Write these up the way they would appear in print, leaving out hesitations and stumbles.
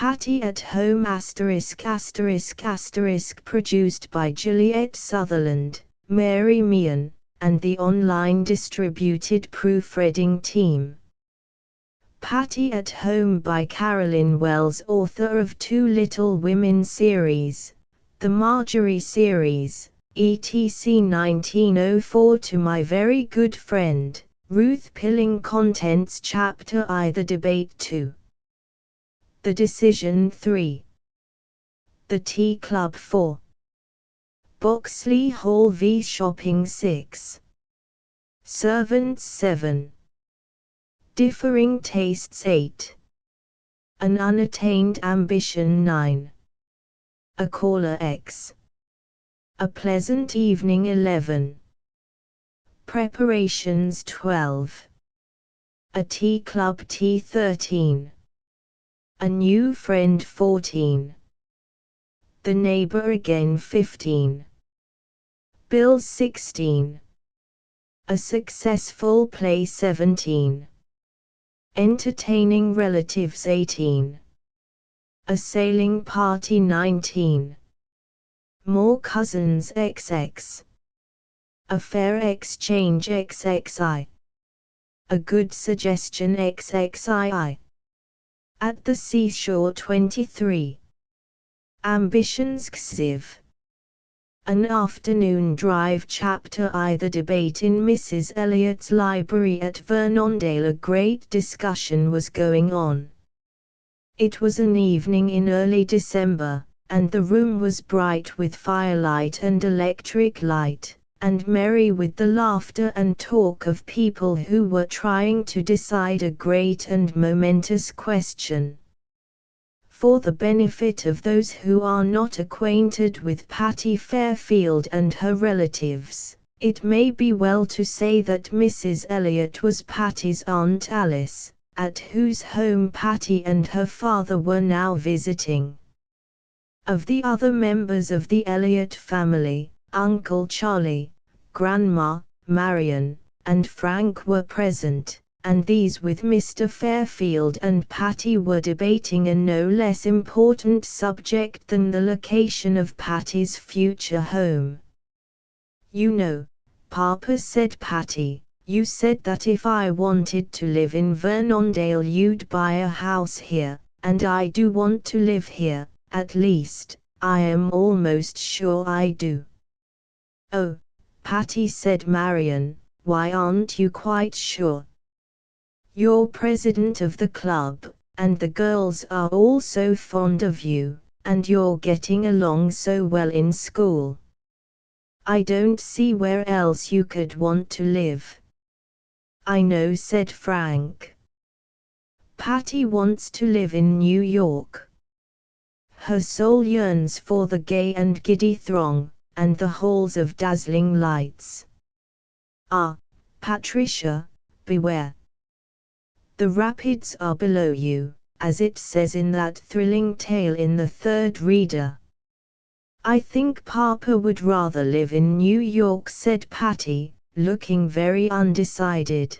Patty at Home *****, produced by Juliet Sutherland, Mary Meehan, and the online distributed proofreading team. Patty at Home by Carolyn Wells, author of two Little Women series, the Marjorie series, etc. 1904 To My Very Good Friend, Ruth Pilling. Contents Chapter I The Debate 2. The Decision 3. The Tea Club 4. Boxley Hall v Shopping 6. Servants 7. Differing Tastes 8. An Unattained Ambition 9. A Caller X. A Pleasant Evening 11. Preparations 12. A Tea Club Tea 13. A New Friend 14. The Neighbor Again 15. Bills 16. A Successful Play 17. Entertaining Relatives 18. A Sailing Party 19. More Cousins XX. A Fair Exchange XXI. A Good Suggestion XXII. At the Seashore 23. Ambitions XIV. An Afternoon Drive Chapter I The debate in Mrs. Elliot's library at Vernondale. A great discussion was going on. It was an evening in early December, and the room was bright with firelight and electric light, and merry with the laughter and talk of people who were trying to decide a great and momentous question. For the benefit of those who are not acquainted with Patty Fairfield and her relatives, it may be well to say that Mrs. Elliot was Patty's Aunt Alice, at whose home Patty and her father were now visiting. Of the other members of the Elliot family, Uncle Charlie, Grandma, Marion, and Frank were present, and these with Mr. Fairfield and Patty were debating a no less important subject than the location of Patty's future home. "You know, Papa," said Patty, "you said that if I wanted to live in Vernondale you'd buy a house here, and I do want to live here, at least, I am almost sure I do." "Oh, Patty," said Marion, "why aren't you quite sure? You're president of the club, and the girls are all so fond of you, and you're getting along so well in school. I don't see where else you could want to live." "I know," said Frank. "Patty wants to live in New York. Her soul yearns for the gay and giddy throng, and the halls of dazzling lights. Ah, Patricia, beware. The rapids are below you, as it says in that thrilling tale in the Third Reader." "I think Papa would rather live in New York," said Patty, looking very undecided.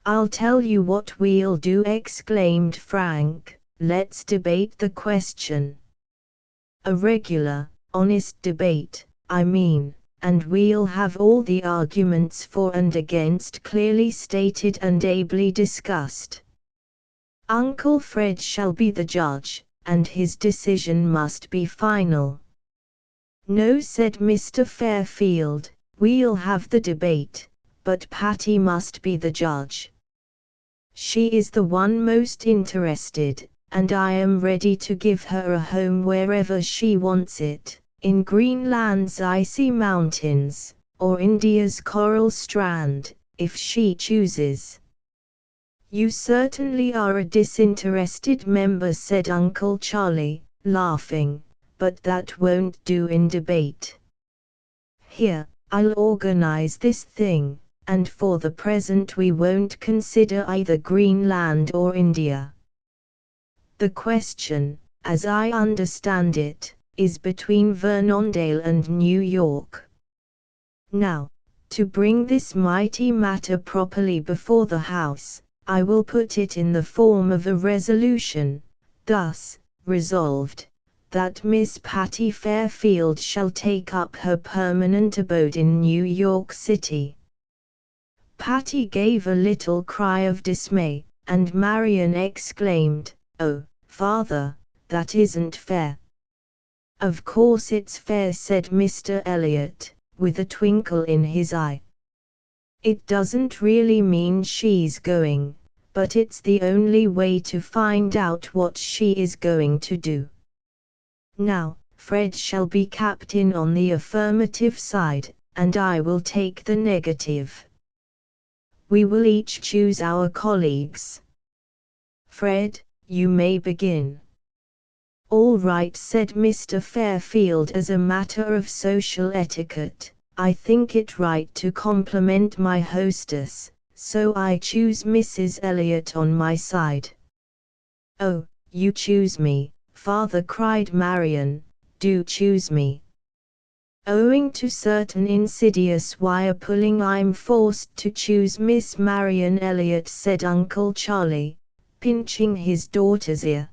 "I'll tell you what we'll do," exclaimed Frank, "let's debate the question. A regular, honest debate, I mean, and we'll have all the arguments for and against clearly stated and ably discussed. Uncle Fred shall be the judge, and his decision must be final." "No," said Mr. Fairfield, "we'll have the debate, but Patty must be the judge. She is the one most interested, and I am ready to give her a home wherever she wants it, in Greenland's icy mountains, or India's coral strand, if she chooses." "You certainly are a disinterested member," said Uncle Charlie, laughing, "but that won't do in debate. Here, I'll organize this thing, and for the present we won't consider either Greenland or India. The question, as I understand it, is between Vernondale and New York. Now, to bring this mighty matter properly before the House, I will put it in the form of a resolution, thus resolved, that Miss Patty Fairfield shall take up her permanent abode in New York City. Patty gave a little cry of dismay, and Marian exclaimed, "Oh, father, that isn't fair." "Of course it's fair," said Mr. Elliot, with a twinkle in his eye. "It doesn't really mean she's going, but it's the only way to find out what she is going to do. Now, Fred shall be captain on the affirmative side, and I will take the negative. We will each choose our colleagues. Fred, you may begin." "All right," said Mr. Fairfield. "As a matter of social etiquette, I think it right to compliment my hostess, so I choose Mrs. Elliot on my side." "Oh, you choose me, father," cried Marian. "Do choose me." "Owing to certain insidious wire pulling, I'm forced to choose Miss Marian Elliot," said Uncle Charlie, pinching his daughter's ear.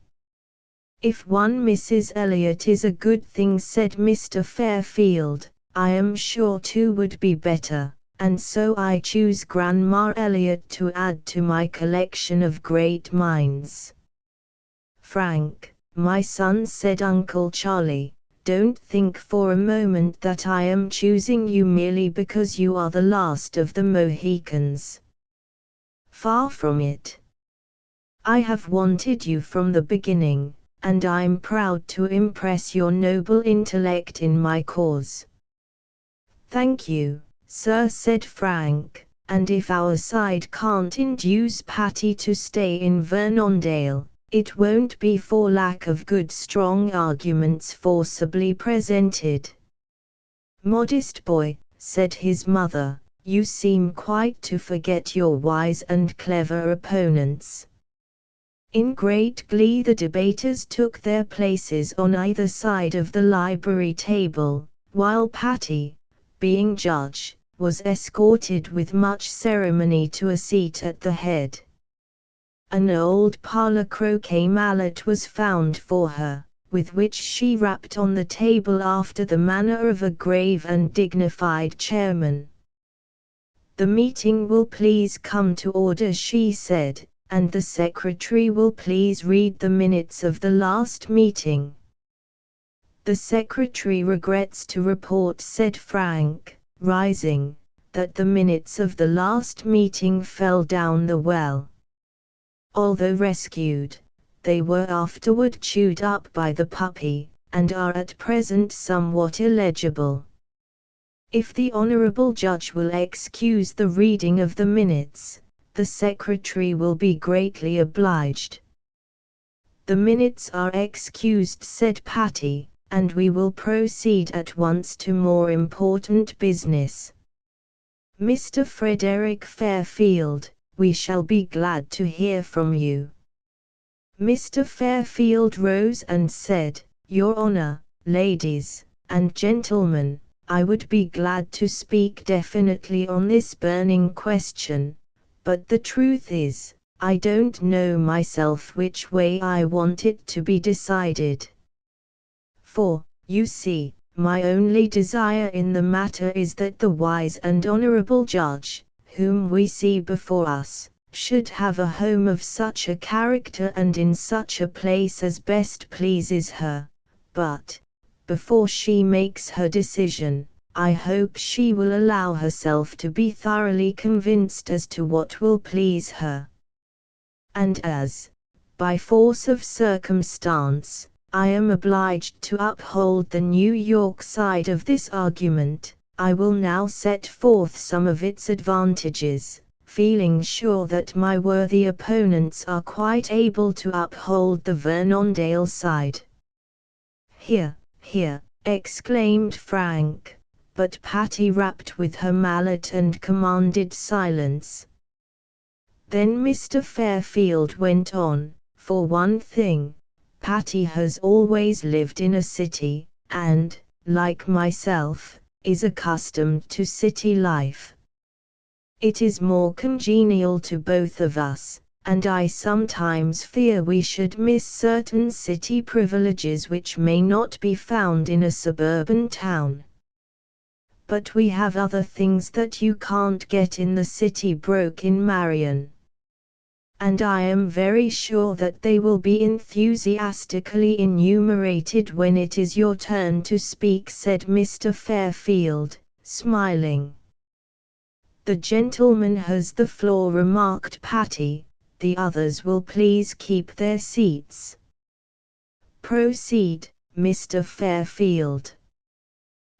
"If one Mrs. Elliot is a good thing," said Mr. Fairfield, "I am sure two would be better, and so I choose Grandma Elliot to add to my collection of great minds." "Frank, my son," said Uncle Charlie, "don't think for a moment that I am choosing you merely because you are the last of the Mohicans. Far from it. I have wanted you from the beginning, and I'm proud to impress your noble intellect in my cause." "Thank you, sir," said Frank, "and if our side can't induce Patty to stay in Vernondale, it won't be for lack of good strong arguments forcibly presented." "Modest boy," said his mother, "you seem quite to forget your wise and clever opponents." In great glee the debaters took their places on either side of the library table, while Patty, being judge, was escorted with much ceremony to a seat at the head. An old parlor croquet mallet was found for her, with which she rapped on the table after the manner of a grave and dignified chairman. "The meeting will please come to order," she said, "and the secretary will please read the minutes of the last meeting." "The secretary regrets to report," said Frank, rising, "that the minutes of the last meeting fell down the well. Although rescued, they were afterward chewed up by the puppy, and are at present somewhat illegible. If the honorable judge will excuse the reading of the minutes, the secretary will be greatly obliged." "The minutes are excused," said Patty, "and we will proceed at once to more important business. Mr. Frederick Fairfield, we shall be glad to hear from you." Mr. Fairfield rose and said, "Your Honor, ladies and gentlemen, I would be glad to speak definitely on this burning question, but the truth is, I don't know myself which way I want it to be decided. For, you see, my only desire in the matter is that the wise and honorable judge, whom we see before us, should have a home of such a character and in such a place as best pleases her, but, before she makes her decision, I hope she will allow herself to be thoroughly convinced as to what will please her. And as, by force of circumstance, I am obliged to uphold the New York side of this argument, I will now set forth some of its advantages, feeling sure that my worthy opponents are quite able to uphold the Vernondale side." "Hear, hear," exclaimed Frank, but Patty rapped with her mallet and commanded silence. Then Mr. Fairfield went on, "For one thing, Patty has always lived in a city, and, like myself, is accustomed to city life. It is more congenial to both of us, and I sometimes fear we should miss certain city privileges which may not be found in a suburban town. But we have other things that you can't get in the city, broke in Marion. And I am very sure that they will be enthusiastically enumerated when it is your turn to speak, said Mr. Fairfield, smiling. The gentleman has the floor, remarked Patty. The others will please keep their seats. Proceed, Mr. Fairfield.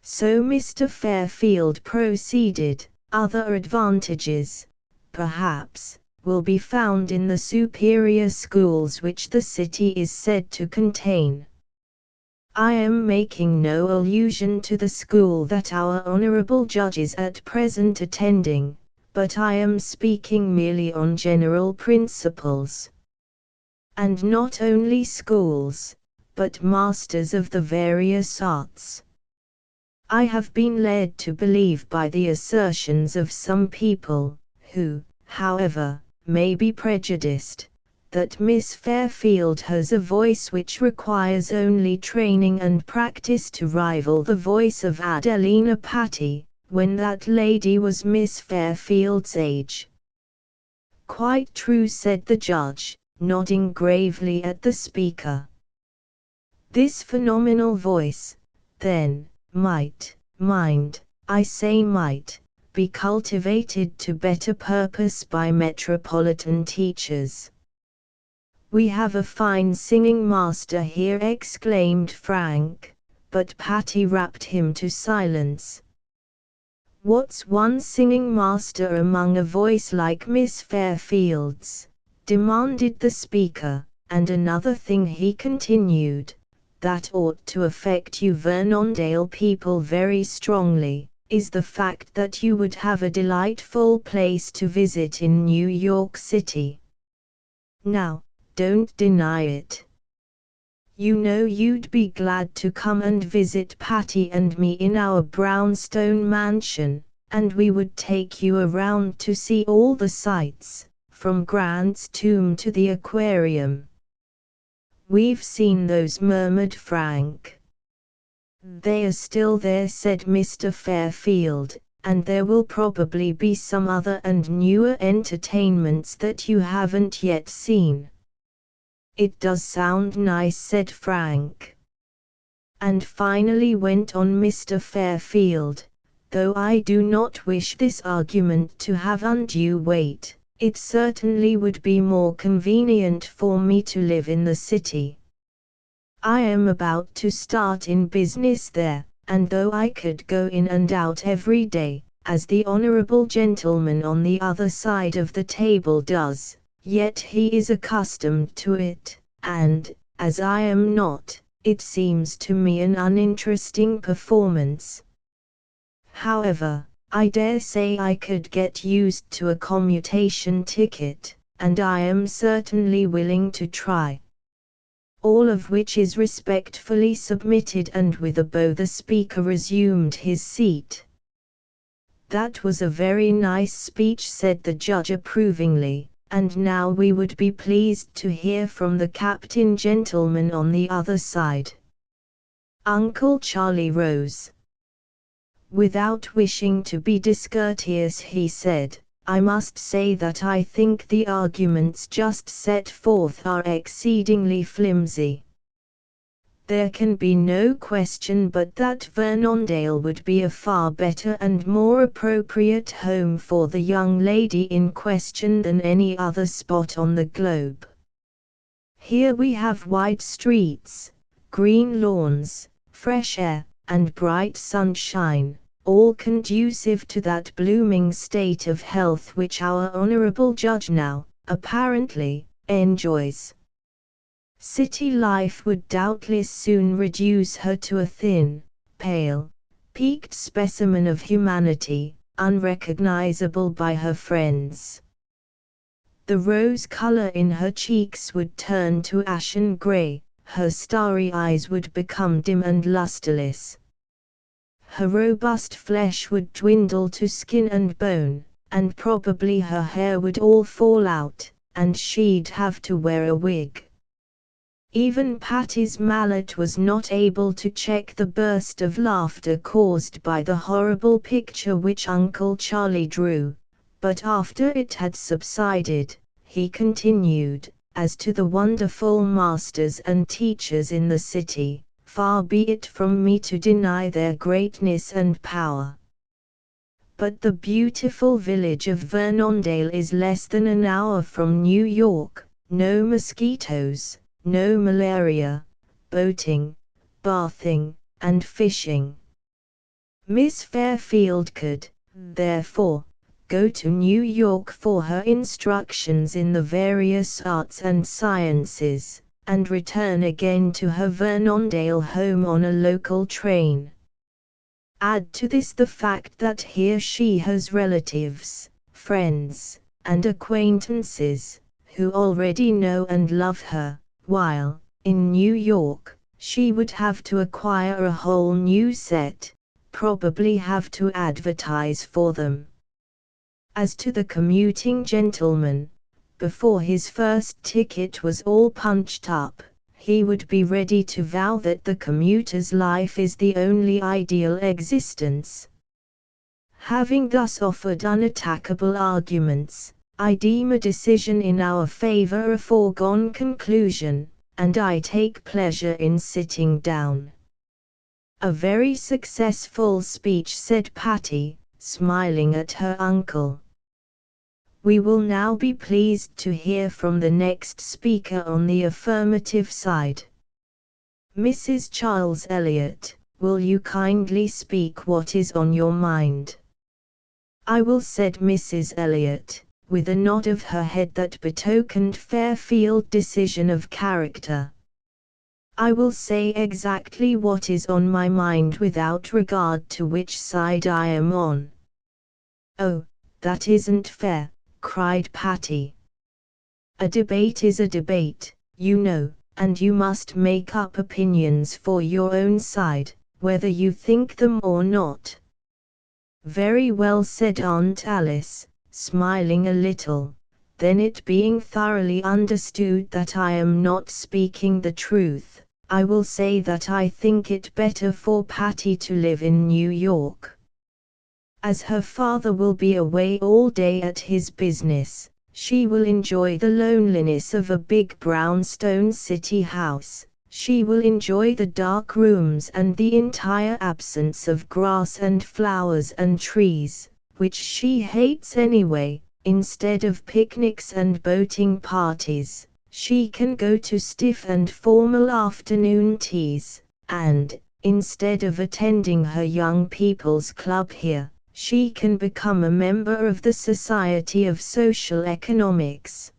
So Mr. Fairfield proceeded. Other advantages, perhaps, will be found in the superior schools which the city is said to contain. I am making no allusion to the school that our honorable judge is at present attending, but I am speaking merely on general principles. And not only schools, but masters of the various arts. I have been led to believe by the assertions of some people, who, however, may be prejudiced, that Miss Fairfield has a voice which requires only training and practice to rival the voice of Adelina Patti, when that lady was Miss Fairfield's age. Quite true, said the judge, nodding gravely at the speaker. This phenomenal voice, then, might, I say might, be cultivated to better purpose by metropolitan teachers. We have a fine singing master here, exclaimed Frank, but Patty rapped him to silence. What's one singing master among a voice like Miss Fairfield's? Demanded the speaker. And another thing, he continued, that ought to affect you Vernondale people very strongly, is the fact that you would have a delightful place to visit in New York City. Now, don't deny it. You know you'd be glad to come and visit Patty and me in our brownstone mansion, and we would take you around to see all the sights, from Grant's tomb to the aquarium. We've seen those, murmured Frank. They are still there, said Mr. Fairfield, and there will probably be some other and newer entertainments that you haven't yet seen. It does sound nice, said Frank. And finally, went on Mr. Fairfield, though I do not wish this argument to have undue weight, it certainly would be more convenient for me to live in the city. I am about to start in business there, and though I could go in and out every day, as the honorable gentleman on the other side of the table does, yet he is accustomed to it, and, as I am not, it seems to me an uninteresting performance. However, I dare say I could get used to a commutation ticket, and I am certainly willing to try. All of which is respectfully submitted, and with a bow the speaker resumed his seat. That was a very nice speech, said the judge approvingly, and now we would be pleased to hear from the captain gentleman on the other side. Uncle Charlie rose. Without wishing to be discourteous, he said, I must say that I think the arguments just set forth are exceedingly flimsy. There can be no question but that Vernondale would be a far better and more appropriate home for the young lady in question than any other spot on the globe. Here we have wide streets, green lawns, fresh air, and bright sunshine, all conducive to that blooming state of health which our honorable judge now, apparently, enjoys. City life would doubtless soon reduce her to a thin, pale, peaked specimen of humanity, unrecognizable by her friends. The rose color in her cheeks would turn to ashen gray, her starry eyes would become dim and lusterless. Her robust flesh would dwindle to skin and bone, and probably her hair would all fall out, and she'd have to wear a wig. Even Patty's mallet was not able to check the burst of laughter caused by the horrible picture which Uncle Charlie drew, but after it had subsided, he continued, "As to the wonderful masters and teachers in the city, far be it from me to deny their greatness and power. But the beautiful village of Vernondale is less than an hour from New York, no mosquitoes, no malaria, boating, bathing, and fishing. Miss Fairfield could, therefore, go to New York for her instructions in the various arts and sciences, and return again to her Vernondale home on a local train. Add to this the fact that here she has relatives, friends, and acquaintances, who already know and love her, while, in New York, she would have to acquire a whole new set, probably have to advertise for them. As to the commuting gentleman, before his first ticket was all punched up, he would be ready to vow that the commuter's life is the only ideal existence. Having thus offered unattackable arguments, I deem a decision in our favor a foregone conclusion, and I take pleasure in sitting down." "A very successful speech," said Patty, smiling at her uncle. "We will now be pleased to hear from the next speaker on the affirmative side. Mrs. Charles Elliott, will you kindly speak what is on your mind?" "I will," said Mrs. Elliott, with a nod of her head that betokened Fairfield decision of character. "I will say exactly what is on my mind without regard to which side I am on." "Oh, that isn't fair," cried Patty. "A debate is a debate, you know, and you must make up opinions for your own side, whether you think them or not." "Very well," said Aunt Alice, smiling a little, "then it being thoroughly understood that I am not speaking the truth, I will say that I think it better for Patty to live in New York. As her father will be away all day at his business, she will enjoy the loneliness of a big brownstone city house, she will enjoy the dark rooms and the entire absence of grass and flowers and trees, which she hates anyway. Instead of picnics and boating parties, she can go to stiff and formal afternoon teas, and, instead of attending her young people's club here, she can become a member of the Society of Social Economics."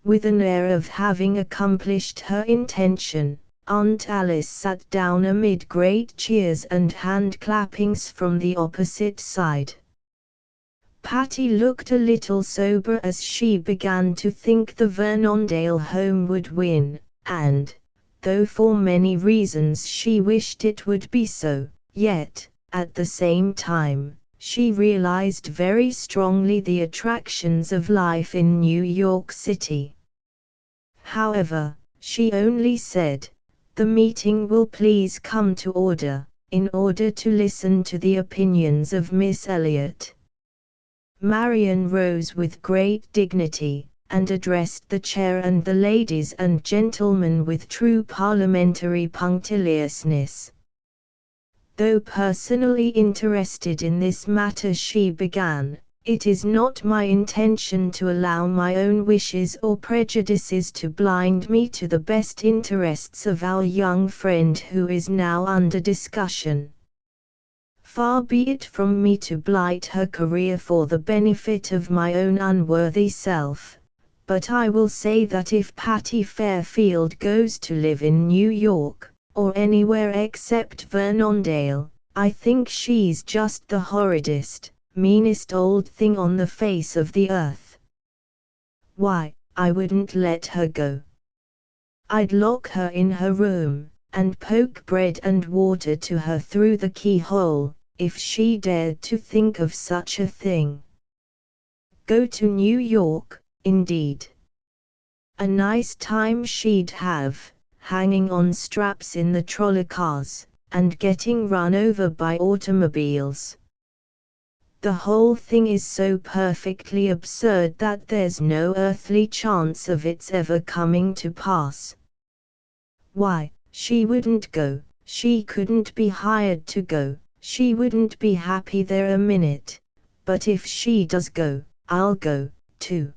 With an air of having accomplished her intention, Aunt Alice sat down amid great cheers and hand-clappings from the opposite side. Patty looked a little sober as she began to think the Vernondale home would win, and, though for many reasons she wished it would be so, yet, at the same time, she realized very strongly the attractions of life in New York City. However, she only said, "The meeting will please come to order," in order to listen to the opinions of Miss Elliott. Marian rose with great dignity, and addressed the chair and the ladies and gentlemen with true parliamentary punctiliousness. "Though personally interested in this matter," she began, "it is not my intention to allow my own wishes or prejudices to blind me to the best interests of our young friend who is now under discussion. Far be it from me to blight her career for the benefit of my own unworthy self, but I will say that if Patty Fairfield goes to live in New York, or anywhere except Vernondale, I think she's just the horridest, meanest old thing on the face of the earth. Why, I wouldn't let her go. I'd lock her in her room, and poke bread and water to her through the keyhole, if she dared to think of such a thing. Go to New York, indeed. A nice time she'd have, hanging on straps in the trolley cars, and getting run over by automobiles. The whole thing is so perfectly absurd that there's no earthly chance of its ever coming to pass. Why, she wouldn't go, she couldn't be hired to go, she wouldn't be happy there a minute, but if she does go, I'll go, too.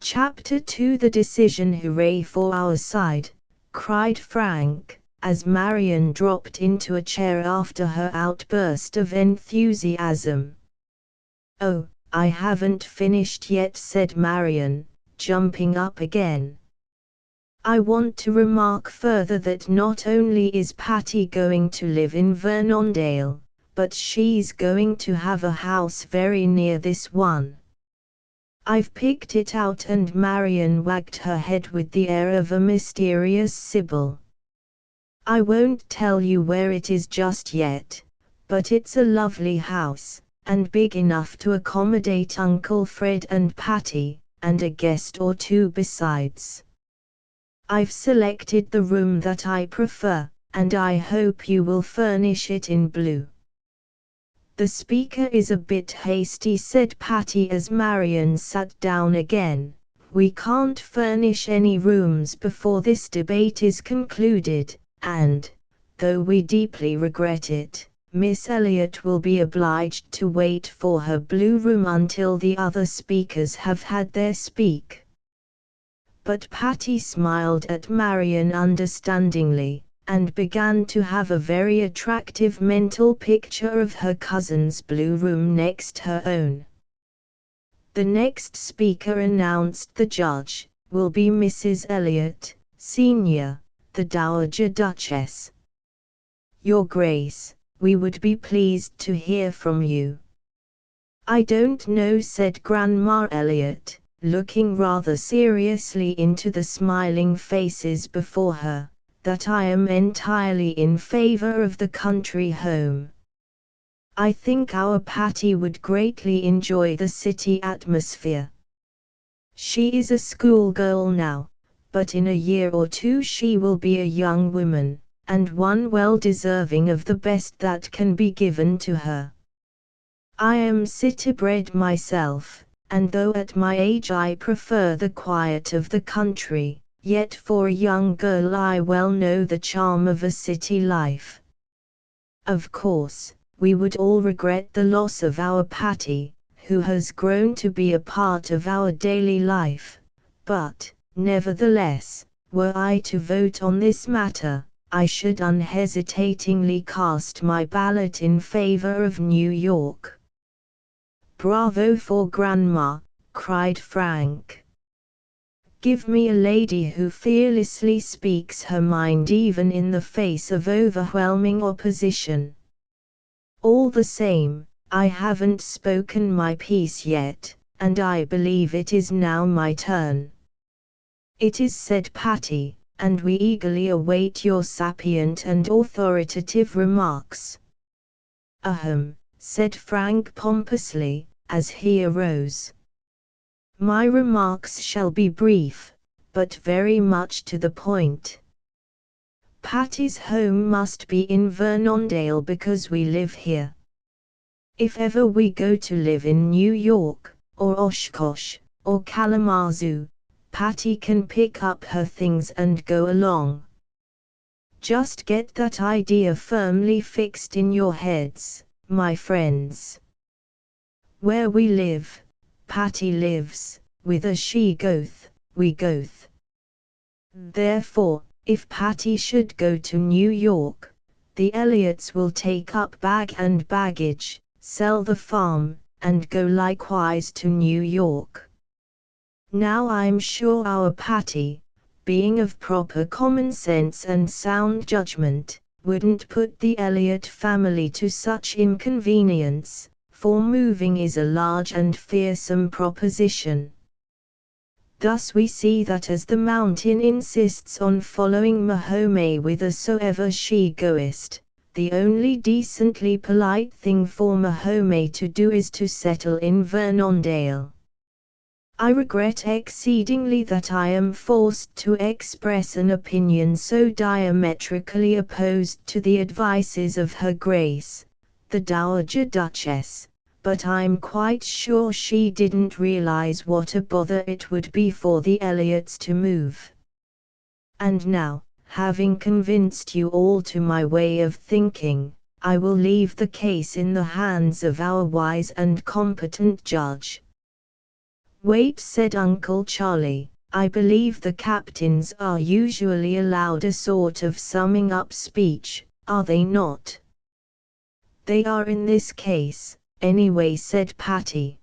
Chapter 2 The decision. Hooray for our side, cried Frank, as Marion dropped into a chair after her outburst of enthusiasm. Oh, I haven't finished yet, said Marion, jumping up again. I want to remark further that not only is Patty going to live in Vernondale, but she's going to have a house very near this one. I've picked it out, and Marion wagged her head with the air of a mysterious sibyl. I won't tell you where it is just yet, but it's a lovely house, and big enough to accommodate Uncle Fred and Patty, and a guest or two besides. I've selected the room that I prefer, and I hope you will furnish it in blue. The speaker is a bit hasty, said Patty as Marion sat down again. We can't furnish any rooms before this debate is concluded, and, though we deeply regret it, Miss Elliot will be obliged to wait for her blue room until the other speakers have had their speak. But Patty smiled at Marion understandingly, and began to have a very attractive mental picture of her cousin's blue room next her own. The next speaker, announced the judge, will be Mrs. Elliot, Sr., the Dowager Duchess. Your Grace, we would be pleased to hear from you. I don't know, said Grandma Elliot, looking rather seriously into the smiling faces before her, that I am entirely in favor of the country home. I think our Patty would greatly enjoy the city atmosphere. She is a schoolgirl now, but in a year or two she will be a young woman, and one well deserving of the best that can be given to her. I am city-bred myself, and though at my age I prefer the quiet of the country, yet for a young girl I well know the charm of a city life. Of course, we would all regret the loss of our Patty, who has grown to be a part of our daily life, but, nevertheless, were I to vote on this matter, I should unhesitatingly cast my ballot in favor of New York. Bravo for Grandma, cried Frank. Give me a lady who fearlessly speaks her mind even in the face of overwhelming opposition. All the same, I haven't spoken my piece yet, and I believe it is now my turn. It is, said Patty, and we eagerly await your sapient and authoritative remarks. Ahem, said Frank pompously, as he arose. My remarks shall be brief, but very much to the point. Patty's home must be in Vernondale because we live here. If ever we go to live in New York, or Oshkosh, or Kalamazoo, Patty can pick up her things and go along. Just get that idea firmly fixed in your heads, my friends. Where we live, Patty lives, whither she goeth, we goeth. Therefore, if Patty should go to New York, the Elliots will take up bag and baggage, sell the farm, and go likewise to New York. Now I'm sure our Patty, being of proper common sense and sound judgment, wouldn't put the Elliot family to such inconvenience, for moving is a large and fearsome proposition. Thus we see that as the mountain insists on following Mahomey whithersoever she goest, the only decently polite thing for Mahomey to do is to settle in Vernondale. I regret exceedingly that I am forced to express an opinion so diametrically opposed to the advices of Her Grace, the Dowager Duchess, but I'm quite sure she didn't realize what a bother it would be for the Elliots to move. And now, having convinced you all to my way of thinking, I will leave the case in the hands of our wise and competent judge. Wait, said Uncle Charlie, I believe the captains are usually allowed a sort of summing up speech, are they not? They are in this case, anyway, said Patty.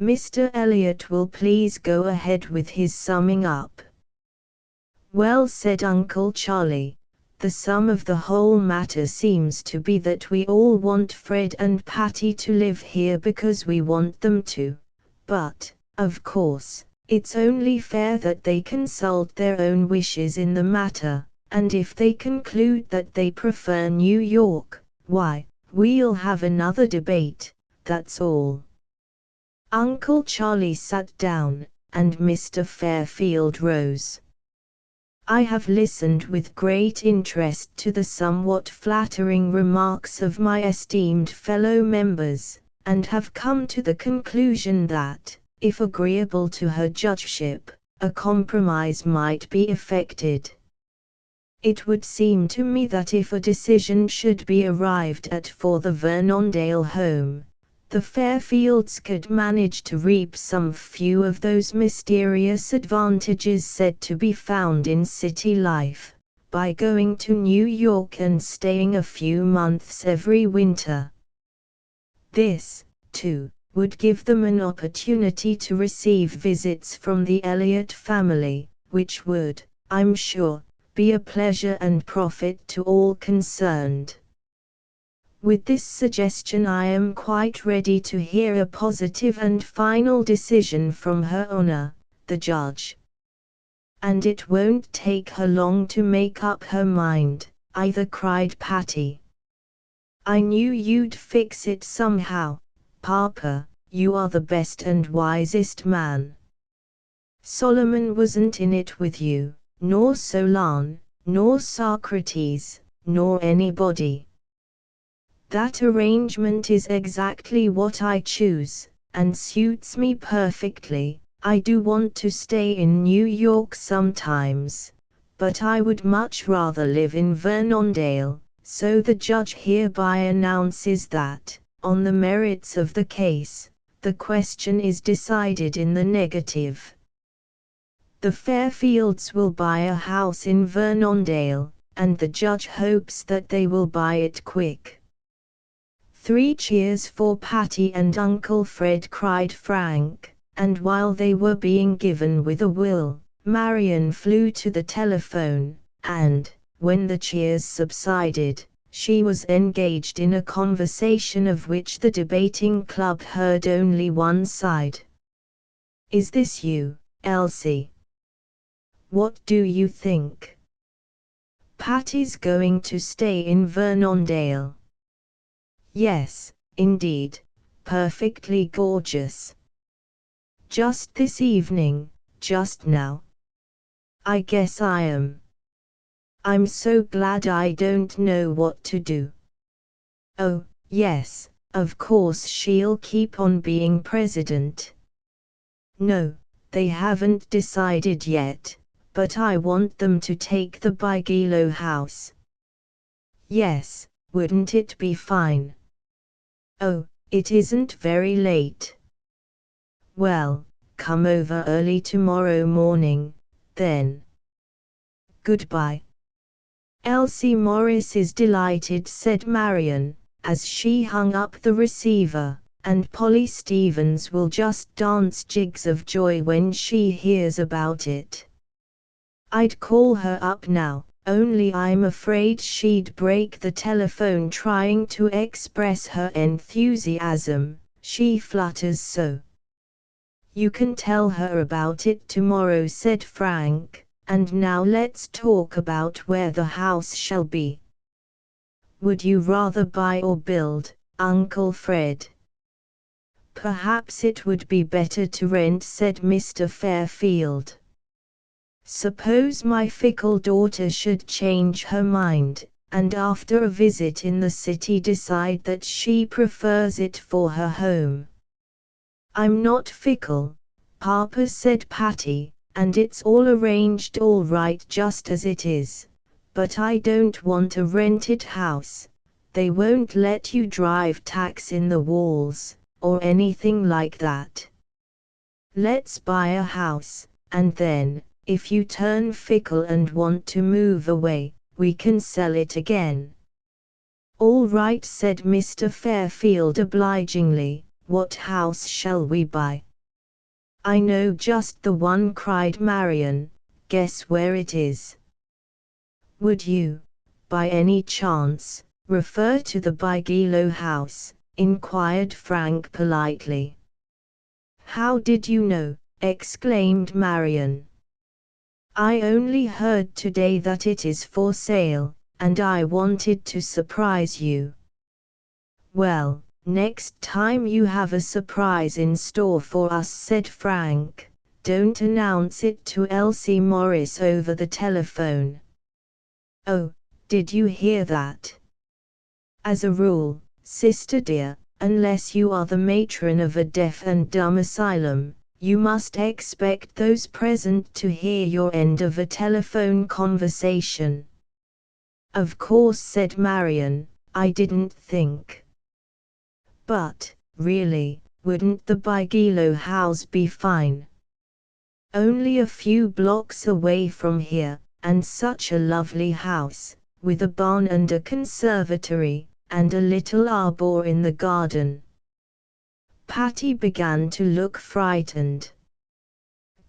Mr. Elliot will please go ahead with his summing up. Well, said Uncle Charlie, the sum of the whole matter seems to be that we all want Fred and Patty to live here because we want them to. But, of course, it's only fair that they consult their own wishes in the matter, and if they conclude that they prefer New York, why, we'll have another debate, that's all. Uncle Charlie sat down, and Mr. Fairfield rose. I have listened with great interest to the somewhat flattering remarks of my esteemed fellow members, and have come to the conclusion that, if agreeable to her judgeship, a compromise might be effected. It would seem to me that if a decision should be arrived at for the Vernondale home, the Fairfields could manage to reap some few of those mysterious advantages said to be found in city life, by going to New York and staying a few months every winter. This, too, would give them an opportunity to receive visits from the Elliot family, which would, I'm sure, be a pleasure and profit to all concerned. With this suggestion I am quite ready to hear a positive and final decision from Her Honor, the Judge. And it won't take her long to make up her mind, either, cried Patty. I knew you'd fix it somehow, Papa, you are the best and wisest man. Solomon wasn't in it with you, nor Solon, nor Socrates, nor anybody. That arrangement is exactly what I choose, and suits me perfectly. I do want to stay in New York sometimes, but I would much rather live in Vernondale, so the judge hereby announces that, on the merits of the case, the question is decided in the negative. The Fairfields will buy a house in Vernondale, and the judge hopes that they will buy it quick. 3 cheers for Patty and Uncle Fred, cried Frank, and while they were being given with a will, Marion flew to the telephone, and, when the cheers subsided, she was engaged in a conversation of which the debating club heard only one side. Is this you, Elsie? What do you think? Patty's going to stay in Vernondale. Yes, indeed, perfectly gorgeous. Just this evening, just now. I guess I am. I'm so glad I don't know what to do. Oh, yes, of course she'll keep on being president. No, they haven't decided yet, but I want them to take the Bigelow house. Yes, wouldn't it be fine? Oh, it isn't very late. Well, come over early tomorrow morning, then. Goodbye. Elsie Morris is delighted, said Marion, as she hung up the receiver, and Polly Stevens will just dance jigs of joy when she hears about it. I'd call her up now, only I'm afraid she'd break the telephone trying to express her enthusiasm, she flutters so. You can tell her about it tomorrow, said Frank, and now let's talk about where the house shall be. Would you rather buy or build, Uncle Fred? Perhaps it would be better to rent, said Mr. Fairfield. Suppose my fickle daughter should change her mind, and after a visit in the city decide that she prefers it for her home. I'm not fickle, Papa, said Patty, and it's all arranged all right just as it is. But I don't want a rented house. They won't let you drive tacks in the walls, or anything like that. Let's buy a house, and then, if you turn fickle and want to move away, we can sell it again. All right, said Mr. Fairfield obligingly. What house shall we buy? I know just the one, cried Marion. Guess where it is. Would you, by any chance, refer to the Bigelow house? Inquired Frank politely. How did you know? Exclaimed Marion. I only heard today that it is for sale, and I wanted to surprise you. Well, next time you have a surprise in store for us, said Frank, don't announce it to Elsie Morris over the telephone. Oh, did you hear that? As a rule, sister dear, unless you are the matron of a deaf and dumb asylum, you must expect those present to hear your end of a telephone conversation. Of course, said Marion, I didn't think. But, really, wouldn't the Bigelow house be fine? Only a few blocks away from here, and such a lovely house, with a barn and a conservatory, and a little arbor in the garden. Patty began to look frightened.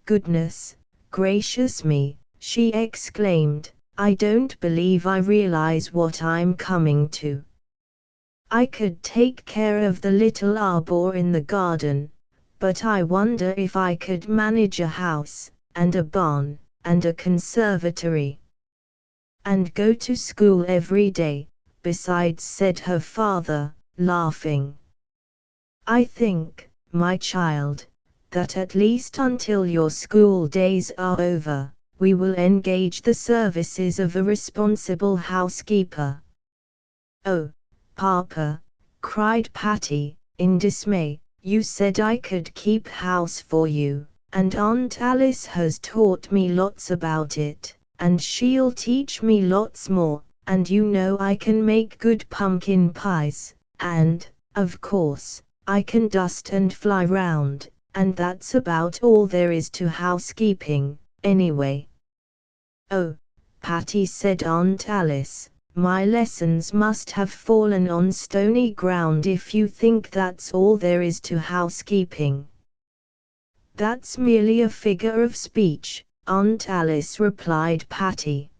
Goodness gracious me, she exclaimed, I don't believe I realize what I'm coming to. I could take care of the little arbor in the garden, but I wonder if I could manage a house, and a barn, and a conservatory. And go to school every day, besides, said her father, laughing. I think, my child, that at least until your school days are over, we will engage the services of a responsible housekeeper. Oh, Papa, cried Patty, in dismay, you said I could keep house for you, and Aunt Alice has taught me lots about it, and she'll teach me lots more, and you know I can make good pumpkin pies, and, of course, I can dust and fly round, and that's about all there is to housekeeping, anyway. Oh, Patty, said Aunt Alice, my lessons must have fallen on stony ground if you think that's all there is to housekeeping. That's merely a figure of speech, Aunt Alice, replied Patty.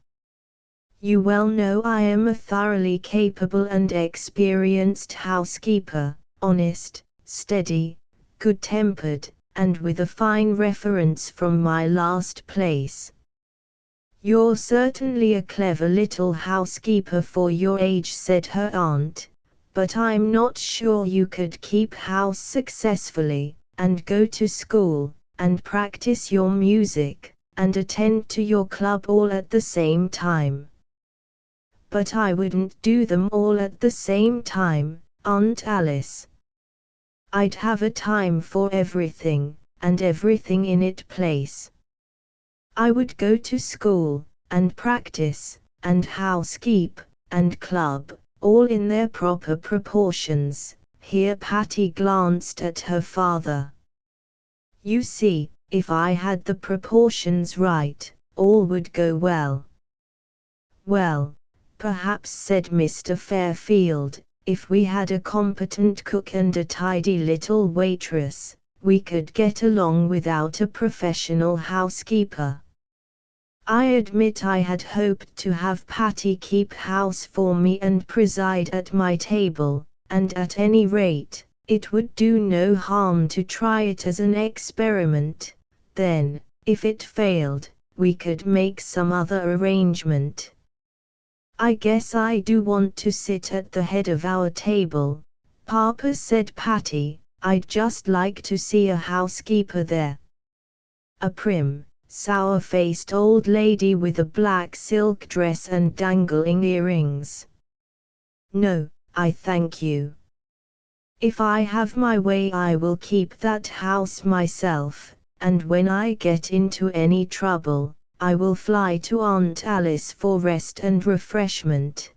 You well know I am a thoroughly capable and experienced housekeeper, honest, steady, good-tempered, and with a fine reference from my last place. You're certainly a clever little housekeeper for your age, said her aunt, but I'm not sure you could keep house successfully, and go to school, and practice your music, and attend to your club all at the same time. But I wouldn't do them all at the same time, Aunt Alice. I'd have a time for everything, and everything in its place. I would go to school, and practice, and housekeep, and club, all in their proper proportions. Here Patty glanced at her father. You see, if I had the proportions right, all would go well. Well, perhaps, said Mr. Fairfield, if we had a competent cook and a tidy little waitress, we could get along without a professional housekeeper. I admit I had hoped to have Patty keep house for me and preside at my table, and at any rate, it would do no harm to try it as an experiment. Then, if it failed, we could make some other arrangement. I guess I do want to sit at the head of our table, Papa, said Patty, I'd just like to see a housekeeper there. A prim, sour-faced old lady with a black silk dress and dangling earrings. No, I thank you. If I have my way I will keep that house myself, and when I get into any trouble, I will fly to Aunt Alice for rest and refreshment.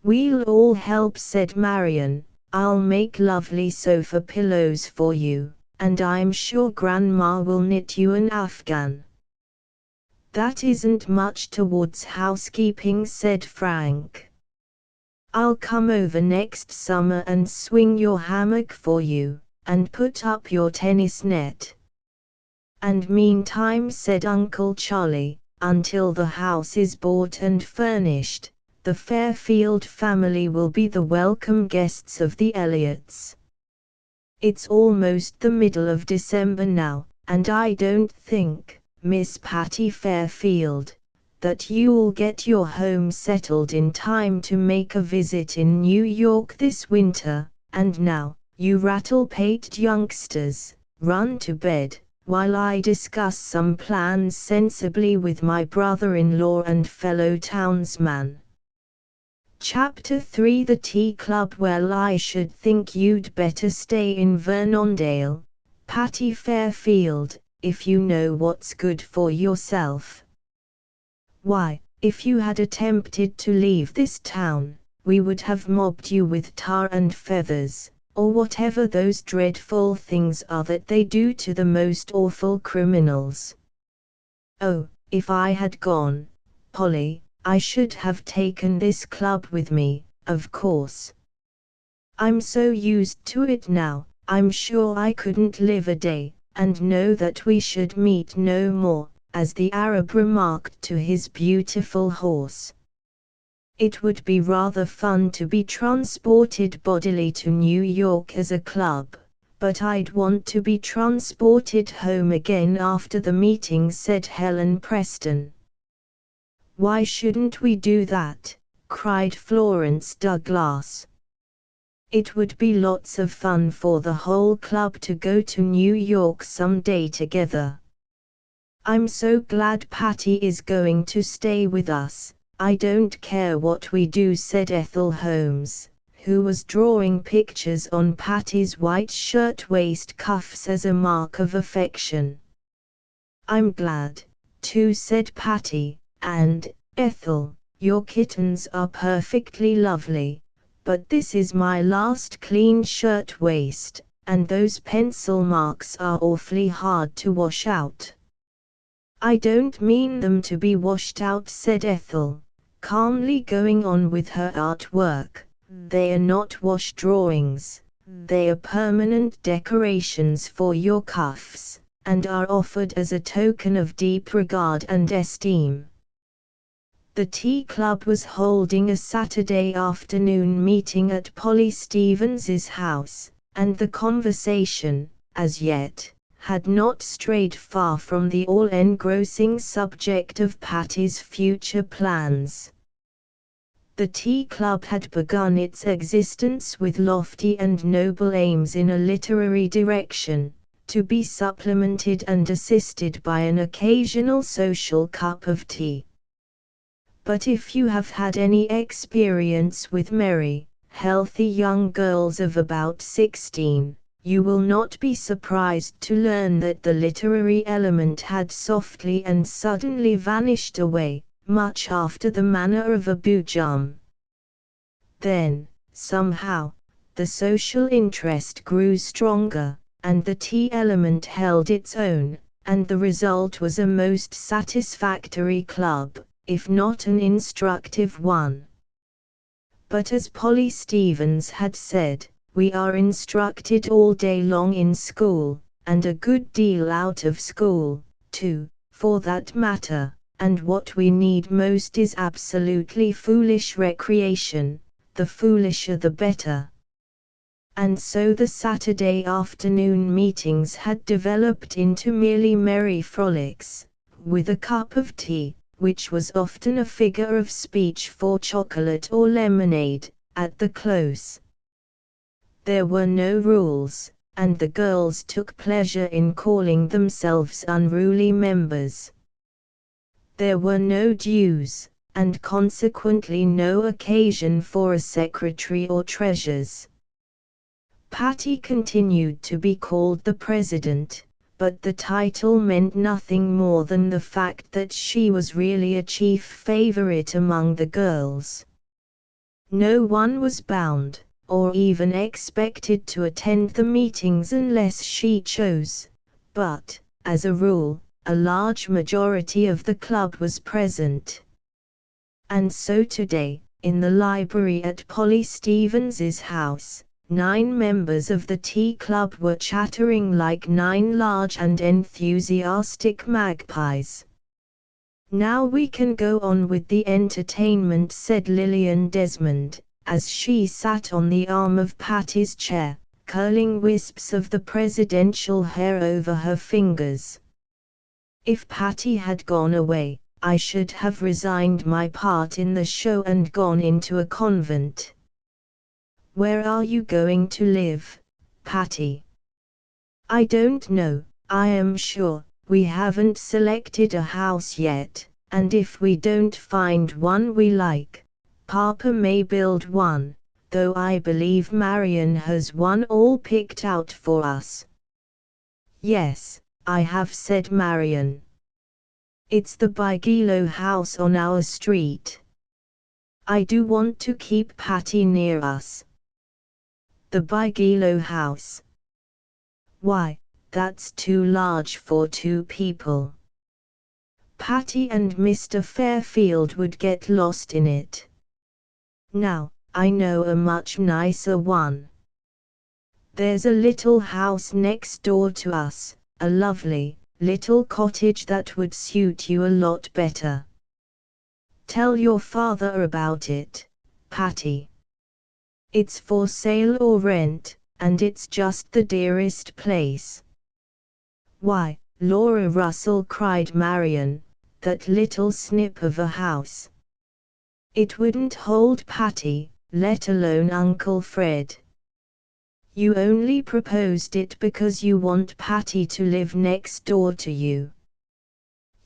We'll all help, said Marion. I'll make lovely sofa pillows for you, and I'm sure Grandma will knit you an afghan. That isn't much towards housekeeping, said Frank. I'll come over next summer and swing your hammock for you, and put up your tennis net. And meantime, said Uncle Charlie, until the house is bought and furnished, the Fairfield family will be the welcome guests of the Elliots. It's almost the middle of December now, and I don't think, Miss Patty Fairfield, that you'll get your home settled in time to make a visit in New York this winter, and now, you rattle-pated youngsters, run to bed, while I discuss some plans sensibly with my brother-in-law and fellow townsman. Chapter 3 The Tea Club. Well, I should think you'd better stay in Vernondale, Patty Fairfield, if you know what's good for yourself. Why, if you had attempted to leave this town, we would have mobbed you with tar and feathers, or whatever those dreadful things are that they do to the most awful criminals. Oh, if I had gone, Polly, I should have taken this club with me, of course. I'm so used to it now, I'm sure I couldn't live a day, and know that we should meet no more, as the Arab remarked to his beautiful horse. It would be rather fun to be transported bodily to New York as a club, but I'd want to be transported home again after the meeting, said Helen Preston. Why shouldn't we do that? Cried Florence Douglass. It would be lots of fun for the whole club to go to New York some day together. I'm so glad Patty is going to stay with us. I don't care what we do, said Ethel Holmes, who was drawing pictures on Patty's white shirt-waist cuffs as a mark of affection. I'm glad, too, said Patty, and, Ethel, your kittens are perfectly lovely, but this is my last clean shirt-waist, and those pencil marks are awfully hard to wash out. I don't mean them to be washed out, said Ethel, calmly going on with her artwork. They are not wash drawings, they are permanent decorations for your cuffs, and are offered as a token of deep regard and esteem. The Tea Club was holding a Saturday afternoon meeting at Polly Stevens's house, and the conversation, as yet, had not strayed far from the all-engrossing subject of Patty's future plans. The Tea Club had begun its existence with lofty and noble aims in a literary direction, to be supplemented and assisted by an occasional social cup of tea. But if you have had any experience with merry, healthy young girls of about 16, you will not be surprised to learn that the literary element had softly and suddenly vanished away, much after the manner of a boojum. Then, somehow, the social interest grew stronger, and the tea element held its own, and the result was a most satisfactory club, if not an instructive one. But as Polly Stevens had said, we are instructed all day long in school, and a good deal out of school, too, for that matter, and what we need most is absolutely foolish recreation, the foolisher the better. And so the Saturday afternoon meetings had developed into merely merry frolics, with a cup of tea, which was often a figure of speech for chocolate or lemonade, at the close. There were no rules, and the girls took pleasure in calling themselves unruly members. There were no dues, and consequently no occasion for a secretary or treasurers. Patty continued to be called the president, but the title meant nothing more than the fact that she was really a chief favorite among the girls. No one was bound, or even expected to attend the meetings unless she chose, but, as a rule, a large majority of the club was present. And so today, in the library at Polly Stevens's house, 9 members of the tea club were chattering like 9 large and enthusiastic magpies. "Now we can go on with the entertainment," said Lillian Desmond, as she sat on the arm of Patty's chair, curling wisps of the presidential hair over her fingers. "If Patty had gone away, I should have resigned my part in the show and gone into a convent." "Where are you going to live, Patty?" "I don't know. I am sure we haven't selected a house yet, and if we don't find one we like, Papa may build one, though I believe Marion has one all picked out for us." "Yes, I have," said Marion. "It's the Bigelow house on our street. I do want to keep Patty near us." "The Bigelow house? Why, that's too large for 2 people. Patty and Mr. Fairfield would get lost in it. Now, I know a much nicer one. There's a little house next door to us, a lovely little cottage that would suit you a lot better. Tell your father about it, Patty. It's for sale or rent, and it's just the dearest place." "Why, Laura Russell," cried Marion, "that little snip of a house. It wouldn't hold Patty, let alone Uncle Fred. You only proposed it because you want Patty to live next door to you."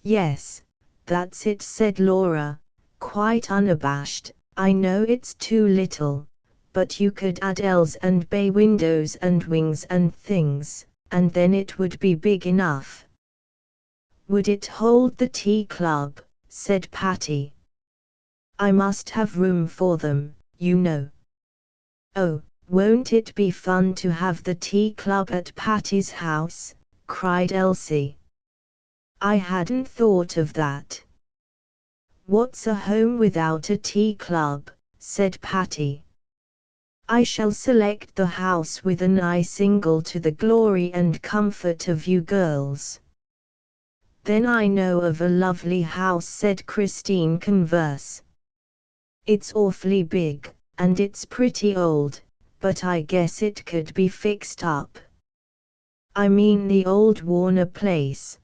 "Yes, that's it," said Laura, quite unabashed. "I know it's too little, but you could add L's and bay windows and wings and things, and then it would be big enough." "Would it hold the tea club?" said Patty. "I must have room for them, you know." "Oh, won't it be fun to have the tea club at Patty's house?" cried Elsie. "I hadn't thought of that." "What's a home without a tea club?" said Patty. "I shall select the house with an eye single to the glory and comfort of you girls." "Then I know of a lovely house," said Christine Converse. "It's awfully big, and it's pretty old, but I guess it could be fixed up." "I mean the old Warner place."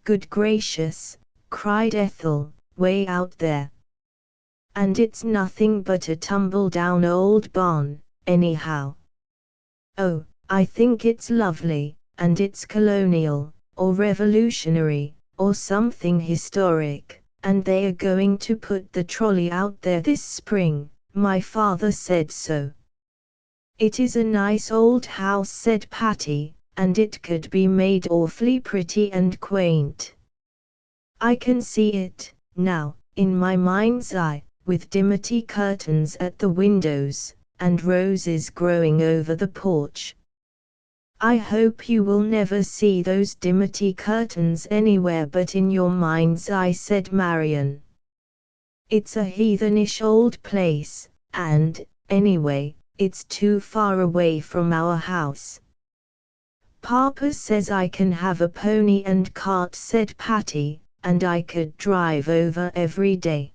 "Good gracious," cried Ethel, "way out there. And it's nothing but a tumble-down old barn, anyhow." "Oh, I think it's lovely, and it's colonial, or revolutionary, or something historic, and they are going to put the trolley out there this spring, my father said so." "It is a nice old house," said Patty, "and it could be made awfully pretty and quaint. I can see it, now, in my mind's eye, with dimity curtains at the windows, and roses growing over the porch." "I hope you will never see those dimity curtains anywhere but in your mind's eye," said Marion. "It's a heathenish old place, and, anyway, it's too far away from our house." "Papa says I can have a pony and cart," said Patty, "and I could drive over every day."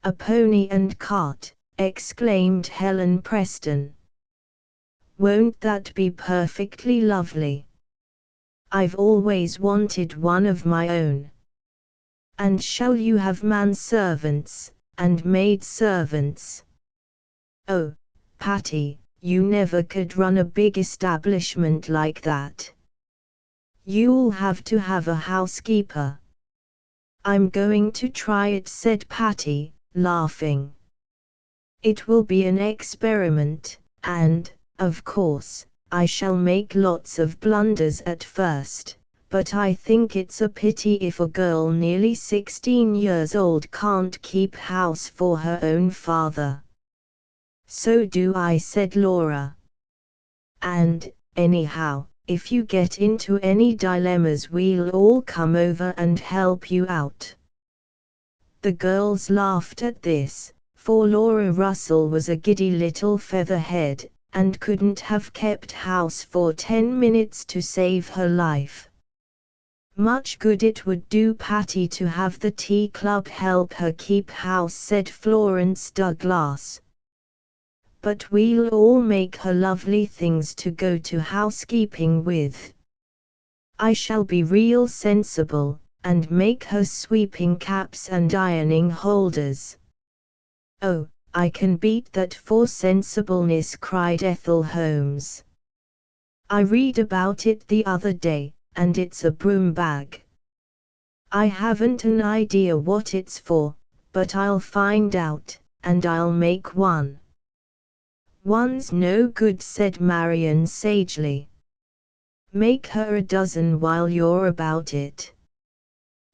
"A pony and cart!" exclaimed Helen Preston. "Won't that be perfectly lovely? I've always wanted one of my own." "And shall you have manservants, and maid servants?" "Oh, Patty, you never could run a big establishment like that. You'll have to have a housekeeper. I'm going to try it, said Patty, laughing. It will be an experiment, and, of course, I shall make lots of blunders at first, but I think it's a pity if a girl nearly 16 years old can't keep house for her own father. So do I, said Laura. And, anyhow, if you get into any dilemmas, we'll all come over and help you out. The girls laughed at this, for Laura Russell was a giddy little featherhead, and couldn't have kept house for 10 minutes to save her life. Much good it would do Patty to have the tea club help her keep house, said Florence Douglas. But we'll all make her lovely things to go to housekeeping with. I shall be real sensible, and make her sweeping caps and ironing holders. Oh, I can beat that for sensibleness, cried Ethel Holmes. I read about it the other day, and it's a broom bag. I haven't an idea what it's for, but I'll find out, and I'll make one. One's no good, said Marion sagely. Make her a dozen while you're about it.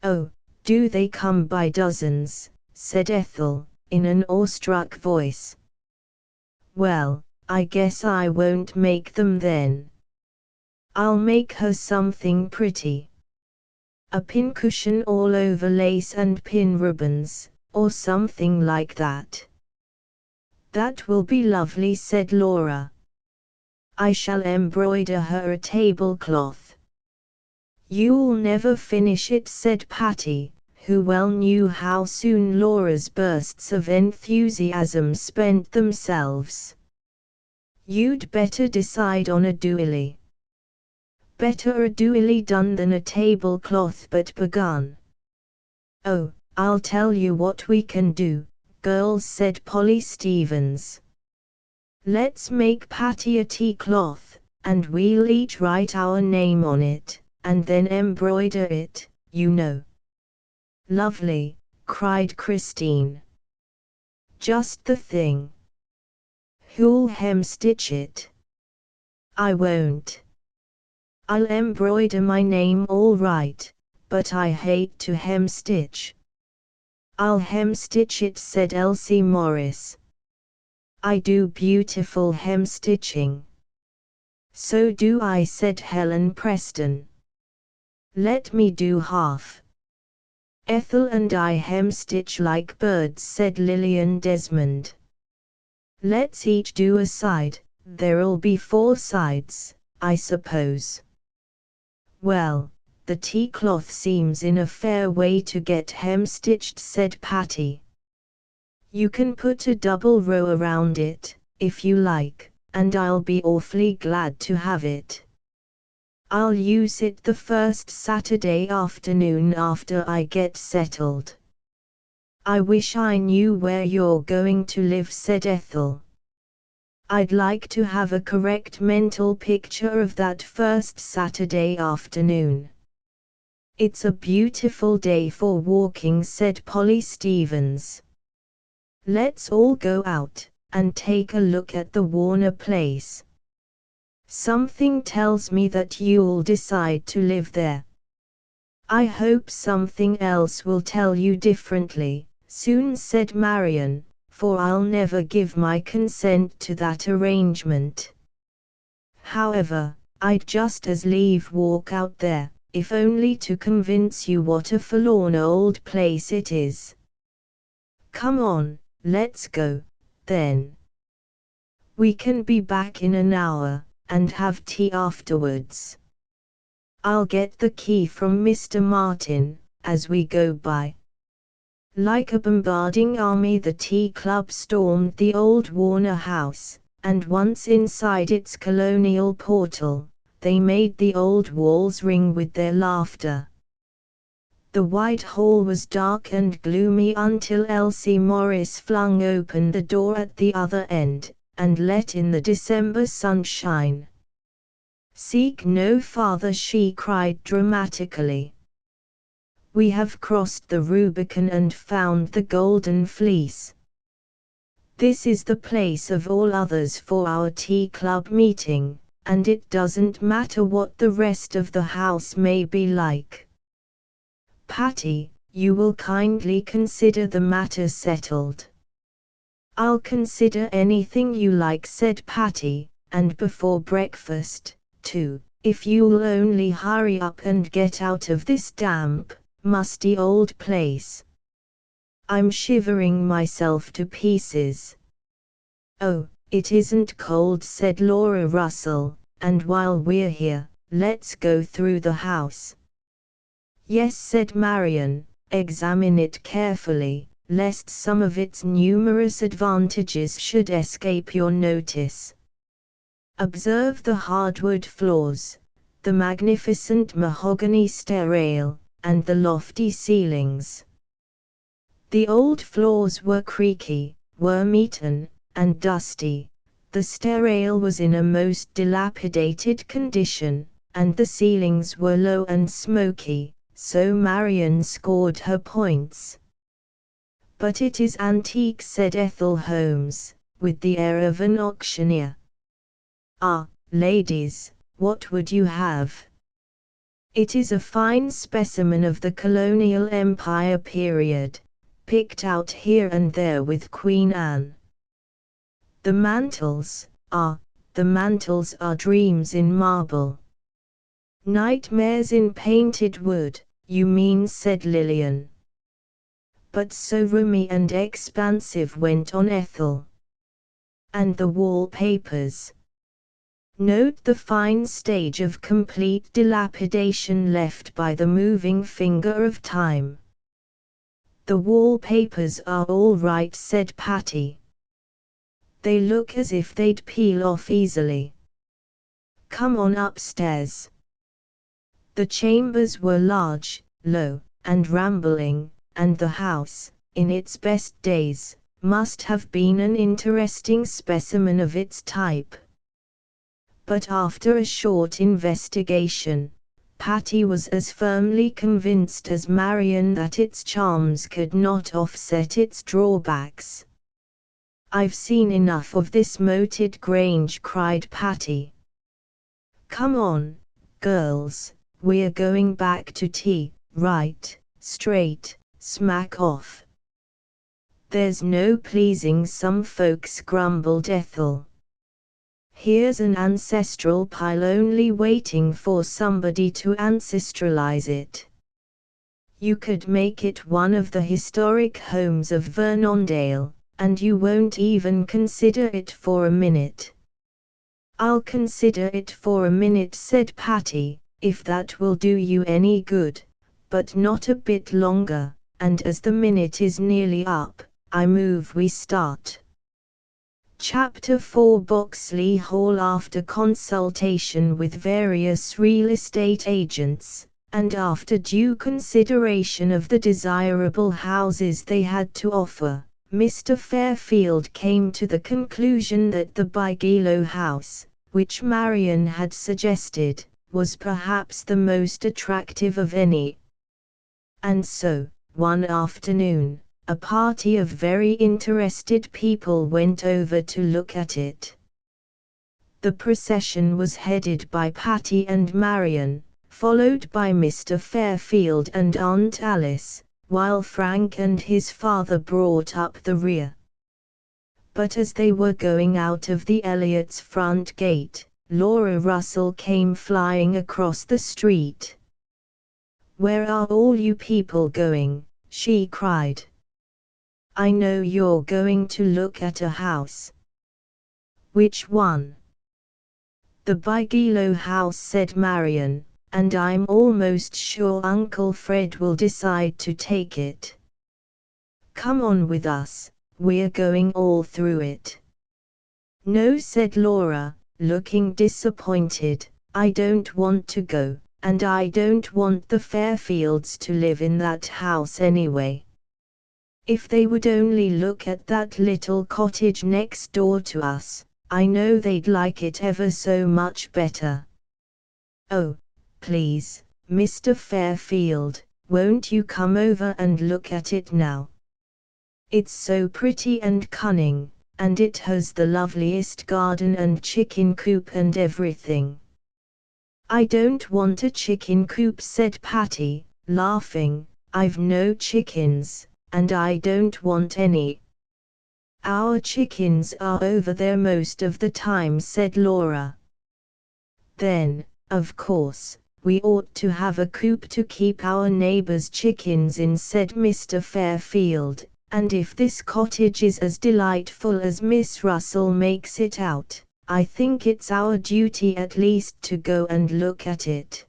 Oh, do they come by dozens, said Ethel, in an awestruck voice. Well, I guess I won't make them then. I'll make her something pretty. A pincushion all over lace and pin ribbons, or something like that. That will be lovely, said Laura. I shall embroider her a tablecloth. You'll never finish it, said Patty, who well knew how soon Laura's bursts of enthusiasm spent themselves. You'd better decide on a doily. Better a doily done than a tablecloth but begun. Oh, I'll tell you what we can do, girls, said Polly Stevens. Let's make Patty a tea cloth, and we'll each write our name on it, and then embroider it, you know. Lovely, cried Christine. Just the thing. Who'll hemstitch it? I won't. I'll embroider my name all right, but I hate to hemstitch. I'll hemstitch it, said Elsie Morris. I do beautiful hemstitching. So do I, said Helen Preston. Let me do half. Ethel and I hemstitch like birds, said Lillian Desmond. Let's each do a side, there'll be 4 sides, I suppose. Well, the tea cloth seems in a fair way to get hemstitched, said Patty. You can put a double row around it, if you like, and I'll be awfully glad to have it. I'll use it the first Saturday afternoon after I get settled. I wish I knew where you're going to live, said Ethel. I'd like to have a correct mental picture of that first Saturday afternoon. It's a beautiful day for walking, said Polly Stevens. Let's all go out, and take a look at the Warner place. Something tells me that you'll decide to live there. I hope something else will tell you differently, soon, said Marion, for I'll never give my consent to that arrangement. However, I'd just as lief walk out there, if only to convince you what a forlorn old place it is. Come on, let's go, then. We can be back in an hour, and have tea afterwards. I'll get the key from Mr. Martin, as we go by. Like a bombarding army, the tea club stormed the old Warner house, and once inside its colonial portal, they made the old walls ring with their laughter. The wide hall was dark and gloomy until Elsie Morris flung open the door at the other end, and let in the December sunshine. Seek no farther, she cried dramatically. We have crossed the Rubicon and found the Golden Fleece. This is the place of all others for our tea club meeting, and it doesn't matter what the rest of the house may be like. Patty, you will kindly consider the matter settled. I'll consider anything you like, said Patty, and before breakfast, too, if you'll only hurry up and get out of this damp, musty old place. I'm shivering myself to pieces. Oh, it isn't cold, said Laura Russell, and while we're here, let's go through the house. Yes, said Marion, examine it carefully, lest some of its numerous advantages should escape your notice. Observe the hardwood floors, the magnificent mahogany stair rail, and the lofty ceilings. The old floors were creaky, worm-eaten, and dusty. The stair rail was in a most dilapidated condition, and the ceilings were low and smoky, so Marion scored her points. But it is antique, said Ethel Holmes, with the air of an auctioneer. Ah, ladies, what would you have? It is a fine specimen of the colonial empire period, picked out here and there with Queen Anne. The mantels are dreams in marble. Nightmares in painted wood, you mean, said Lillian. But so roomy and expansive, went on Ethel. And the wallpapers. Note the fine stage of complete dilapidation left by the moving finger of time. The wallpapers are all right, said Patty. They look as if they'd peel off easily. Come on upstairs. The chambers were large, low, and rambling, and the house, in its best days, must have been an interesting specimen of its type. But after a short investigation, Patty was as firmly convinced as Marion that its charms could not offset its drawbacks. I've seen enough of this moated Grange, cried Patty. Come on, girls, we're going back to tea, right, straight, smack off. There's no pleasing some folks, grumbled Ethel. Here's an ancestral pile only waiting for somebody to ancestralize it. You could make it one of the historic homes of Vernondale, and you won't even consider it for a minute. I'll consider it for a minute, said Patty, if that will do you any good, but not a bit longer, and as the minute is nearly up, I move we start. Chapter 4 Boxley Hall. After consultation with various real estate agents, and after due consideration of the desirable houses they had to offer, Mr. Fairfield came to the conclusion that the Bigelow house, which Marion had suggested, was perhaps the most attractive of any. And so, one afternoon, a party of very interested people went over to look at it. The procession was headed by Patty and Marion, followed by Mr. Fairfield and Aunt Alice, while Frank and his father brought up the rear. But as they were going out of the Elliots' front gate, Laura Russell came flying across the street. "Where are all you people going?" she cried. "I know you're going to look at a house." "Which one?" "The Bigelow house," said Marion, "and I'm almost sure Uncle Fred will decide to take it." "Come on with us, we're going all through it." "No," said Laura, looking disappointed, "I don't want to go, and I don't want the Fairfields to live in that house anyway." If they would only look at that little cottage next door to us, I know they'd like it ever so much better. Oh, please, Mr. Fairfield, won't you come over and look at it now? It's so pretty and cunning, and it has the loveliest garden and chicken coop and everything. I don't want a chicken coop, said Patty, laughing. I've no chickens, and I don't want any. Our chickens are over there most of the time, said Laura. Then, of course, we ought to have a coop to keep our neighbors' chickens in, said Mr. Fairfield, and if this cottage is as delightful as Miss Russell makes it out, I think it's our duty at least to go and look at it.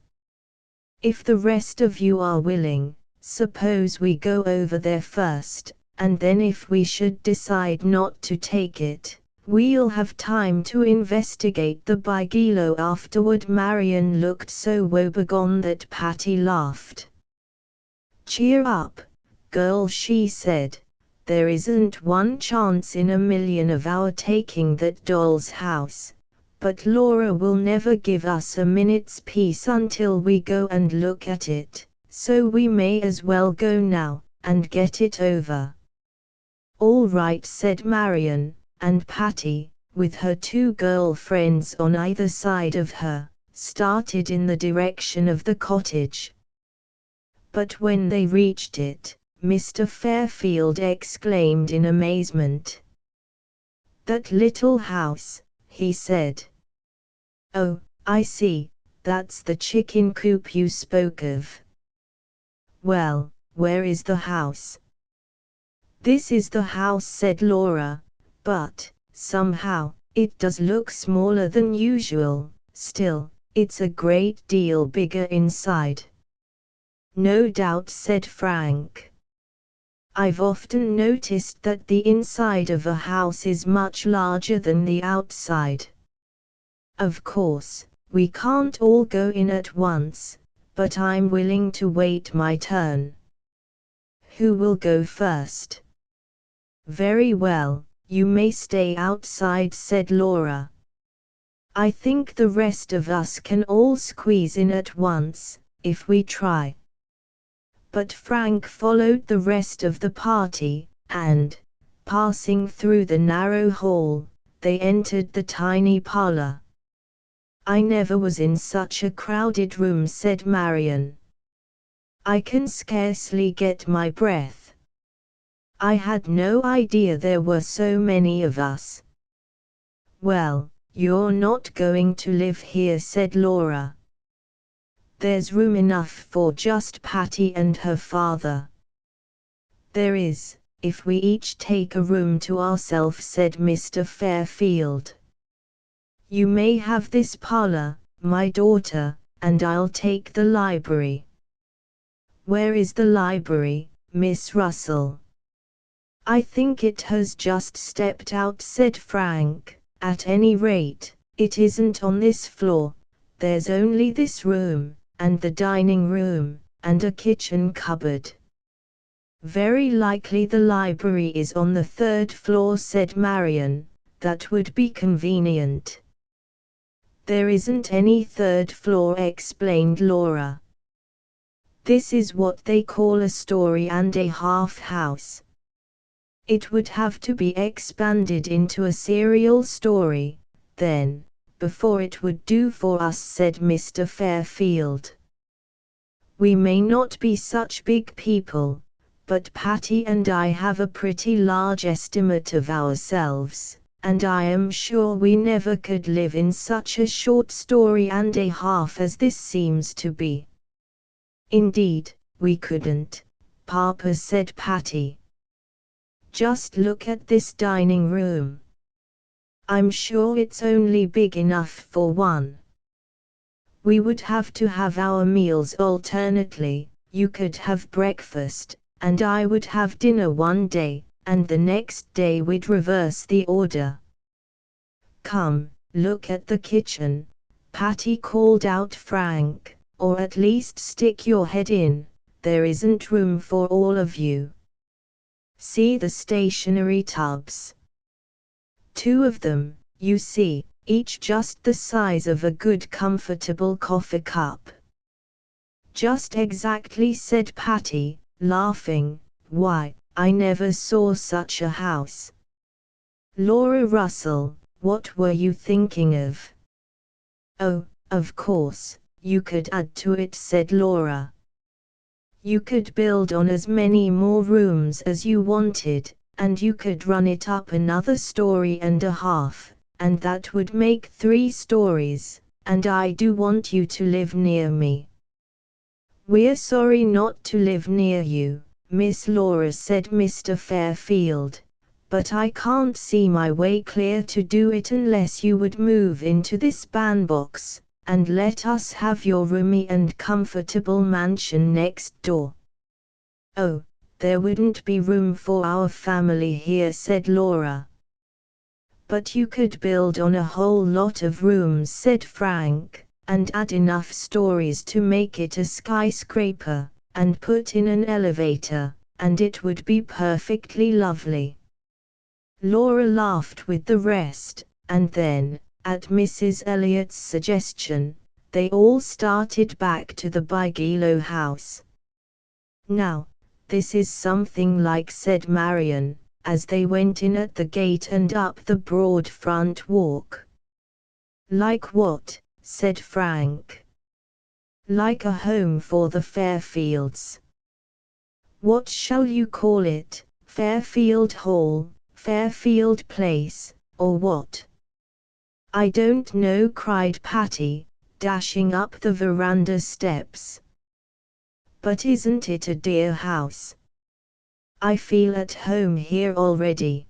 If the rest of you are willing, suppose we go over there first, and then if we should decide not to take it, we'll have time to investigate the bungalow afterward. Marion looked so woebegone that Patty laughed. Cheer up, girl, she said. There isn't one chance in a million of our taking that doll's house, but Laura will never give us a minute's peace until we go and look at it, so we may as well go now, and get it over. All right, said Marion, and Patty, with her two girl-friends on either side of her, started in the direction of the cottage. But when they reached it, Mr. Fairfield exclaimed in amazement. That little house, he said. Oh, I see, that's the chicken coop you spoke of. Well, where is the house? This is the house, said Laura, but, somehow, it does look smaller than usual. Still, it's a great deal bigger inside. No doubt, said Frank. I've often noticed that the inside of a house is much larger than the outside. Of course, we can't all go in at once, but I'm willing to wait my turn. Who will go first? Very well, you may stay outside, said Laura. I think the rest of us can all squeeze in at once, if we try. But Frank followed the rest of the party, and, passing through the narrow hall, they entered the tiny parlor. I never was in such a crowded room, said Marion. I can scarcely get my breath. I had no idea there were so many of us. Well, you're not going to live here, said Laura. There's room enough for just Patty and her father. There is, if we each take a room to ourselves, said Mr. Fairfield. You may have this parlor, my daughter, and I'll take the library. Where is the library, Miss Russell? I think it has just stepped out, said Frank. At any rate, it isn't on this floor. There's only this room, and the dining room, and a kitchen cupboard. Very likely the library is on the third floor, said Marion. That would be convenient. There isn't any third floor, explained Laura. This is what they call a story and a half house. It would have to be expanded into a serial story, then, before it would do for us, said Mr. Fairfield. We may not be such big people, but Patty and I have a pretty large estimate of ourselves, and I am sure we never could live in such a short story and a half as this seems to be. Indeed, we couldn't, Papa, said Patty. Just look at this dining room. I'm sure it's only big enough for one. We would have to have our meals alternately. You could have breakfast, and I would have dinner one day, and the next day we'd reverse the order. Come, look at the kitchen, Patty called out. Frank, or at least stick your head in, there isn't room for all of you. See the stationery tubs. 2 of them, you see, each just the size of a good comfortable coffee cup. Just exactly, said Patty, laughing. Why, I never saw such a house. Laura Russell, what were you thinking of? Oh, of course, you could add to it, said Laura. You could build on as many more rooms as you wanted, and you could run it up another story and a half, and that would make 3 stories, and I do want you to live near me. We're sorry not to live near you, Miss Laura, said Mr. Fairfield, but I can't see my way clear to do it unless you would move into this bandbox, and let us have your roomy and comfortable mansion next door. Oh, there wouldn't be room for our family here, said Laura. But you could build on a whole lot of rooms, said Frank, and add enough stories to make it a skyscraper, and put in an elevator, and it would be perfectly lovely. Laura laughed with the rest, and then, at Mrs. Elliott's suggestion, they all started back to the Bigelow house. Now, this is something like, said Marion, as they went in at the gate and up the broad front walk. Like what? Said Frank. Like a home for the Fairfields. What shall you call it? Fairfield Hall, Fairfield Place, or what? I don't know, cried Patty, dashing up the veranda steps. But isn't it a dear house? I feel at home here already.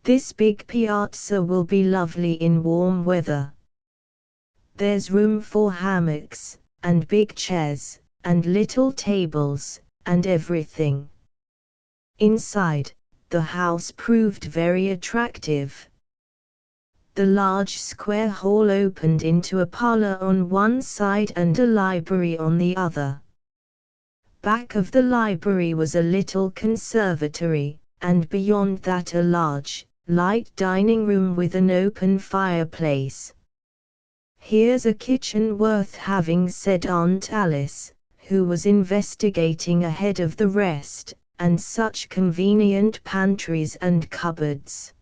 This big piazza will be lovely in warm weather. There's room for hammocks, and big chairs, and little tables, and everything. Inside, the house proved very attractive. The large square hall opened into a parlor on one side and a library on the other. Back of the library was a little conservatory, and beyond that a large, light dining room with an open fireplace. Here's a kitchen worth having, said Aunt Alice, who was investigating ahead of the rest, and such convenient pantries and cupboards.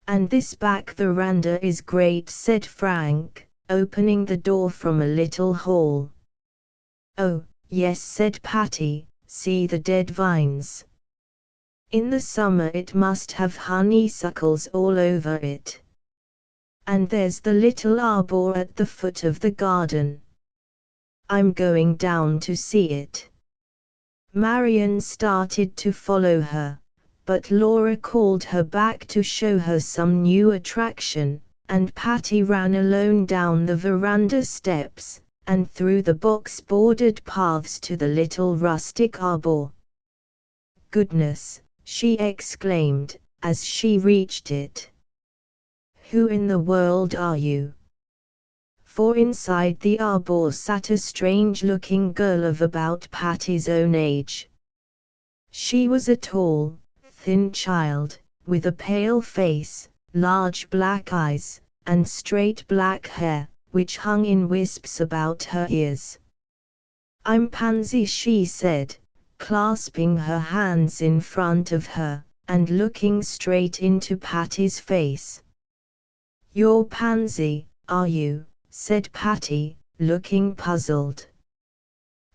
And this back veranda is great, said Frank, opening the door from a little hall. Oh, yes, said Patty, see the dead vines. In the summer it must have honeysuckles all over it. And there's the little arbor at the foot of the garden. I'm going down to see it. Marion started to follow her, but Laura called her back to show her some new attraction, and Patty ran alone down the veranda steps, and through the box-bordered paths to the little rustic arbor. Goodness, she exclaimed, as she reached it. Who in the world are you? For inside the arbor sat a strange-looking girl of about Patty's own age. She was a tall, thin child, with a pale face, large black eyes, and straight black hair, which hung in wisps about her ears. I'm Pansy, she said, clasping her hands in front of her, and looking straight into Patty's face. You're Pansy, are you? Said Patty, looking puzzled.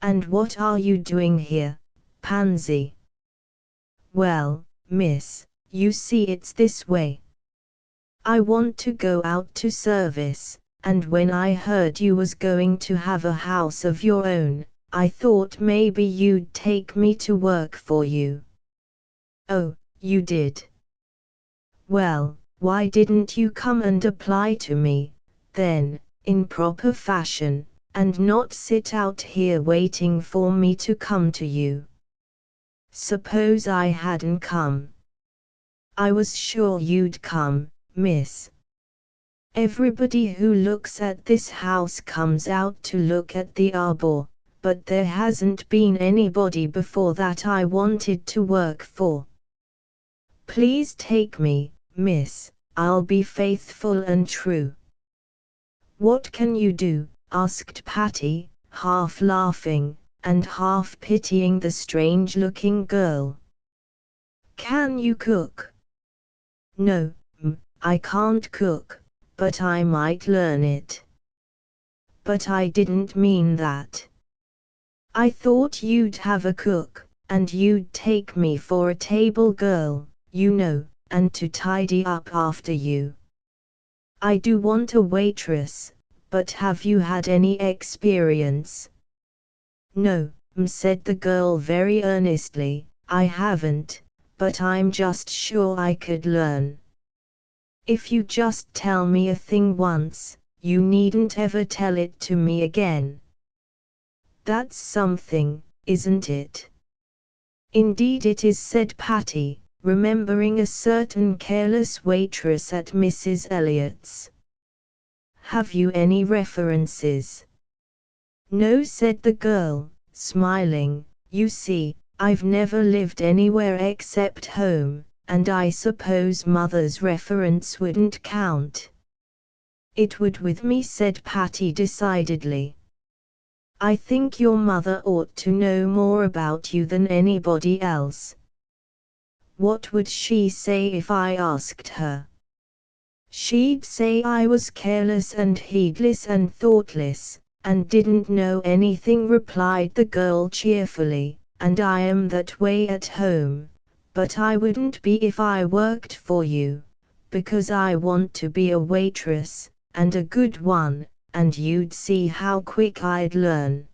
And what are you doing here, Pansy? Well, miss, you see it's this way. I want to go out to service, and when I heard you was going to have a house of your own, I thought maybe you'd take me to work for you. Oh, you did? Well, why didn't you come and apply to me, then, in proper fashion, and not sit out here waiting for me to come to you? Suppose I hadn't come? I was sure you'd come, miss. Everybody who looks at this house comes out to look at the arbor, but there hasn't been anybody before that I wanted to work for. Please take me, miss, I'll be faithful and true." "What can you do?" asked Patty, half laughing, and half pitying the strange-looking girl. "Can you cook?" "No, I can't cook, but I might learn it." "But I didn't mean that. I thought you'd have a cook, and you'd take me for a table girl, you know, and to tidy up after you. I do want a waitress, but have you had any experience?" "No," said the girl very earnestly, "I haven't, but I'm just sure I could learn. If you just tell me a thing once, you needn't ever tell it to me again." "That's something, isn't it?" "Indeed it is," said Patty, remembering a certain careless waitress at Mrs. Elliott's. "Have you any references?" "No," said the girl, smiling. "You see, I've never lived anywhere except home, and I suppose Mother's reference wouldn't count." "It would with me," said Patty decidedly. "I think your mother ought to know more about you than anybody else." "What would she say if I asked her?" "She'd say I was careless and heedless and thoughtless, and didn't know anything," replied the girl cheerfully, "and I am that way at home, but I wouldn't be if I worked for you, because I want to be a waitress, and a good one, and you'd see how quick I'd learn."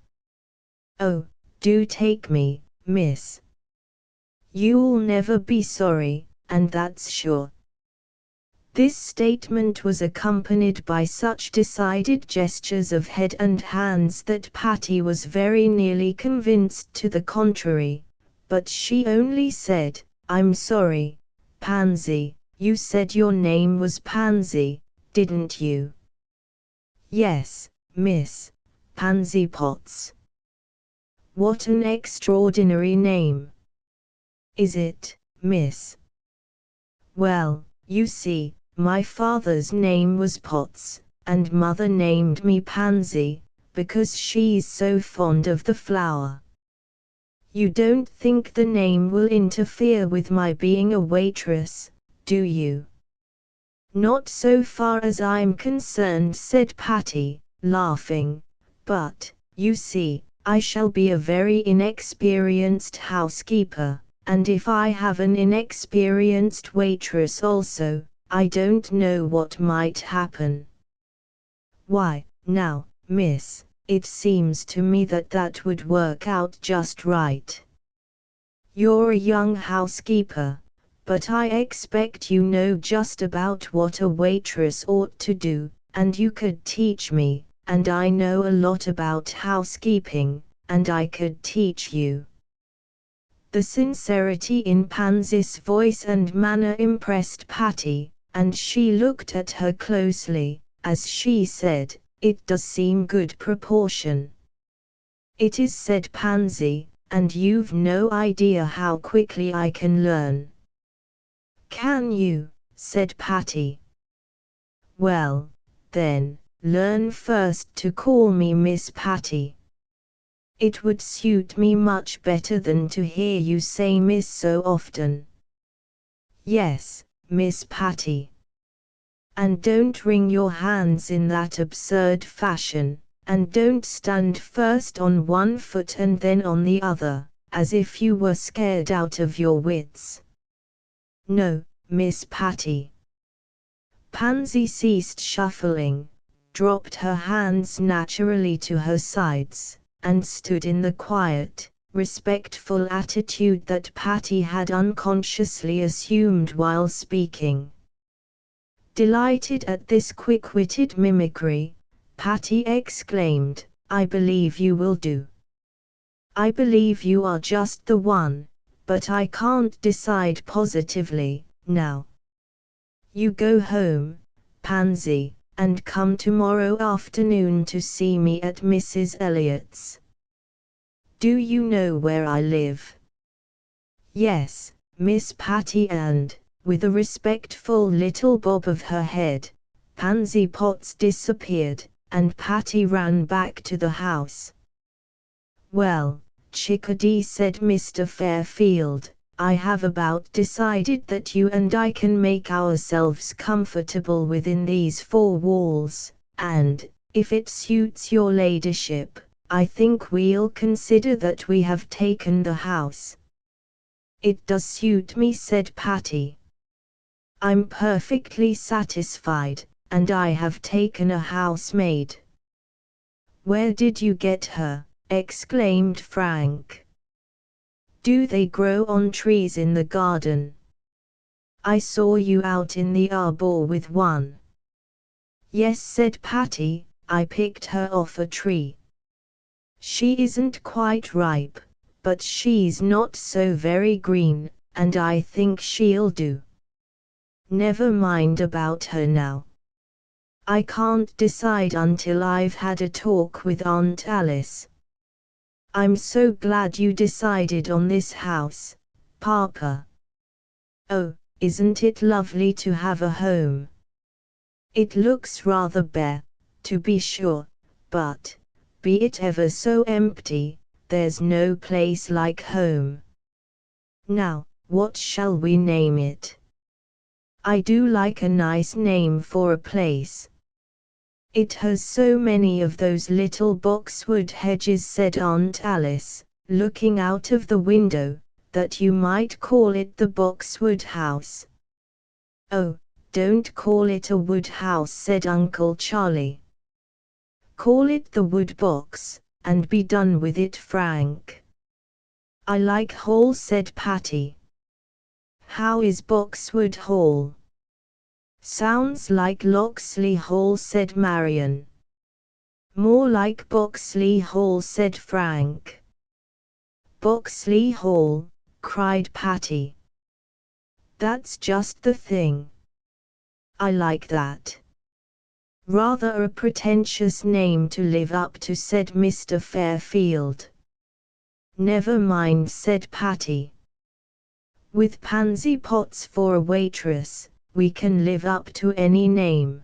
"Oh, do take me, miss. You'll never be sorry, and that's sure." This statement was accompanied by such decided gestures of head and hands that Patty was very nearly convinced to the contrary, but she only said, "I'm sorry, Pansy, you said your name was Pansy, didn't you?" "Yes, miss, Pansy Potts." "What an extraordinary name." "Is it, miss?" "Well, you see, my father's name was Potts, and Mother named me Pansy, because she's so fond of the flower." "You don't think the name will interfere with my being a waitress, do you?" "Not so far as I'm concerned," said Patty, laughing, "but, you see, I shall be a very inexperienced housekeeper, and if I have an inexperienced waitress also, I don't know what might happen." "Why, now, miss, it seems to me that that would work out just right. You're a young housekeeper, but I expect you know just about what a waitress ought to do, and you could teach me, and I know a lot about housekeeping, and I could teach you." The sincerity in Pansy's voice and manner impressed Patty, and she looked at her closely, as she said, "It does seem good proportion." "It is," said Pansy, "and you've no idea how quickly I can learn." "Can you?" said Patty. "Well, then, learn first to call me Miss Patty. It would suit me much better than to hear you say Miss so often." "Yes, Miss Patty. And don't wring your hands in that absurd fashion, and don't stand first on one foot and then on the other, as if you were scared out of your wits." "No, Miss Patty." Pansy ceased shuffling, dropped her hands naturally to her sides, and stood in the quiet, respectful attitude that Patty had unconsciously assumed while speaking. Delighted at this quick-witted mimicry, Patty exclaimed, "I believe you will do. I believe you are just the one, but I can't decide positively, now. You go home, Pansy, and come tomorrow afternoon to see me at Mrs. Elliott's." Do you know where I live? Yes, Miss Patty, and, with a respectful little bob of her head, Pansy Potts disappeared, and Patty ran back to the house. Well, Chickadee, said Mr. Fairfield, I have about decided that you and I can make ourselves comfortable within these four walls, and, if it suits your ladyship, I think we'll consider that we have taken the house. It does suit me, said Patty. I'm perfectly satisfied, and I have taken a housemaid. Where did you get her? Exclaimed Frank. Do they grow on trees in the garden? I saw you out in the arbor with one. Yes, said Patty, I picked her off a tree. She isn't quite ripe, but she's not so very green, and I think she'll do. Never mind about her now. I can't decide until I've had a talk with Aunt Alice. I'm so glad you decided on this house, Papa. Oh, isn't it lovely to have a home? It looks rather bare, to be sure, but, be it ever so empty, there's no place like home. Now, what shall we name it? I do like a nice name for a place. It has so many of those little boxwood hedges, said Aunt Alice, looking out of the window, that you might call it the Boxwood House. Oh, don't call it a wood house, said Uncle Charlie. Call it the Wood Box, and be done with it, Frank. I like Hall, said Patty. How is Boxwood Hall? Sounds like Locksley Hall, said Marion. More like Boxley Hall, said Frank. Boxley Hall, cried Patty. That's just the thing. I like that. Rather a pretentious name to live up to, said Mr. Fairfield. Never mind, said Patty. With Pansy Potts for a waitress, we can live up to any name.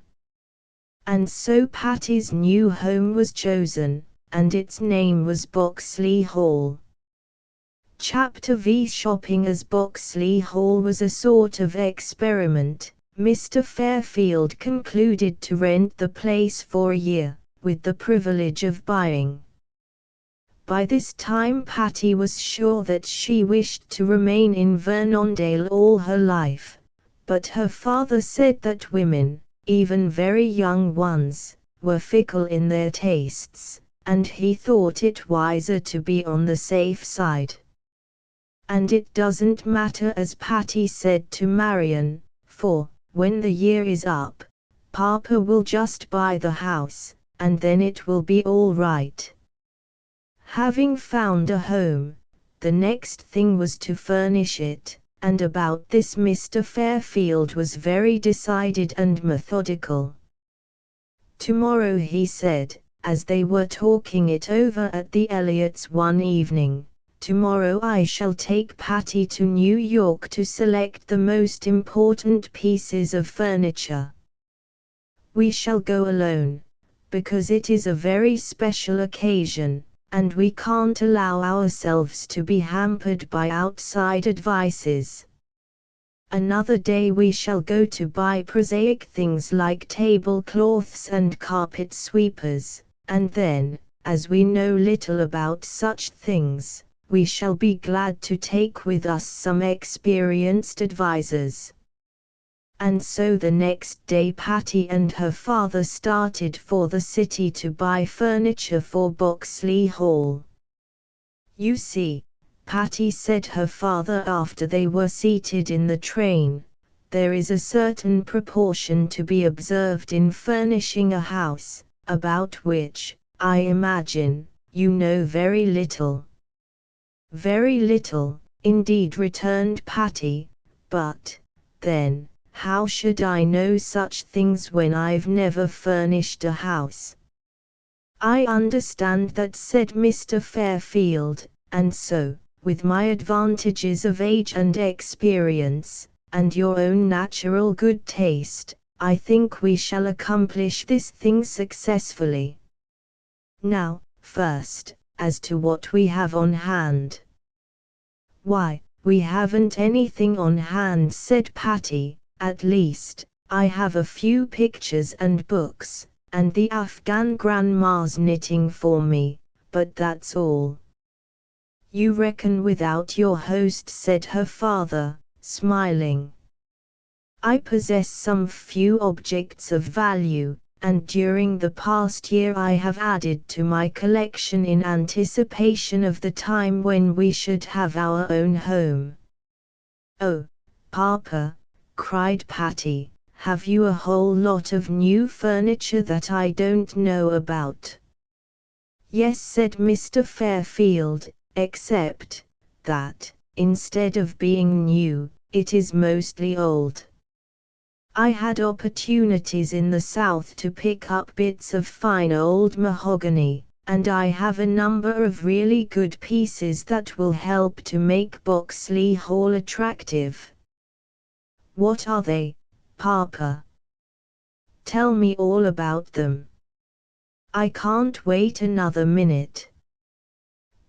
And so Patty's new home was chosen, and its name was Boxley Hall. Chapter V. Shopping. As Boxley Hall was a sort of experiment, Mr. Fairfield concluded to rent the place for a year, with the privilege of buying. By this time Patty was sure that she wished to remain in Vernondale all her life, but her father said that women, even very young ones, were fickle in their tastes, and he thought it wiser to be on the safe side. And it doesn't matter, as Patty said to Marion, for, when the year is up, Papa will just buy the house, and then it will be all right. Having found a home, the next thing was to furnish it, and about this Mr. Fairfield was very decided and methodical. Tomorrow, he said, as they were talking it over at the Elliots one evening, tomorrow I shall take Patty to New York to select the most important pieces of furniture. We shall go alone, because it is a very special occasion, and we can't allow ourselves to be hampered by outside advices. Another day we shall go to buy prosaic things like tablecloths and carpet sweepers, and then, as we know little about such things, we shall be glad to take with us some experienced advisers. And so the next day Patty and her father started for the city to buy furniture for Boxley Hall. You see, Patty, said her father after they were seated in the train, there is a certain proportion to be observed in furnishing a house, about which, I imagine, you know very little. Very little, indeed, returned Patty, but, then, how should I know such things when I've never furnished a house? "I understand that," said Mr. Fairfield, "and so, with my advantages of age and experience, and your own natural good taste, I think we shall accomplish this thing successfully. Now, first, as to what we have on hand." "Why, we haven't anything on hand," said Patty. "At least, I have a few pictures and books, and the Afghan grandma's knitting for me, but that's all." "You reckon without your host," said her father, smiling. "I possess some few objects of value, and during the past year I have added to my collection in anticipation of the time when we should have our own home." "Oh, Papa," cried Patty, "have you a whole lot of new furniture that I don't know about?" "Yes," said Mr. Fairfield, "except that, instead of being new, it is mostly old. I had opportunities in the South to pick up bits of fine old mahogany, and I have a number of really good pieces that will help to make Boxley Hall attractive." "What are they, Papa? Tell me all about them. I can't wait another minute."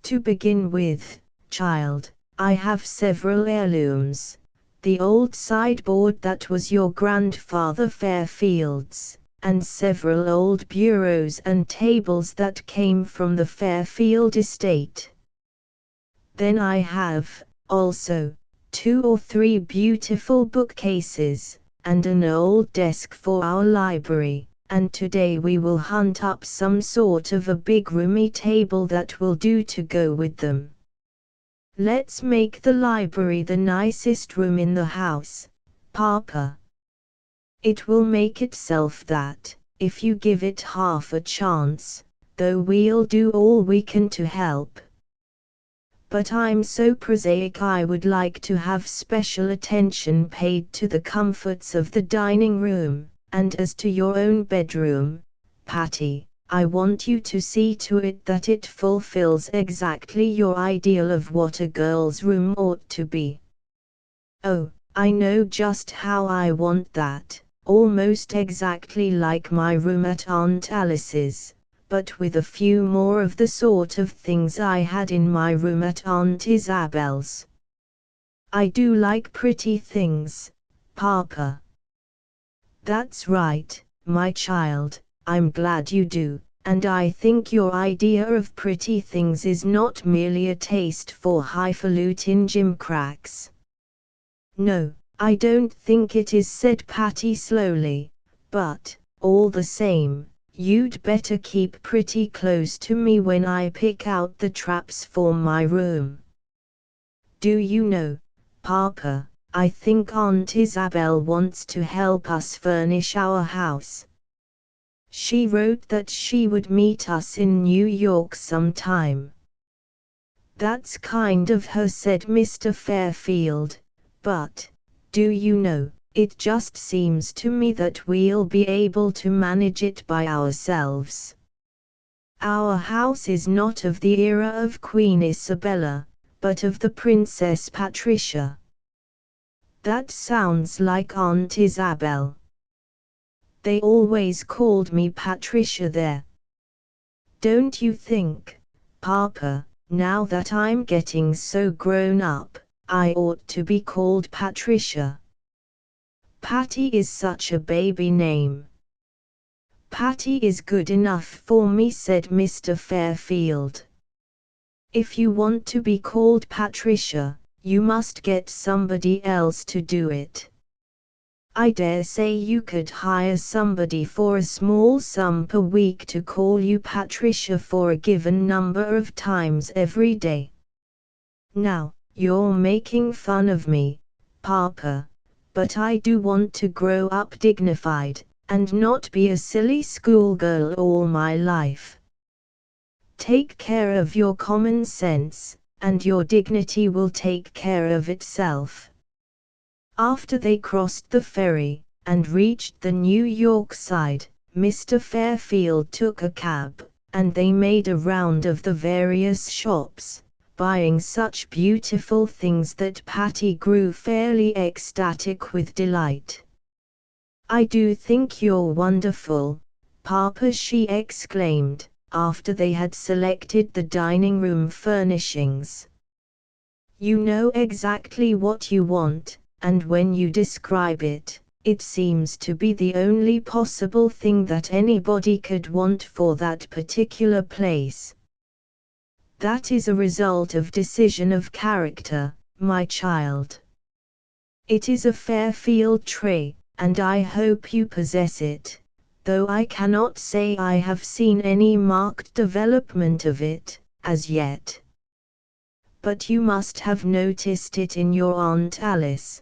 "To begin with, child, I have several heirlooms. The old sideboard that was your grandfather Fairfield's, and several old bureaus and tables that came from the Fairfield estate. Then I have, also, 2 or 3 beautiful bookcases, and an old desk for our library, and today we will hunt up some sort of a big roomy table that will do to go with them. Let's make the library the nicest room in the house, Papa. It will make itself that, if you give it half a chance, though we'll do all we can to help. But I'm so prosaic, I would like to have special attention paid to the comforts of the dining room, and as to your own bedroom, Patty, I want you to see to it that it fulfills exactly your ideal of what a girl's room ought to be." "Oh, I know just how I want that, almost exactly like my room at Aunt Alice's, but with a few more of the sort of things I had in my room at Aunt Isabel's. I do like pretty things, Papa." "That's right, my child, I'm glad you do, and I think your idea of pretty things is not merely a taste for highfalutin gimcracks." "No, I don't think it is," said Patty slowly, "but, all the same, you'd better keep pretty close to me when I pick out the traps for my room. Do you know, Papa, I think Aunt Isabel wants to help us furnish our house. She wrote that she would meet us in New York sometime." "That's kind of her," said Mr. Fairfield, "but, do you know, it just seems to me that we'll be able to manage it by ourselves. Our house is not of the era of Queen Isabella, but of the Princess Patricia." "That sounds like Aunt Isabel. They always called me Patricia there. Don't you think, Papa, now that I'm getting so grown up, I ought to be called Patricia? Patty is such a baby name." "Patty is good enough for me," said Mr. Fairfield. "If you want to be called Patricia, you must get somebody else to do it. I dare say you could hire somebody for a small sum per week to call you Patricia for a given number of times every day. Now, you're making fun of me, Papa, but I do want to grow up dignified, and not be a silly schoolgirl all my life. Take care of your common sense, and your dignity will take care of itself." After they crossed the ferry, and reached the New York side, Mr. Fairfield took a cab, and they made a round of the various shops, buying such beautiful things that Patty grew fairly ecstatic with delight. "I do think you're wonderful, Papa," she exclaimed, after they had selected the dining room furnishings. "You know exactly what you want, and when you describe it, it seems to be the only possible thing that anybody could want for that particular place. That is a result of decision of character, my child. It is a Fairfield trait, and I hope you possess it, though I cannot say I have seen any marked development of it, as yet. But you must have noticed it in your Aunt Alice."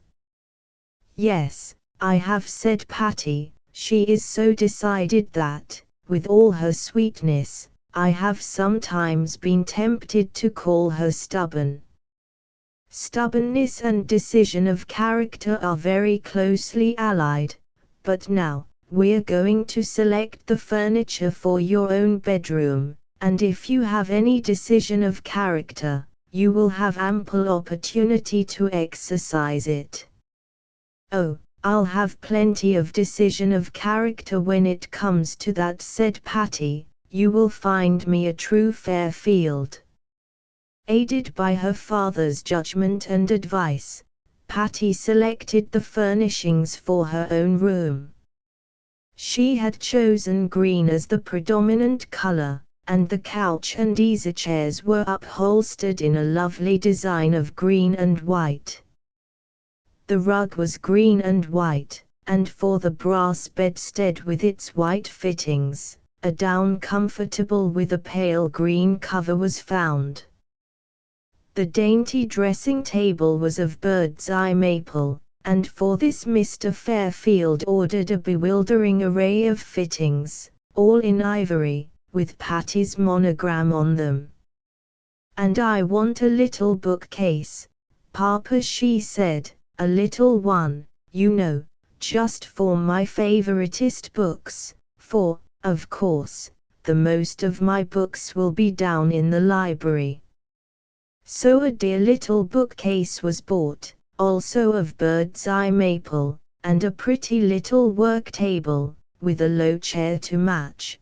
"Yes, I have," said Patty. "She is so decided that, with all her sweetness, I have sometimes been tempted to call her stubborn." Stubbornness and decision of character are very closely allied. But now, we're going to select the furniture for your own bedroom, and if you have any decision of character, you will have ample opportunity to exercise it. "Oh, I'll have plenty of decision of character when it comes to that," said Patty. "You will find me a true Fairfield." Aided by her father's judgment and advice, Patty selected the furnishings for her own room. She had chosen green as the predominant color, and the couch and easy chairs were upholstered in a lovely design of green and white. The rug was green and white, and for the brass bedstead with its white fittings, a down comfortable with a pale green cover was found. The dainty dressing table was of bird's eye maple, and for this Mr. Fairfield ordered a bewildering array of fittings, all in ivory, with Patty's monogram on them. "And I want a little bookcase, Papa," she said, "a little one, you know, just for my favoritist books, for, of course, the most of my books will be down in the library." So a dear little bookcase was bought, also of bird's eye maple, and a pretty little work table, with a low chair to match.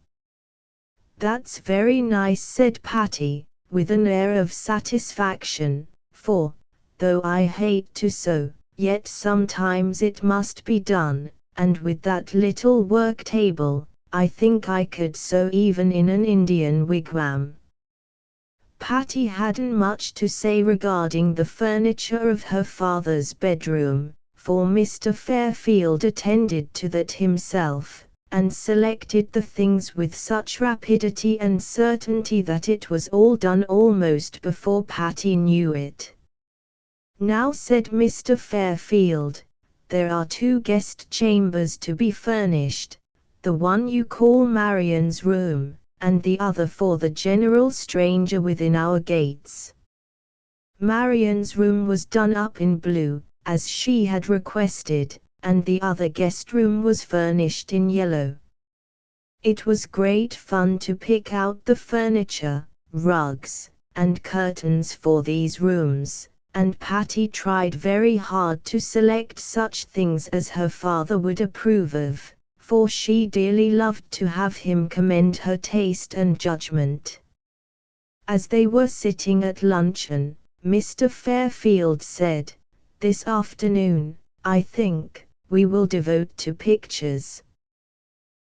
"That's very nice," said Patty, with an air of satisfaction, "for, though I hate to sew, yet sometimes it must be done, and with that little work table, I think I could sew even in an Indian wigwam." Patty hadn't much to say regarding the furniture of her father's bedroom, for Mr. Fairfield attended to that himself, and selected the things with such rapidity and certainty that it was all done almost before Patty knew it. "Now," said Mr. Fairfield, "there are 2 guest chambers to be furnished, the one you call Marion's room, and the other for the general stranger within our gates." Marion's room was done up in blue, as she had requested, and the other guest room was furnished in yellow. It was great fun to pick out the furniture, rugs, and curtains for these rooms, and Patty tried very hard to select such things as her father would approve of, for she dearly loved to have him commend her taste and judgment. As they were sitting at luncheon, Mr. Fairfield said, "This afternoon, I think, we will devote to pictures.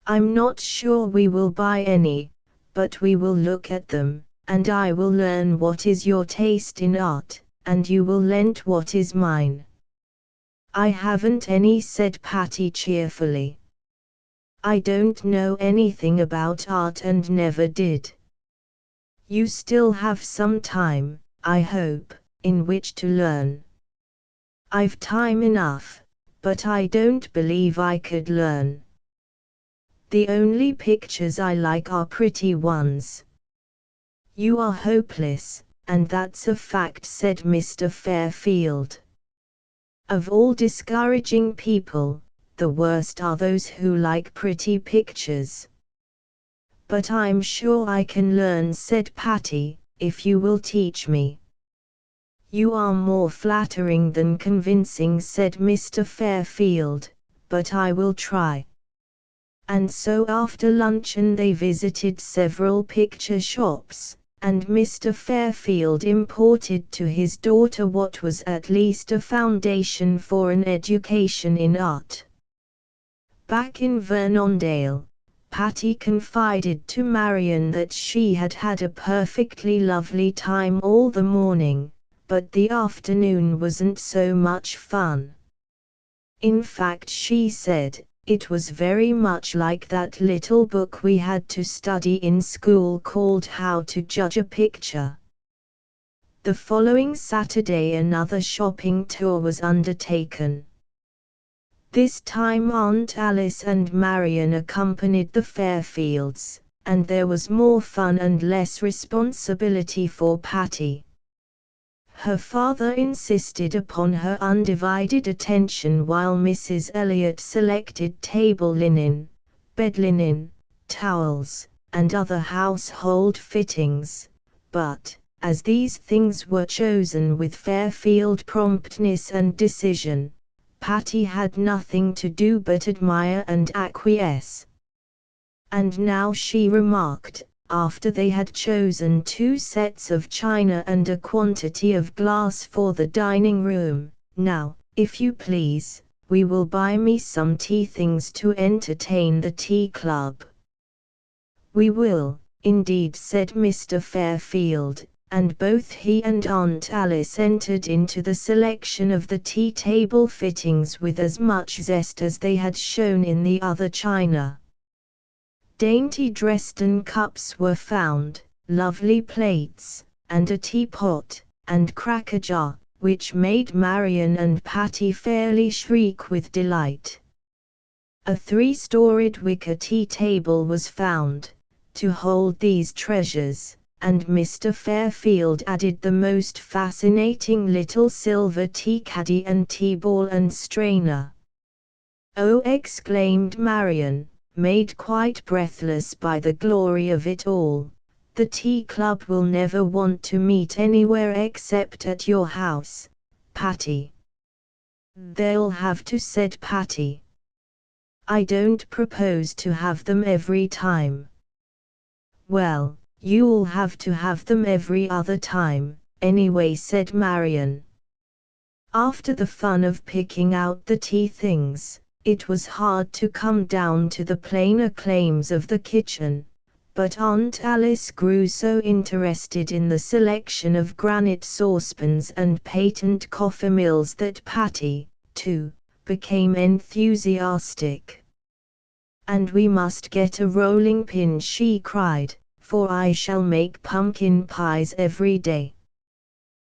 I'm not sure we will buy any, but we will look at them, and I will learn what is your taste in art, and you will lend what is mine." "I haven't any," said Patty cheerfully. "I don't know anything about art and never did." "You still have some time, I hope, in which to learn." "I've time enough, but I don't believe I could learn. The only pictures I like are pretty ones." "You are hopeless, and that's a fact," said Mr. Fairfield. "Of all discouraging people, the worst are those who like pretty pictures." "But I'm sure I can learn," said Patty, "if you will teach me." "You are more flattering than convincing," said Mr. Fairfield, "but I will try." And so after luncheon they visited several picture shops, and Mr. Fairfield imparted to his daughter what was at least a foundation for an education in art. Back in Vernondale, Patty confided to Marion that she had had a perfectly lovely time all the morning, but the afternoon wasn't so much fun. In fact, she said, it was very much like that little book we had to study in school called How to Judge a Picture. The following Saturday another shopping tour was undertaken. This time Aunt Alice and Marion accompanied the Fairfields, and there was more fun and less responsibility for Patty. Her father insisted upon her undivided attention while Mrs. Elliot selected table linen, bed linen, towels, and other household fittings, but, as these things were chosen with Fairfield promptness and decision, Patty had nothing to do but admire and acquiesce. And now she remarked, after they had chosen 2 sets of china and a quantity of glass for the dining room, "Now, if you please, we will buy me some tea things to entertain the tea club." "We will, indeed," said Mr. Fairfield, and both he and Aunt Alice entered into the selection of the tea table fittings with as much zest as they had shown in the other china. Dainty Dresden cups were found, lovely plates, and a teapot, and cracker jar, which made Marion and Patty fairly shriek with delight. A 3-storied wicker tea table was found, to hold these treasures, and Mr. Fairfield added the most fascinating little silver tea caddy and tea ball and strainer. "Oh!" exclaimed Marion, made quite breathless by the glory of it all, "the tea club will never want to meet anywhere except at your house, Patty." "They'll have to," said Patty. "I don't propose to have them every time." "Well, you'll have to have them every other time, anyway," said Marion. After the fun of picking out the tea things, it was hard to come down to the plainer claims of the kitchen, but Aunt Alice grew so interested in the selection of granite saucepans and patent coffee mills that Patty, too, became enthusiastic. "And we must get a rolling pin," she cried, "for I shall make pumpkin pies every day.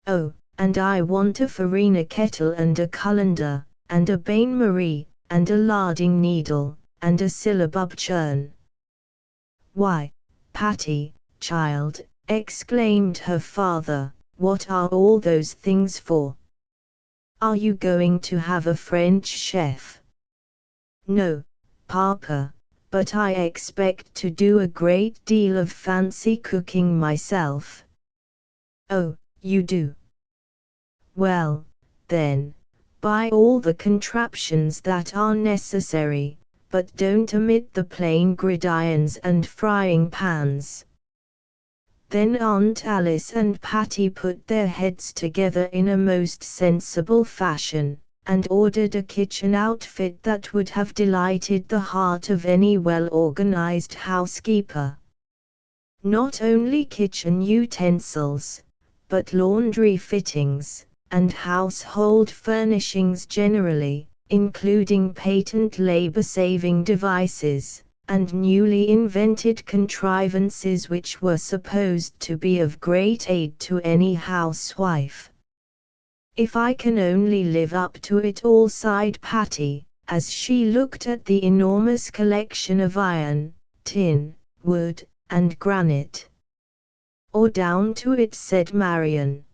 Oh, and I want a farina kettle and a colander, and a bain-marie, and a larding needle, and a syllabub churn." "Why, Patty, child," exclaimed her father, "what are all those things for? Are you going to have a French chef?" "No, Papa, but I expect to do a great deal of fancy cooking myself." "Oh, you do? Well, then, buy all the contraptions that are necessary, but don't omit the plain gridirons and frying pans." Then Aunt Alice and Patty put their heads together in a most sensible fashion, and ordered a kitchen outfit that would have delighted the heart of any well-organized housekeeper. Not only kitchen utensils, but laundry fittings, and household furnishings generally, including patent labor-saving devices, and newly invented contrivances which were supposed to be of great aid to any housewife. "If I can only live up to it all," sighed Patty, as she looked at the enormous collection of iron, tin, wood, and granite. "Or down to it," said Marion.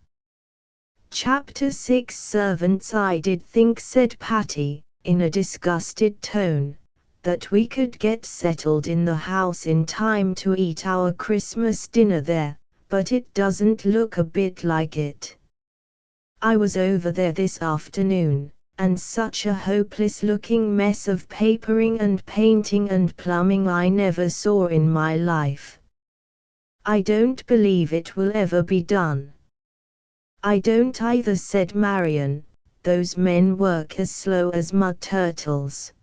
Chapter 6 "Servants, I did think," said Patty, in a disgusted tone, that we could get settled in the house in time to eat our Christmas dinner there, but it doesn't look a bit like it. I was over there this afternoon, and such a hopeless-looking mess of papering and painting and plumbing I never saw in my life. I don't believe it will ever be done. I don't either, said Marion. Those men work as slow as mud turtles.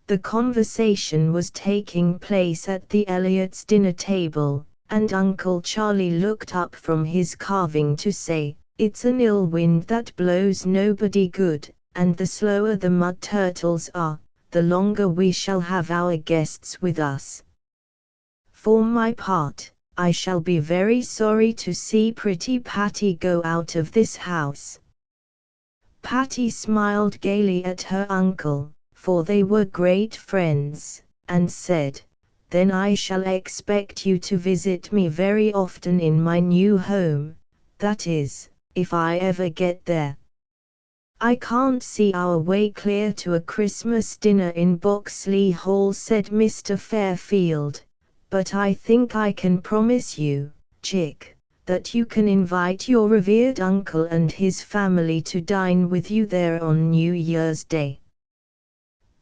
The conversation was taking place at the Elliots' dinner table, and Uncle Charlie looked up from his carving to say, "It's an ill wind that blows nobody good, and the slower the mud turtles are, the longer we shall have our guests with us. For my part, I shall be very sorry to see pretty Patty go out of this house." Patty smiled gaily at her uncle, for they were great friends, and said, "Then I shall expect you to visit me very often in my new home, that is, if I ever get there. I can't see our way clear to a Christmas dinner in Boxley Hall," said Mr. Fairfield, "but I think I can promise you, Chick, that you can invite your revered uncle and his family to dine with you there on New Year's Day."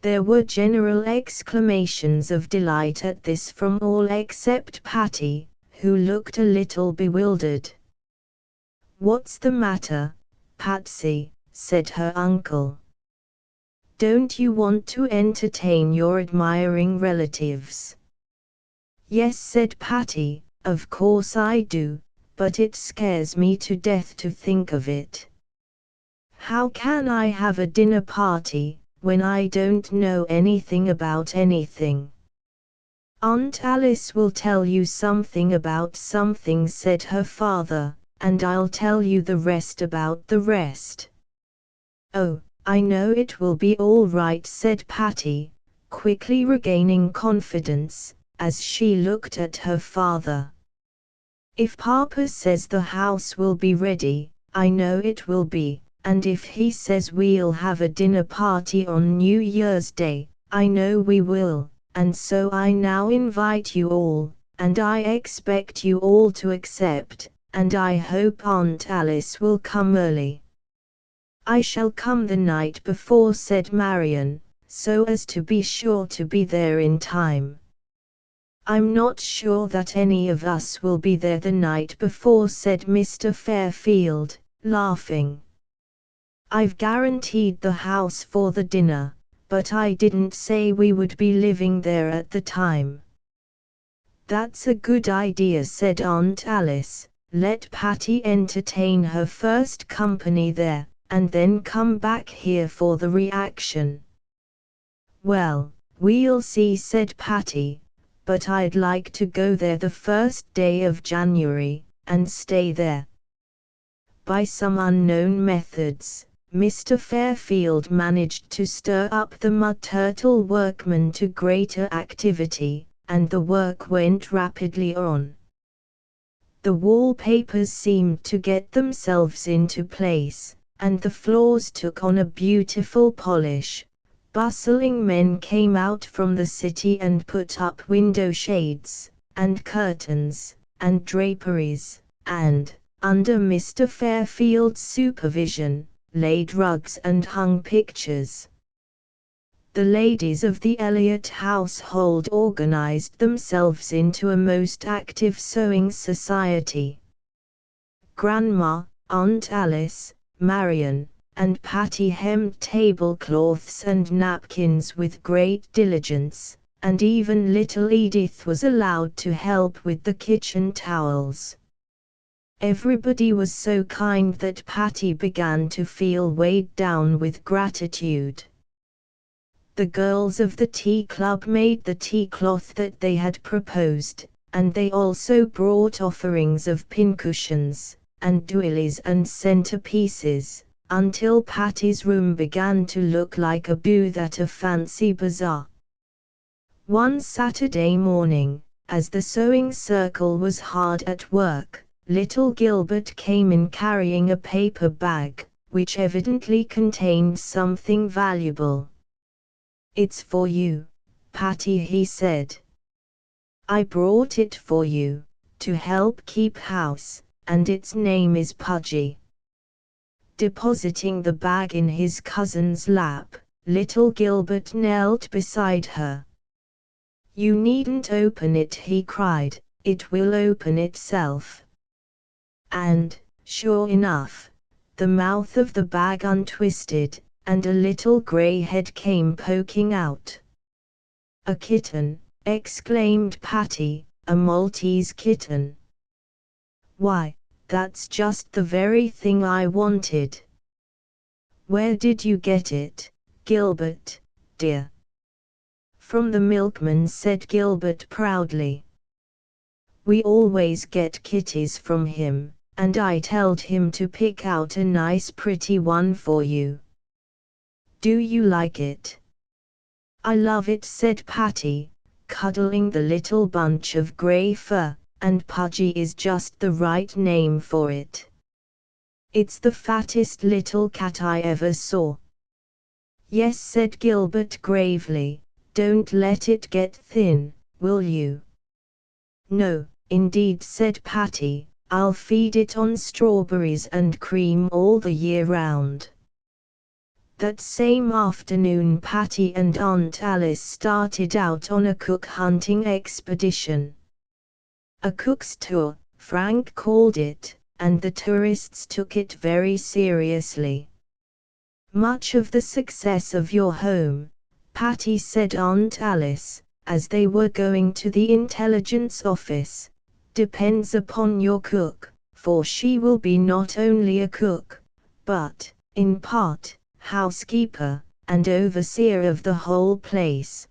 There were general exclamations of delight at this from all except Patty, who looked a little bewildered. "What's the matter, Patsy?" said her uncle. "Don't you want to entertain your admiring relatives?" "Yes," said Patty, "of course I do, but it scares me to death to think of it. How can I have a dinner party when I don't know anything about anything?" "Aunt Alice will tell you something about something," said her father, "and I'll tell you the rest about the rest." "Oh, I know it will be all right," said Patty, quickly regaining confidence, as she looked at her father. "If Papa says the house will be ready, I know it will be, and if he says we'll have a dinner party on New Year's Day, I know we will, and so I now invite you all, and I expect you all to accept, and I hope Aunt Alice will come early." "I shall come the night before," said Marion, "so as to be sure to be there in time." "I'm not sure that any of us will be there the night before," said Mr. Fairfield, laughing. "I've guaranteed the house for the dinner, but I didn't say we would be living there at the time." "That's a good idea," said Aunt Alice. "Let Patty entertain her first company there, and then come back here for the reaction." "Well, we'll see," said Patty, "but I'd like to go there the first day of January, and stay there." By some unknown methods, Mr. Fairfield managed to stir up the mud turtle workmen to greater activity, and the work went rapidly on. The wallpapers seemed to get themselves into place, and the floors took on a beautiful polish. Bustling men came out from the city and put up window shades, and curtains, and draperies, and, under Mr. Fairfield's supervision, laid rugs and hung pictures. The ladies of the Elliot household organized themselves into a most active sewing society. Grandma, Aunt Alice, Marion, and Patty hemmed tablecloths and napkins with great diligence, and even little Edith was allowed to help with the kitchen towels. Everybody was so kind that Patty began to feel weighed down with gratitude. The girls of the tea club made the tea cloth that they had proposed, and they also brought offerings of pincushions, and doilies and centerpieces, until Patty's room began to look like a booth at a fancy bazaar. One Saturday morning, as the sewing circle was hard at work, little Gilbert came in carrying a paper bag, which evidently contained something valuable. "It's for you, Patty," he said. "I brought it for you, to help keep house, and its name is Pudgy." Depositing the bag in his cousin's lap, little Gilbert knelt beside her. "You needn't open it," he cried, "it will open itself." And, sure enough, the mouth of the bag untwisted, and a little grey head came poking out. "A kitten!" exclaimed Patty, "a Maltese kitten! Why, that's just the very thing I wanted." "Where did you get it, Gilbert, dear?" "From the milkman," said Gilbert proudly. "We always get kitties from him, and I told him to pick out a nice pretty one for you. Do you like it?" "I love it," said Patty, cuddling the little bunch of grey fur, "and Pudgy is just the right name for it. It's the fattest little cat I ever saw." "Yes," said Gilbert gravely, "don't let it get thin, will you?" "No, indeed," said Patty, "I'll feed it on strawberries and cream all the year round." That same afternoon Patty and Aunt Alice started out on a cook hunting expedition. A cook's tour, Frank called it, and the tourists took it very seriously. "Much of the success of your home, Patty," said Aunt Alice, as they were going to the intelligence office, "depends upon your cook, for she will be not only a cook, but, in part, housekeeper, and overseer of the whole place.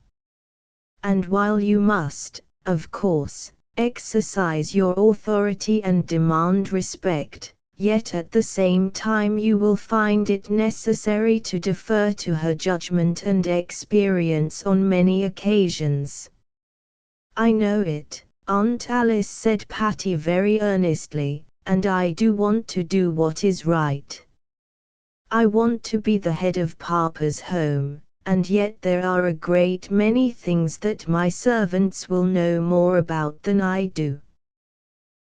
And while you must, of course, exercise your authority and demand respect, yet at the same time you will find it necessary to defer to her judgment and experience on many occasions." "I know it, Aunt Alice," said Patty very earnestly, "and I do want to do what is right. I want to be the head of Papa's home, and yet there are a great many things that my servants will know more about than I do.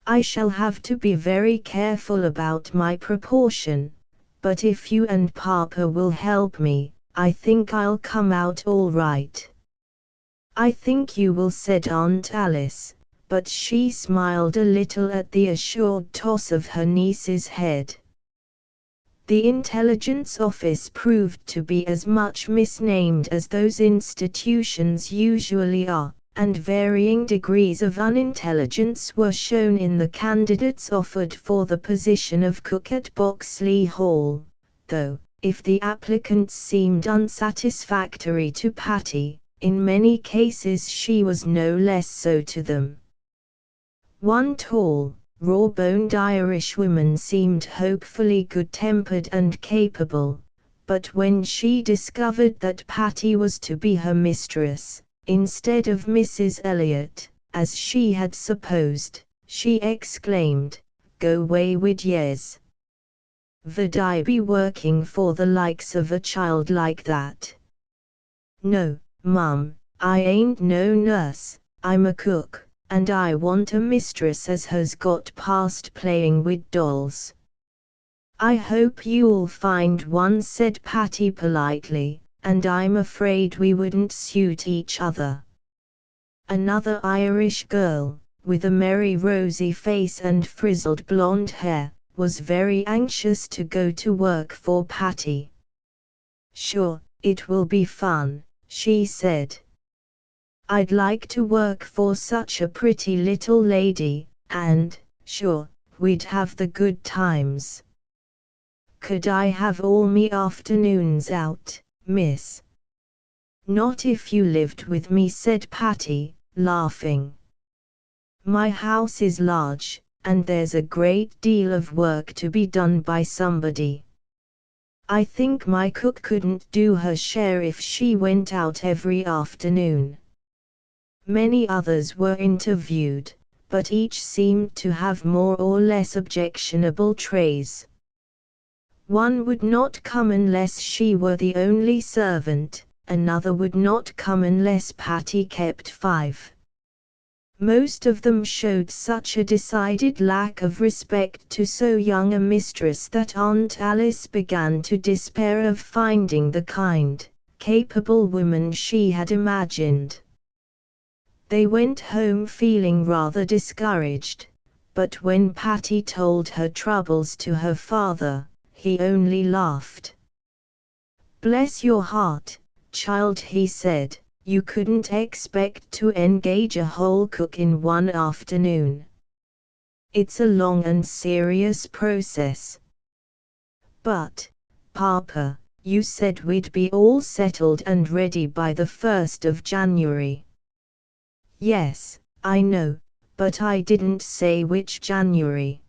I shall have to be very careful about my proportion, but if you and Papa will help me, I think I'll come out all right." "I think you will," said Aunt Alice, but she smiled a little at the assured toss of her niece's head. The intelligence office proved to be as much misnamed as those institutions usually are, and varying degrees of unintelligence were shown in the candidates offered for the position of cook at Boxley Hall, though, if the applicants seemed unsatisfactory to Patty, in many cases she was no less so to them. One tall, raw-boned Irishwoman seemed hopefully good-tempered and capable, but when she discovered that Patty was to be her mistress, instead of Mrs. Elliot, as she had supposed, she exclaimed, "Go way wid yez. Vould I be working for the likes of a child like that? No, Mum, I ain't no nurse, I'm a cook, and I want a mistress as has got past playing wid dolls." "I hope you'll find one," said Patty politely, "and I'm afraid we wouldn't suit each other." Another Irish girl, with a merry rosy face and frizzled blonde hair, was very anxious to go to work for Patty. "Sure, it will be fun," she said. "I'd like to work for such a pretty little lady, and, sure, we'd have the good times." "Could I have all me afternoons out, miss?" "Not if you lived with me," said Patty, laughing. "My house is large, and there's a great deal of work to be done by somebody. I think my cook couldn't do her share if she went out every afternoon." Many others were interviewed, but each seemed to have more or less objectionable traits. One would not come unless she were the only servant, another would not come unless Patty kept 5. Most of them showed such a decided lack of respect to so young a mistress that Aunt Alice began to despair of finding the kind, capable woman she had imagined. They went home feeling rather discouraged, but when Patty told her troubles to her father, he only laughed. "Bless your heart, child," he said, "you couldn't expect to engage a whole cook in one afternoon. It's a long and serious process." "But, Papa, you said we'd be all settled and ready by the 1st of January. "Yes, I know, but I didn't say which January."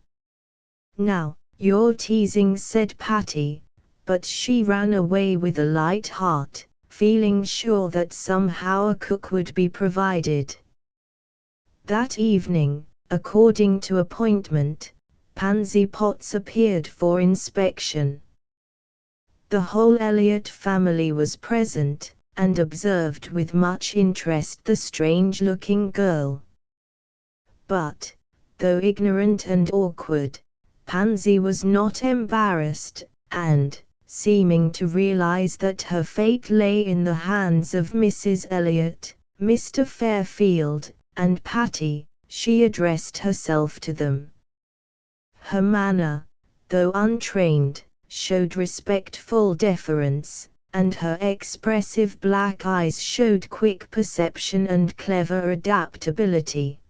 "Now, you're teasing," said Patty, but she ran away with a light heart, feeling sure that somehow a cook would be provided. That evening, according to appointment, Pansy Potts appeared for inspection. The whole Elliot family was present, and observed with much interest the strange-looking girl. But, though ignorant and awkward, Pansy was not embarrassed, and, seeming to realize that her fate lay in the hands of Mrs. Elliot, Mr. Fairfield, and Patty, she addressed herself to them. Her manner, though untrained, showed respectful deference, and her expressive black eyes showed quick perception and clever adaptability.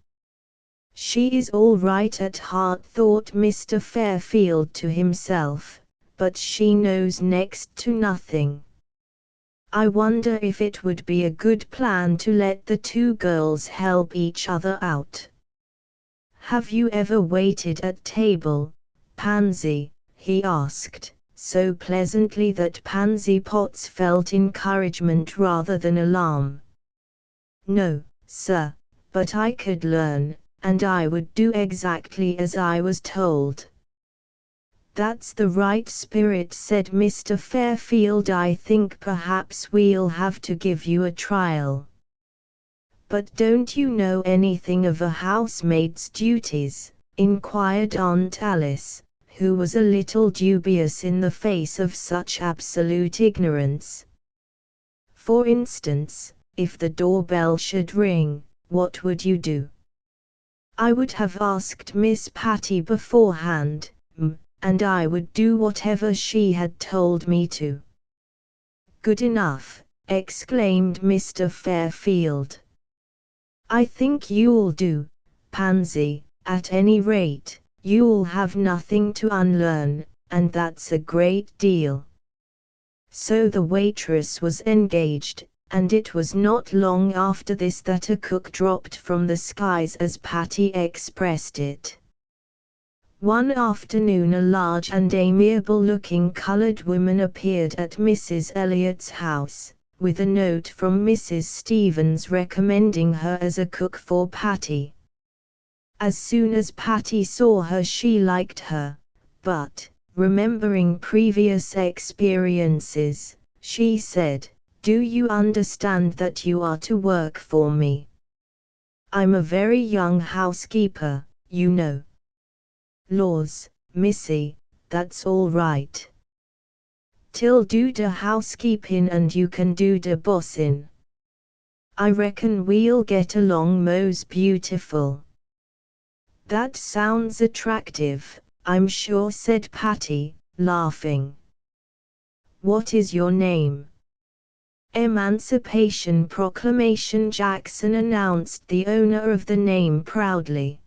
"She is all right at heart," thought Mr. Fairfield to himself, "but she knows next to nothing. I wonder if it would be a good plan to let the two girls help each other out." "Have you ever waited at table, Pansy?" he asked, so pleasantly that Pansy Potts felt encouragement rather than alarm. "No, sir, but I could learn, and I would do exactly as I was told." "That's the right spirit," said Mr. Fairfield. "I think perhaps we'll have to give you a trial." "But don't you know anything of a housemaid's duties?" inquired Aunt Alice, who was a little dubious in the face of such absolute ignorance. "For instance, if the doorbell should ring, what would you do?" "I would have asked Miss Patty beforehand, and I would do whatever she had told me to." "Good enough," exclaimed Mr. Fairfield. "I think you'll do, Pansy. At any rate, you'll have nothing to unlearn, and that's a great deal." So the waitress was engaged, and it was not long after this that a cook dropped from the skies, as Patty expressed it. One afternoon a large and amiable-looking colored woman appeared at Mrs. Elliot's house, with a note from Mrs. Stevens recommending her as a cook for Patty. As soon as Patty saw her she liked her, but, remembering previous experiences, she said, "Do you understand that you are to work for me? I'm a very young housekeeper, you know." "Laws, missy, that's all right. Till do de housekeeping and you can do de bossin'. I reckon we'll get along most beautiful." "That sounds attractive, I'm sure," said Patty, laughing. "What is your name?" "Emancipation Proclamation Jackson," announced the owner of the name proudly.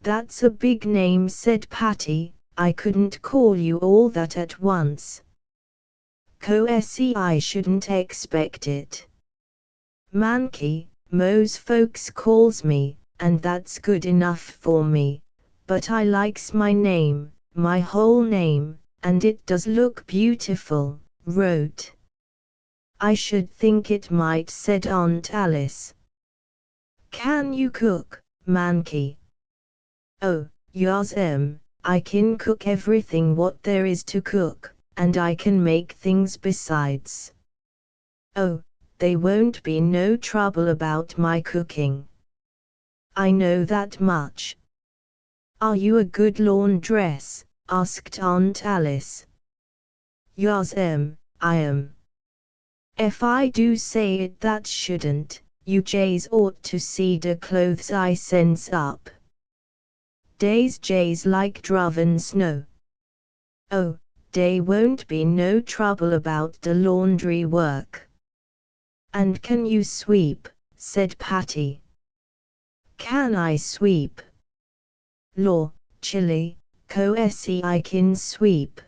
"That's a big name," said Patty. "I couldn't call you all that at once." "Course I shouldn't expect it. Mankey, most folks calls me, and that's good enough for me, but I likes my name, my whole name, and it does look beautiful, wrote." "I should think it might," said Aunt Alice. "Can you cook, Mankey?" "Oh, yas I can cook everything what there is to cook, and I can make things besides." Oh, they won't be no trouble about my cooking. I know that much. Are you a good laundress? Asked Aunt Alice. Yas I am. If I do say it that shouldn't, you jays ought to see the clothes I sends up. Days jays like driven snow. Oh, they won't be no trouble about the laundry work. And can you sweep? Said Patty. Can I sweep? Law, chilly, co-se I can sweep.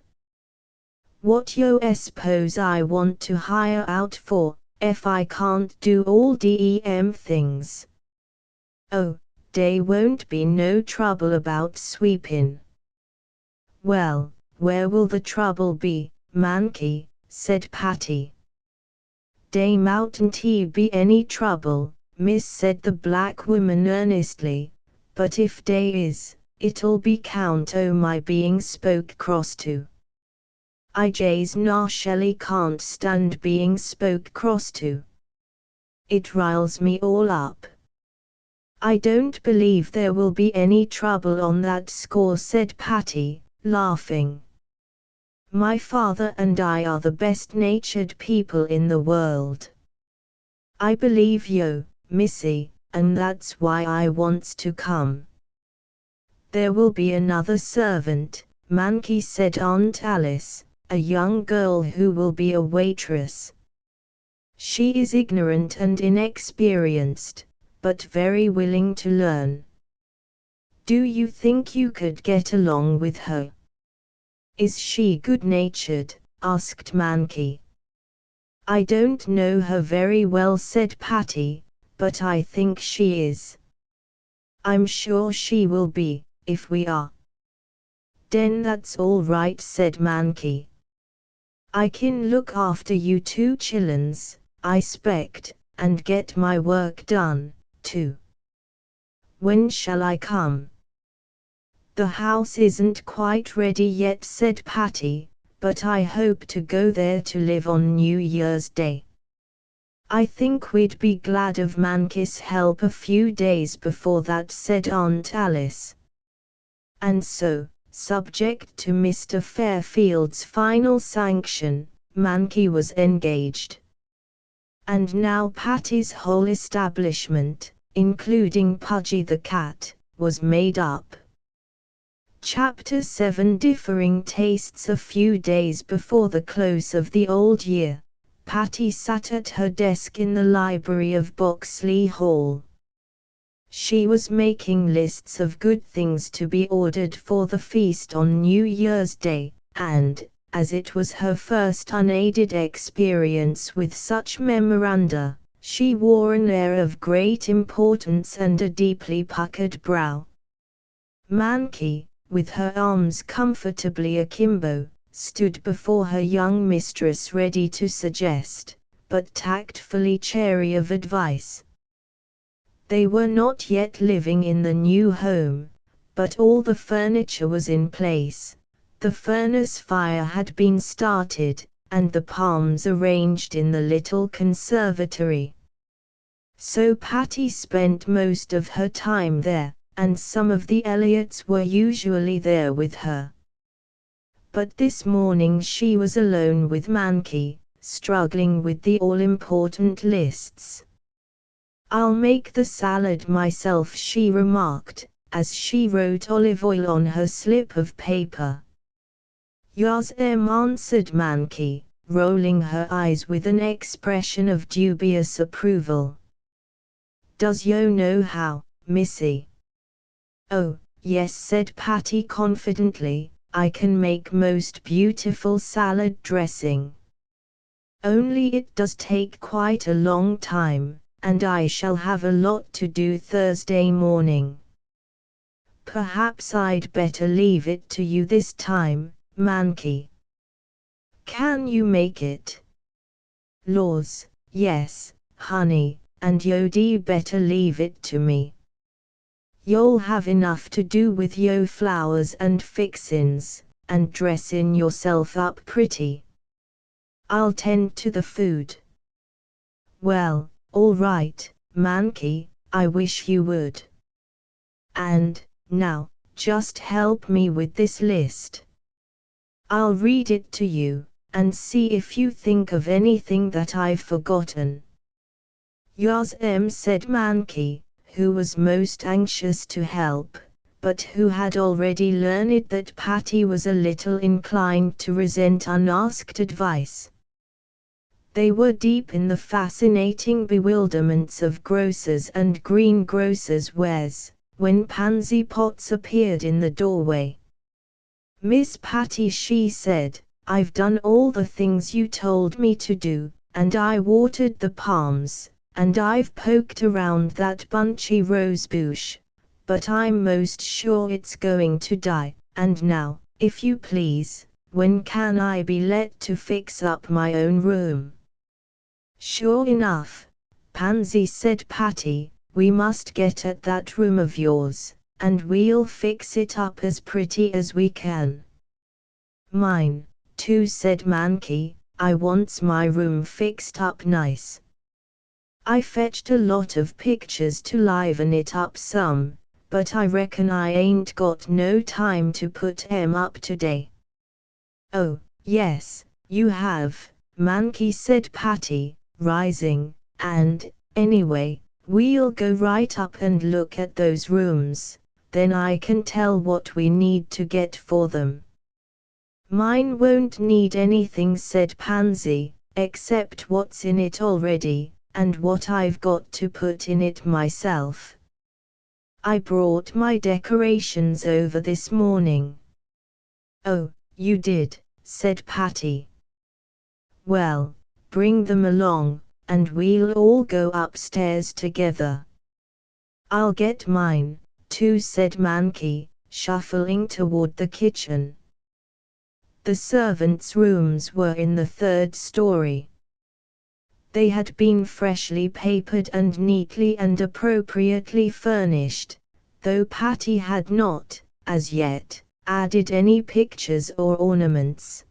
What yo suppose I want to hire out for, if I can't do all dem things? Oh, they won't be no trouble about sweepin'. Well, where will the trouble be, Mankey? Said Patty. Dey moutn't be any trouble, miss, said the black woman earnestly, but if dey is, it'll be count o' my being spoke cross to. I jays Shelley can't stand being spoke cross to. It riles me all up. I don't believe there will be any trouble on that score, said Patty, laughing. My father and I are the best-natured people in the world. I believe yo, missy, and that's why I wants to come. There will be another servant, Mankey, said Aunt Alice, a young girl who will be a waitress. She is ignorant and inexperienced, but very willing to learn. Do you think you could get along with her? Is she good-natured? Asked Mankey. I don't know her very well, said Patty, but I think she is. I'm sure she will be, if we are. Den that's all right, said Mankey. I can look after you two chillens, I spect, and get my work done, too. When shall I come? The house isn't quite ready yet, said Patty, but I hope to go there to live on New Year's Day. I think we'd be glad of Mankey's help a few days before that, said Aunt Alice. And so, subject to Mr. Fairfield's final sanction, Mankey was engaged. And now Patty's whole establishment, including Pudgy the cat, was made up. Chapter 7. Differing tastes. A few days before the close of the old year, Patty sat at her desk in the library of Boxley Hall. She was making lists of good things to be ordered for the feast on New Year's Day, and, as it was her first unaided experience with such memoranda, she wore an air of great importance and a deeply puckered brow. Mankey, with her arms comfortably akimbo, stood before her young mistress ready to suggest, but tactfully chary of advice. They were not yet living in the new home, but all the furniture was in place, the furnace fire had been started, and the palms arranged in the little conservatory. So Patty spent most of her time there, and some of the Elliots were usually there with her. But this morning she was alone with Mankey, struggling with the all-important lists. I'll make the salad myself, she remarked, as she wrote olive oil on her slip of paper. Yas, answered Mankey, rolling her eyes with an expression of dubious approval. Does yo know how, missy? Oh, yes, said Patty confidently, I can make most beautiful salad dressing. Only it does take quite a long time, and I shall have a lot to do Thursday morning. Perhaps I'd better leave it to you this time, Mankey. Can you make it? Laws, yes, honey, and you'd better leave it to me. You'll have enough to do with yo flowers and fixin's, and dressin' yourself up pretty. I'll tend to the food. Well, all right, Mankey, I wish you would. And, now, just help me with this list. I'll read it to you, and see if you think of anything that I've forgotten. Yas said Mankey, who was most anxious to help, but who had already learned that Patty was a little inclined to resent unasked advice. They were deep in the fascinating bewilderments of grocers and greengrocers' wares, when Pansy Potts appeared in the doorway. "Miss Patty," she said, "I've done all the things you told me to do, and I watered the palms, and I've poked around that bunchy rosebush, but I'm most sure it's going to die, and now, if you please, when can I be let to fix up my own room?" "Sure enough, Pansy," said Patty, "we must get at that room of yours, and we'll fix it up as pretty as we can." "Mine, too," said Mankey, "I wants my room fixed up nice. I fetched a lot of pictures to liven it up some, but I reckon I ain't got no time to put 'em up today." "Oh, yes, you have, Mankey," said Patty, rising, "and, anyway, we'll go right up and look at those rooms, then I can tell what we need to get for them." "Mine won't need anything," said Pansy, "except what's in it already, and what I've got to put in it myself. I brought my decorations over this morning." "Oh, you did," said Patty. "Well, bring them along, and we'll all go upstairs together." "I'll get mine, too," said Mankey, shuffling toward the kitchen. The servants' rooms were in the third story. They had been freshly papered and neatly and appropriately furnished, though Patty had not, as yet, added any pictures or ornaments.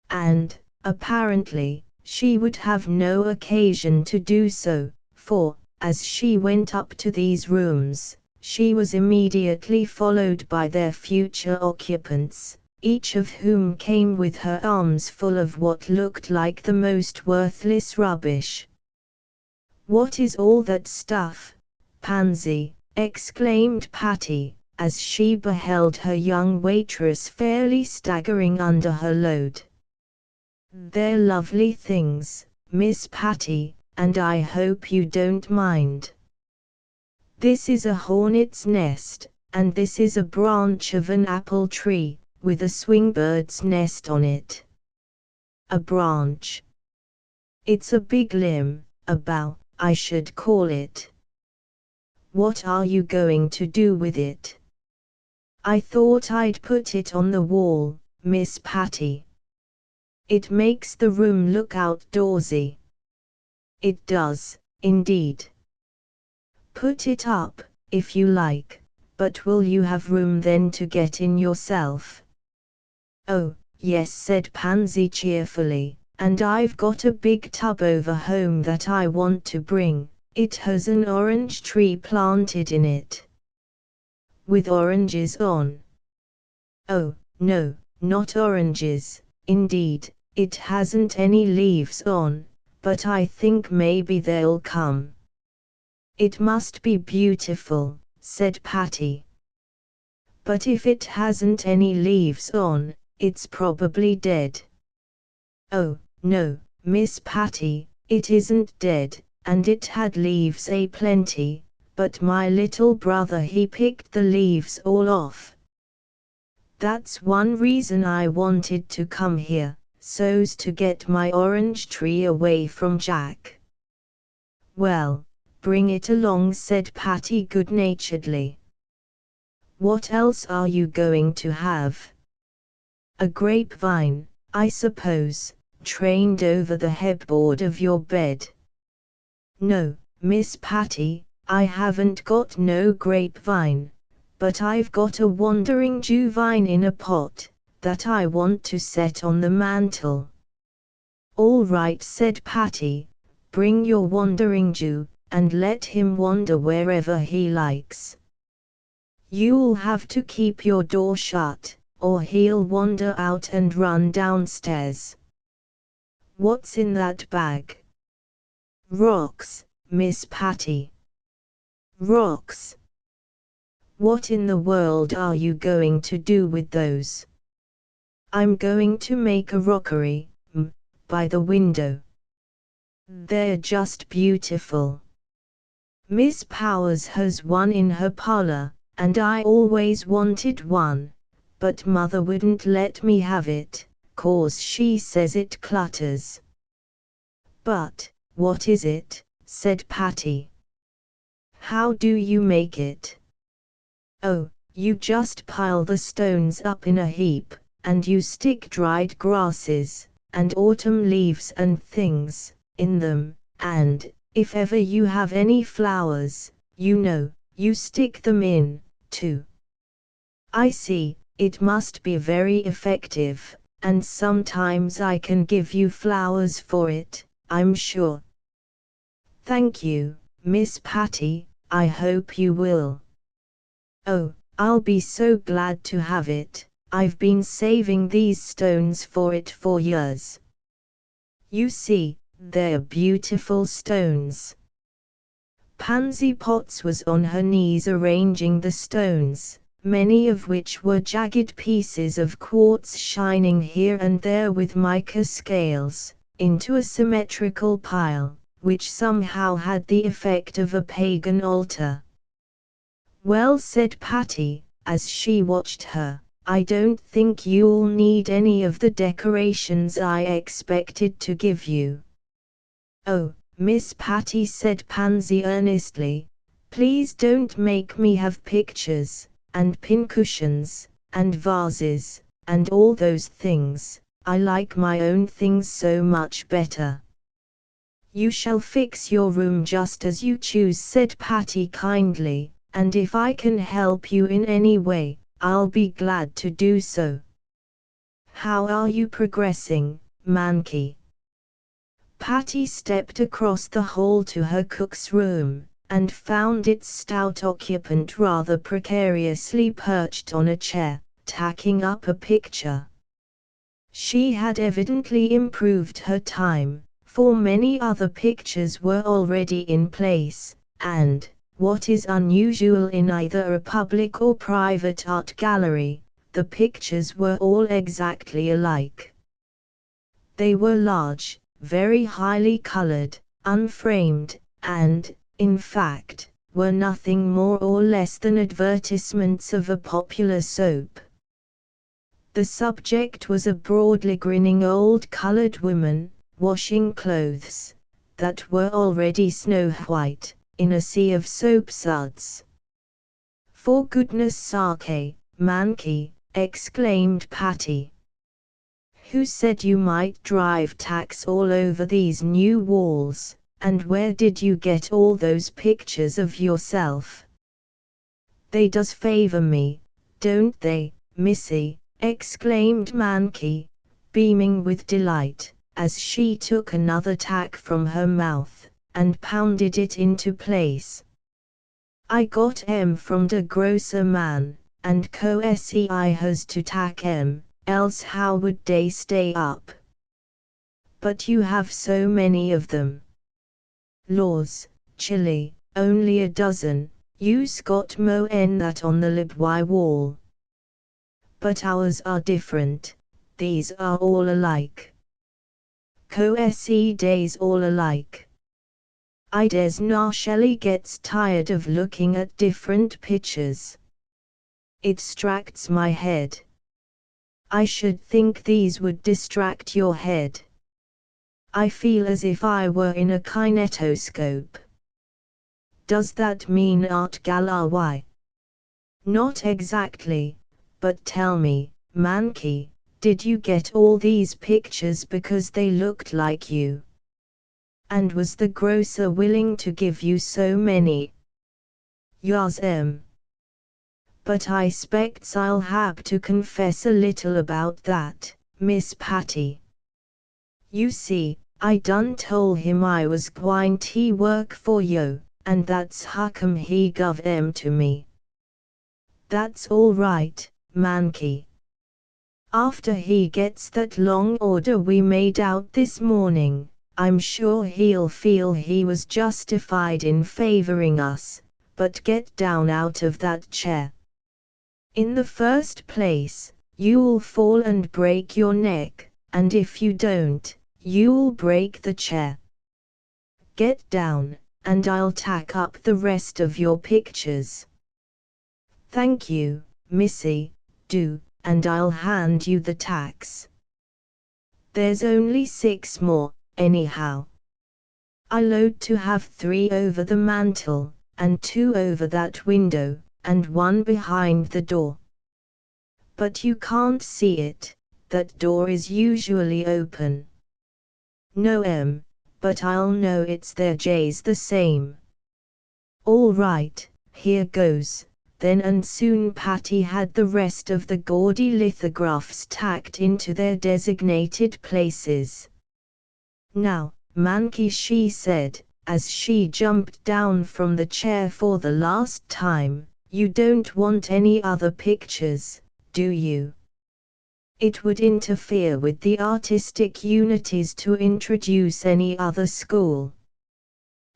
And, apparently, she would have no occasion to do so, for, as she went up to these rooms, she was immediately followed by their future occupants, each of whom came with her arms full of what looked like the most worthless rubbish. "What is all that stuff, Pansy?" exclaimed Patty, as she beheld her young waitress fairly staggering under her load. "They're lovely things, Miss Patty, and I hope you don't mind. This is a hornet's nest, and this is a branch of an apple tree, with a swingbird's nest on it." "A branch? It's a big limb, a bough, I should call it. What are you going to do with it?" "I thought I'd put it on the wall, Miss Patty. It makes the room look outdoorsy." "It does, indeed. Put it up, if you like, but will you have room then to get in yourself?" "Oh, yes," said Pansy cheerfully, "and I've got a big tub over home that I want to bring. It has an orange tree planted in it." "With oranges on?" "Oh, no, not oranges, indeed, it hasn't any leaves on, but I think maybe they'll come." "It must be beautiful," said Patty. "But if it hasn't any leaves on, it's probably dead." "Oh, no, Miss Patty, it isn't dead, and it had leaves a plenty, but my little brother he picked the leaves all off. That's one reason I wanted to come here, so's to get my orange tree away from Jack." "Well, bring it along," said Patty good-naturedly. "What else are you going to have?" "A grapevine, I suppose, trained over the headboard of your bed." "No, Miss Patty, I haven't got no grapevine, but I've got a wandering Jewvine in a pot, that I want to set on the mantel." "All right," said Patty, bring your wandering Jew, and let him wander wherever he likes. You'll have to keep your door shut, or he'll wander out and run downstairs. What's in that bag? Rocks, Miss Patty. Rocks. What in the world are you going to do with those? I'm going to make a rockery, by the window. They're just beautiful. Miss Powers has one in her parlor, and I always wanted one, but Mother wouldn't let me have it, 'cause she says it clutters. But, what is it? Said Patty. How do you make it? Oh, you just pile the stones up in a heap, and you stick dried grasses, and autumn leaves and things, in them, and, if ever you have any flowers, you stick them in, too. I see, it must be very effective, and sometimes I can give you flowers for it, I'm sure. Thank you, Miss Patty, I hope you will. Oh, I'll be so glad to have it. I've been saving these stones for it for years. You see, they're beautiful stones. Pansy Potts was on her knees arranging the stones, many of which were jagged pieces of quartz shining here and there with mica scales, into a symmetrical pile, which somehow had the effect of a pagan altar. Well, said Patty, as she watched her, I don't think you'll need any of the decorations I expected to give you. Oh, Miss Patty, said Pansy earnestly, please don't make me have pictures, and pincushions, and vases, and all those things. I like my own things so much better. You shall fix your room just as you choose, said Patty kindly, and if I can help you in any way, I'll be glad to do so. How are you progressing, Mankey? Patty stepped across the hall to her cook's room, and found its stout occupant rather precariously perched on a chair, tacking up a picture. She had evidently improved her time, for many other pictures were already in place, and, what is unusual in either a public or private art gallery, the pictures were all exactly alike. They were large, very highly colored, unframed, and, in fact, were nothing more or less than advertisements of a popular soap. The subject was a broadly grinning old colored woman, washing clothes, that were already snow white, in a sea of soap suds. For goodness sake, Mankey, exclaimed Patty. Who said you might drive tacks all over these new walls, and where did you get all those pictures of yourself? They does favor me, don't they, missy? Exclaimed Mankey, beaming with delight, as she took another tack from her mouth, and pounded it into place. I got 'em from de grocer man, and co SEI has to tack 'em, else how would they stay up? But you have so many of them. Laws, chilly, only a dozen, you's got mo en that on the libwy wall. But ours are different, these are all alike. Co se days all alike. I des na Shelley gets tired of looking at different pictures. It distracts my head. I should think these would distract your head. I feel as if I were in a kinetoscope. Does that mean art gallery? Not exactly, but tell me, Mankey, did you get all these pictures because they looked like you? And was the grocer willing to give you so many? Yas But I spects I'll have to confess a little about that, Miss Patty. You see, I done told him I was gwine to work for yo, and that's huccome he guv 'em to me. That's all right, Mankey. After he gets that long order we made out this morning, I'm sure he'll feel he was justified in favoring us, but get down out of that chair. In the first place, you'll fall and break your neck, and if you don't, you'll break the chair. Get down, and I'll tack up the rest of your pictures. Thank you, Missy, do, and I'll hand you the tacks. There's only 6 more, anyhow. I load to have 3 over the mantel, and 2 over that window, and 1 behind the door. But you can't see it, that door is usually open. No, but I'll know it's there J's the same. All right, here goes. Then and soon Patty had the rest of the gaudy lithographs tacked into their designated places. Now, Mankey, she said, as she jumped down from the chair for the last time, you don't want any other pictures, do you? It would interfere with the artistic unities to introduce any other school.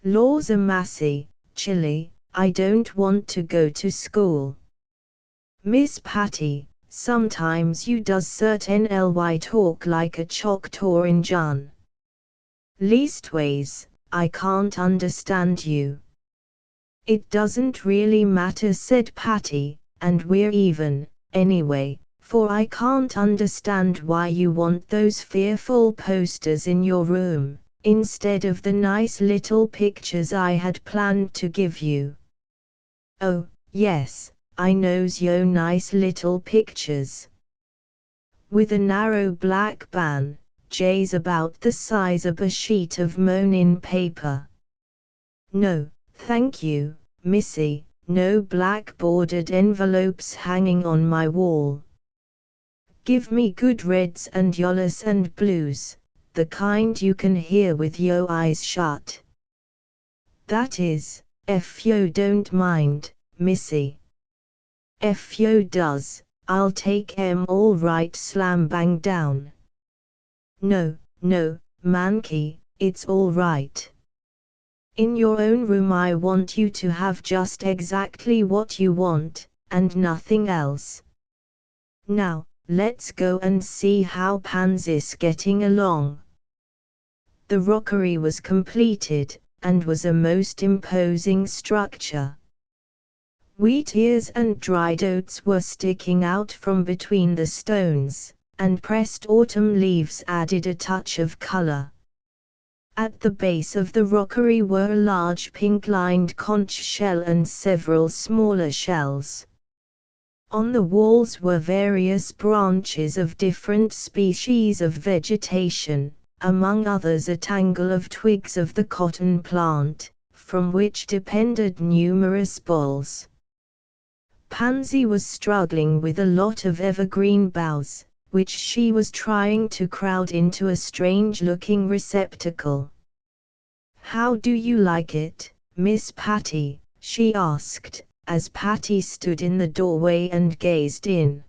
Laws a massy, Chilly, I don't want to go to school. Miss Patty, sometimes you does certainly talk like a Choctaw Injun. Leastways, I can't understand you. It doesn't really matter, said Patty, and we're even, anyway, for I can't understand why you want those fearful posters in your room, instead of the nice little pictures I had planned to give you. Oh, yes, I knows yo nice little pictures. With a narrow black band, J's about the size of a sheet of mown-in paper. No, thank you, Missy, no black bordered envelopes hanging on my wall. Give me good reds and yellows and blues, the kind you can hear with yo eyes shut. That is, if yo don't mind, Missy. If yo does, I'll take 'em all right slam bang down. No, Mankey, it's all right. In your own room I want you to have just exactly what you want, and nothing else. Now, let's go and see how Pansy's getting along. The rockery was completed, and was a most imposing structure. Wheat ears and dried oats were sticking out from between the stones, and pressed autumn leaves added a touch of color. At the base of the rockery were a large pink-lined conch shell and several smaller shells. On the walls were various branches of different species of vegetation, among others a tangle of twigs of the cotton plant, from which depended numerous balls. Pansy was struggling with a lot of evergreen boughs, which she was trying to crowd into a strange-looking receptacle. How do you like it, Miss Patty? She asked, as Patty stood in the doorway and gazed in.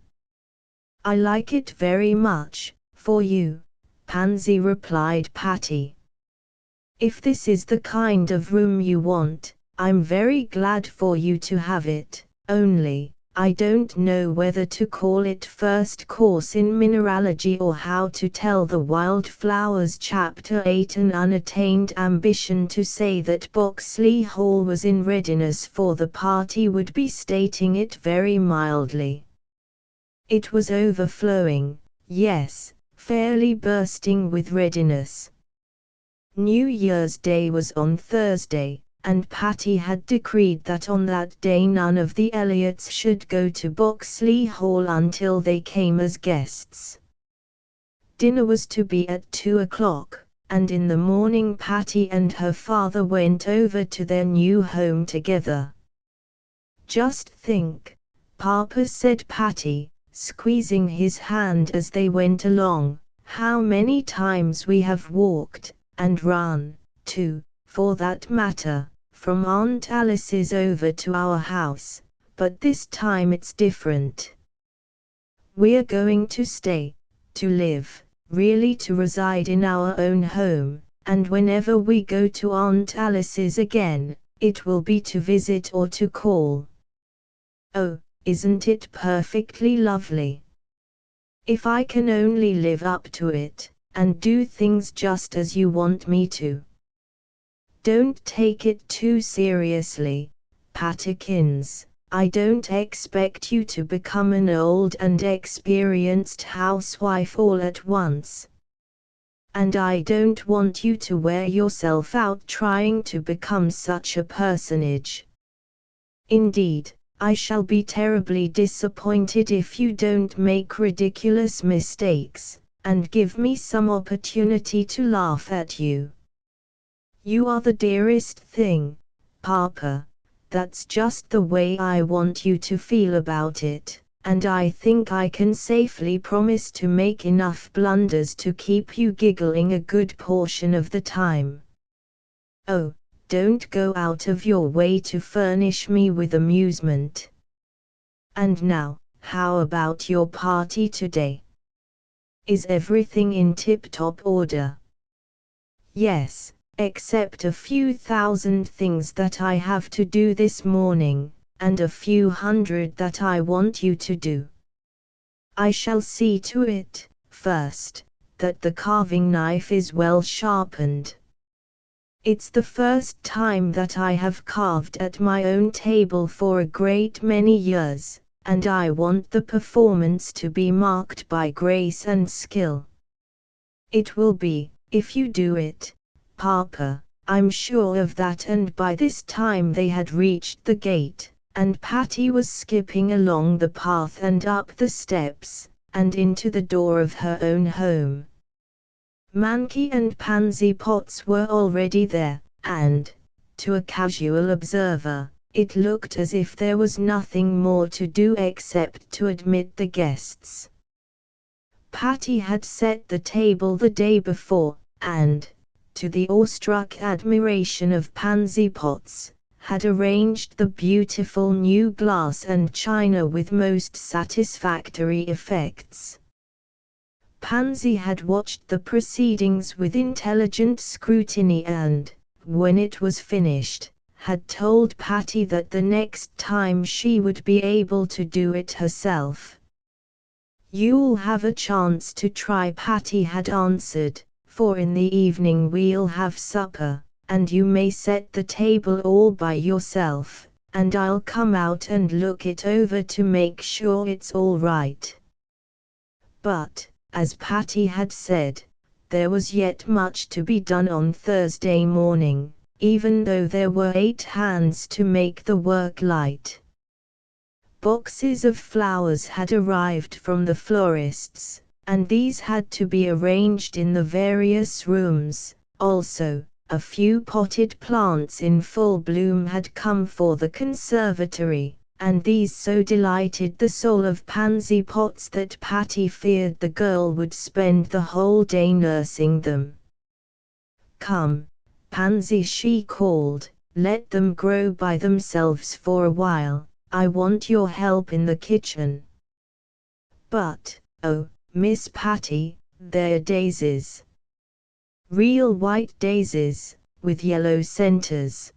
I like it very much, for you, Pansy, replied Patty. If this is the kind of room you want, I'm very glad for you to have it, only, I don't know whether to call it first course in mineralogy or how to tell the wildflowers. Chapter 8. An unattained ambition to say that Boxley Hall was in readiness for the party would be stating it very mildly. It was overflowing, yes, fairly bursting with readiness. New Year's Day was on Thursday, and Patty had decreed that on that day none of the Elliots should go to Boxley Hall until they came as guests. Dinner was to be at 2 o'clock, and in the morning Patty and her father went over to their new home together. Just think, Papa, said Patty, squeezing his hand as they went along, how many times we have walked, and run, too, for that matter, from Aunt Alice's over to our house, but this time it's different. We're going to stay, to live, really to reside in our own home, and whenever we go to Aunt Alice's again, it will be to visit or to call. Oh, isn't it perfectly lovely? If I can only live up to it, and do things just as you want me to. Don't take it too seriously, Patikins. I don't expect you to become an old and experienced housewife all at once. And I don't want you to wear yourself out trying to become such a personage. Indeed, I shall be terribly disappointed if you don't make ridiculous mistakes, and give me some opportunity to laugh at you. You are the dearest thing, Papa. That's just the way I want you to feel about it, and I think I can safely promise to make enough blunders to keep you giggling a good portion of the time. Oh, don't go out of your way to furnish me with amusement. And now, how about your party today? Is everything in tip-top order? Yes, except a few thousand things that I have to do this morning, and a few hundred that I want you to do. I shall see to it, first, that the carving knife is well sharpened. It's the first time that I have carved at my own table for a great many years, and I want the performance to be marked by grace and skill. It will be, if you do it, Papa, I'm sure of that. And by this time they had reached the gate, and Patty was skipping along the path and up the steps, and into the door of her own home. Mankey and Pansy Pots were already there, and, to a casual observer, it looked as if there was nothing more to do except to admit the guests. Patty had set the table the day before, and, to the awestruck admiration of Pansy Pots, had arranged the beautiful new glass and china with most satisfactory effects. Pansy had watched the proceedings with intelligent scrutiny and, when it was finished, had told Patty that the next time she would be able to do it herself. "You'll have a chance to try," Patty had answered, "for in the evening we'll have supper, and you may set the table all by yourself, and I'll come out and look it over to make sure it's all right." But, as Patty had said, there was yet much to be done on Thursday morning, even though there were 8 hands to make the work light. Boxes of flowers had arrived from the florists, and these had to be arranged in the various rooms. Also, a few potted plants in full bloom had come for the conservatory, and these so delighted the soul of Pansy Pots that Patty feared the girl would spend the whole day nursing them. "Come, Pansy," she called, "let them grow by themselves for a while. I want your help in the kitchen." "But, oh, Miss Patty, they're daisies. Real white daisies, with yellow centers."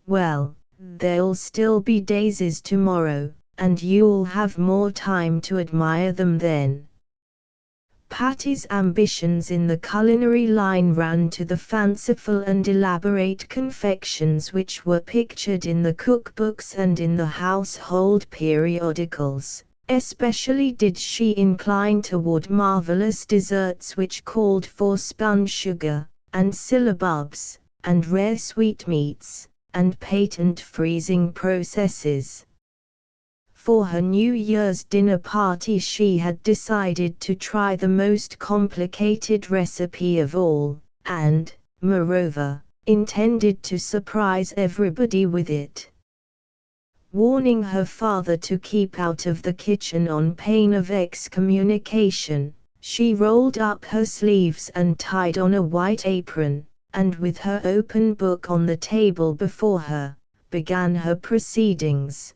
"Well, they'll still be daisies tomorrow, and you'll have more time to admire them then." Patty's ambitions in the culinary line ran to the fanciful and elaborate confections which were pictured in the cookbooks and in the household periodicals. Especially did she incline toward marvelous desserts which called for spun sugar, and syllabubs, and rare sweetmeats, and patent freezing processes. For her New Year's dinner party she had decided to try the most complicated recipe of all, and, moreover, intended to surprise everybody with it. Warning her father to keep out of the kitchen on pain of excommunication, She rolled up her sleeves and tied on a white apron, and with her open book on the table before her, began her proceedings.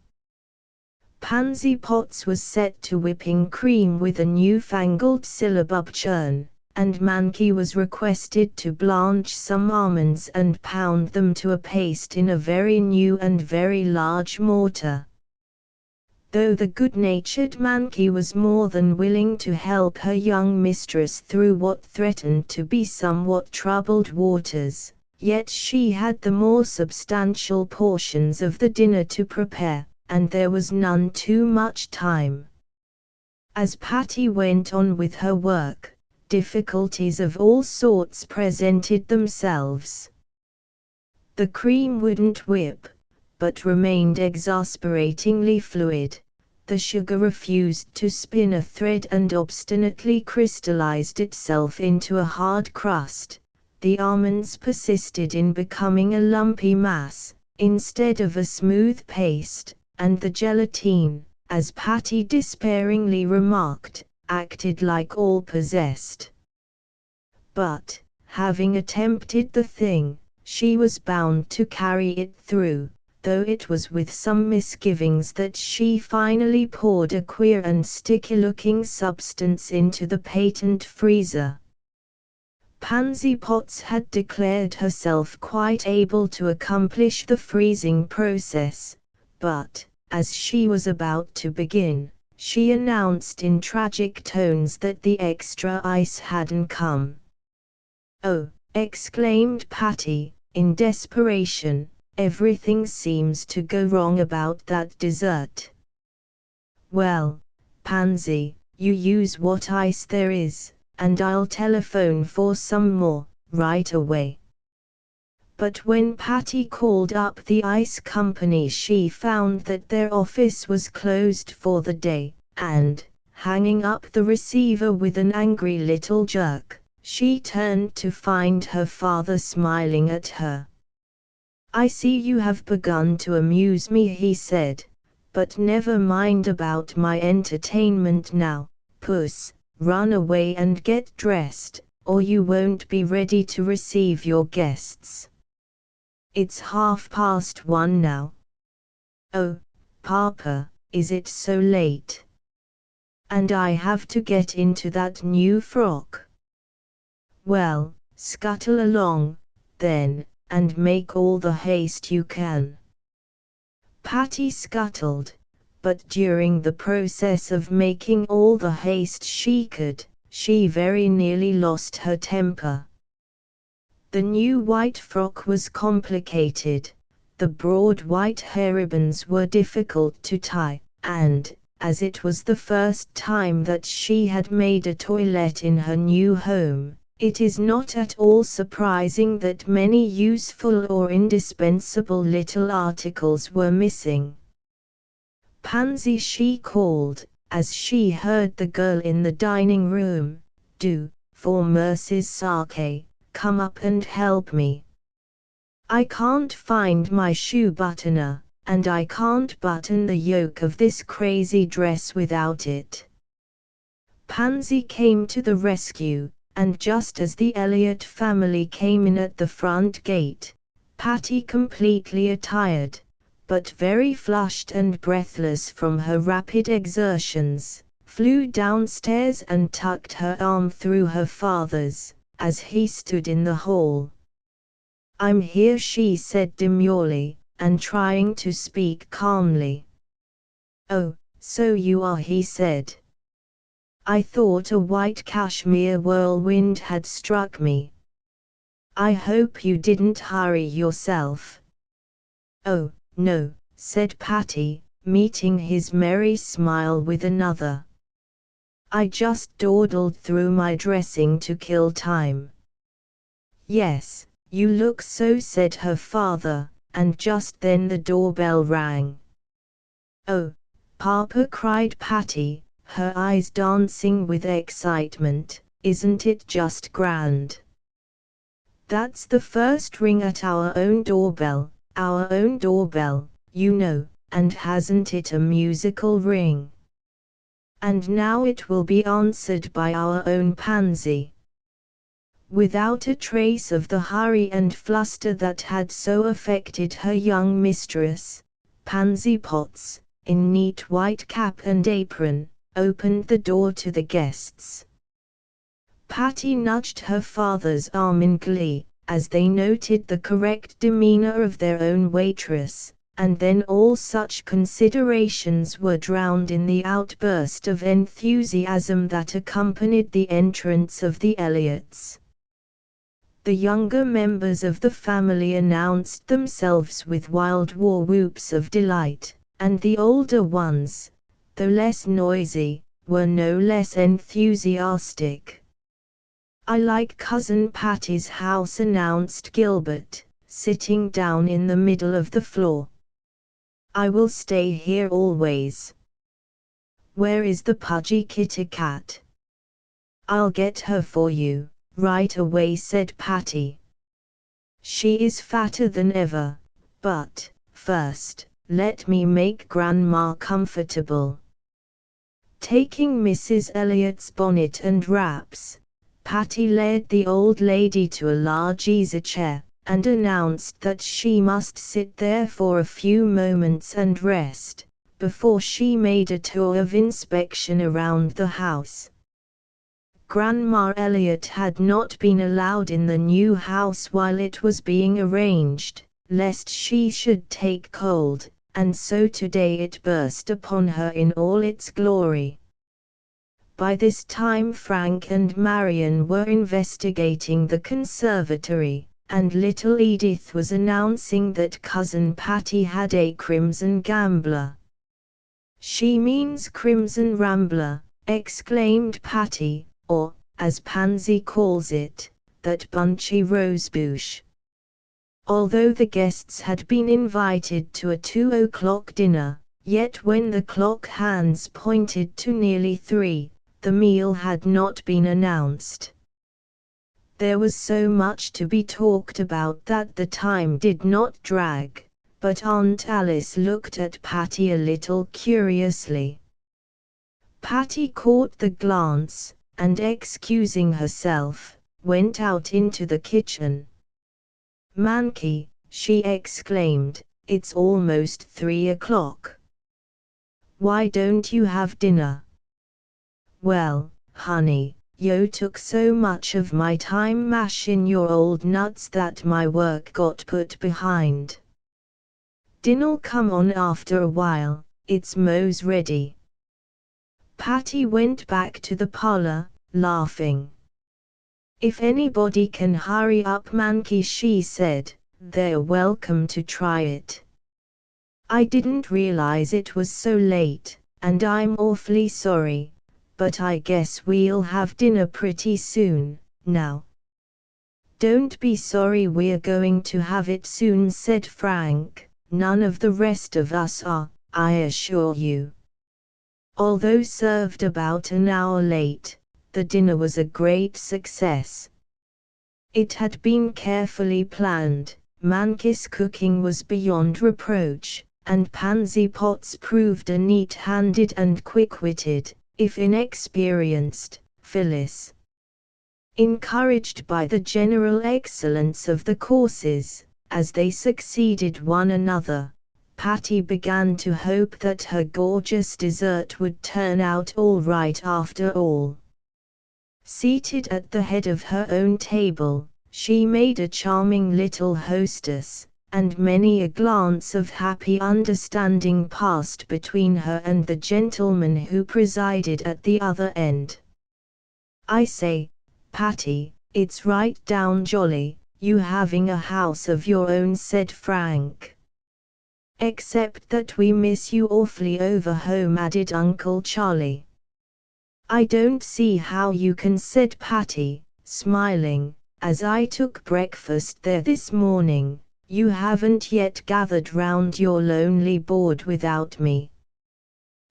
Pansy Potts was set to whipping cream with a newfangled syllabub churn, and Mankey was requested to blanch some almonds and pound them to a paste in a very new and very large mortar. Though the good-natured Mankey was more than willing to help her young mistress through what threatened to be somewhat troubled waters, yet she had the more substantial portions of the dinner to prepare, and there was none too much time. As Patty went on with her work, difficulties of all sorts presented themselves. The cream wouldn't whip, but remained exasperatingly fluid. The sugar refused to spin a thread and obstinately crystallized itself into a hard crust. The almonds persisted in becoming a lumpy mass, instead of a smooth paste, and the gelatine, as Patty despairingly remarked, acted like all possessed. But, having attempted the thing, she was bound to carry it through, though it was with some misgivings that she finally poured a queer and sticky-looking substance into the patent freezer. Pansy Potts had declared herself quite able to accomplish the freezing process, but, as she was about to begin, she announced in tragic tones that the extra ice hadn't come. "Oh," exclaimed Patty, in desperation, "everything seems to go wrong about that dessert." "Well, Pansy, you use what ice there is, and I'll telephone for some more, right away." But when Patty called up the ice company, she found that their office was closed for the day, and, hanging up the receiver with an angry little jerk, she turned to find her father smiling at her. "I see you have begun to amuse me," he said, "but never mind about my entertainment now, Puss. Run away and get dressed, or you won't be ready to receive your guests. It's 1:30 now." "Oh, Papa, is it so late? And I have to get into that new frock." "Well, scuttle along, then, and make all the haste you can." Patty scuttled, but during the process of making all the haste she could, she very nearly lost her temper. The new white frock was complicated, the broad white hair ribbons were difficult to tie, and, as it was the first time that she had made a toilette in her new home, it is not at all surprising that many useful or indispensable little articles were missing. "Pansy," she called, as she heard the girl in the dining room, "do, for mercy's sake, come up and help me. I can't find my shoe buttoner, and I can't button the yoke of this crazy dress without it." Pansy came to the rescue, and just as the Elliot family came in at the front gate, Patty, completely attired, but very flushed and breathless from her rapid exertions, flew downstairs and tucked her arm through her father's, as he stood in the hall. "I'm here," she said demurely, and trying to speak calmly. "Oh, so you are," he said. "I thought a white cashmere whirlwind had struck me. I hope you didn't hurry yourself." "Oh, no," said Patty, meeting his merry smile with another. "I just dawdled through my dressing to kill time." "Yes, you look so," said her father, and just then the doorbell rang. "Oh, Papa," cried Patty, her eyes dancing with excitement, "isn't it just grand? That's the first ring at our own doorbell, you know, and hasn't it a musical ring? and now it will be answered by our own Pansy. Without a trace of the hurry and fluster that had so affected her young mistress, Pansy Potts, in neat white cap and apron, opened the door to the guests. Patty nudged her father's arm in glee, as they noted the correct demeanor of their own waitress, and then all such considerations were drowned in the outburst of enthusiasm that accompanied the entrance of the Elliots. The younger members of the family announced themselves with wild war whoops of delight, and the older ones, though less noisy, were no less enthusiastic. "I like Cousin Patty's house," announced Gilbert, sitting down in the middle of the floor. "I will stay here always." "Where is the pudgy kitty cat?" "I'll get her for you right away," said Patty. "She is fatter than ever, but, first, let me make Grandma comfortable." Taking Mrs. Elliott's bonnet and wraps, Patty led the old lady to a large easy chair, and announced that she must sit there for a few moments and rest, before she made a tour of inspection around the house. Grandma Elliott had not been allowed in the new house while it was being arranged, lest she should take cold, and so today it burst upon her in all its glory. By this time Frank and Marion were investigating the conservatory, and little Edith was announcing that Cousin Patty had a crimson gambler. "She means crimson rambler," exclaimed Patty, "or, as Pansy calls it, that bunchy rosebush." Although the guests had been invited to a 2 o'clock dinner, yet when the clock hands pointed to nearly 3, the meal had not been announced. There was so much to be talked about that the time did not drag, but Aunt Alice looked at Patty a little curiously. Patty caught the glance, and excusing herself, went out into the kitchen. "Mankey," she exclaimed, "it's almost 3 o'clock. Why don't you have dinner?" "Well, honey, yo took so much of my time mashin' your old nuts that my work got put behind. Dinner'll come on after a while, it's mos' ready." Patty went back to the parlor, laughing. "If anybody can hurry up Mankey," she said, "they're welcome to try it. I didn't realize it was so late, and I'm awfully sorry, but I guess we'll have dinner pretty soon, now." "Don't be sorry, we're going to have it soon," said Frank. "None of the rest of us are, I assure you." Although served about an hour late, the dinner was a great success. It had been carefully planned, Mankey's cooking was beyond reproach, and Pansy Potts proved a neat-handed and quick-witted, if inexperienced, Phyllis. Encouraged by the general excellence of the courses, as they succeeded one another, Patty began to hope that her gorgeous dessert would turn out all right after all. Seated at the head of her own table, she made a charming little hostess, and many a glance of happy understanding passed between her and the gentleman who presided at the other end. "I say, Patty, it's right down jolly, you having a house of your own," said Frank. "Except that we miss you awfully over home," added Uncle Charlie. "I don't see how you can," said Patty, smiling, "as I took breakfast there this morning. You haven't yet gathered round your lonely board without me."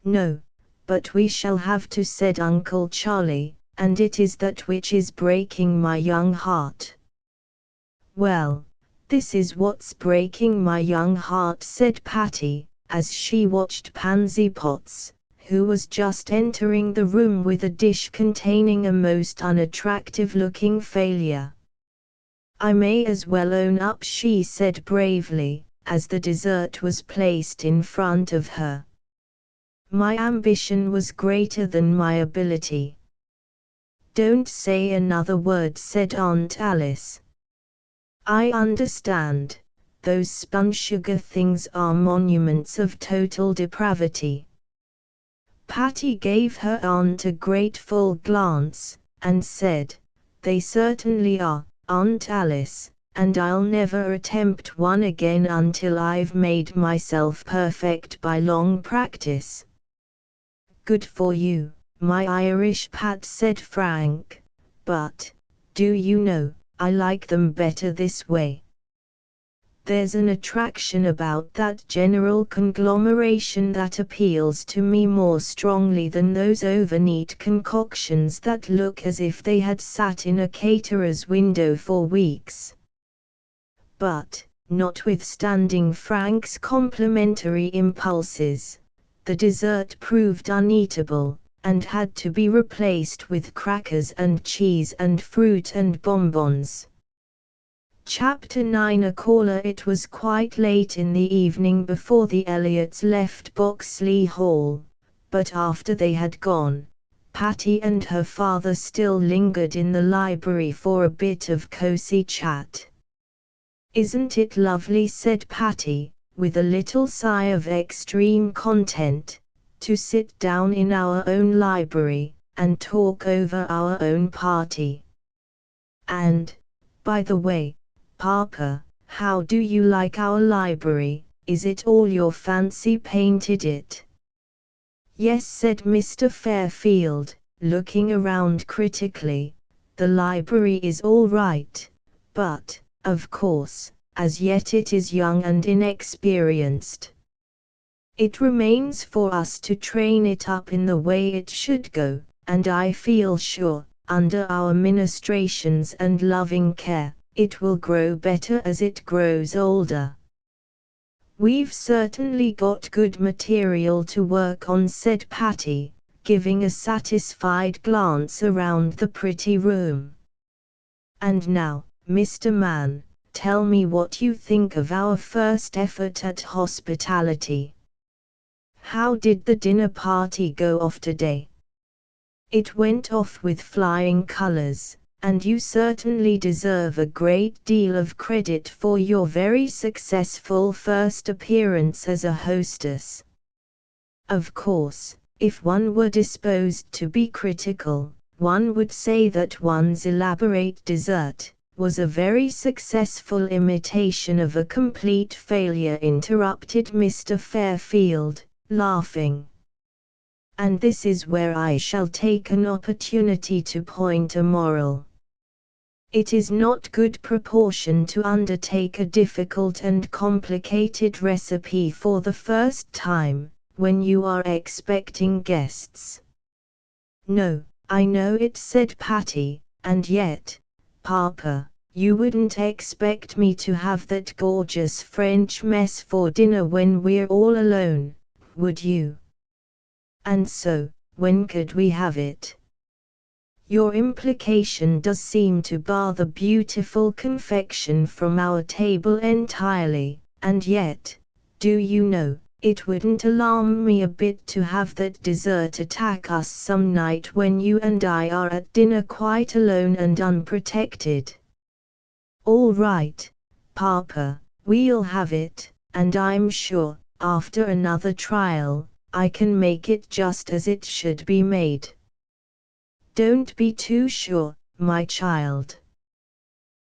"No, but we shall have to," said Uncle Charlie, "and it is that which is breaking my young heart." "Well, this is what's breaking my young heart," said Patty, as she watched Pansy Potts, who was just entering the room with a dish containing a most unattractive-looking failure. "I may as well own up," she said bravely, as the dessert was placed in front of her. "My ambition was greater than my ability." "Don't say another word," said Aunt Alice. "I understand. Those spun sugar things are monuments of total depravity." Patty gave her aunt a grateful glance, and said, "They certainly are, Aunt Alice, and I'll never attempt one again until I've made myself perfect by long practice." "Good for you, my Irish Pat," said Frank, "but, do you know, I like them better this way. There's an attraction about that general conglomeration that appeals to me more strongly than those over-neat concoctions that look as if they had sat in a caterer's window for weeks." But, notwithstanding Frank's complimentary impulses, the dessert proved uneatable, and had to be replaced with crackers and cheese and fruit and bonbons. Chapter 9. A caller. It was quite late in the evening before the Elliots left Boxley Hall, but after they had gone, Patty and her father still lingered in the library for a bit of cosy chat. "Isn't it lovely," said Patty, with a little sigh of extreme content, "to sit down in our own library, and talk over our own party? And, by the way, Papa, how do you like our library? Is it all your fancy painted it?" "Yes," said Mr. Fairfield, looking around critically, "the library is all right, but, of course, as yet it is young and inexperienced. It remains for us to train it up in the way it should go, and I feel sure, under our ministrations and loving care, it will grow better as it grows older." "We've certainly got good material to work on," said Patty, giving a satisfied glance around the pretty room. "And now, Mr. Mann, tell me what you think of our first effort at hospitality. How did the dinner party go off today?" "It went off with flying colors, and you certainly deserve a great deal of credit for your very successful first appearance as a hostess. Of course, if one were disposed to be critical, one would say that one's elaborate dessert was a very successful imitation of a complete failure," interrupted Mr. Fairfield, laughing. "And this is where I shall take an opportunity to point a moral. It is not good proportion to undertake a difficult and complicated recipe for the first time, when you are expecting guests." "No, I know it," said Patty, "and yet, Papa, you wouldn't expect me to have that gorgeous French mess for dinner when we're all alone, would you? And so, when could we have it?" "Your implication does seem to bar the beautiful confection from our table entirely, and yet, do you know, it wouldn't alarm me a bit to have that dessert attack us some night when you and I are at dinner quite alone and unprotected." "All right, Papa, we'll have it, and I'm sure, after another trial, I can make it just as it should be made." "Don't be too sure, my child.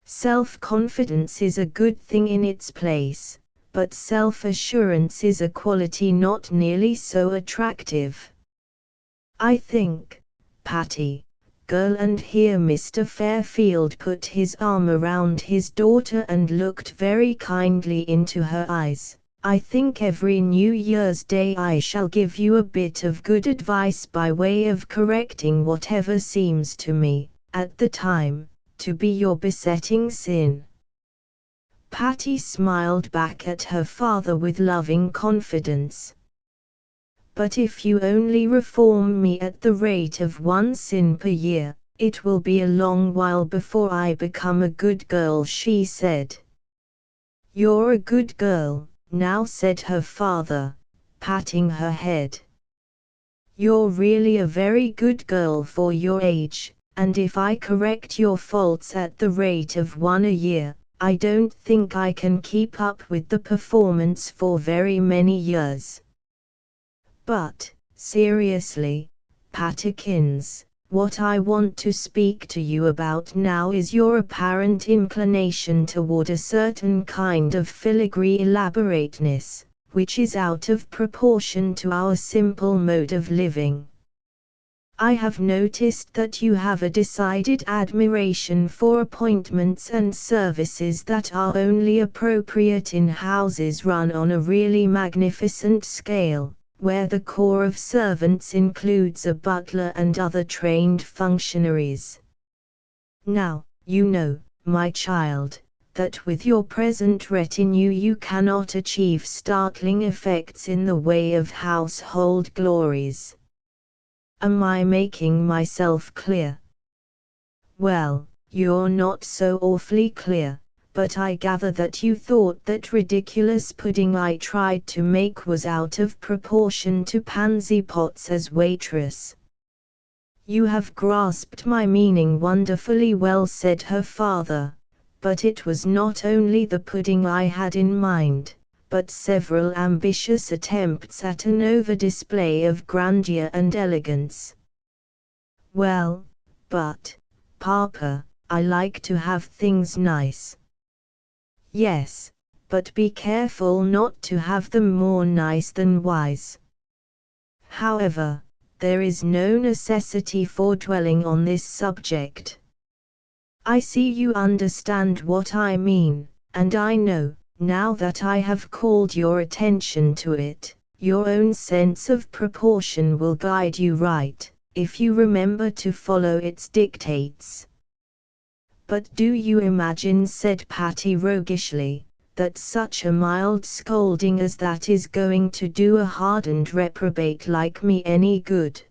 Self-confidence is a good thing in its place, but self-assurance is a quality not nearly so attractive. I think, Patty, girl," and here Mr. Fairfield put his arm around his daughter and looked very kindly into her eyes, "I think every New Year's Day I shall give you a bit of good advice by way of correcting whatever seems to me, at the time, to be your besetting sin." Patty smiled back at her father with loving confidence. but if you only reform me at the rate of 1 sin per year, it will be a long while before I become a good girl," she said. "You're a good girl, now," said her father, patting her head. "You're really a very good girl for your age, and if I correct your faults at the rate of 1 a year, I don't think I can keep up with the performance for very many years. But, seriously, Pattykins, what I want to speak to you about now is your apparent inclination toward a certain kind of filigree elaborateness, which is out of proportion to our simple mode of living. I have noticed that you have a decided admiration for appointments and services that are only appropriate in houses run on a really magnificent scale, where the corps of servants includes a butler and other trained functionaries. Now, you know, my child, that with your present retinue you cannot achieve startling effects in the way of household glories. Am I making myself clear? Well, you're not so awfully clear, but I gather that you thought that ridiculous pudding I tried to make was out of proportion to Pansy Potts as waitress. You have grasped my meaning wonderfully well, said her father, but it was not only the pudding I had in mind, but several ambitious attempts at an over-display of grandeur and elegance. Well, but, Papa, I like to have things nice. Yes, but be careful not to have them more nice than wise. However, there is no necessity for dwelling on this subject. I see you understand what I mean, and I know, now that I have called your attention to it, your own sense of proportion will guide you right, if you remember to follow its dictates. But do you imagine, said Patty roguishly, that such a mild scolding as that is going to do a hardened reprobate like me any good?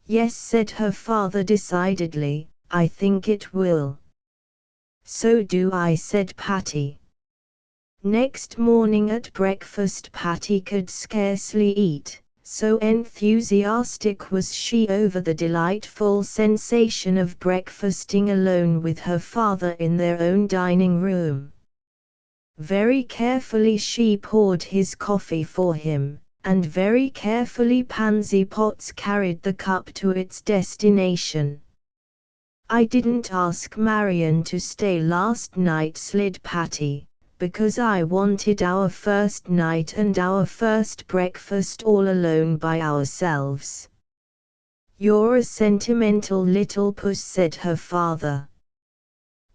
Yes, said her father decidedly, I think it will. So do I, said Patty. Next morning at breakfast Patty could scarcely eat, so enthusiastic was she over the delightful sensation of breakfasting alone with her father in their own dining room. Very carefully she poured his coffee for him, and very carefully Pansy Potts carried the cup to its destination. I didn't ask Marian to stay last night, slid Patty, because I wanted our first night and our first breakfast all alone by ourselves. You're a sentimental little puss, said her father.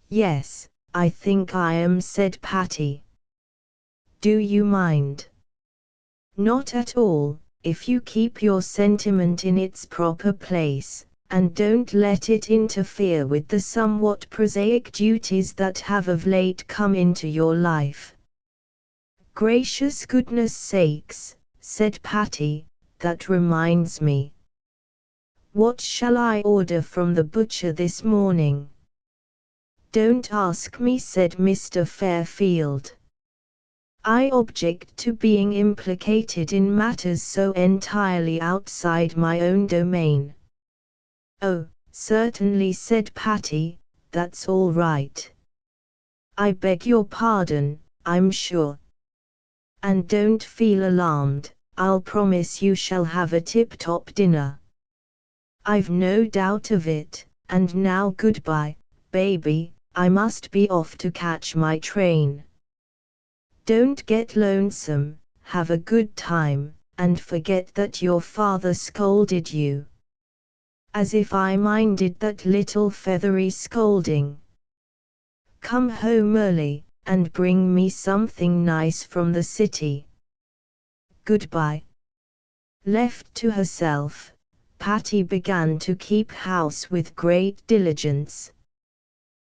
Yes, I think I am, said Patty. Do you mind? Not at all, if you keep your sentiment in its proper place, and don't let it interfere with the somewhat prosaic duties that have of late come into your life. Gracious goodness sakes, said Patty, that reminds me. What shall I order from the butcher this morning? Don't ask me, said Mr. Fairfield. I object to being implicated in matters so entirely outside my own domain. Oh, certainly, said Patty, that's all right. I beg your pardon, I'm sure. And don't feel alarmed, I'll promise you shall have a tip-top dinner. I've no doubt of it, and now goodbye, baby, I must be off to catch my train. Don't get lonesome, have a good time, and forget that your father scolded you. As if I minded that little feathery scolding. Come home early, and bring me something nice from the city. Goodbye. Left to herself, Patty began to keep house with great diligence.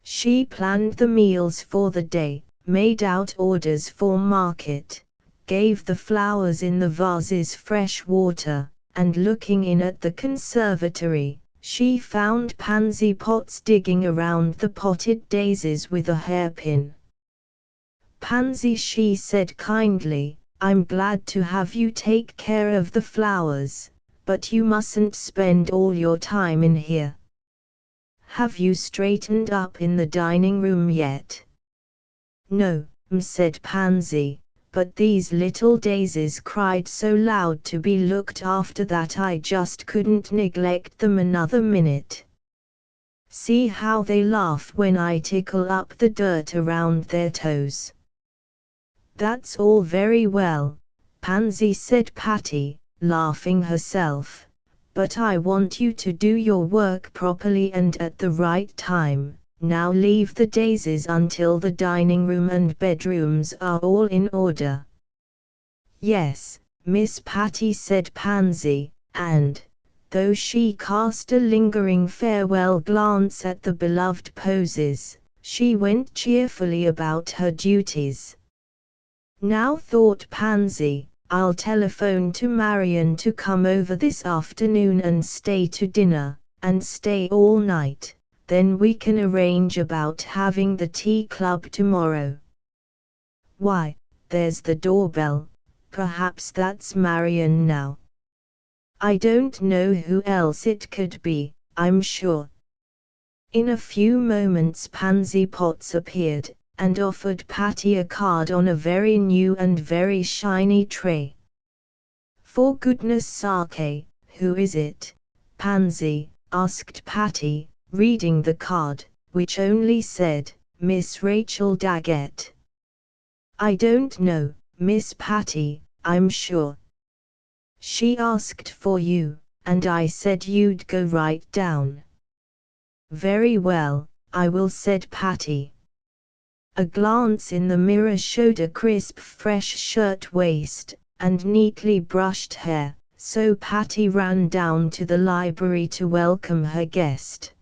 She planned the meals for the day, made out orders for market, gave the flowers in the vases fresh water, and looking in at the conservatory, she found Pansy Pots digging around the potted daisies with a hairpin. "Pansy," she said kindly, "I'm glad to have you take care of the flowers, but you mustn't spend all your time in here. Have you straightened up in the dining room yet?" "No," said Pansy, "but these little daisies cried so loud to be looked after that I just couldn't neglect them another minute. See how they laugh when I tickle up the dirt around their toes." "That's all very well, Pansy," said Patty, laughing herself, "but I want you to do your work properly and at the right time. Now leave the daisies until the dining room and bedrooms are all in order." "Yes, Miss Patty," said Pansy, and, though she cast a lingering farewell glance at the beloved posies, she went cheerfully about her duties. "Now," thought Pansy, "I'll telephone to Marion to come over this afternoon and stay to dinner, and stay all night. Then we can arrange about having the tea club tomorrow. Why, there's the doorbell. Perhaps that's Marion now. I don't know who else it could be, I'm sure." In a few moments Pansy Pots appeared, and offered Patty a card on a very new and very shiny tray. "For goodness sake, who is it, Pansy?" asked Patty, reading the card, which only said, "Miss Rachel Daggett." "I don't know, Miss Patty, I'm sure. She asked for you, and I said you'd go right down." "Very well, I will," said Patty. A glance in the mirror showed a crisp fresh shirt waist, and neatly brushed hair, so Patty ran down to the library to welcome her guest.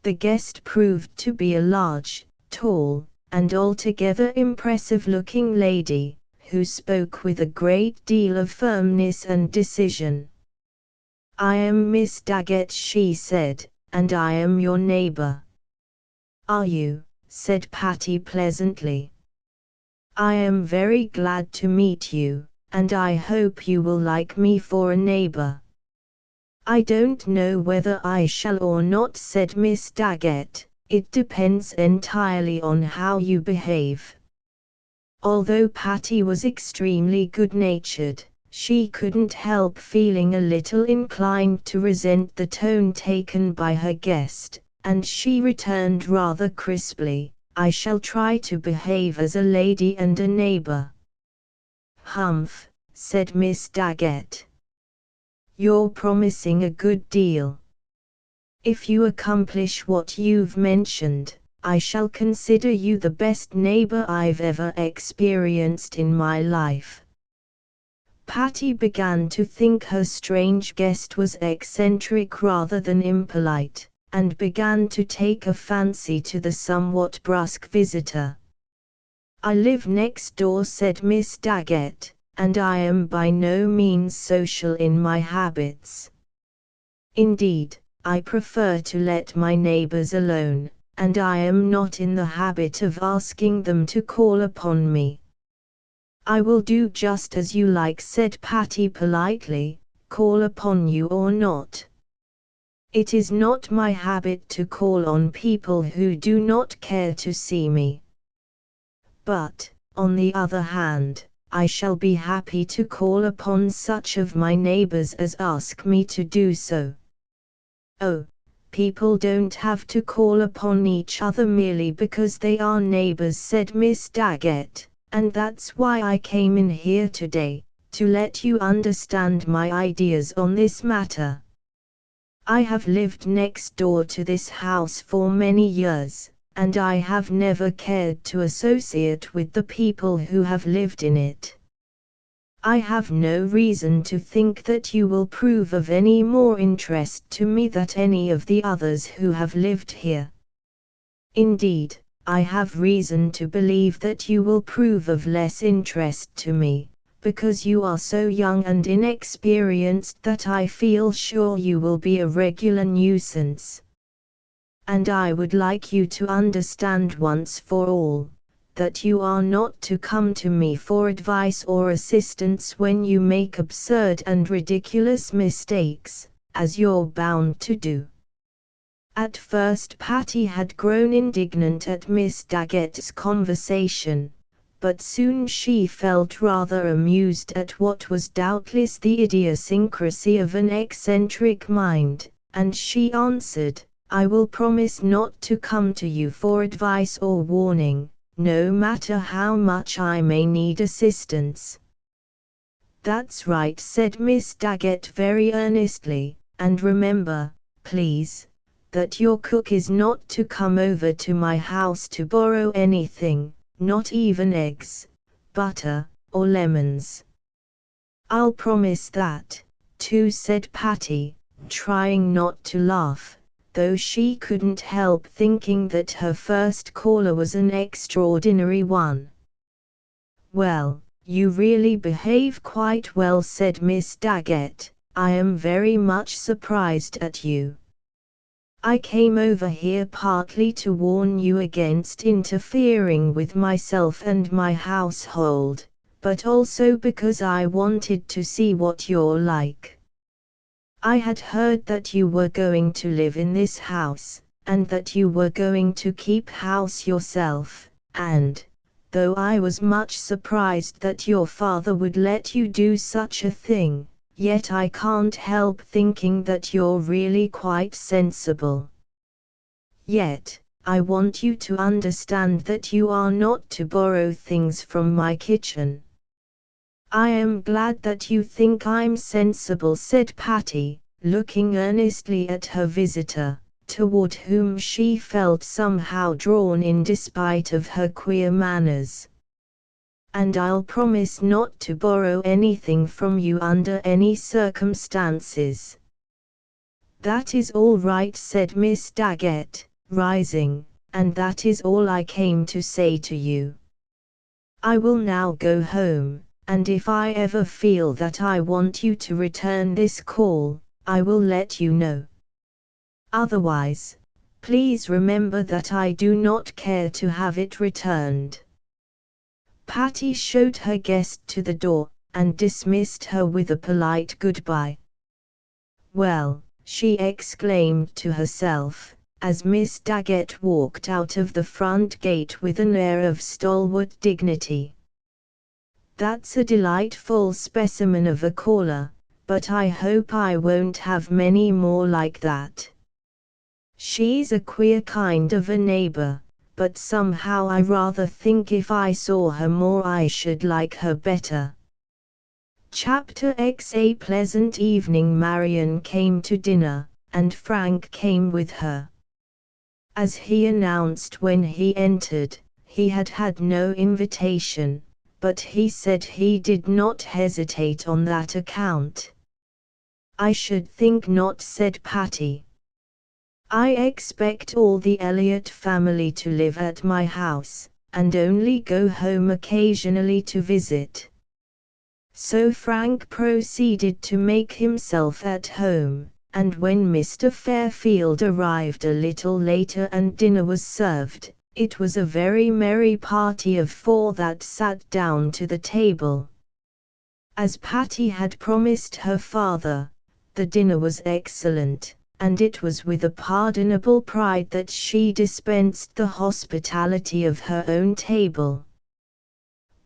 The guest proved to be a large, tall, and altogether impressive-looking lady, who spoke with a great deal of firmness and decision. "I am Miss Daggett," she said, "and I am your neighbor." "Are you?" said Patty pleasantly. "I am very glad to meet you, and I hope you will like me for a neighbor." "I don't know whether I shall or not," said Miss Daggett. "It depends entirely on how you behave." Although Patty was extremely good-natured, she couldn't help feeling a little inclined to resent the tone taken by her guest, and she returned rather crisply, "I shall try to behave as a lady and a neighbor." "Humph," said Miss Daggett. "You're promising a good deal. If you accomplish what you've mentioned, I shall consider you the best neighbor I've ever experienced in my life." Patty began to think her strange guest was eccentric rather than impolite, and began to take a fancy to the somewhat brusque visitor. "I live next door," said Miss Daggett, "and I am by no means social in my habits. Indeed, I prefer to let my neighbors alone, and I am not in the habit of asking them to call upon me." "I will do just as you like," said Patty politely, "call upon you or not. It is not my habit to call on people who do not care to see me. But, on the other hand, I shall be happy to call upon such of my neighbors as ask me to do so." "Oh, people don't have to call upon each other merely because they are neighbors," said Miss Daggett, "and that's why I came in here today, to let you understand my ideas on this matter. I have lived next door to this house for many years, and I have never cared to associate with the people who have lived in it. I have no reason to think that you will prove of any more interest to me than any of the others who have lived here. Indeed, I have reason to believe that you will prove of less interest to me, because you are so young and inexperienced that I feel sure you will be a regular nuisance. And I would like you to understand once for all, that you are not to come to me for advice or assistance when you make absurd and ridiculous mistakes, as you're bound to do. At first Patty had grown indignant at Miss Daggett's conversation, but soon she felt rather amused at what was doubtless the idiosyncrasy of an eccentric mind, and she answered, "I will promise not to come to you for advice or warning, no matter how much I may need assistance." "That's right," said Miss Daggett very earnestly, "and remember, please, that your cook is not to come over to my house to borrow anything, not even eggs, butter, or lemons." "I'll promise that, too," said Patty, trying not to laugh, though she couldn't help thinking that her first caller was an extraordinary one. "Well, you really behave quite well," said Miss Daggett. "I am very much surprised at you. I came over here partly to warn you against interfering with myself and my household, but also because I wanted to see what you're like. I had heard that you were going to live in this house, and that you were going to keep house yourself, and, though I was much surprised that your father would let you do such a thing, yet I can't help thinking that you're really quite sensible. Yet, I want you to understand that you are not to borrow things from my kitchen." "I am glad that you think I'm sensible," said Patty, looking earnestly at her visitor, toward whom she felt somehow drawn in despite of her queer manners. "And I'll promise not to borrow anything from you under any circumstances." "That is all right," said Miss Daggett, rising, "and that is all I came to say to you. I will now go home, and if I ever feel that I want you to return this call, I will let you know. Otherwise, please remember that I do not care to have it returned." Patty showed her guest to the door, and dismissed her with a polite goodbye. "Well," she exclaimed to herself, as Miss Daggett walked out of the front gate with an air of stalwart dignity, "that's a delightful specimen of a caller, but I hope I won't have many more like that. She's a queer kind of a neighbor, but somehow I rather think if I saw her more I should like her better." Chapter X. A pleasant evening. Marian came to dinner, and Frank came with her. As he announced when he entered, he had had no invitation, but he said he did not hesitate on that account. "I should think not," said Patty. "I expect all the Elliot family to live at my house, and only go home occasionally to visit." So Frank proceeded to make himself at home, and when Mr. Fairfield arrived a little later and dinner was served, it was a very merry party of four that sat down to the table. As Patty had promised her father, the dinner was excellent, and it was with a pardonable pride that she dispensed the hospitality of her own table.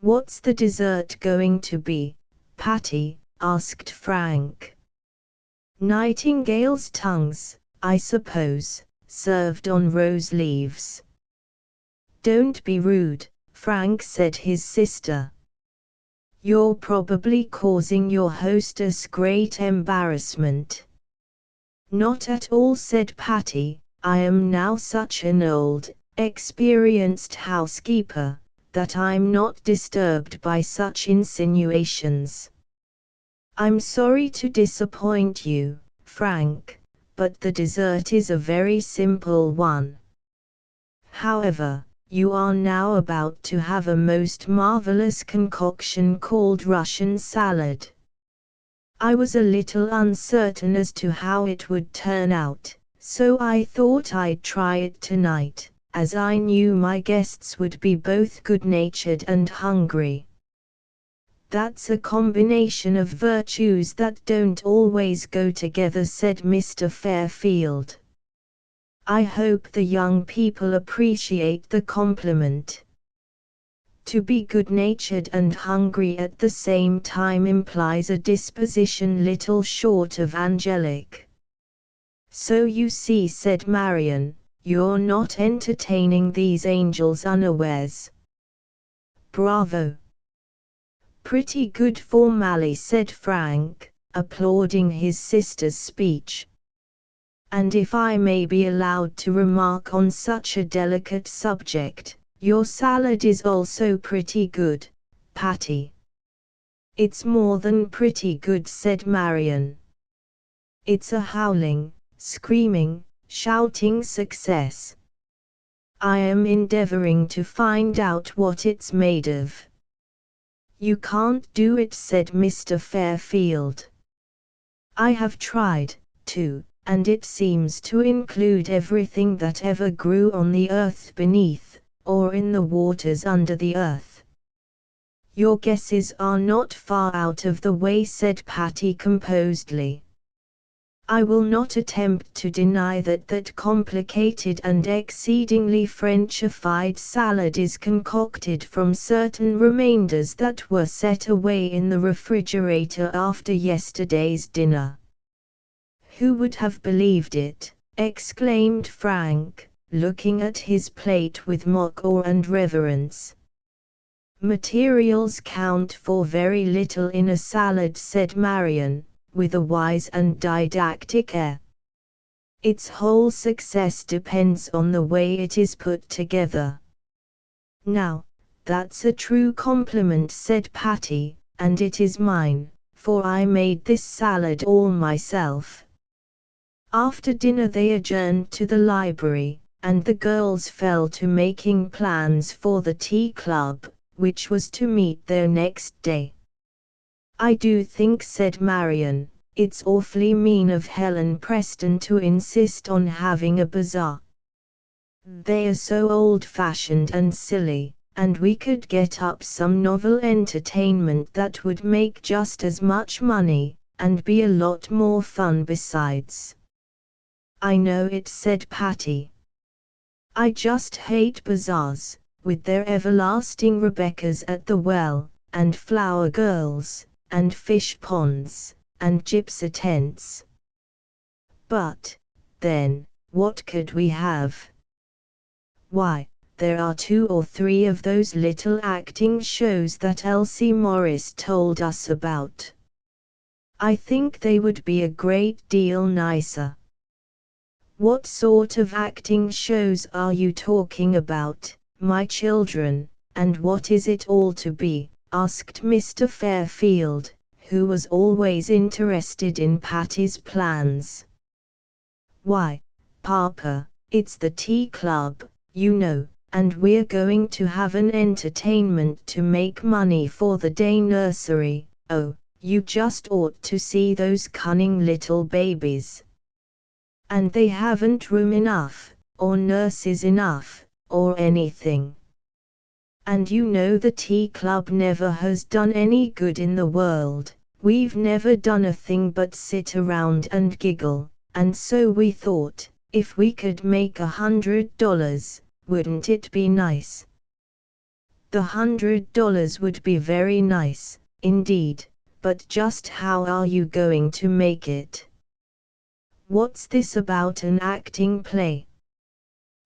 "What's the dessert going to be, Patty?" asked Frank. "Nightingale's tongues, I suppose, served on rose leaves." "Don't be rude," Frank said his sister. "You're probably causing your hostess great embarrassment." "Not at all," said Patty. "I am now such an old, experienced housekeeper, that I'm not disturbed by such insinuations." "I'm sorry to disappoint you, Frank, but the dessert is a very simple one. However, you are now about to have a most marvelous concoction called Russian salad. I was a little uncertain as to how it would turn out, so I thought I'd try it tonight, as I knew my guests would be both good-natured and hungry. That's a combination of virtues that don't always go together, said Mr. Fairfield. I hope the young people appreciate the compliment. To be good-natured and hungry at the same time implies a disposition little short of angelic. So you see, said Marion, you're not entertaining these angels unawares. Bravo! Pretty good for Mally, said Frank, applauding his sister's speech. And if I may be allowed to remark on such a delicate subject, your salad is also pretty good, Patty. It's more than pretty good, said Marion. It's a howling, screaming, shouting success. I am endeavoring to find out what it's made of. You can't do it, said Mr. Fairfield. I have tried to, and it seems to include everything that ever grew on the earth beneath, or in the waters under the earth. Your guesses are not far out of the way, said Patty composedly. I will not attempt to deny that complicated and exceedingly Frenchified salad is concocted from certain remainders that were set away in the refrigerator after yesterday's dinner. Who would have believed it? Exclaimed Frank, looking at his plate with mock awe and reverence. Materials count for very little in a salad, said Marion, with a wise and didactic air. Its whole success depends on the way it is put together. Now, that's a true compliment, said Patty, and it is mine, for I made this salad all myself. After dinner they adjourned to the library, and the girls fell to making plans for the tea club, which was to meet there next day. I do think, said Marion, it's awfully mean of Helen Preston to insist on having a bazaar. They are so old-fashioned and silly, and we could get up some novel entertainment that would make just as much money, and be a lot more fun besides. I know it, said Patty. I just hate bazaars, with their everlasting Rebeccas at the well, and flower girls, and fish ponds, and gypsy tents. But, then, what could we have? Why, there are 2 or 3 of those little acting shows that Elsie Morris told us about. I think they would be a great deal nicer. What sort of acting shows are you talking about, my children, and what is it all to be? Asked Mr. Fairfield, who was always interested in Patty's plans. Why, Papa, it's the tea club, you know, and we're going to have an entertainment to make money for the day nursery. Oh, you just ought to see those cunning little babies. And they haven't room enough, or nurses enough, or anything. And you know the tea club never has done any good in the world. We've never done a thing but sit around and giggle, and so we thought, if we could make $100, wouldn't it be nice? The $100 would be very nice, indeed, but just how are you going to make it? What's this about an acting play?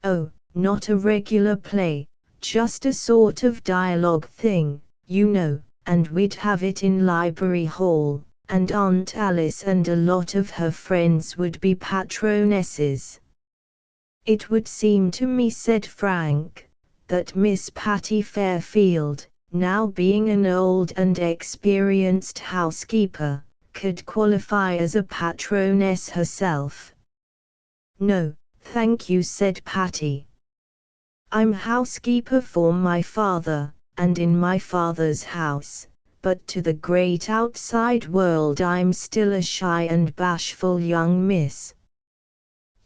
Oh, not a regular play, just a sort of dialogue thing, you know, and we'd have it in Library Hall, and Aunt Alice and a lot of her friends would be patronesses. It would seem to me, said Frank, that Miss Patty Fairfield, now being an old and experienced housekeeper, could qualify as a patroness herself. No, thank you, said Patty. I'm housekeeper for my father, and in my father's house, but to the great outside world I'm still a shy and bashful young miss."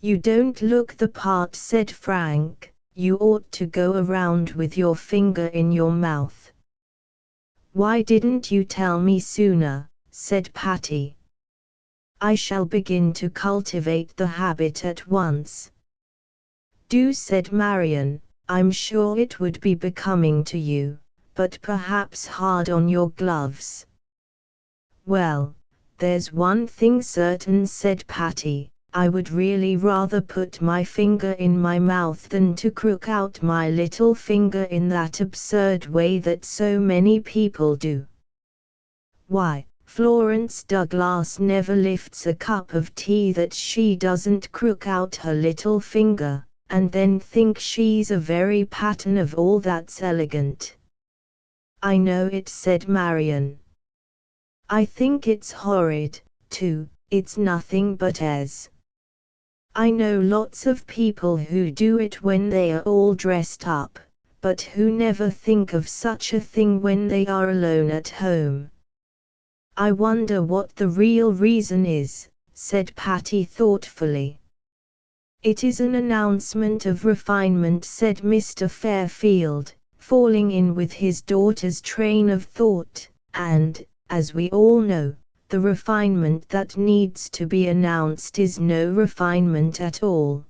"You don't look the part," said Frank. "You ought to go around with your finger in your mouth." "Why didn't you tell me sooner?" said Patty. "I shall begin to cultivate the habit at once." "Do," said Marion. "I'm sure it would be becoming to you, but perhaps hard on your gloves." "Well, there's one thing certain," said Patty. "I would really rather put my finger in my mouth than to crook out my little finger in that absurd way that so many people do. Why, Florence Douglass never lifts a cup of tea that she doesn't crook out her little finger, and then think she's a very pattern of all that's elegant." "I know it," said Marion. "I think it's horrid, too. It's nothing but as. I know lots of people who do it when they are all dressed up, but who never think of such a thing when they are alone at home." "I wonder what the real reason is," said Patty thoughtfully. "It is an announcement of refinement," said Mr. Fairfield, falling in with his daughter's train of thought, "and, as we all know, the refinement that needs to be announced is no refinement at all.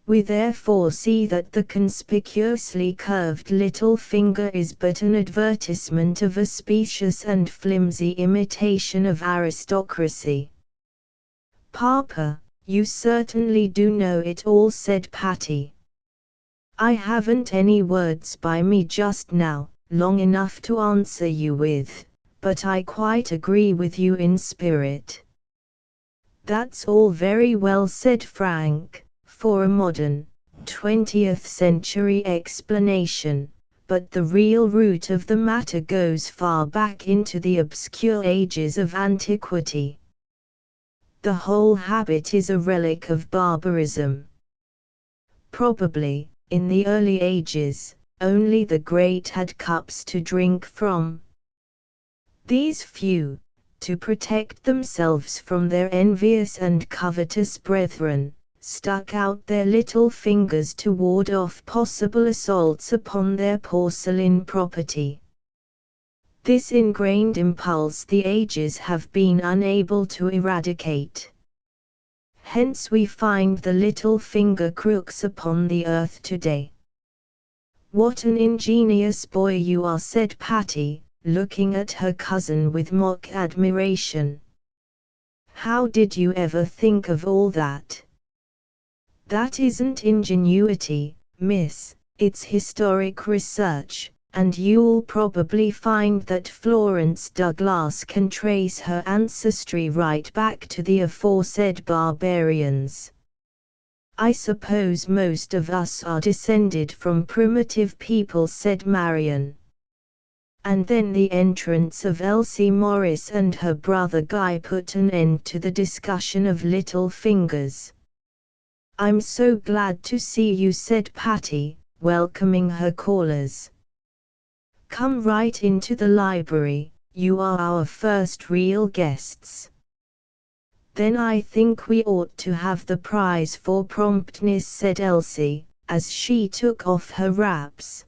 We therefore see that the conspicuously curved little finger is but an advertisement of a specious and flimsy imitation of aristocracy." "Papa, you certainly do know it all," said Patty. "I haven't any words by me just now, long enough to answer you with, but I quite agree with you in spirit." "That's all very well," said Frank, "for a modern, 20th century explanation, but the real root of the matter goes far back into the obscure ages of antiquity. The whole habit is a relic of barbarism. Probably, in the early ages, only the great had cups to drink from. These few, to protect themselves from their envious and covetous brethren, stuck out their little fingers to ward off possible assaults upon their porcelain property. This ingrained impulse the ages have been unable to eradicate. Hence we find the little finger crooks upon the earth today." "What an ingenious boy you are," said Patty, looking at her cousin with mock admiration. "How did you ever think of all that?" "That isn't ingenuity, miss, it's historic research, and you'll probably find that Florence Douglass can trace her ancestry right back to the aforesaid barbarians. I suppose most of us are descended from primitive people," said Marion. And then the entrance of Elsie Morris and her brother Guy put an end to the discussion of little fingers. "I'm so glad to see you," said Patty, welcoming her callers. "Come right into the library, you are our first real guests." "Then I think we ought to have the prize for promptness," said Elsie, as she took off her wraps.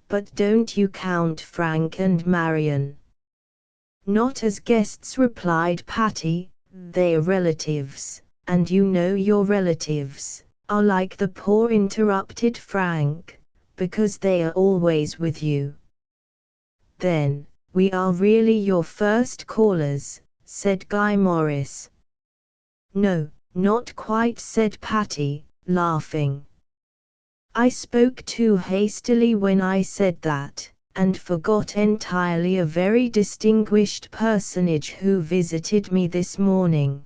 "But don't you count Frank and Marion?" "Not as guests," replied Patty, "they're relatives, and you know your relatives are like the poor," interrupted Frank, "because they are always with you." "Then, we are really your first callers," said Guy Morris. "No, not quite," said Patty, laughing. "I spoke too hastily when I said that, and forgot entirely a very distinguished personage who visited me this morning."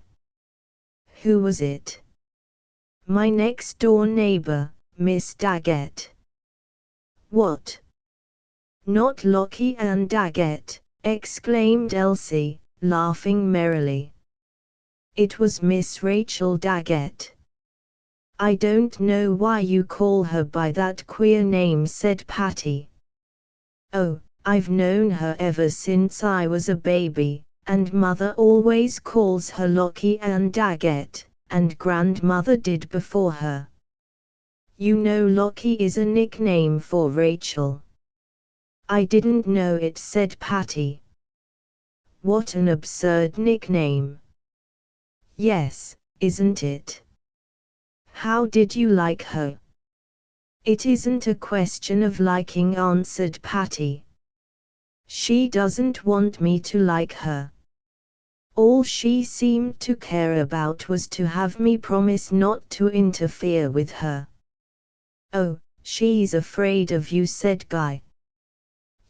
"Who was it?" "My next-door neighbor, Miss Daggett." "What? Not Lockie Ann Daggett?" exclaimed Elsie, laughing merrily. "It was Miss Rachel Daggett." I don't know why you call her by that queer name, said Patty. Oh, I've known her ever since I was a baby, and Mother always calls her Lockie and Daggett, and Grandmother did before her. You know Lockie is a nickname for Rachel. I didn't know it, said Patty. What an absurd nickname. Yes, isn't it? How did you like her? It isn't a question of liking, answered Patty. She doesn't want me to like her. All she seemed to care about was to have me promise not to interfere with her. Oh, she's afraid of you, said Guy.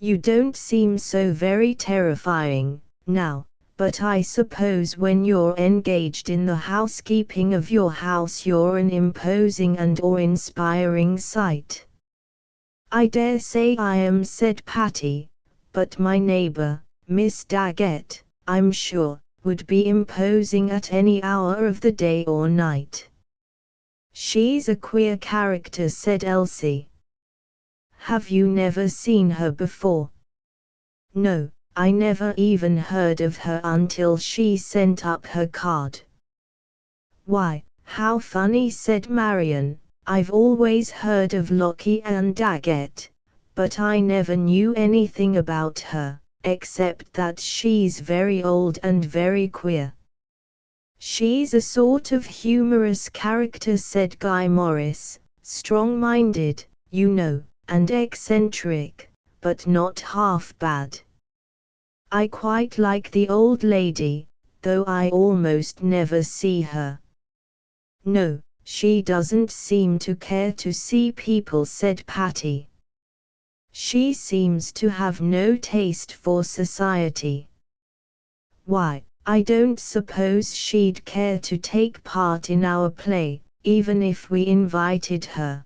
You don't seem so very terrifying, now, but I suppose when you're engaged in the housekeeping of your house you're an imposing and awe-inspiring sight. I dare say I am, said Patty, but my neighbor, Miss Daggett, I'm sure, would be imposing at any hour of the day or night. She's a queer character, said Elsie. Have you never seen her before? No, I never even heard of her until she sent up her card. Why, how funny, said Marion. I've always heard of Lockie and Daggett, but I never knew anything about her, except that she's very old and very queer. She's a sort of humorous character, said Guy Morris, strong-minded, you know, and eccentric, but not half bad. I quite like the old lady, though I almost never see her. No, she doesn't seem to care to see people, said Patty. She seems to have no taste for society. Why, I don't suppose she'd care to take part in our play, even if we invited her.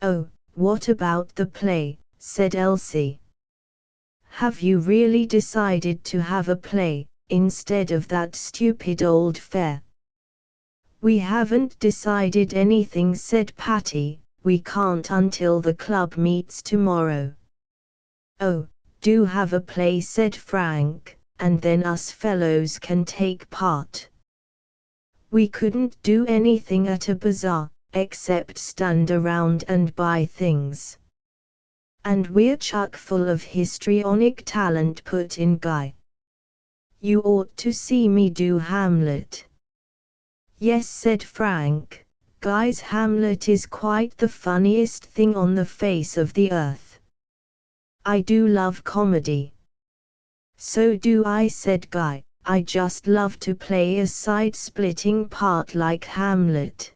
Oh, what about the play, said Elsie. Have you really decided to have a play, instead of that stupid old fair? We haven't decided anything, said Patty. We can't until the club meets tomorrow. Oh, do have a play, said Frank, and then us fellows can take part. We couldn't do anything at a bazaar, except stand around and buy things. And we're chock full of histrionic talent, put in Guy. You ought to see me do Hamlet. Yes, said Frank, Guy's Hamlet is quite the funniest thing on the face of the earth. I do love comedy. So do I, said Guy. I just love to play a side-splitting part like Hamlet.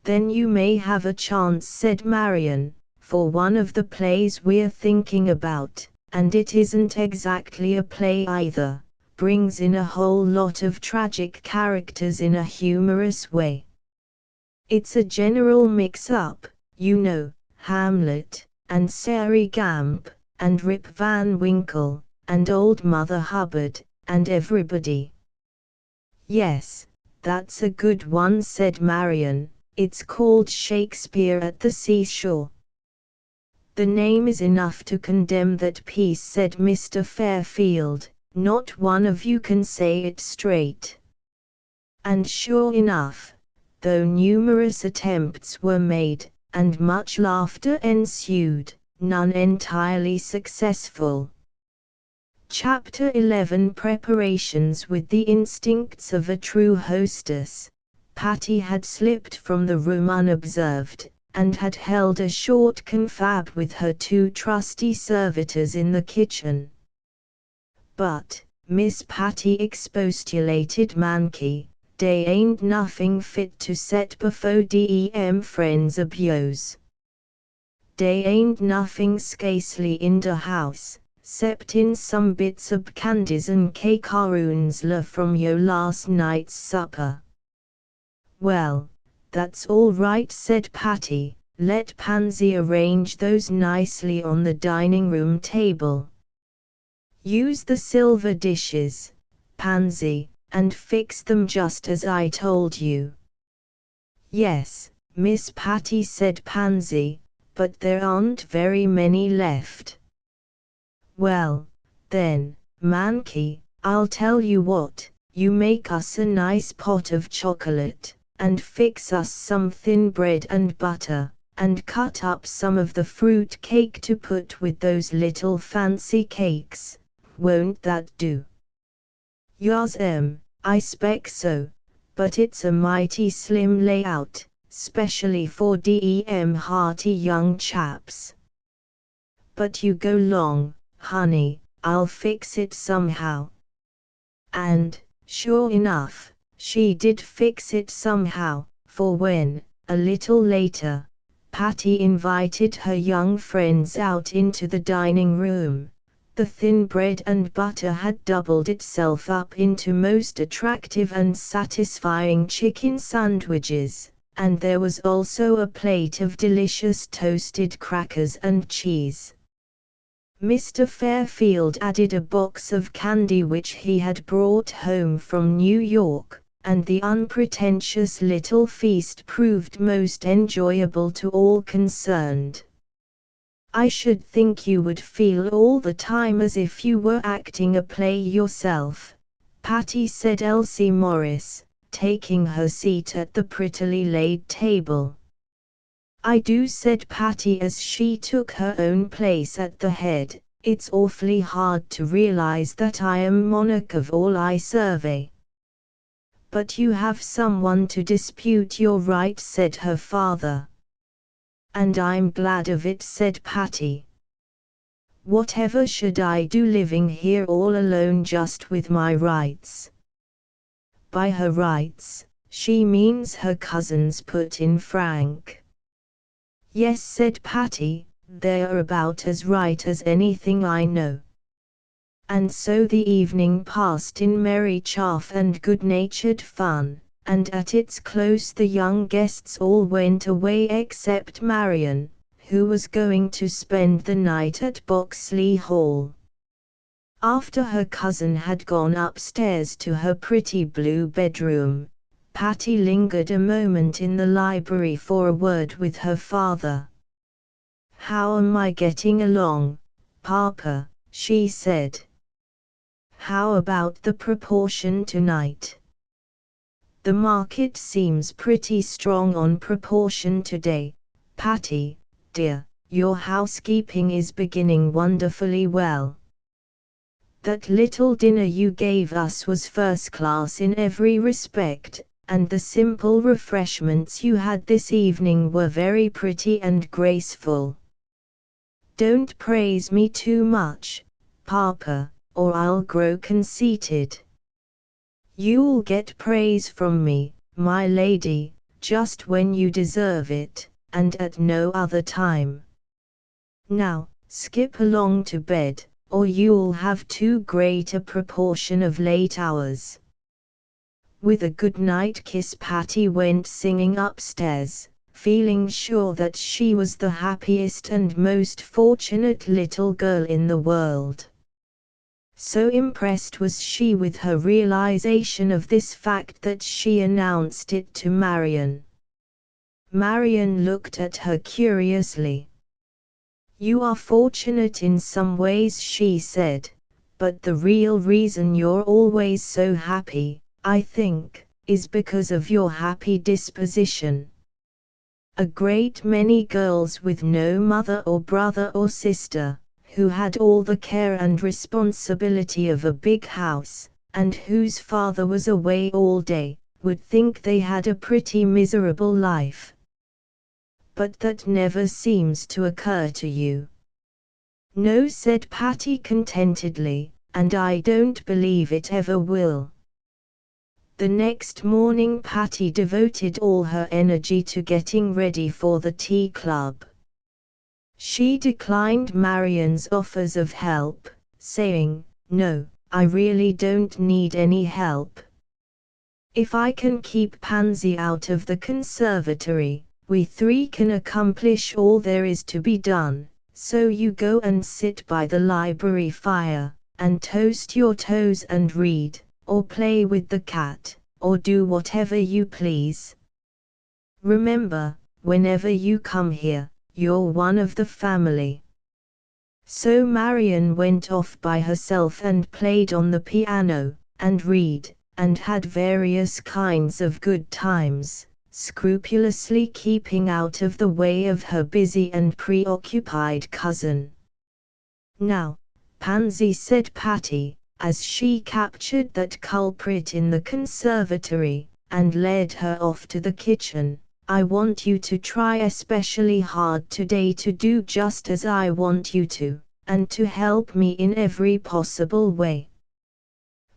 Then you may have a chance, said Marion, for one of the plays we're thinking about, and it isn't exactly a play either, brings in a whole lot of tragic characters in a humorous way. It's a general mix-up, you know, Hamlet, and Sari Gamp, and Rip Van Winkle, and Old Mother Hubbard, and everybody. Yes, that's a good one, said Marion. It's called Shakespeare at the Seashore. The name is enough to condemn that piece, said Mr. Fairfield. Not one of you can say it straight. And sure enough, though numerous attempts were made, and much laughter ensued, none entirely successful. Chapter 11 Preparations. With the instincts of a true hostess, Patty had slipped from the room unobserved, and had held a short confab with her two trusty servitors in the kitchen. But, Miss Patty expostulated manky, dey ain't nothing fit to set before dem friends of yours. Dey ain't nothing scasely in de house, cept in some bits ob candies and cakearoons la from yo last night's supper. Well, that's all right, said Patty. Let Pansy arrange those nicely on the dining room table. Use the silver dishes, Pansy, and fix them just as I told you. Yes, Miss Patty, said Pansy, but there aren't very many left. Well, then, Mankey, I'll tell you what, you make us a nice pot of chocolate, and fix us some thin bread and butter, and cut up some of the fruit cake to put with those little fancy cakes. Won't that do? Yas, I spec so, but it's a mighty slim layout, specially for dem hearty young chaps. But you go long, honey, I'll fix it somehow. And, sure enough, she did fix it somehow, for when, a little later, Patty invited her young friends out into the dining room, the thin bread and butter had doubled itself up into most attractive and satisfying chicken sandwiches, and there was also a plate of delicious toasted crackers and cheese. Mr. Fairfield added a box of candy which he had brought home from New York, and the unpretentious little feast proved most enjoyable to all concerned. I should think you would feel all the time as if you were acting a play yourself, Patty, said Elsie Morris, taking her seat at the prettily laid table. I do, said Patty as she took her own place at the head. It's awfully hard to realize that I am monarch of all I survey. But you have someone to dispute your right, said her father. And I'm glad of it, said Patty. Whatever should I do living here all alone just with my rights? By her rights, she means her cousins, put in Frank. Yes, said Patty, they're about as right as anything I know. And so the evening passed in merry chaff and good-natured fun, and at its close the young guests all went away except Marion, who was going to spend the night at Boxley Hall. After her cousin had gone upstairs to her pretty blue bedroom, Patty lingered a moment in the library for a word with her father. How am I getting along, Papa? She said. How about the proportion tonight? The market seems pretty strong on proportion today, Patty, dear. Your housekeeping is beginning wonderfully well. That little dinner you gave us was first class in every respect, and the simple refreshments you had this evening were very pretty and graceful. Don't praise me too much, Papa, or I'll grow conceited. You'll get praise from me, my lady, just when you deserve it, and at no other time. Now, skip along to bed, or you'll have too great a proportion of late hours. With a good-night kiss Patty went singing upstairs, feeling sure that she was the happiest and most fortunate little girl in the world. So impressed was she with her realization of this fact that she announced it to Marion. Marion looked at her curiously. You are fortunate in some ways, she said, but the real reason you're always so happy, I think, is because of your happy disposition. A great many girls with no mother or brother or sister, who had all the care and responsibility of a big house, and whose father was away all day, would think they had a pretty miserable life. But that never seems to occur to you. No, said Patty contentedly, and I don't believe it ever will. The next morning Patty devoted all her energy to getting ready for the tea club. She declined Marion's offers of help, saying, No, I really don't need any help. If I can keep Pansy out of the conservatory, we three can accomplish all there is to be done, so you go and sit by the library fire, and toast your toes and read, or play with the cat, or do whatever you please. Remember, whenever you come here, you're one of the family. So Marion went off by herself and played on the piano, and read, and had various kinds of good times, scrupulously keeping out of the way of her busy and preoccupied cousin. "Now, Pansy," said Patty, as she captured that culprit in the conservatory, and led her off to the kitchen, "I want you to try especially hard today to do just as I want you to, and to help me in every possible way."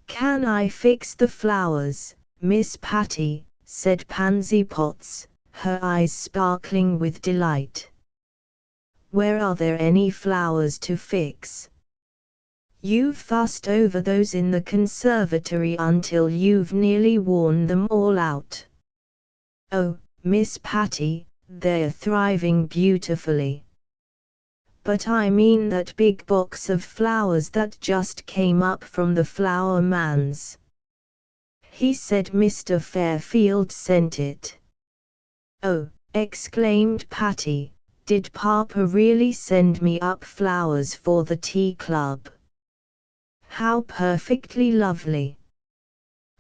"Can I fix the flowers, Miss Patty?" said Pansy Potts, her eyes sparkling with delight. "Where are there any flowers to fix? You've fussed over those in the conservatory until you've nearly worn them all out." "Oh, Miss Patty, they're thriving beautifully. But I mean that big box of flowers that just came up from the flower man's. He said Mr. Fairfield sent it." "Oh," exclaimed Patty, "did Papa really send me up flowers for the tea club? How perfectly lovely!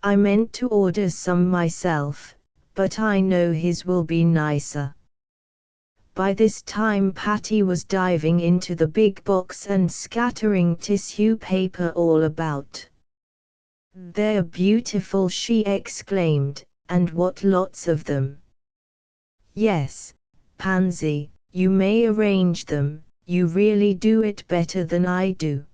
I meant to order some myself, but I know his will be nicer." By this time Patty was diving into the big box and scattering tissue paper all about. "They're beautiful," she exclaimed, "and what lots of them." "Yes, Pansy, you may arrange them, you really do it better than I do.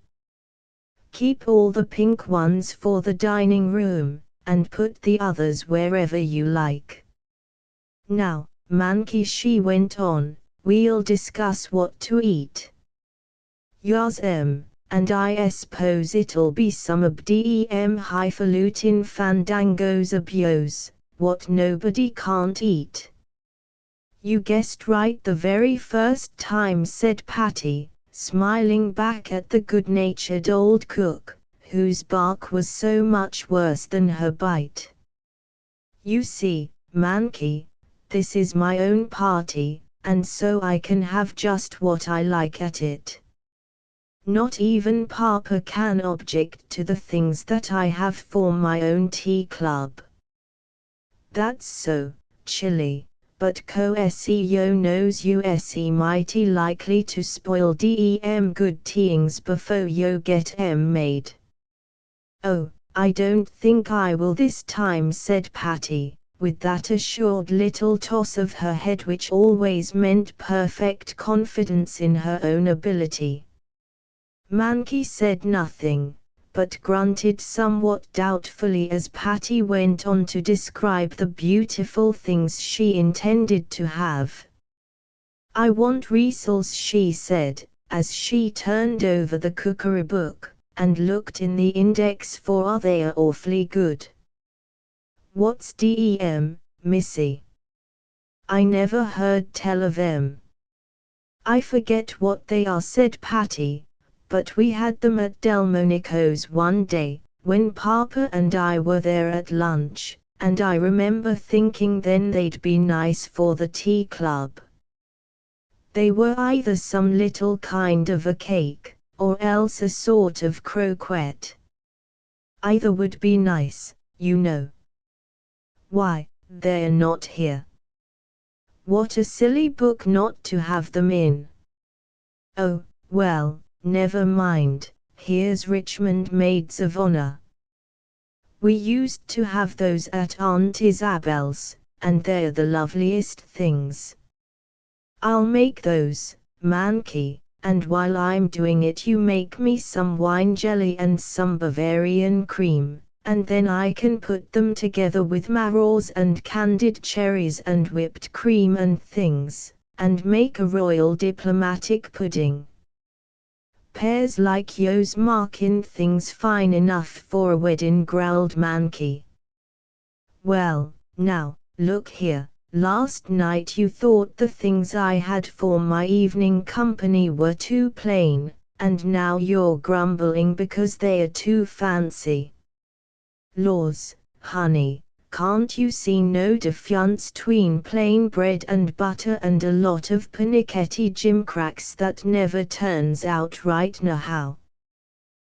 Keep all the pink ones for the dining room, and put the others wherever you like. Now, Mankey," she went on, "we'll discuss what to eat." "Yas'm, and I suppose it'll be some of dem highfalutin fandangos of yours, what nobody can't eat." "You guessed right the very first time," said Patty, smiling back at the good-natured old cook, whose bark was so much worse than her bite. "You see, Mankey, this is my own party, and so I can have just what I like at it. Not even Papa can object to the things that I have for my own tea club." "That's so, Chilly, but Co-SEO knows you mighty likely to spoil dem good teings before yo get made." "Oh, I don't think I will this time," said Patty, with that assured little toss of her head which always meant perfect confidence in her own ability. Mankey said nothing, but grunted somewhat doubtfully as Patty went on to describe the beautiful things she intended to have. "I want rissoles," she said, as she turned over the cookery book, and looked in the index for "They're awfully good." "What's dem, missy? I never heard tell of 'em." "I forget what they are," said Patty, "but we had them at Delmonico's one day, when Papa and I were there at lunch, and I remember thinking then they'd be nice for the tea club. They were either some little kind of a cake, or else a sort of croquette. Either would be nice, you know." "Why, they're not here." "What a silly book not to have them in." "Oh, well, never mind, here's Richmond Maids of Honor. We used to have those at Aunt Isabel's, and they're the loveliest things. I'll make those, Mankey, and while I'm doing it you make me some wine jelly and some Bavarian cream, and then I can put them together with marrows and candied cherries and whipped cream and things, and make a royal diplomatic pudding. Pears like yo's markin' things fine enough for a weddin'," growled Mankey. "Well, now, look here, last night you thought the things I had for my evening company were too plain, and now you're grumbling because they're too fancy." "Laws, honey, Can't you see no difference tween plain bread and butter and a lot of panicky gimcracks that never turns out right now?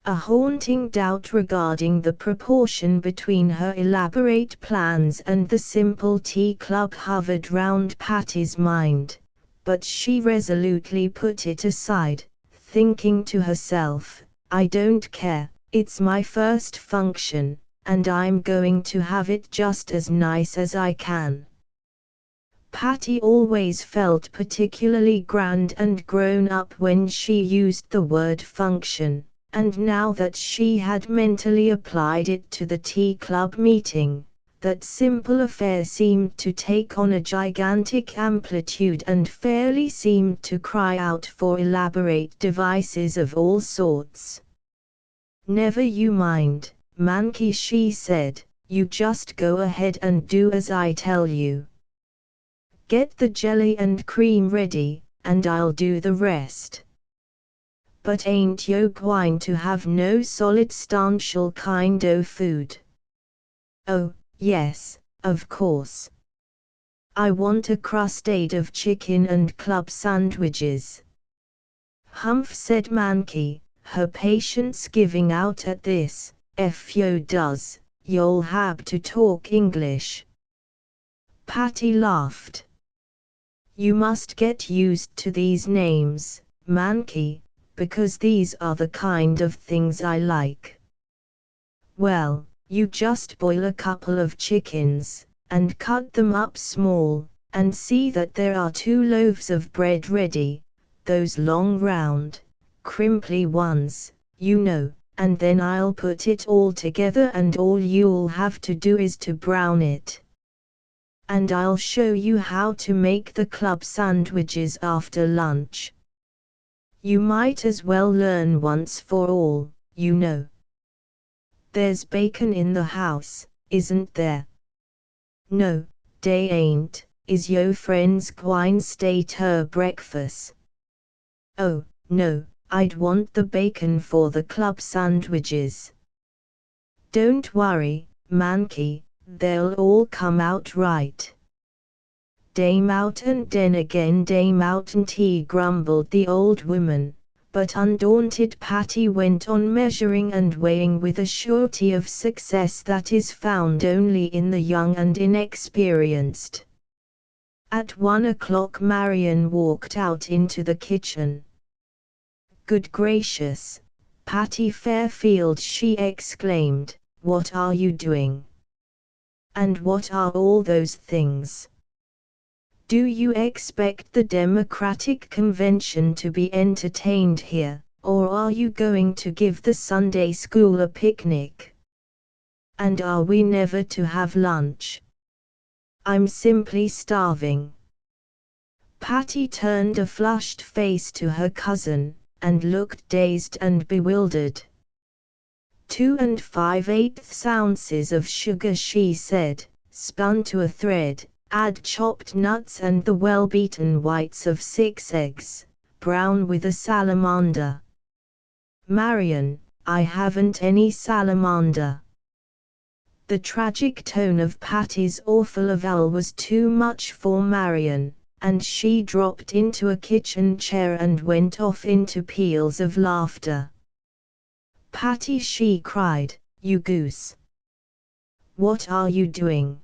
A haunting doubt regarding the proportion between her elaborate plans and the simple tea club hovered round Patty's mind, but she resolutely put it aside, thinking to herself, I don't care, it's my first function, and I'm going to have it just as nice as I can. Patty always felt particularly grand and grown up when she used the word function. And now that she had mentally applied it to the tea club meeting, that simple affair seemed to take on a gigantic amplitude and fairly seemed to cry out for elaborate devices of all sorts. Never you mind, Mankey, she said, you just go ahead and do as I tell you. Get the jelly and cream ready, and I'll do the rest. But ain't yo gwine to have no solid stanchial kind o' food? Oh, yes, of course. I want a crustade of chicken and club sandwiches. Humph, said Mankey, her patience giving out at this. If yo does, you'll have to talk English. Patty laughed. You must get used to these names, Mankey, because these are the kind of things I like. Well, you just boil a couple of chickens, and cut them up small, and see that there are 2 loaves of bread ready, those long round, crimply ones, you know, and then I'll put it all together and all you'll have to do is to brown it. And I'll show you how to make the club sandwiches after lunch. You might as well learn once for all, you know. There's bacon in the house, isn't there? No, dey ain't. Is yo friends gwine stay ter breakfast? Oh, no, I'd want the bacon for the club sandwiches. Don't worry, Mankey, they'll all come out right. Dey moutn't den again dey moutn't, grumbled the old woman, but undaunted Patty went on measuring and weighing with a surety of success that is found only in the young and inexperienced. At 1 o'clock Marion walked out into the kitchen. Good gracious, Patty Fairfield, she exclaimed, what are you doing? And what are all those things? Do you expect the Democratic Convention to be entertained here, or are you going to give the Sunday school a picnic? And are we never to have lunch? I'm simply starving. Patty turned a flushed face to her cousin, and looked dazed and bewildered. 2 5/8 ounces of sugar, she said, spun to a thread. Add chopped nuts and the well-beaten whites of 6 eggs, brown with a salamander. Marion, I haven't any salamander. The tragic tone of Patty's awful avowal was too much for Marion, and she dropped into a kitchen chair and went off into peals of laughter. Patty, she cried, you goose! What are you doing?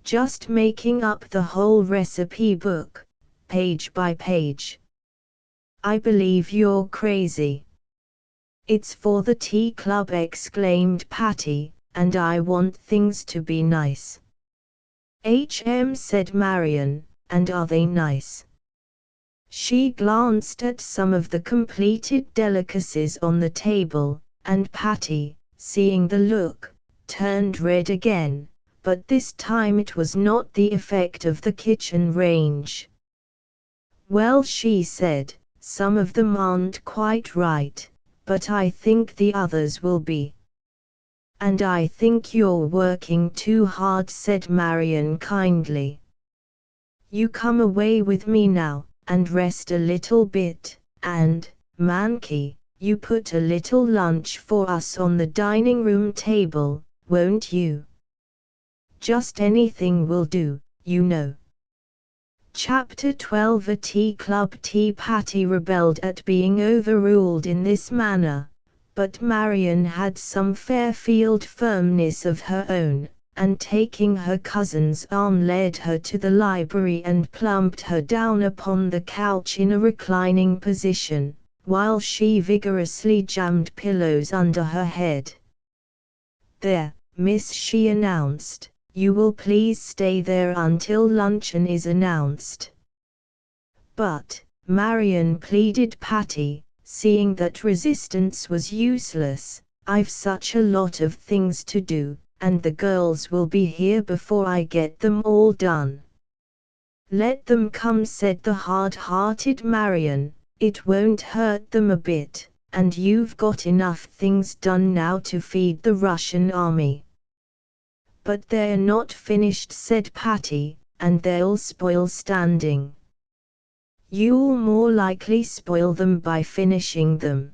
Just making up the whole recipe book, page by page. I believe you're crazy. It's for the tea club, exclaimed Patty, and I want things to be nice. Said Marion, and are they nice? She glanced at some of the completed delicacies on the table, and Patty, seeing the look, turned red again. But this time it was not the effect of the kitchen range. Well, she said, some of them aren't quite right, but I think the others will be. And I think you're working too hard, said Marion kindly. You come away with me now, and rest a little bit, and, Mankey, you put a little lunch for us on the dining room table, won't you? Just anything will do, you know. Chapter 12. A tea club. Patty rebelled at being overruled in this manner, but Marion had some Fairfield firmness of her own, and taking her cousin's arm led her to the library and plumped her down upon the couch in a reclining position, while she vigorously jammed pillows under her head. "There, miss," she announced, "you will please stay there until luncheon is announced." "But," Marion pleaded Patty, seeing that resistance was useless, "I've such a lot of things to do, and the girls will be here before I get them all done." "Let them come," said the hard-hearted Marion, "it won't hurt them a bit, and you've got enough things done now to feed the Russian army." "But they're not finished," said Patty, "and they'll spoil standing." "You'll more likely spoil them by finishing them.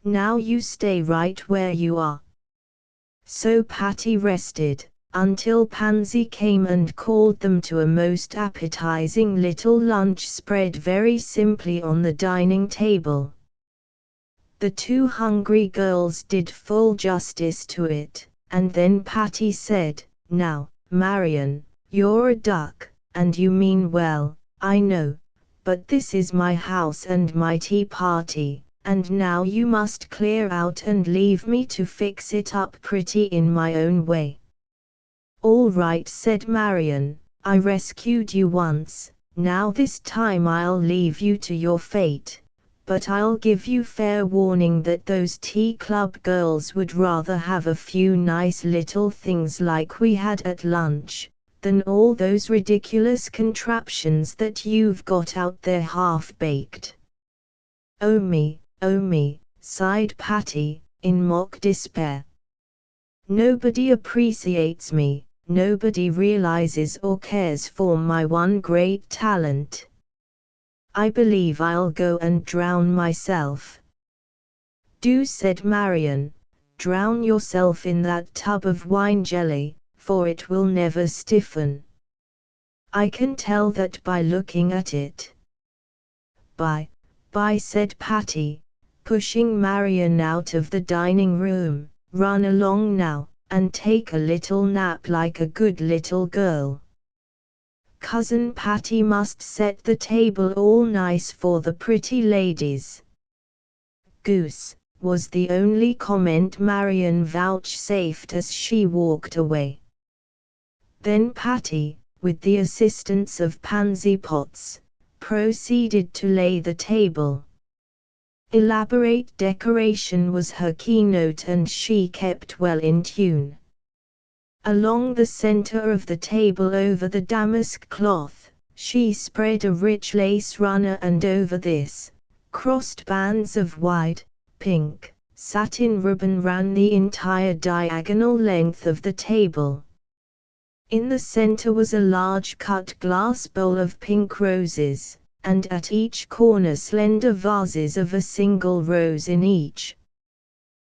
Now you stay right where you are." So Patty rested, until Pansy came and called them to a most appetizing little lunch spread very simply on the dining table. The two hungry girls did full justice to it, and then Patty said, "Now, Marion, you're a duck, and you mean well, I know, but this is my house and my tea party, and now you must clear out and leave me to fix it up pretty in my own way." "All right," said Marion, "I rescued you once, now this time I'll leave you to your fate, but I'll give you fair warning that those tea club girls would rather have a few nice little things like we had at lunch, than all those ridiculous contraptions that you've got out there half-baked." Oh me," sighed Patty, in mock despair. "Nobody appreciates me, nobody realizes or cares for my one great talent. I believe I'll go and drown myself." "Do," said Marion, "drown yourself in that tub of wine jelly, for it will never stiffen. I can tell that by looking at it." Bye, said Patty, pushing Marion out of the dining room, "run along now, and take a little nap like a good little girl. Cousin Patty must set the table all nice for the pretty ladies." "Goose," was the only comment Marion vouchsafed as she walked away. Then Patty, with the assistance of Pansy Potts, proceeded to lay the table. Elaborate decoration was her keynote, and she kept well in tune. Along the center of the table over the damask cloth, she spread a rich lace runner, and over this, crossed bands of wide, pink, satin ribbon ran the entire diagonal length of the table. In the center was a large cut glass bowl of pink roses, and at each corner slender vases of a single rose in each.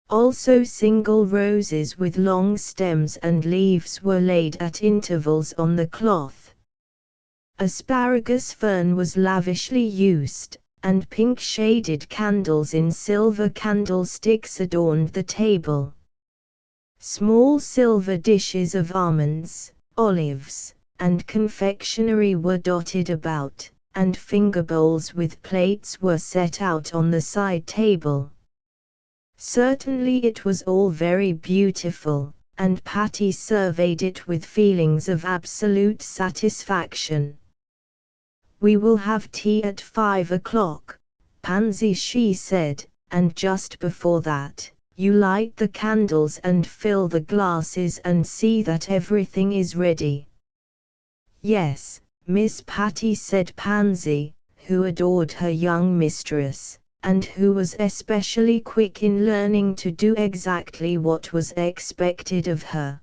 Also single roses with long stems and leaves were laid at intervals on the cloth. Asparagus fern was lavishly used, and pink-shaded candles in silver candlesticks adorned the table. Small silver dishes of almonds, olives, and confectionery were dotted about, and finger bowls with plates were set out on the side table. Certainly it was all very beautiful, and Patty surveyed it with feelings of absolute satisfaction. "We will have tea at 5 o'clock, Pansy," she said, "and just before that, you light the candles and fill the glasses and see that everything is ready." "Yes, Miss Patty," said Pansy, who adored her young mistress, and who was especially quick in learning to do exactly what was expected of her.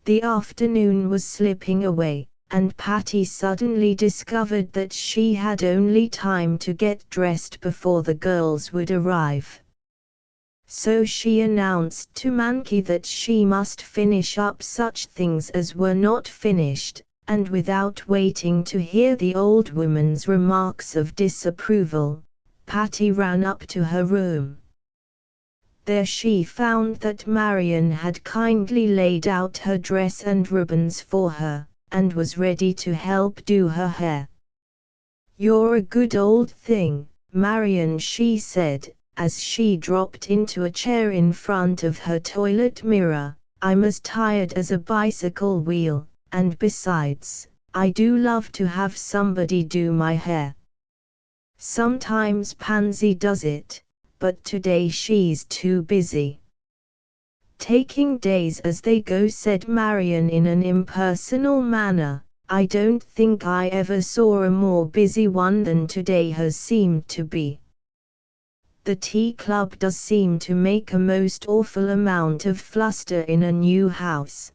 The afternoon was slipping away, and Patty suddenly discovered that she had only time to get dressed before the girls would arrive. So she announced to Mankey that she must finish up such things as were not finished, and without waiting to hear the old woman's remarks of disapproval, Patty ran up to her room. There she found that Marion had kindly laid out her dress and ribbons for her, and was ready to help do her hair. "You're a good old thing, Marion," she said, as she dropped into a chair in front of her toilet mirror. "I'm as tired as a bicycle wheel, and besides, I do love to have somebody do my hair. Sometimes Pansy does it, but today she's too busy." "Taking days as they go," said Marion in an impersonal manner. "I don't think I ever saw a more busy one than today has seemed to be. The tea club does seem to make a most awful amount of fluster in a new house."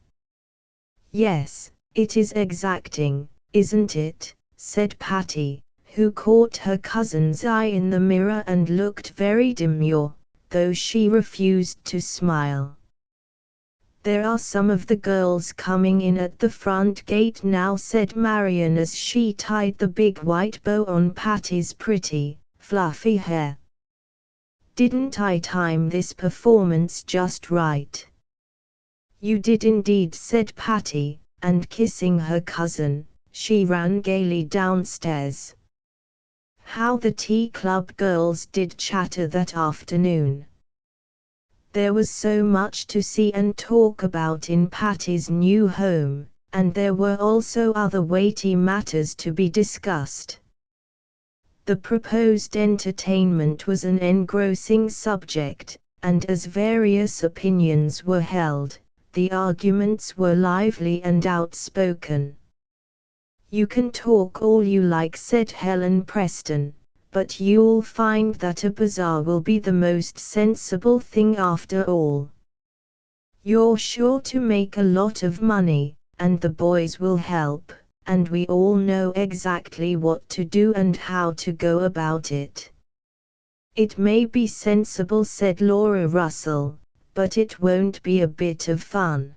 "Yes, it is exacting, isn't it?" said Patty, who caught her cousin's eye in the mirror and looked very demure, though she refused to smile. "There are some of the girls coming in at the front gate now," said Marion as she tied the big white bow on Patty's pretty, fluffy hair. "Didn't I time this performance just right?" "You did indeed," said Patty, and kissing her cousin, she ran gaily downstairs. How the tea club girls did chatter that afternoon! There was so much to see and talk about in Patty's new home, and there were also other weighty matters to be discussed. The proposed entertainment was an engrossing subject, and as various opinions were held, the arguments were lively and outspoken. "You can talk all you like," said Helen Preston, "but you'll find that a bazaar will be the most sensible thing after all. You're sure to make a lot of money, and the boys will help, and we all know exactly what to do and how to go about it." "It may be sensible," said Laura Russell, "but it won't be a bit of fun.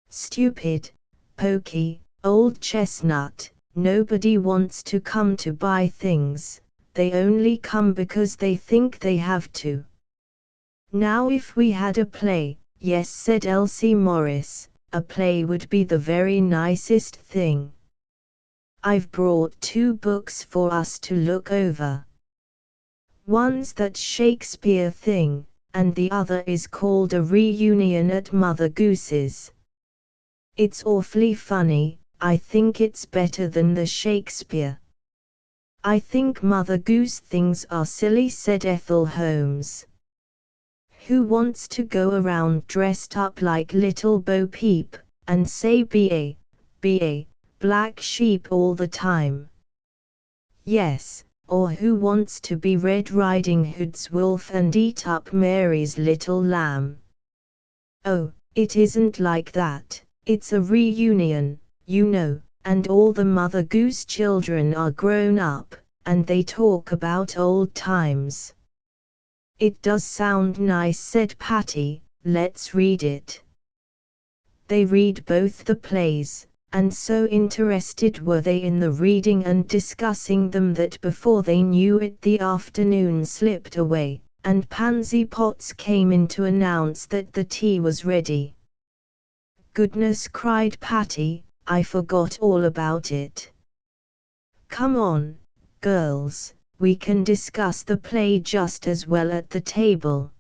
Stupid, poky, old chestnut, nobody wants to come to buy things, they only come because they think they have to." "Now if we had a play," "Yes," said Elsie Morris, "a play would be the very nicest thing. I've brought 2 books for us to look over. One's that Shakespeare thing, and the other is called A Reunion at Mother Goose's. It's awfully funny. I think it's better than the Shakespeare." "I think Mother Goose things are silly," said Ethel Holmes. "Who wants to go around dressed up like Little Bo Peep, and say B.A., black sheep all the time?" "Yes, or who wants to be Red Riding Hood's wolf and eat up Mary's little lamb?" "Oh, it isn't like that, it's a reunion, you know, and all the Mother Goose children are grown up, and they talk about old times." "It does sound nice," said Patty, "let's read it." They read both the plays, and so interested were they in the reading and discussing them that before they knew it the afternoon slipped away, and Pansy Potts came in to announce that the tea was ready. "Goodness," cried Patty, "I forgot all about it. Come on, girls, we can discuss the play just as well at the table."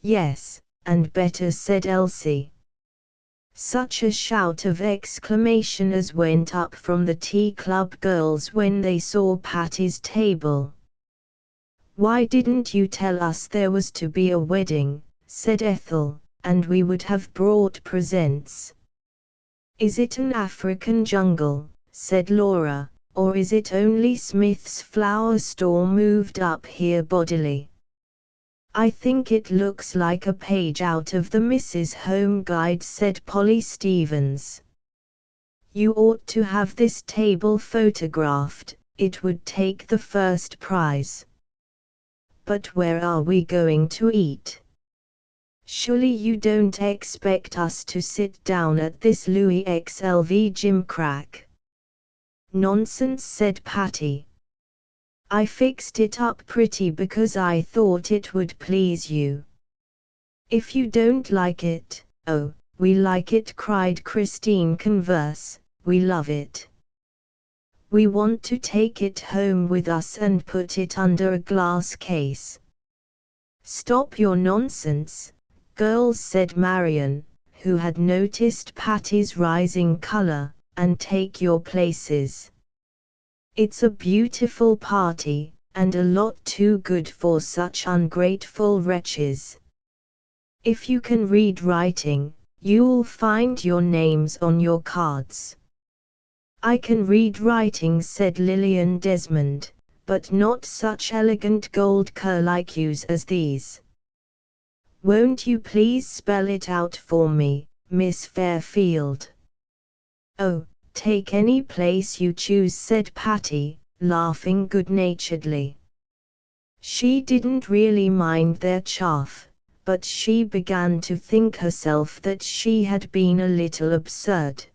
"Yes, and better," said Elsie. Such a shout of exclamation as went up from the tea club girls when they saw Patty's table. "Why didn't you tell us there was to be a wedding?" said Ethel, "and we would have brought presents." "Is it an African jungle?" said Laura, "or is it only Smith's flower store moved up here bodily?" "I think it looks like a page out of the Mrs. Home Guide," said Polly Stevens. "You ought to have this table photographed, it would take the first prize." But where are we going to eat? Surely you don't expect us to sit down at this Louis XLV gimcrack. Nonsense, said Patty. I fixed it up pretty because I thought it would please you. If you don't like it, oh, we like it, cried Christine, converse, we love it. We want to take it home with us and put it under a glass case. Stop your nonsense, girls, said Marion, who had noticed Patty's rising color, and take your places. It's a beautiful party, and a lot too good for such ungrateful wretches. If you can read writing, you'll find your names on your cards. I can read writing, said Lillian Desmond, but not such elegant gold curlicues as these. Won't you please spell it out for me, Miss Fairfield? Oh, take any place you choose, said Patty, laughing good-naturedly. She didn't really mind their chaff, but she began to think herself that she had been a little absurd.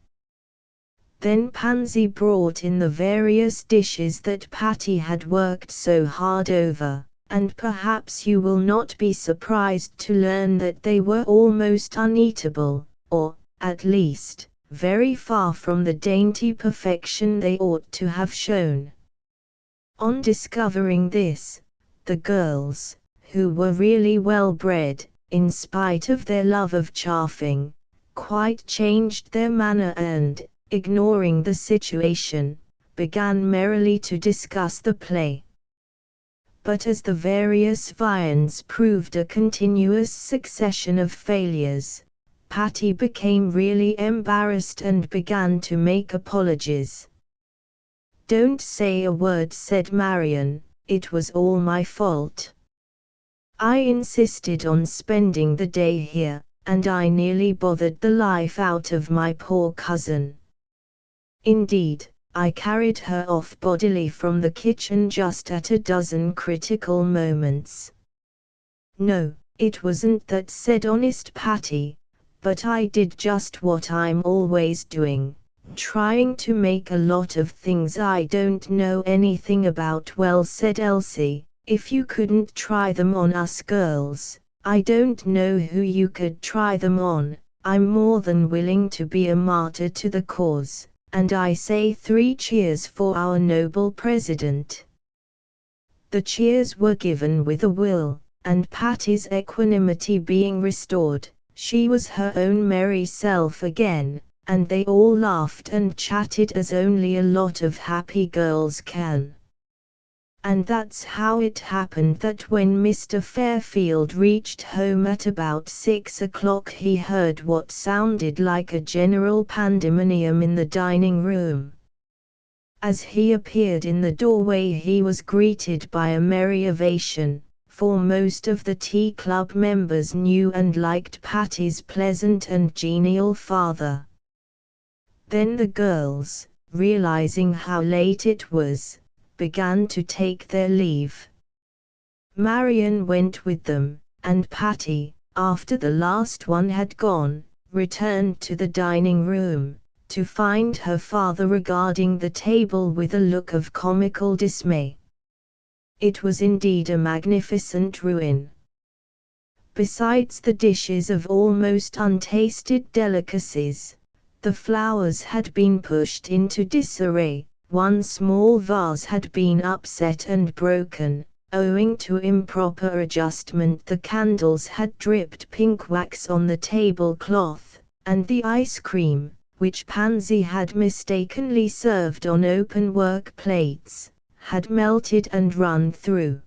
Then Pansy brought in the various dishes that Patty had worked so hard over, and perhaps you will not be surprised to learn that they were almost uneatable, or, at least, very far from the dainty perfection they ought to have shown. On discovering this, the girls, who were really well bred, in spite of their love of chaffing, quite changed their manner and, ignoring the situation, began merrily to discuss the play. But as the various viands proved a continuous succession of failures, Patty became really embarrassed and began to make apologies. Don't say a word, said Marion, it was all my fault. I insisted on spending the day here, and I nearly bothered the life out of my poor cousin. Indeed, I carried her off bodily from the kitchen just at a dozen critical moments. No, it wasn't that, said honest Patty, but I did just what I'm always doing, trying to make a lot of things I don't know anything about. Well, said Elsie, if you couldn't try them on us girls, I don't know who you could try them on. I'm more than willing to be a martyr to the cause. And I say 3 cheers for our noble president. The cheers were given with a will, and Patty's equanimity being restored, she was her own merry self again, and they all laughed and chatted as only a lot of happy girls can. And that's how it happened that when Mr. Fairfield reached home at about 6 o'clock he heard what sounded like a general pandemonium in the dining room. As he appeared in the doorway he was greeted by a merry ovation, for most of the tea club members knew and liked Patty's pleasant and genial father. Then the girls, realizing how late it was, began to take their leave. Marion went with them, and Patty, after the last one had gone, returned to the dining room, to find her father regarding the table with a look of comical dismay. It was indeed a magnificent ruin. Besides the dishes of almost untasted delicacies, the flowers had been pushed into disarray. One small vase had been upset and broken, owing to improper adjustment. The candles had dripped pink wax on the tablecloth, and the ice cream, which Pansy had mistakenly served on open-work plates, had melted and run through.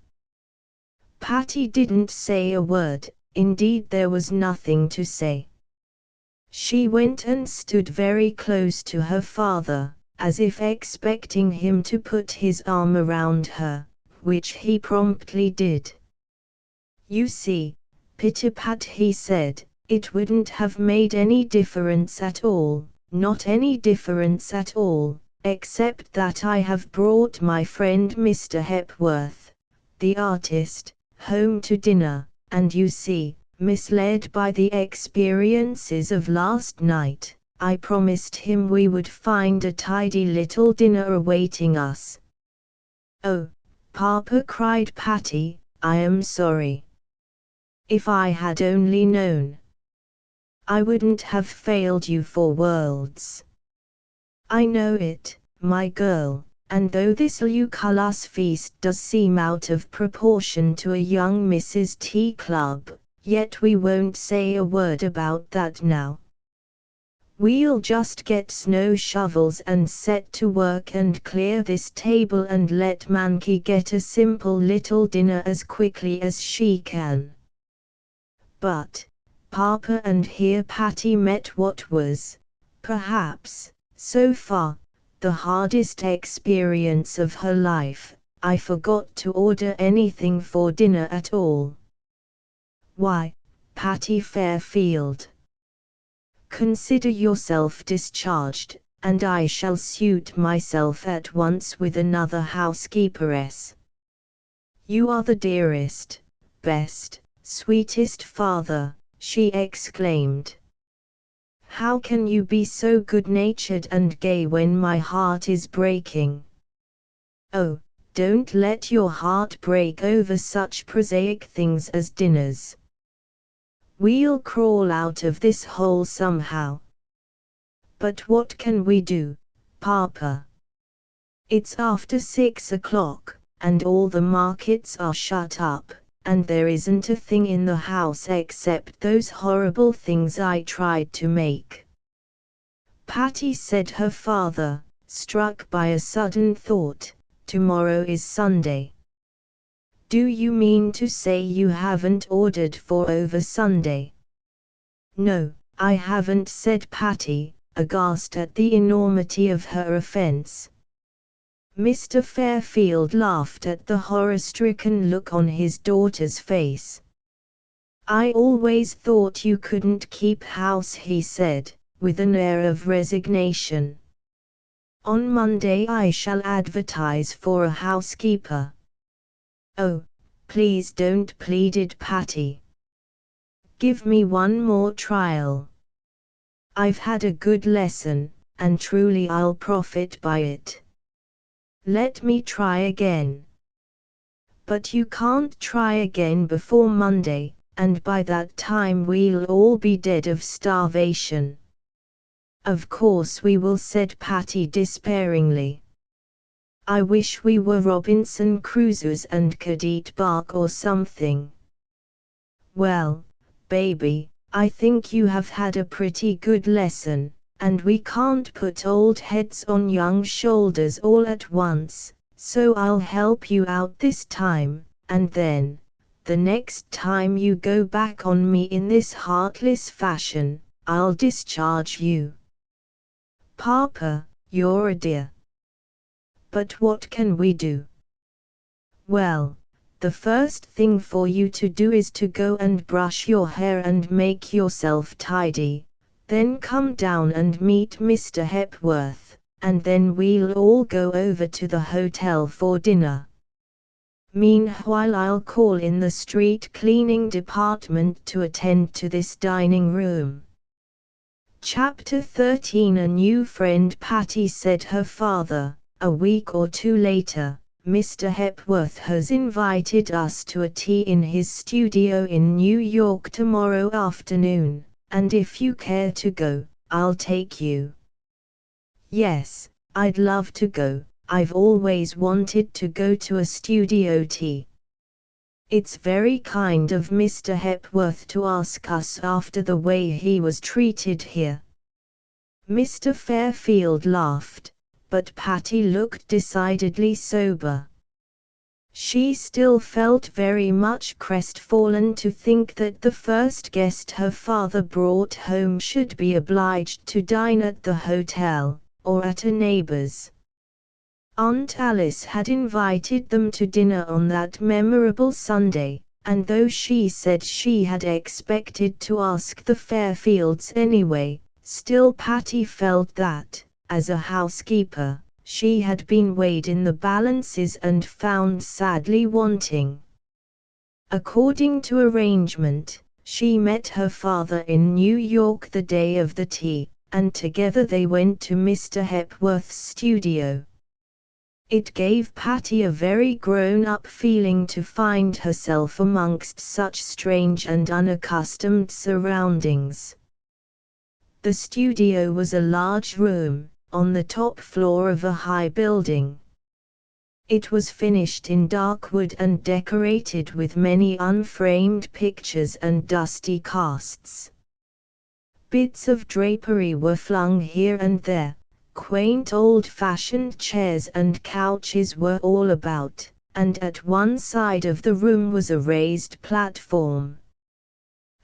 Patty didn't say a word, indeed there was nothing to say. She went and stood very close to her father, as if expecting him to put his arm around her, which he promptly did. You see, Pit-a-pat, he said, it wouldn't have made any difference at all, not any difference at all, except that I have brought my friend Mr. Hepworth, the artist, home to dinner, and you see, misled by the experiences of last night, I promised him we would find a tidy little dinner awaiting us." "Oh, Papa," cried Patty, "I am sorry. If I had only known, I wouldn't have failed you for worlds." "I know it, my girl, and though this Lucullus feast does seem out of proportion to a young Mrs. Tea Club, yet we won't say a word about that now. We'll just get snow shovels and set to work and clear this table and let Mankey get a simple little dinner as quickly as she can." "But, Papa," and here Patty met what was, perhaps, so far, the hardest experience of her life, "I forgot to order anything for dinner at all." "Why, Patty Fairfield, consider yourself discharged, and I shall suit myself at once with another housekeeperess. You are the dearest, best, sweetest father," she exclaimed. "How can you be so good-natured and gay when my heart is breaking?" "Oh, don't let your heart break over such prosaic things as dinners. We'll crawl out of this hole somehow." "But what can we do, Papa? It's after 6 o'clock, and all the markets are shut up, and there isn't a thing in the house except those horrible things I tried to make." "Patty," said her father, struck by a sudden thought, "tomorrow is Sunday. Do you mean to say you haven't ordered for over Sunday?" "No, I haven't," said Patty, aghast at the enormity of her offense. Mr. Fairfield laughed at the horror-stricken look on his daughter's face. "I always thought you couldn't keep house," he said, with an air of resignation. "On Monday I shall advertise for a housekeeper." "Oh, please don't," pleaded Patty. "Give me one more trial. I've had a good lesson, and truly I'll profit by it. Let me try again." "But you can't try again before Monday, and by that time we'll all be dead of starvation." "Of course we will," said Patty despairingly. "I wish we were Robinson Crusoes and could eat bark or something." "Well, baby, I think you have had a pretty good lesson, and we can't put old heads on young shoulders all at once, so I'll help you out this time, and then, the next time you go back on me in this heartless fashion, I'll discharge you." "Papa, you're a dear. But what can we do?" "Well, the first thing for you to do is to go and brush your hair and make yourself tidy, then come down and meet Mr. Hepworth, and then we'll all go over to the hotel for dinner. Meanwhile I'll call in the street cleaning department to attend to this dining room." Chapter 13. A new friend. Patty, said her father, a week or two later, "Mr. Hepworth has invited us to a tea in his studio in New York tomorrow afternoon, and if you care to go, I'll take you." "Yes, I'd love to go. I've always wanted to go to a studio tea." "It's very kind of Mr. Hepworth to ask us after the way he was treated here." Mr. Fairfield laughed, but Patty looked decidedly sober. She still felt very much crestfallen to think that the first guest her father brought home should be obliged to dine at the hotel, or at a neighbor's. Aunt Alice had invited them to dinner on that memorable Sunday, and though she said she had expected to ask the Fairfields anyway, still Patty felt that, as a housekeeper, she had been weighed in the balances and found sadly wanting. According to arrangement, she met her father in New York the day of the tea, and together they went to Mr. Hepworth's studio. It gave Patty a very grown-up feeling to find herself amongst such strange and unaccustomed surroundings. The studio was a large room, on the top floor of a high building. It was finished in dark wood and decorated with many unframed pictures and dusty casts. Bits of drapery were flung here and there, quaint old-fashioned chairs and couches were all about, and at one side of the room was a raised platform.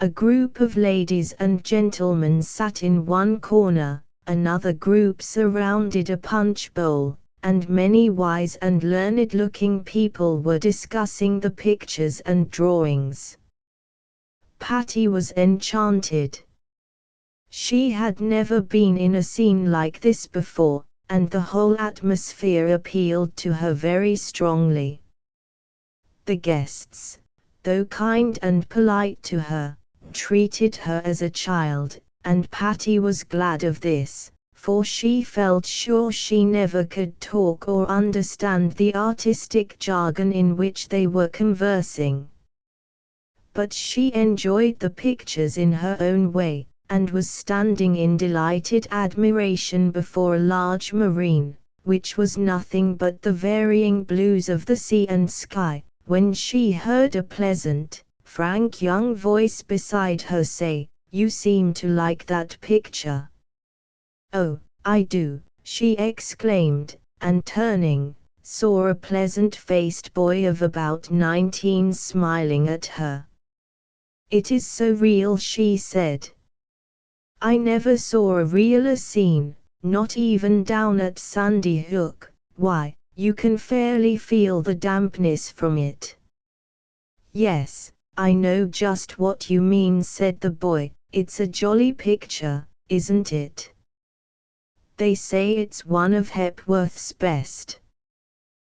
A group of ladies and gentlemen sat in one corner, another group surrounded a punch bowl, and many wise and learned-looking people were discussing the pictures and drawings. Patty was enchanted. She had never been in a scene like this before, and the whole atmosphere appealed to her very strongly. The guests, though kind and polite to her, treated her as a child, and Patty was glad of this, for she felt sure she never could talk or understand the artistic jargon in which they were conversing. But she enjoyed the pictures in her own way, and was standing in delighted admiration before a large marine, which was nothing but the varying blues of the sea and sky, when she heard a pleasant, frank young voice beside her say, "You seem to like that picture." "Oh, I do," she exclaimed, and turning, saw a pleasant-faced boy of about 19 smiling at her. "It is so real," she said. "I never saw a realer scene, not even down at Sandy Hook. Why, you can fairly feel the dampness from it." "Yes, I know just what you mean," said the boy. "It's a jolly picture, isn't it? They say it's one of Hepworth's best."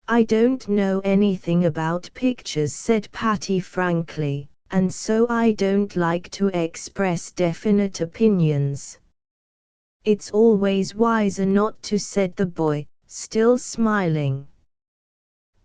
"I don't know anything about pictures," said Patty frankly, "and so I don't like to express definite opinions." "It's always wiser not to," said the boy, still smiling.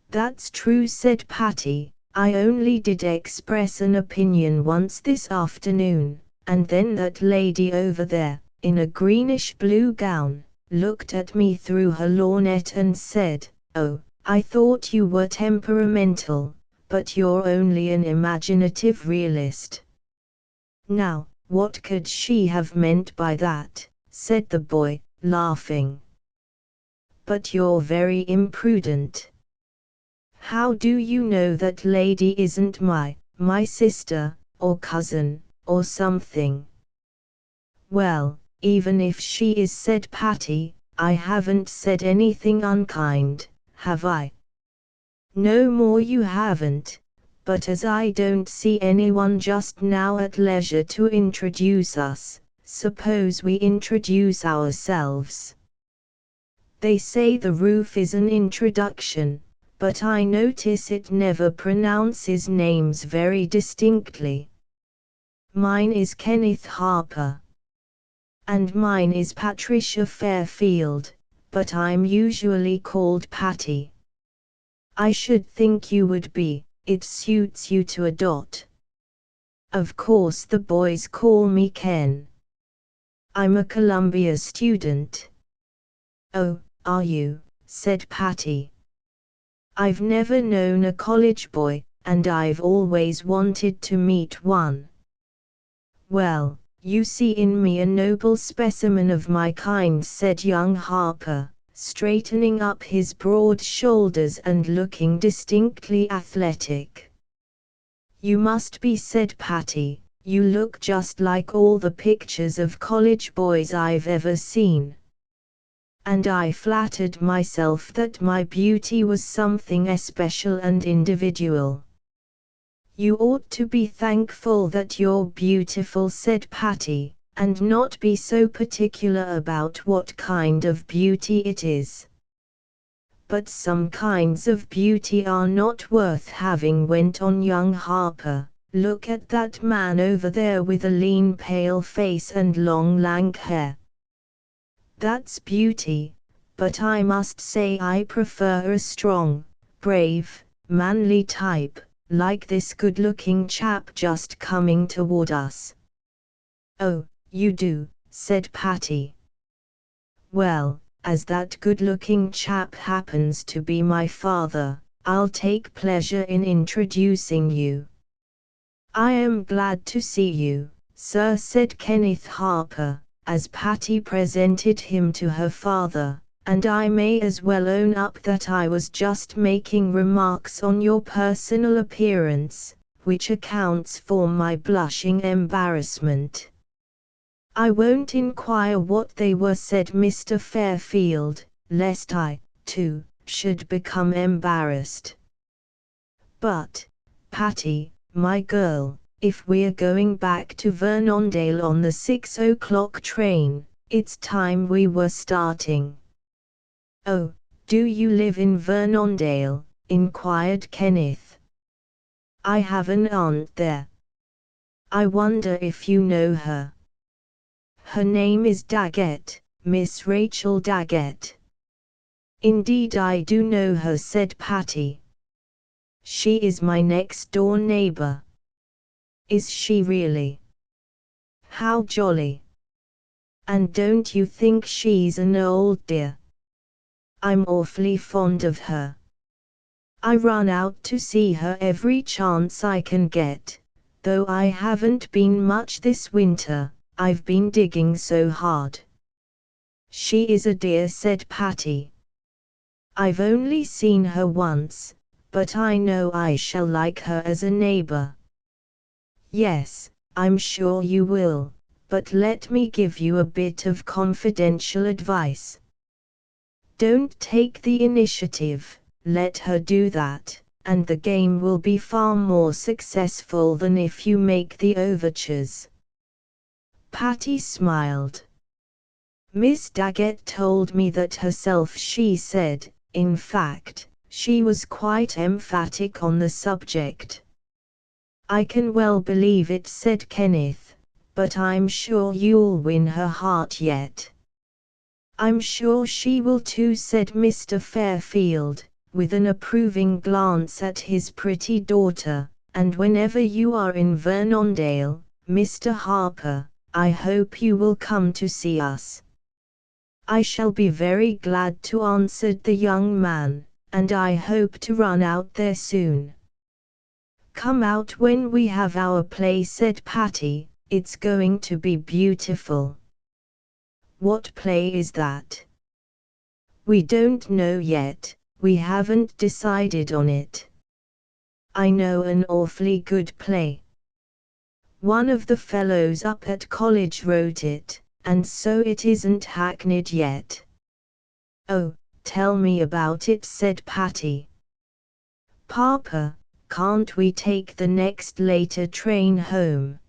"That's true," said Patty. "I only did express an opinion once this afternoon, and then that lady over there, in a greenish-blue gown, looked at me through her lorgnette and said, 'Oh, I thought you were temperamental, but you're only an imaginative realist.'" "Now, what could she have meant by that?" said the boy, laughing. "But you're very imprudent. How do you know that lady isn't my sister, or cousin, or something?" "Well, even if she is," said Patty, "I haven't said anything unkind, have I?" "No more you haven't, but as I don't see anyone just now at leisure to introduce us, suppose we introduce ourselves. They say the roof is an introduction, but I notice it never pronounces names very distinctly. Mine is Kenneth Harper. And mine is Patricia Fairfield, but I'm usually called Patty. I should think you would be, it suits you to a dot. Of course the boys call me Ken. I'm a Columbia student." "Oh, are you?" said Patty. "I've never known a college boy, and I've always wanted to meet one." "Well, you see in me a noble specimen of my kind," said young Harper, straightening up his broad shoulders and looking distinctly athletic. "You must be," said Patty. "You look just like all the pictures of college boys I've ever seen. And I flattered myself that my beauty was something especial and individual." "You ought to be thankful that you're beautiful," said Patty, "and not be so particular about what kind of beauty it is." but some kinds of beauty are not worth having, went on young Harper. Look at that man over there with a lean pale face and long lank hair. That's beauty, but I must say I prefer a strong, brave, manly type, like this good-looking chap just coming toward us. Oh, you do, said Patty. Well, as that good-looking chap happens to be my father, I'll take pleasure in introducing you. I am glad to see you, sir, said Kenneth Harper, as Patty presented him to her father, and I may as well own up that I was just making remarks on your personal appearance, which accounts for my blushing embarrassment. I won't inquire what they were, said Mr. Fairfield, lest I, too, should become embarrassed. But, Patty, my girl, if we're going back to Vernondale on the 6 o'clock train, it's time we were starting. Oh, do you live in Vernondale? Inquired Kenneth. I have an aunt there. I wonder if you know her. Her name is Daggett, Miss Rachel Daggett. Indeed I do know her, said Patty. She is my next-door neighbor. Is she really? How jolly. And don't you think she's an old dear? I'm awfully fond of her. I run out to see her every chance I can get, though I haven't been much this winter, I've been digging so hard. She is a dear, said Patty. I've only seen her once, but I know I shall like her as a neighbor. Yes, I'm sure you will, but let me give you a bit of confidential advice. Don't take the initiative, let her do that, and the game will be far more successful than if you make the overtures. Patty smiled. Miss Daggett told me that herself, she said. In fact, she was quite emphatic on the subject. I can well believe it, said Kenneth, but I'm sure you'll win her heart yet. I'm sure she will too, said Mr. Fairfield, with an approving glance at his pretty daughter, and whenever you are in Vernondale, Mr. Harper, I hope you will come to see us. I shall be very glad to, answered the young man, and I hope to run out there soon. Come out when we have our play, said Patty, it's going to be beautiful. What play is that? We don't know yet, we haven't decided on it. I know an awfully good play. One of the fellows up at college wrote it, and so it isn't hackneyed yet. Oh, tell me about it, said Patty. Papa, can't we take the next later train home?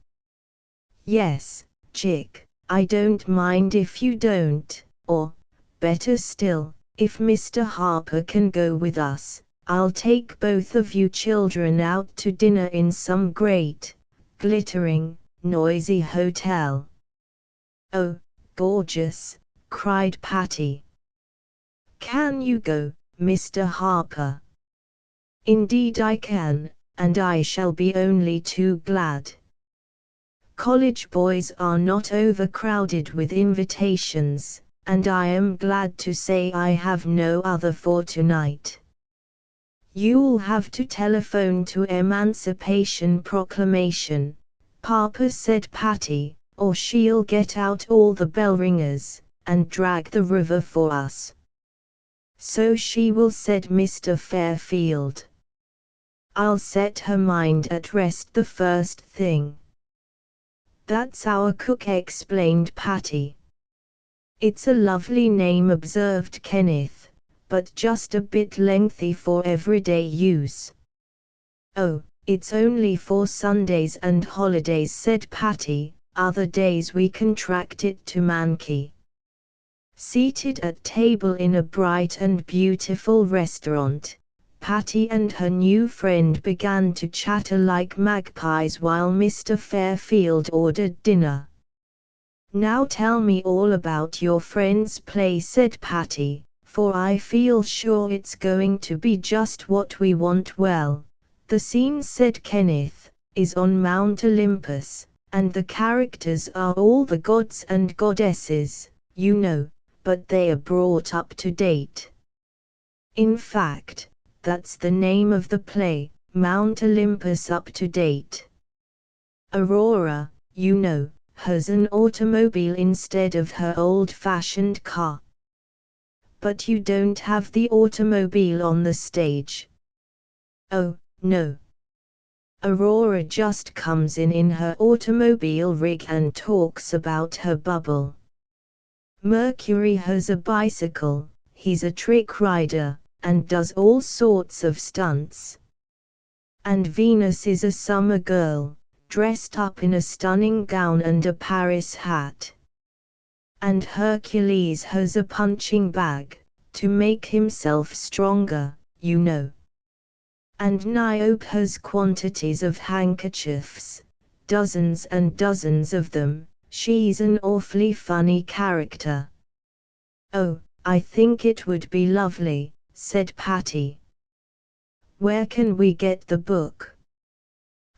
Yes, chick, I don't mind if you don't, or, better still, if Mr. Harper can go with us, I'll take both of you children out to dinner in some great, glittering, noisy hotel. Oh, gorgeous, cried Patty. Can you go, Mr. Harper? Indeed I can, and I shall be only too glad. College boys are not overcrowded with invitations, and I am glad to say I have no other for tonight. You'll have to telephone to Emancipation Proclamation, Papa, said Patty, or she'll get out all the bell ringers, and drag the river for us. So she will, said Mr. Fairfield. I'll set her mind at rest the first thing. That's our cook, explained Patty. It's a lovely name, observed Kenneth, but just a bit lengthy for everyday use. Oh, it's only for Sundays and holidays, said Patty, other days we contract it to Mankey. Seated at table in a bright and beautiful restaurant, Patty and her new friend began to chatter like magpies while Mr. Fairfield ordered dinner. "Now tell me all about your friend's play," said Patty, "for I feel sure it's going to be just what we want." "Well, the scene," said Kenneth, "is on Mount Olympus, and the characters are all the gods and goddesses, you know, but they are brought up to date. In fact, that's the name of the play, Mount Olympus Up to Date. Aurora, you know, has an automobile instead of her old-fashioned car. But you don't have the automobile on the stage." "Oh, no. Aurora just comes in her automobile rig and talks about her bubble. Mercury has a bicycle, he's a trick rider, and does all sorts of stunts. And Venus is a summer girl, dressed up in a stunning gown and a Paris hat. And Hercules has a punching bag, to make himself stronger, you know. And Niobe has quantities of handkerchiefs, dozens and dozens of them. She's an awfully funny character." "Oh, I think it would be lovely," said Patty. "Where can we get the book?"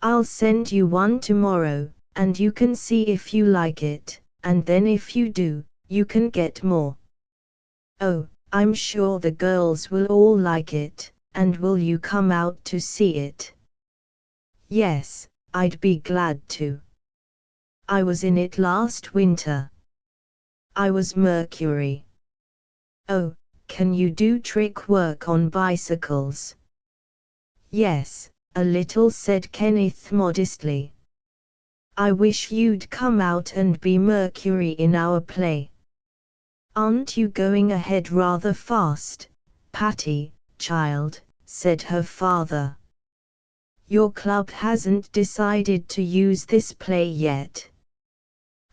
"I'll send you one tomorrow, and you can see if you like it, and then if you do, you can get more." "Oh, I'm sure the girls will all like it, and will you come out to see it?" "Yes, I'd be glad to. I was in it last winter. I was Mercury." "Oh, can you do trick work on bicycles?" "Yes, a little," said Kenneth modestly. "I wish you'd come out and be Mercury in our play." "Aren't you going ahead rather fast, Patty, child?" said her father. "Your club hasn't decided to use this play yet."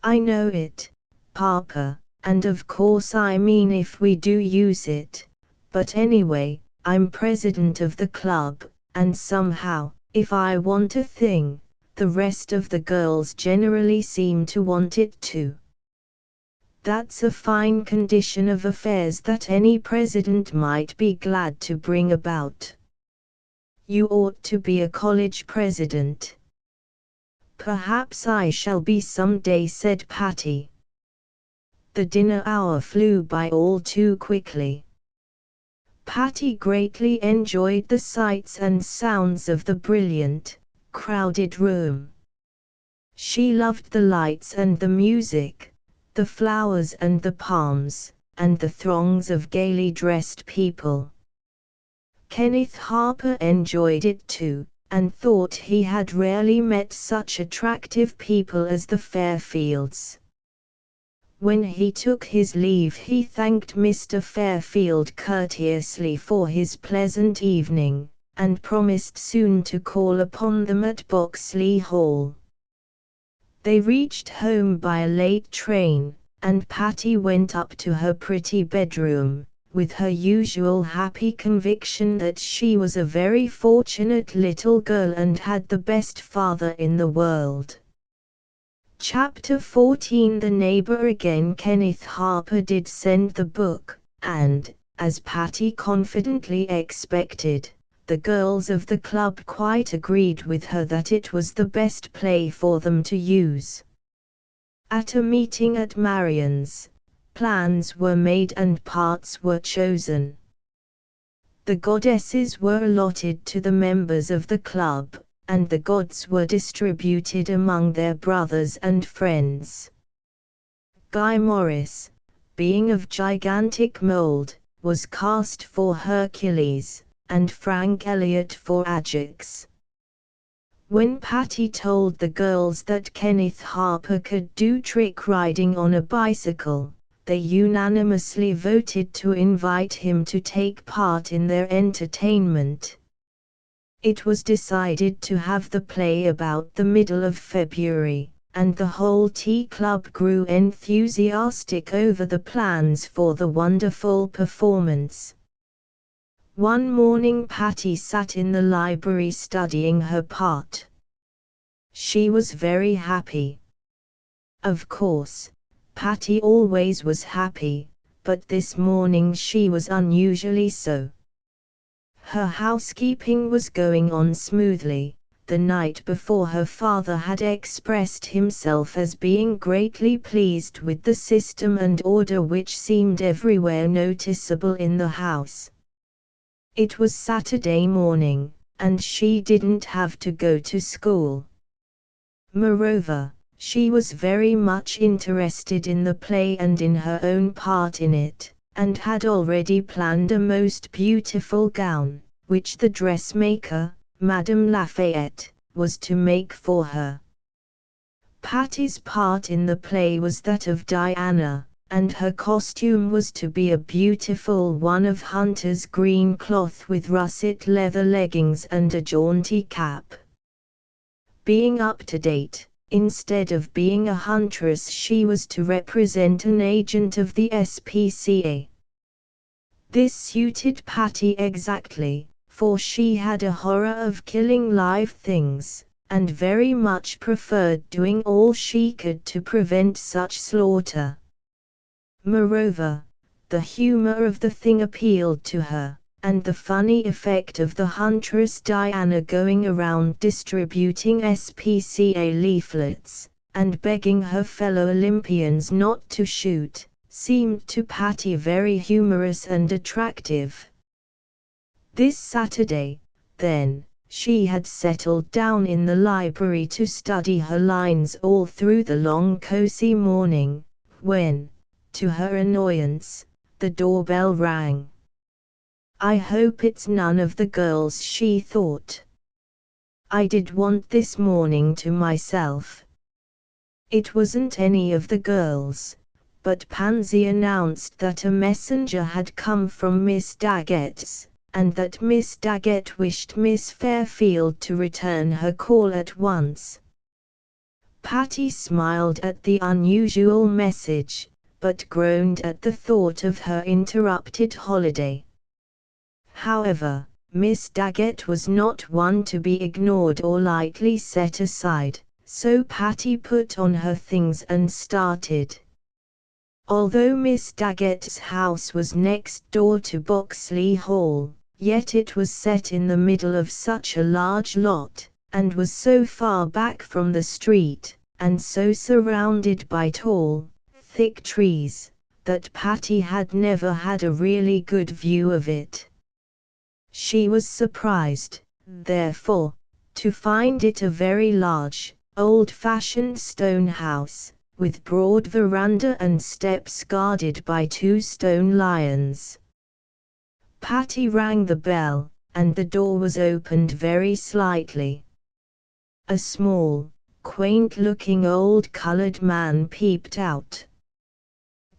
"I know it, Papa, and of course I mean if we do use it, but anyway, I'm president of the club, and somehow, if I want a thing, the rest of the girls generally seem to want it too. That's a fine condition of affairs that any president might be glad to bring about. You ought to be a college president." "Perhaps I shall be some day," said Patty. The dinner hour flew by all too quickly. Patty greatly enjoyed the sights and sounds of the brilliant, crowded room. She loved the lights and the music, the flowers and the palms, and the throngs of gaily dressed people. Kenneth Harper enjoyed it too, and thought he had rarely met such attractive people as the Fairfields. When he took his leave he thanked Mr. Fairfield courteously for his pleasant evening, and promised soon to call upon them at Boxley Hall. They reached home by a late train, and Patty went up to her pretty bedroom, with her usual happy conviction that she was a very fortunate little girl and had the best father in the world. Chapter 14. The neighbor again. Kenneth Harper did send the book, and, as Patty confidently expected, the girls of the club quite agreed with her that it was the best play for them to use. At a meeting at Marion's, plans were made and parts were chosen. The goddesses were allotted to the members of the club, and the gods were distributed among their brothers and friends. Guy Morris, being of gigantic mold, was cast for Hercules, and Frank Elliott for Ajax. When Patty told the girls that Kenneth Harper could do trick riding on a bicycle, they unanimously voted to invite him to take part in their entertainment. It was decided to have the play about the middle of February, and the whole tea club grew enthusiastic over the plans for the wonderful performance. One morning Patty sat in the library studying her part. She was very happy. Of course, Patty always was happy, but this morning she was unusually so. Her housekeeping was going on smoothly. The night before her father had expressed himself as being greatly pleased with the system and order which seemed everywhere noticeable in the house. It was Saturday morning, and she didn't have to go to school. Moreover, she was very much interested in the play and in her own part in it, and had already planned a most beautiful gown, which the dressmaker, Madame Lafayette, was to make for her. Patty's part in the play was that of Diana, and her costume was to be a beautiful one of hunter's green cloth with russet leather leggings and a jaunty cap. Being up to date, instead of being a huntress she was to represent an agent of the SPCA. This suited Patty exactly, for she had a horror of killing live things, and very much preferred doing all she could to prevent such slaughter. Moreover, the humor of the thing appealed to her, and the funny effect of the huntress Diana going around distributing SPCA leaflets, and begging her fellow Olympians not to shoot, seemed to Patty very humorous and attractive. This Saturday, then, she had settled down in the library to study her lines all through the long cosy morning, when, to her annoyance, the doorbell rang. I hope it's none of the girls, she thought. I did want this morning to myself. It wasn't any of the girls, but Pansy announced that a messenger had come from Miss Daggett's, and that Miss Daggett wished Miss Fairfield to return her call at once. Patty smiled at the unusual message, but groaned at the thought of her interrupted holiday. However, Miss Daggett was not one to be ignored or lightly set aside, so Patty put on her things and started. Although Miss Daggett's house was next door to Boxley Hall, yet it was set in the middle of such a large lot, and was so far back from the street, and so surrounded by tall, thick trees, that Patty had never had a really good view of it. She was surprised, therefore, to find it a very large, old-fashioned stone house, with broad veranda and steps guarded by 2 stone lions. Patty rang the bell, and the door was opened very slightly. A small, quaint-looking old colored man peeped out.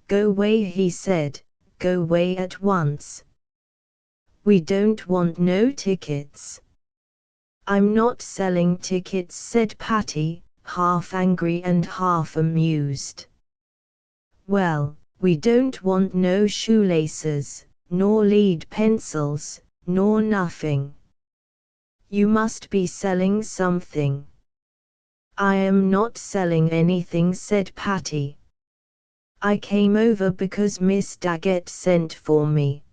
"Go away," he said, "go away at once. We don't want no tickets." "I'm not selling tickets," said Patty, half angry and half amused. "Well, we don't want no shoelaces, nor lead pencils, nor nothing. You must be selling something." "I am not selling anything," said Patty. "I came over because Miss Daggett sent for me."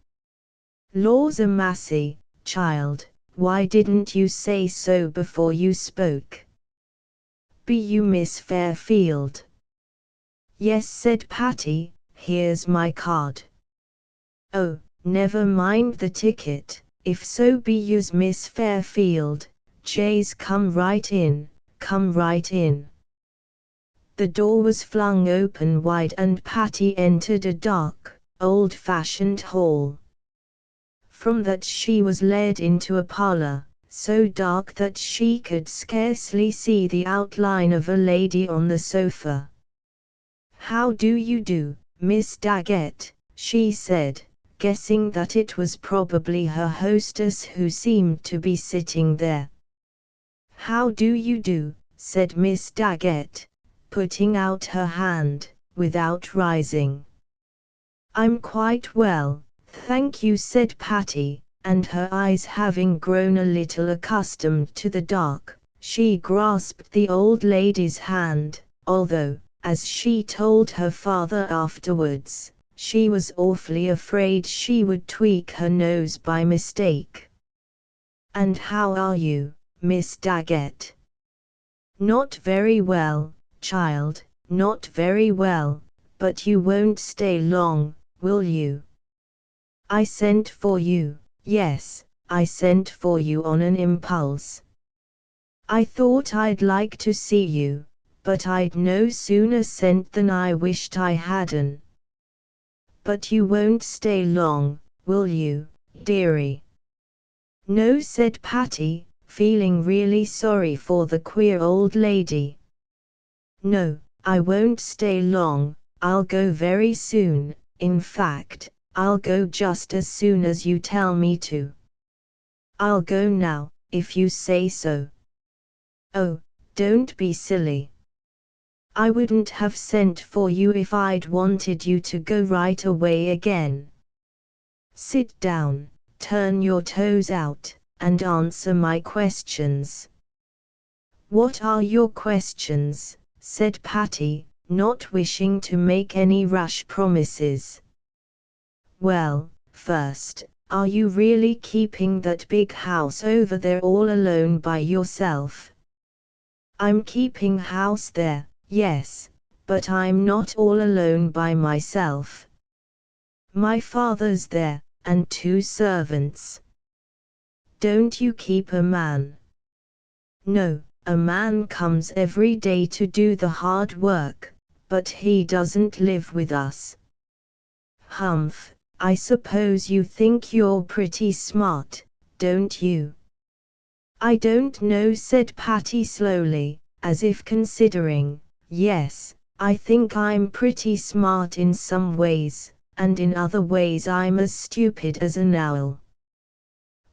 "Laws a massy, child, why didn't you say so before you spoke? Be you Miss Fairfield?" "Yes," said Patty, "here's my card." "Oh, never mind the ticket, if so be you's Miss Fairfield, Jays come right in, come right in." The door was flung open wide and Patty entered a dark, old-fashioned hall. From that she was led into a parlor, so dark that she could scarcely see the outline of a lady on the sofa. "How do you do, Miss Daggett?" she said, guessing that it was probably her hostess who seemed to be sitting there. "How do you do?" said Miss Daggett, putting out her hand, without rising. "I'm quite well, thank you," said Patty, and her eyes having grown a little accustomed to the dark, she grasped the old lady's hand, although, as she told her father afterwards, she was awfully afraid she would tweak her nose by mistake. "And how are you, Miss Daggett?" "Not very well, child, not very well, but you won't stay long, will you?" "I sent for you, yes, I sent for you on an impulse. I thought I'd like to see you, but I'd no sooner sent than I wished I hadn't." "But you won't stay long, will you, dearie?" "No," said Patty, feeling really sorry for the queer old lady. "No, I won't stay long, I'll go very soon, in fact, I'll go just as soon as you tell me to. I'll go now, if you say so." "Oh, don't be silly. I wouldn't have sent for you if I'd wanted you to go right away again. Sit down, turn your toes out, and answer my questions." "What are your questions?" said Patty, not wishing to make any rash promises. "Well, first, are you really keeping that big house over there all alone by yourself?" "I'm keeping house there, yes, but I'm not all alone by myself. My father's there, and 2 servants." "Don't you keep a man?" "No, a man comes every day to do the hard work, but he doesn't live with us." "Humph, I suppose you think you're pretty smart, don't you?" "I don't know," said Patty slowly, as if considering. "Yes, I think I'm pretty smart in some ways, and in other ways I'm as stupid as an owl."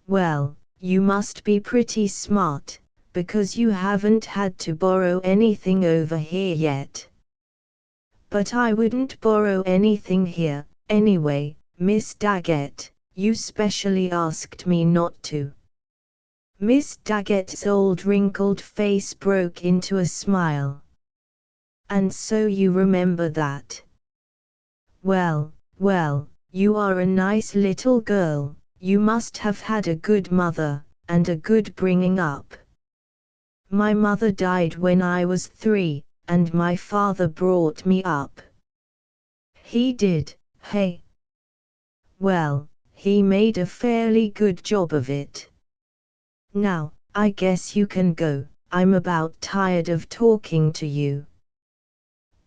"Well, you must be pretty smart, because you haven't had to borrow anything over here yet." "But I wouldn't borrow anything here, anyway, Miss Daggett, you specially asked me not to." Miss Daggett's old wrinkled face broke into a smile. "And so you remember that? Well, well, you are a nice little girl, you must have had a good mother, and a good bringing up." "My mother died when I was 3, and my father brought me up." "He did, hey?" "Well, he made a fairly good job of it. Now, I guess you can go, I'm about tired of talking to you."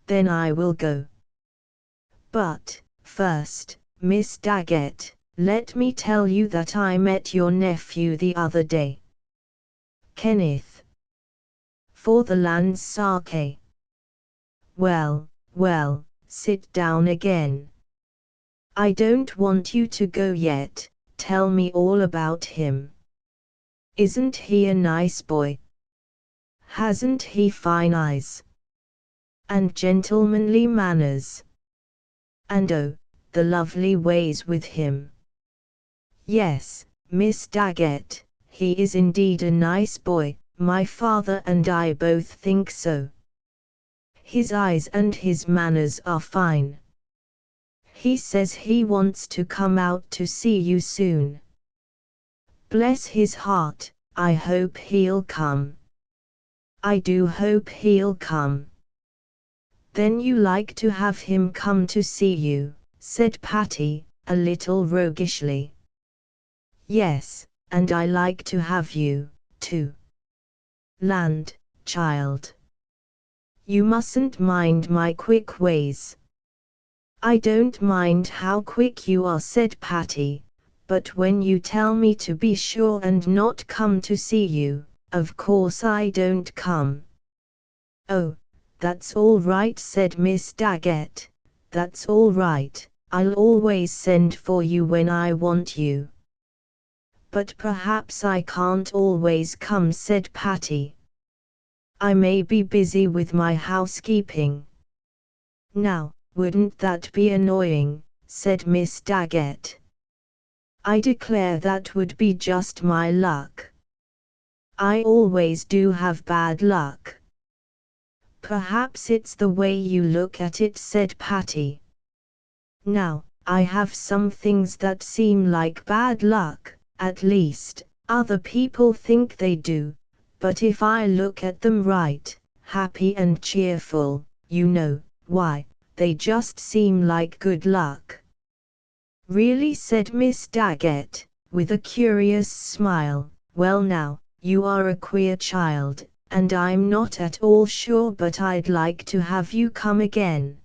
"Then I will go. But, first, Miss Daggett, let me tell you that I met your nephew the other day." "Kenneth? For the land's sake." "Well, well, sit down again. I don't want you to go yet, tell me all about him. Isn't he a nice boy? Hasn't he fine eyes? And gentlemanly manners? And oh, the lovely ways with him." "Yes, Miss Daggett, he is indeed a nice boy, my father and I both think so. His eyes and his manners are fine. He says he wants to come out to see you soon. Bless his heart, I hope he'll come." "I do hope he'll come." "Then you like to have him come to see you," said Patty, a little roguishly. "Yes, and I like to have you, too. Land, child. You mustn't mind my quick ways." "I don't mind how quick you are," said Patty, "but when you tell me to be sure and not come to see you, of course I don't come." "Oh, that's all right," said Miss Daggett, "that's all right, I'll always send for you when I want you." "But perhaps I can't always come," said Patty. I may be busy with my housekeeping. Now, wouldn't that be annoying, said Miss Daggett. I declare that would be just my luck. I always do have bad luck. Perhaps it's the way you look at it, said Patty. Now, I have some things that seem like bad luck, at least, other people think they do, but if I look at them right, happy and cheerful, you know, why, they just seem like good luck. Really, said Miss Daggett, with a curious smile. Well now, you are a queer child, and I'm not at all sure, but I'd like to have you come again.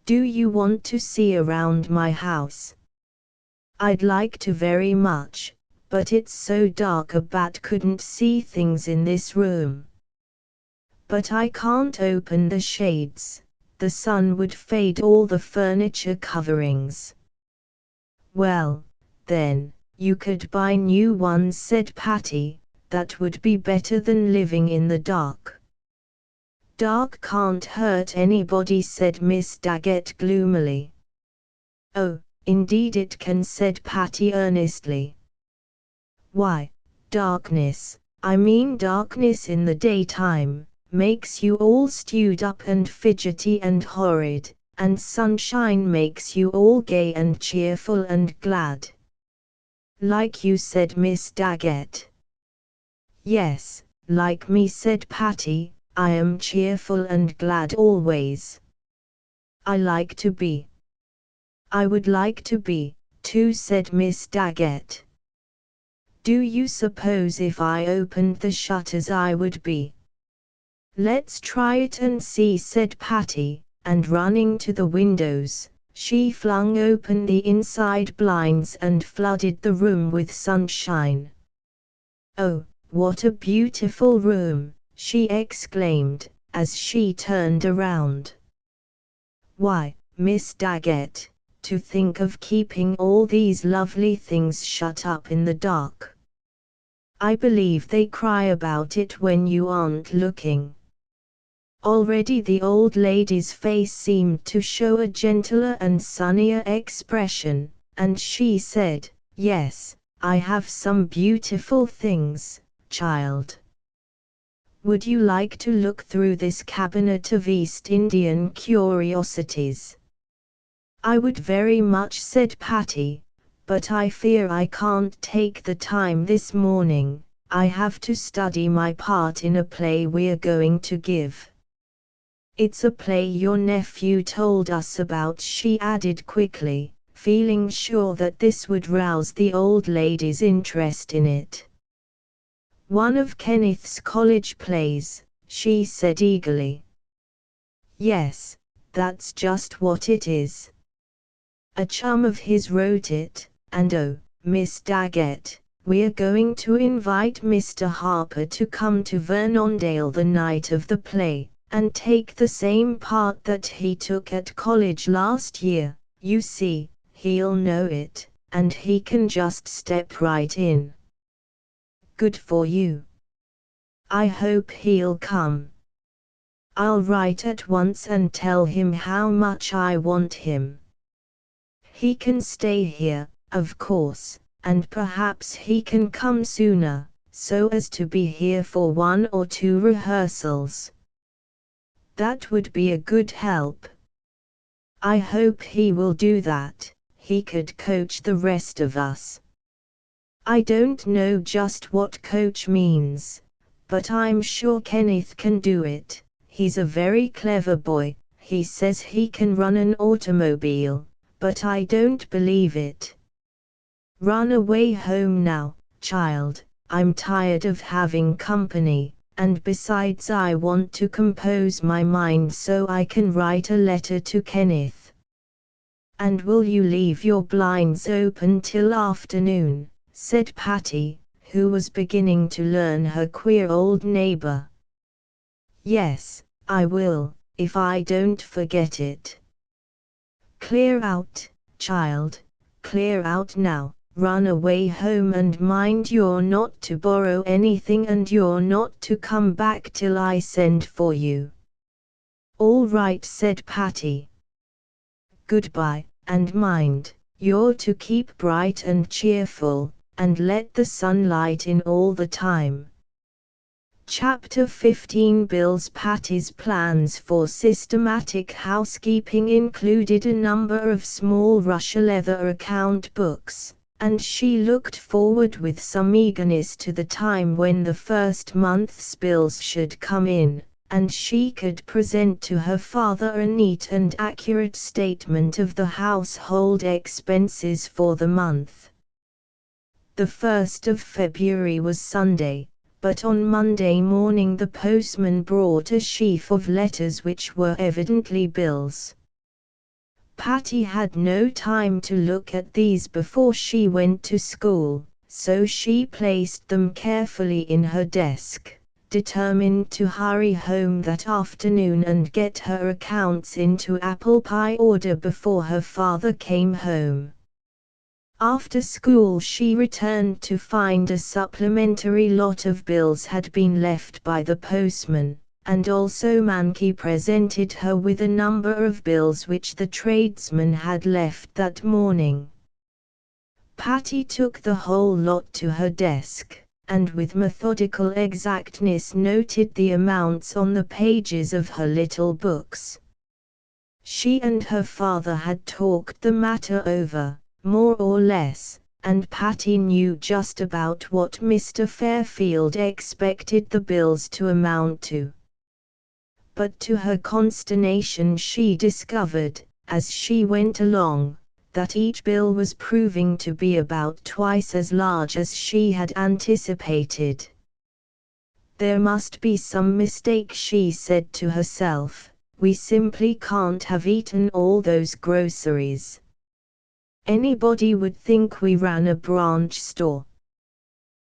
Do you want to see around my house? I'd like to very much, but it's so dark a bat couldn't see things in this room. But I can't open the shades, the sun would fade all the furniture coverings. Well, then, you could buy new ones, said Patty. That would be better than living in the dark. Dark can't hurt anybody, said Miss Daggett gloomily. Oh, indeed it can, said Patty earnestly. Why, darkness, I mean darkness in the daytime, makes you all stewed up and fidgety and horrid, and sunshine makes you all gay and cheerful and glad. Like you, said Miss Daggett. Yes, like me, said Patty, I am cheerful and glad always. I like to be. I would like to be, too, said Miss Daggett. Do you suppose if I opened the shutters I would be? Let's try it and see, said Patty, and running to the windows, she flung open the inside blinds and flooded the room with sunshine. Oh, what a beautiful room, she exclaimed, as she turned around. Why, Miss Daggett, to think of keeping all these lovely things shut up in the dark. I believe they cry about it when you aren't looking. Already the old lady's face seemed to show a gentler and sunnier expression, and she said, Yes, I have some beautiful things, child. Would you like to look through this cabinet of East Indian curiosities? I would very much, said Patty, but I fear I can't take the time this morning. I have to study my part in a play we're going to give. It's a play your nephew told us about, she added quickly, feeling sure that this would rouse the old lady's interest in it. One of Kenneth's college plays, she said eagerly. Yes, that's just what it is. A chum of his wrote it, and oh, Miss Daggett, we're going to invite Mr. Harper to come to Vernondale the night of the play, and take the same part that he took at college last year. You see, he'll know it, and he can just step right in. Good for you. I hope he'll come. I'll write at once and tell him how much I want him. He can stay here, of course, and perhaps he can come sooner, so as to be here for 1 or 2 rehearsals. That would be a good help. I hope he will do that. He could coach the rest of us. I don't know just what coach means, but I'm sure Kenneth can do it. He's a very clever boy. He says he can run an automobile, but I don't believe it. Run away home now, child. I'm tired of having company, and besides I want to compose my mind so I can write a letter to Kenneth. And will you leave your blinds open till afternoon? Said Patty, who was beginning to learn her queer old neighbor. Yes, I will, if I don't forget it. Clear out, child, clear out now, run away home and mind you're not to borrow anything and you're not to come back till I send for you." "All right," said Patty. "Goodbye, and mind, you're to keep bright and cheerful, and let the sunlight in all the time." Chapter 15 Bill's Patty's plans for systematic housekeeping included a number of small Russia leather account books, and she looked forward with some eagerness to the time when the first month's bills should come in, and she could present to her father a neat and accurate statement of the household expenses for the month. The 1st of February was Sunday, but on Monday morning the postman brought a sheaf of letters which were evidently bills. Patty had no time to look at these before she went to school, so she placed them carefully in her desk, determined to hurry home that afternoon and get her accounts into apple pie order before her father came home. After school she returned to find a supplementary lot of bills had been left by the postman, and also Mankey presented her with a number of bills which the tradesman had left that morning. Patty took the whole lot to her desk, and with methodical exactness noted the amounts on the pages of her little books. She and her father had talked the matter over, more or less, and Patty knew just about what Mr. Fairfield expected the bills to amount to. But to her consternation she discovered, as she went along, that each bill was proving to be about twice as large as she had anticipated. "There must be some mistake," she said to herself. "We simply can't have eaten all those groceries. Anybody would think we ran a branch store.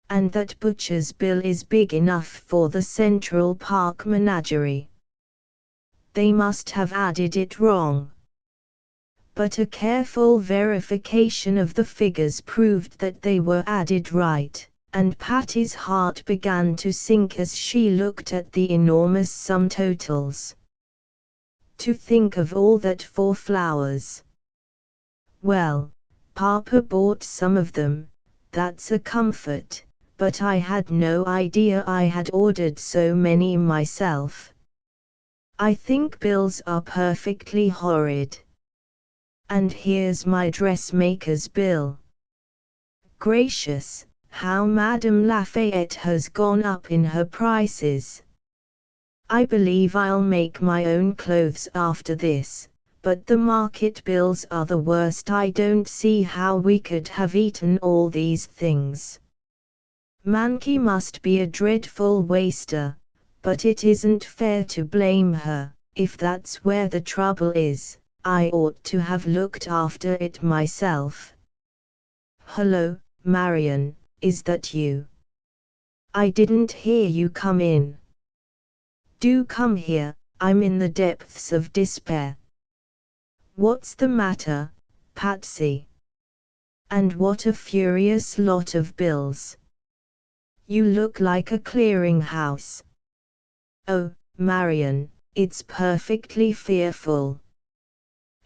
And that butcher's bill is big enough for the Central Park menagerie. They must have added it wrong." But a careful verification of the figures proved that they were added right, and Patty's heart began to sink as she looked at the enormous sum totals. To think of all that for flowers! "Well, Papa bought some of them, that's a comfort, but I had no idea I had ordered so many myself. I think bills are perfectly horrid. And here's my dressmaker's bill. Gracious, how Madame Lafayette has gone up in her prices. I believe I'll make my own clothes after this. But the market bills are the worst. I don't see how we could have eaten all these things. Mankey must be a dreadful waster, but it isn't fair to blame her. If that's where the trouble is, I ought to have looked after it myself." "Hello, Marion, is that you? I didn't hear you come in." "Do come here, I'm in the depths of despair." "What's the matter, Patsy? And what a furious lot of bills. You look like a clearinghouse." "Oh, Marion, it's perfectly fearful.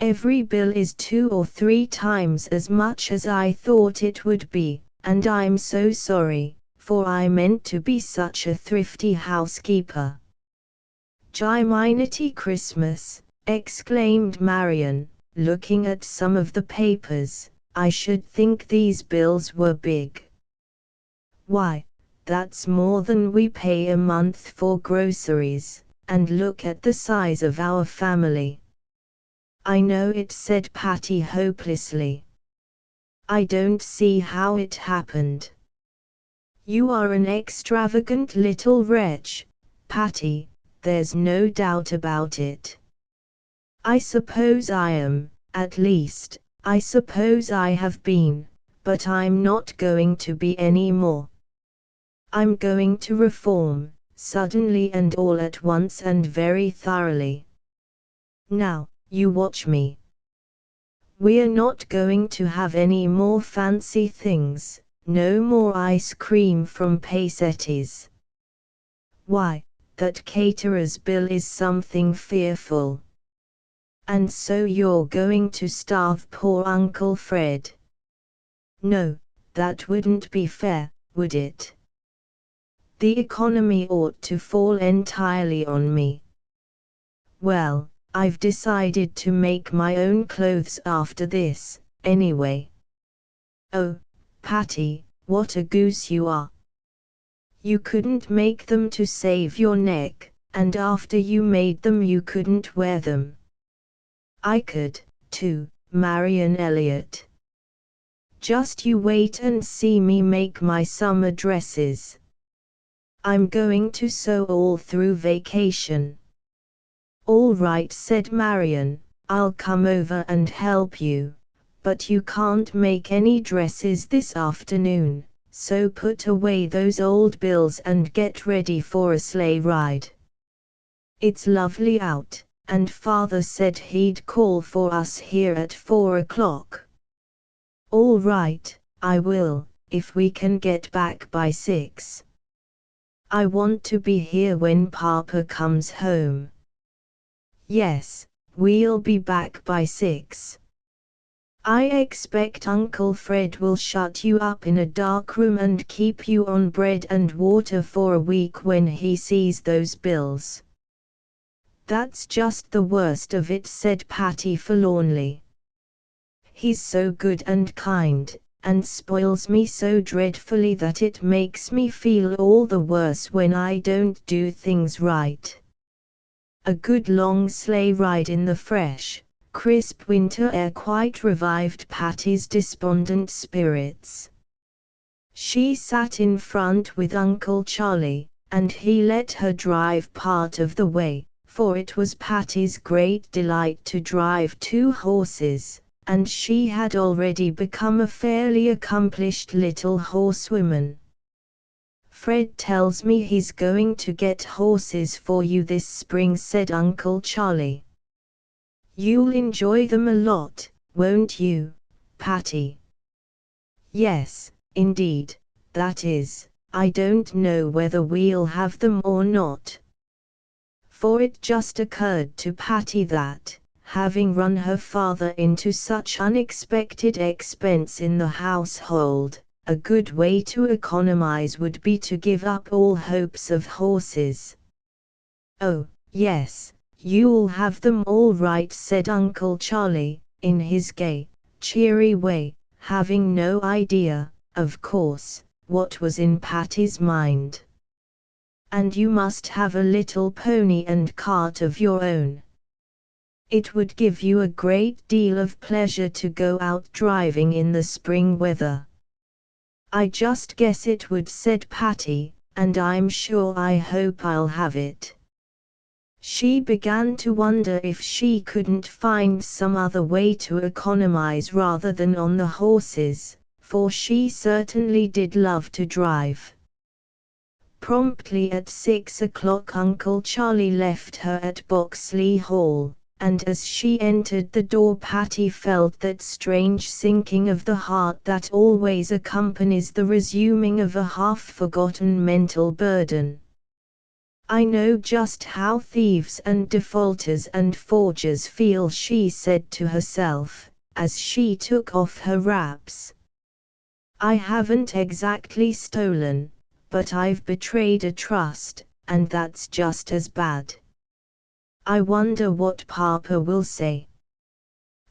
Every bill is 2 or 3 times as much as I thought it would be, and I'm so sorry, for I meant to be such a thrifty housekeeper." "Jiminy Christmas!" exclaimed Marion, looking at some of the papers. "I should think these bills were big. Why, that's more than we pay a month for groceries, and look at the size of our family." "I know it," said Patty hopelessly. "I don't see how it happened." "You are an extravagant little wretch, Patty, there's no doubt about it." "I suppose I am, at least, I suppose I have been, but I'm not going to be any more. I'm going to reform, suddenly and all at once and very thoroughly. Now, you watch me." We're not going to have any more fancy things, no more ice cream from Pasetti's. Why, that caterer's bill is something fearful. And so you're going to starve poor Uncle Fred? No, that wouldn't be fair, would it? The economy ought to fall entirely on me. Well, I've decided to make my own clothes after this, anyway. Oh, Patty, what a goose you are. You couldn't make them to save your neck, and after you made them you couldn't wear them. I could, too, Marian Elliott. Just you wait and see me make my summer dresses. I'm going to sew all through vacation. All right, said Marian, I'll come over and help you, but you can't make any dresses this afternoon, so put away those old bills and get ready for a sleigh ride. It's lovely out, and Father said he'd call for us here at 4 o'clock. All right, I will, if we can get back by 6. I want to be here when Papa comes home. Yes, we'll be back by 6. I expect Uncle Fred will shut you up in a dark room and keep you on bread and water for a week when he sees those bills. That's just the worst of it, said Patty forlornly. He's so good and kind, and spoils me so dreadfully that it makes me feel all the worse when I don't do things right. A good long sleigh ride in the fresh, crisp winter air quite revived Patty's despondent spirits. She sat in front with Uncle Charlie, and he let her drive part of the way, for it was Patty's great delight to drive 2 horses, and she had already become a fairly accomplished little horsewoman. Fred tells me he's going to get horses for you this spring, said Uncle Charlie. You'll enjoy them a lot, won't you, Patty? Yes, indeed, that is, I don't know whether we'll have them or not. For it just occurred to Patty that, having run her father into such unexpected expense in the household, a good way to economize would be to give up all hopes of horses. Oh, yes, you'll have them all right, said Uncle Charlie, in his gay, cheery way, having no idea, of course, what was in Patty's mind. And you must have a little pony and cart of your own. It would give you a great deal of pleasure to go out driving in the spring weather. I just guess it would, said Patty, and I'm sure I hope I'll have it. She began to wonder if she couldn't find some other way to economize rather than on the horses, for she certainly did love to drive. Promptly at 6 o'clock Uncle Charlie left her at Boxley Hall, and as she entered the door Patty felt that strange sinking of the heart that always accompanies the resuming of a half-forgotten mental burden. I know just how thieves and defaulters and forgers feel, she said to herself, as she took off her wraps. I haven't exactly stolen, but I've betrayed a trust, and that's just as bad. I wonder what Papa will say.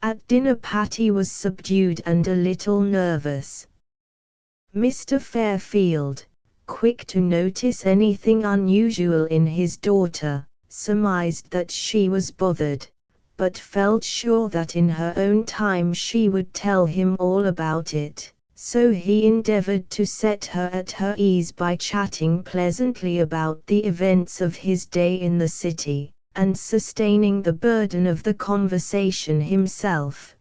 At dinner Patty was subdued and a little nervous. Mr. Fairfield, quick to notice anything unusual in his daughter, surmised that she was bothered, but felt sure that in her own time she would tell him all about it, so he endeavored to set her at her ease by chatting pleasantly about the events of his day in the city, and sustaining the burden of the conversation himself.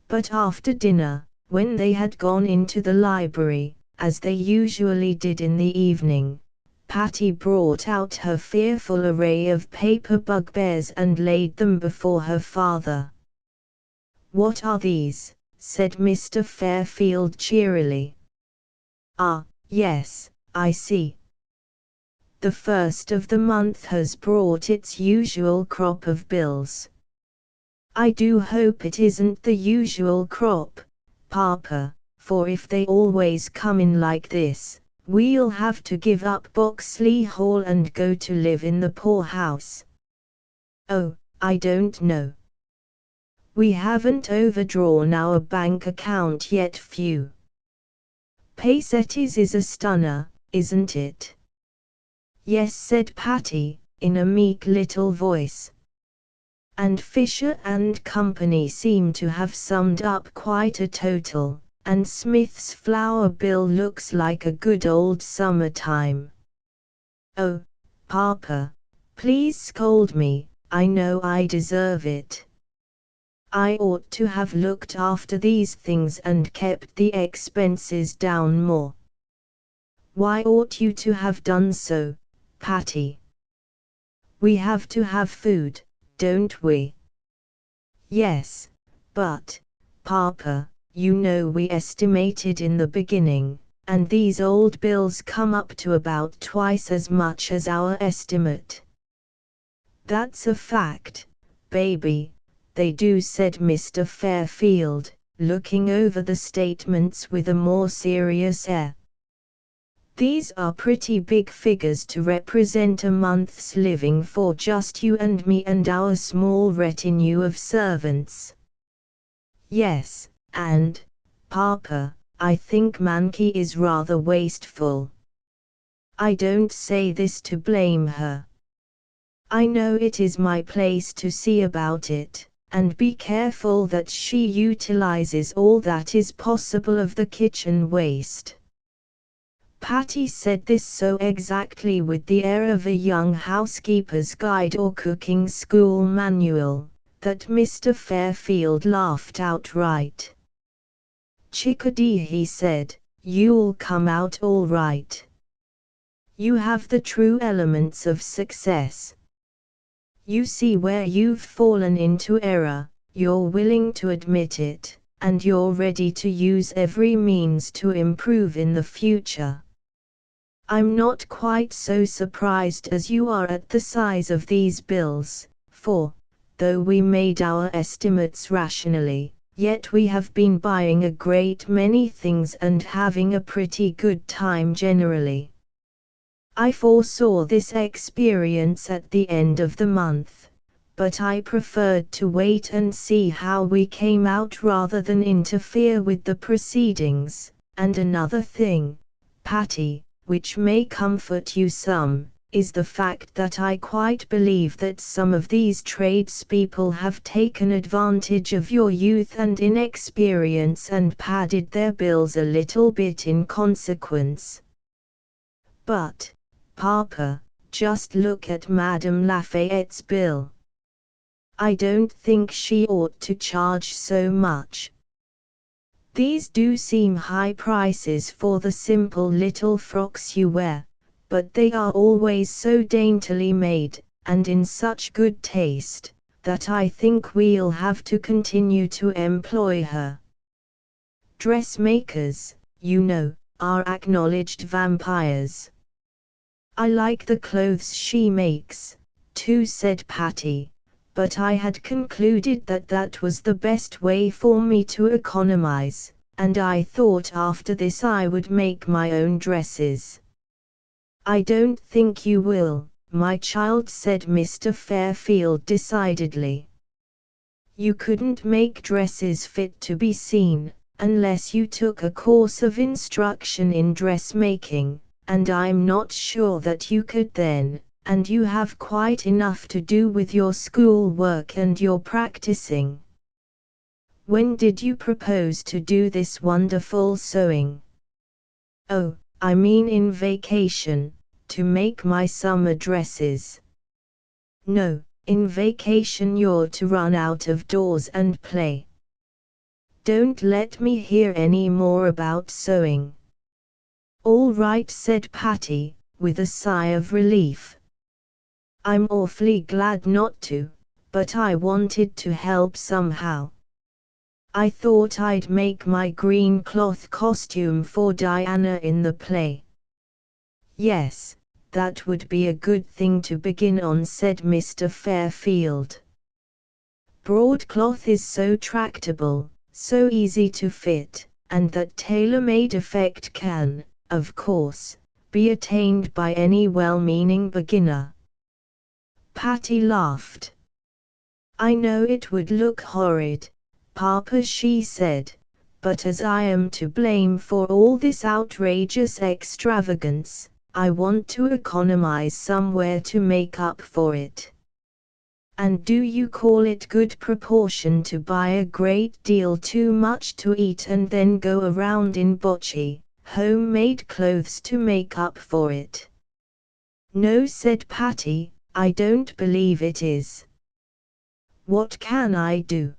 But after dinner, when they had gone into the library, as they usually did in the evening, Patty brought out her fearful array of paper bugbears and laid them before her father. "What are these?" said Mr. Fairfield cheerily. "Ah, yes, I see. The first of the month has brought its usual crop of bills. I do hope it isn't the usual crop, Papa, for if they always come in like this, we'll have to give up Boxley Hall and go to live in the poorhouse." "Oh, I don't know. We haven't overdrawn our bank account yet, Phew. Pacettes is a stunner, isn't it?" "Yes," said Patty, in a meek little voice. "And Fisher and Company seem to have summed up quite a total, and Smith's flour bill looks like a good old summertime." "Oh, Papa, please scold me, I know I deserve it. I ought to have looked after these things and kept the expenses down more." "Why ought you to have done so, Patty?" "We have to have food, don't we?" "Yes, but, Papa, you know we estimated in the beginning, and these old bills come up to about twice as much as our estimate." "That's a fact, baby, they do," said Mr. Fairfield, looking over the statements with a more serious air. "These are pretty big figures to represent a month's living for just you and me and our small retinue of servants." "Yes, and, Papa, I think Mankey is rather wasteful. I don't say this to blame her. I know it is my place to see about it, and be careful that she utilizes all that is possible of the kitchen waste." Patty said this so exactly with the air of a young housekeeper's guide or cooking school manual, that Mr. Fairfield laughed outright. "Chickadee," he said, "you'll come out all right. You have the true elements of success. You see where you've fallen into error, you're willing to admit it, and you're ready to use every means to improve in the future. I'm not quite so surprised as you are at the size of these bills, for, though we made our estimates rationally, yet we have been buying a great many things and having a pretty good time generally. I foresaw this experience at the end of the month, but I preferred to wait and see how we came out rather than interfere with the proceedings. And another thing, Patty, which may comfort you some, is the fact that I quite believe that some of these tradespeople have taken advantage of your youth and inexperience and padded their bills a little bit in consequence. But, Papa, just look at Madame Lafayette's bill. I don't think she ought to charge so much. These do seem high prices for the simple little frocks you wear, but they are always so daintily made, and in such good taste, that I think we'll have to continue to employ her. Dressmakers, you know, are acknowledged vampires." "I like the clothes she makes, too," said Patty, "but I had concluded that that was the best way for me to economize, and I thought after this I would make my own dresses." "I don't think you will, my child," said Mr. Fairfield decidedly. "You couldn't make dresses fit to be seen, unless you took a course of instruction in dressmaking, and I'm not sure that you could then, and you have quite enough to do with your school work and your practicing. When did you propose to do this wonderful sewing?" "Oh, I mean in vacation, to make my summer dresses." "No, in vacation you're to run out of doors and play. Don't let me hear any more about sewing." "All right," said Patty, with a sigh of relief. "I'm awfully glad not to, but I wanted to help somehow. I thought I'd make my green cloth costume for Diana in the play. Yes, that would be a good thing to begin on, said Mr. Fairfield. Broadcloth is so tractable, so easy to fit, and that tailor-made effect can, of course, be attained by any well-meaning beginner. Patty laughed. I know it would look horrid, Papa, she said, but as I am to blame for all this outrageous extravagance, I want to economize somewhere to make up for it. And do you call it good proportion to buy a great deal too much to eat and then go around in botchy, homemade clothes to make up for it? No, said Patty, I don't believe it is. What can I do?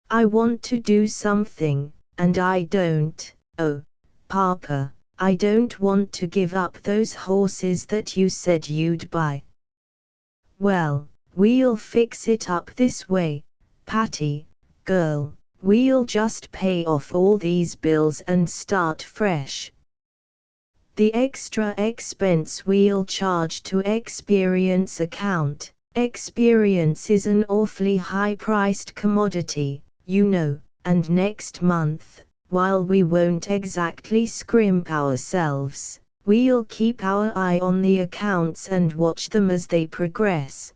I want to do something, and I don't. Oh, Papa, I don't want to give up those horses that you said you'd buy. Well, we'll fix it up this way, Patty, girl, we'll just pay off all these bills and start fresh. The extra expense we'll charge to experience account. Experience is an awfully high-priced commodity, you know, and next month, while we won't exactly scrimp ourselves, we'll keep our eye on the accounts and watch them as they progress.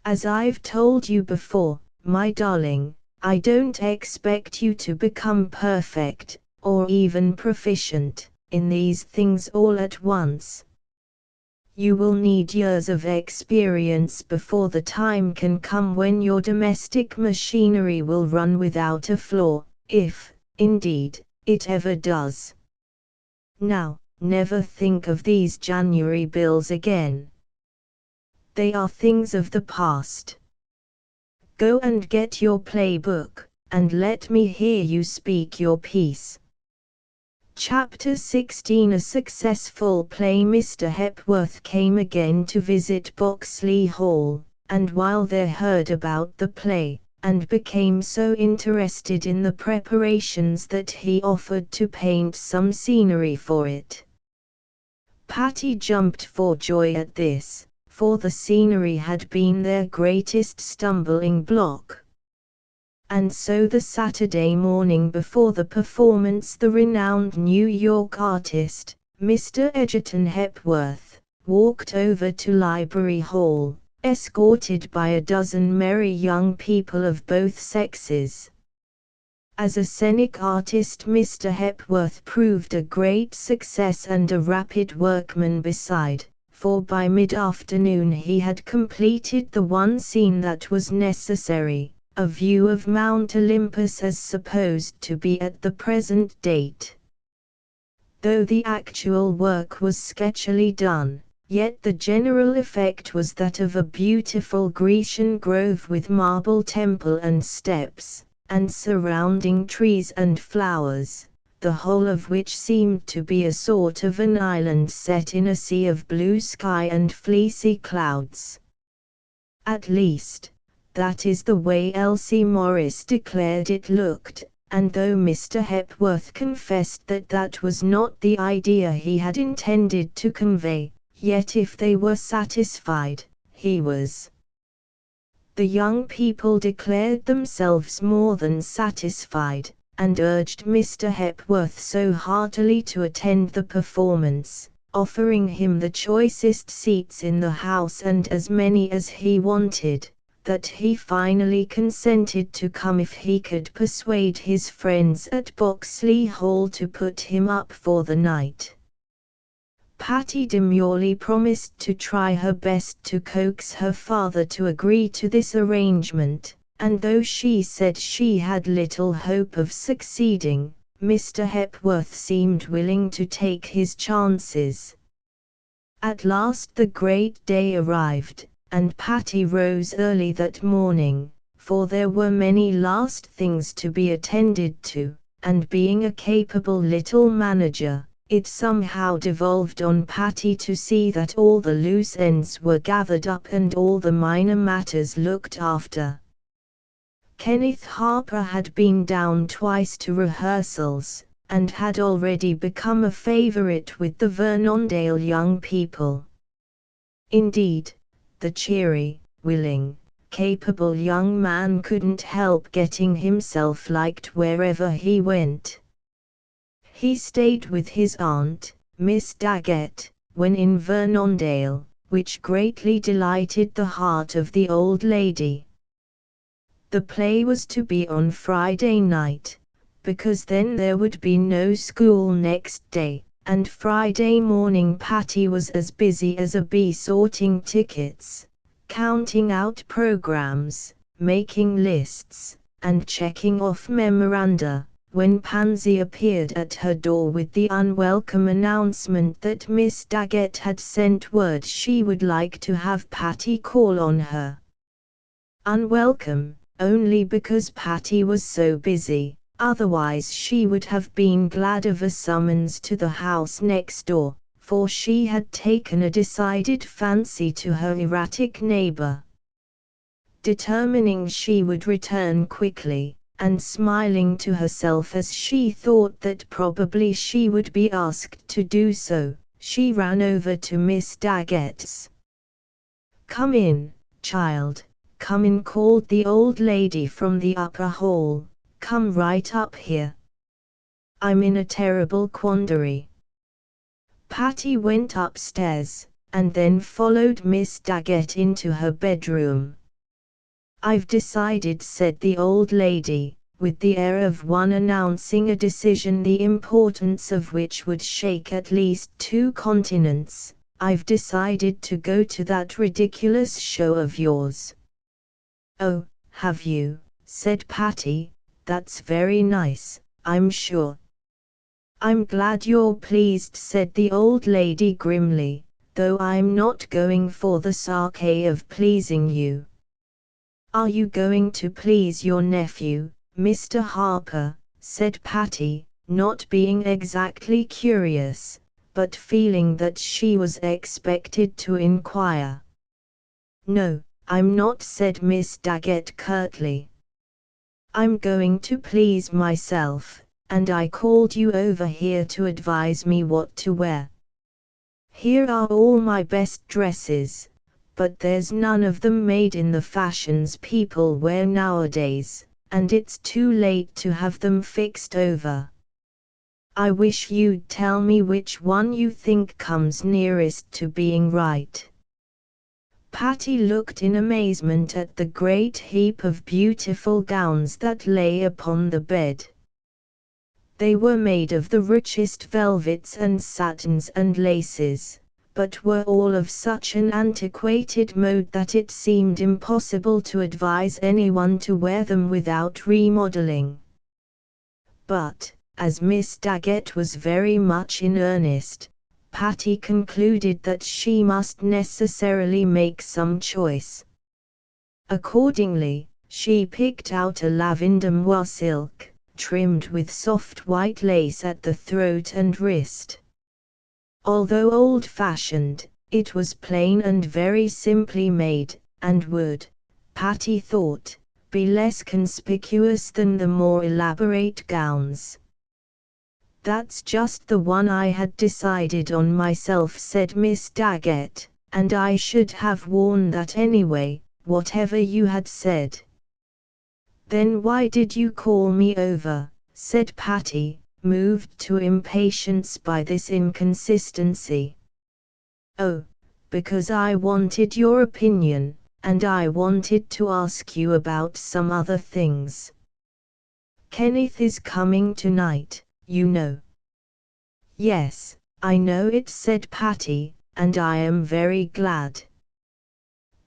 As I've told you before, my darling, I don't expect you to become perfect, or even proficient, in these things all at once. You will need years of experience before the time can come when your domestic machinery will run without a flaw, if, indeed, it ever does. Now, never think of these January bills again. They are things of the past. Go and get your playbook, and let me hear you speak your piece. Chapter 16. A successful play. Mr. Hepworth came again to visit Boxley Hall, and while they heard about the play, and became so interested in the preparations that he offered to paint some scenery for it. Patty jumped for joy at this, for the scenery had been their greatest stumbling block. And so the Saturday morning before the performance, the renowned New York artist, Mr. Egerton Hepworth, walked over to Library Hall, escorted by a dozen merry young people of both sexes. As a scenic artist, Mr. Hepworth proved a great success and a rapid workman beside, for by mid-afternoon he had completed the one scene that was necessary. A view of Mount Olympus as supposed to be at the present date. Though the actual work was sketchily done, yet the general effect was that of a beautiful Grecian grove with marble temple and steps, and surrounding trees and flowers, the whole of which seemed to be a sort of an island set in a sea of blue sky and fleecy clouds. At least, that is the way Elsie Morris declared it looked, and though Mr. Hepworth confessed that that was not the idea he had intended to convey, yet if they were satisfied, he was. The young people declared themselves more than satisfied, and urged Mr. Hepworth so heartily to attend the performance, offering him the choicest seats in the house and as many as he wanted, that he finally consented to come if he could persuade his friends at Boxley Hall to put him up for the night. Patty demurely promised to try her best to coax her father to agree to this arrangement, and though she said she had little hope of succeeding, Mr. Hepworth seemed willing to take his chances. At last the great day arrived, and Patty rose early that morning, for there were many last things to be attended to, and being a capable little manager, it somehow devolved on Patty to see that all the loose ends were gathered up and all the minor matters looked after. Kenneth Harper had been down twice to rehearsals, and had already become a favorite with the Vernondale young people. Indeed, the cheery, willing, capable young man couldn't help getting himself liked wherever he went. He stayed with his aunt, Miss Daggett, when in Vernondale, which greatly delighted the heart of the old lady. The play was to be on Friday night, because then there would be no school next day, and Friday morning Patty was as busy as a bee sorting tickets, counting out programs, making lists, and checking off memoranda, when Pansy appeared at her door with the unwelcome announcement that Miss Daggett had sent word she would like to have Patty call on her. Unwelcome, only because Patty was so busy, otherwise she would have been glad of a summons to the house next door, for she had taken a decided fancy to her erratic neighbor. Determining she would return quickly, and smiling to herself as she thought that probably she would be asked to do so, she ran over to Miss Daggett's. "Come in, child. Come in," called the old lady from the upper hall. "Come right up here. I'm in a terrible quandary." Patty went upstairs, and then followed Miss Daggett into her bedroom. "I've decided," said the old lady, with the air of one announcing a decision the importance of which would shake at least 2 continents. "I've decided to go to that ridiculous show of yours." "Oh, have you?" said Patty. "That's very nice, I'm sure." "I'm glad you're pleased," said the old lady grimly, "though I'm not going for the sake of pleasing you." "Are you going to please your nephew, Mr. Harper?" said Patty, not being exactly curious, but feeling that she was expected to inquire. "No, I'm not," said Miss Daggett curtly. "I'm going to please myself, and I called you over here to advise me what to wear. Here are all my best dresses, but there's none of them made in the fashions people wear nowadays, and it's too late to have them fixed over. I wish you'd tell me which one you think comes nearest to being right." Patty looked in amazement at the great heap of beautiful gowns that lay upon the bed. They were made of the richest velvets and satins and laces, but were all of such an antiquated mode that it seemed impossible to advise anyone to wear them without remodeling. But, as Miss Daggett was very much in earnest, Patty concluded that she must necessarily make some choice. Accordingly, she picked out a lavender moire silk, trimmed with soft white lace at the throat and wrist. Although old-fashioned, it was plain and very simply made, and would, Patty thought, be less conspicuous than the more elaborate gowns. "That's just the one I had decided on myself," said Miss Daggett, "and I should have worn that anyway, whatever you had said." "Then why did you call me over?" said Patty, moved to impatience by this inconsistency. "Oh, because I wanted your opinion, and I wanted to ask you about some other things. Kenneth is coming tonight, you know." "Yes, I know it," said Patty, "and I am very glad."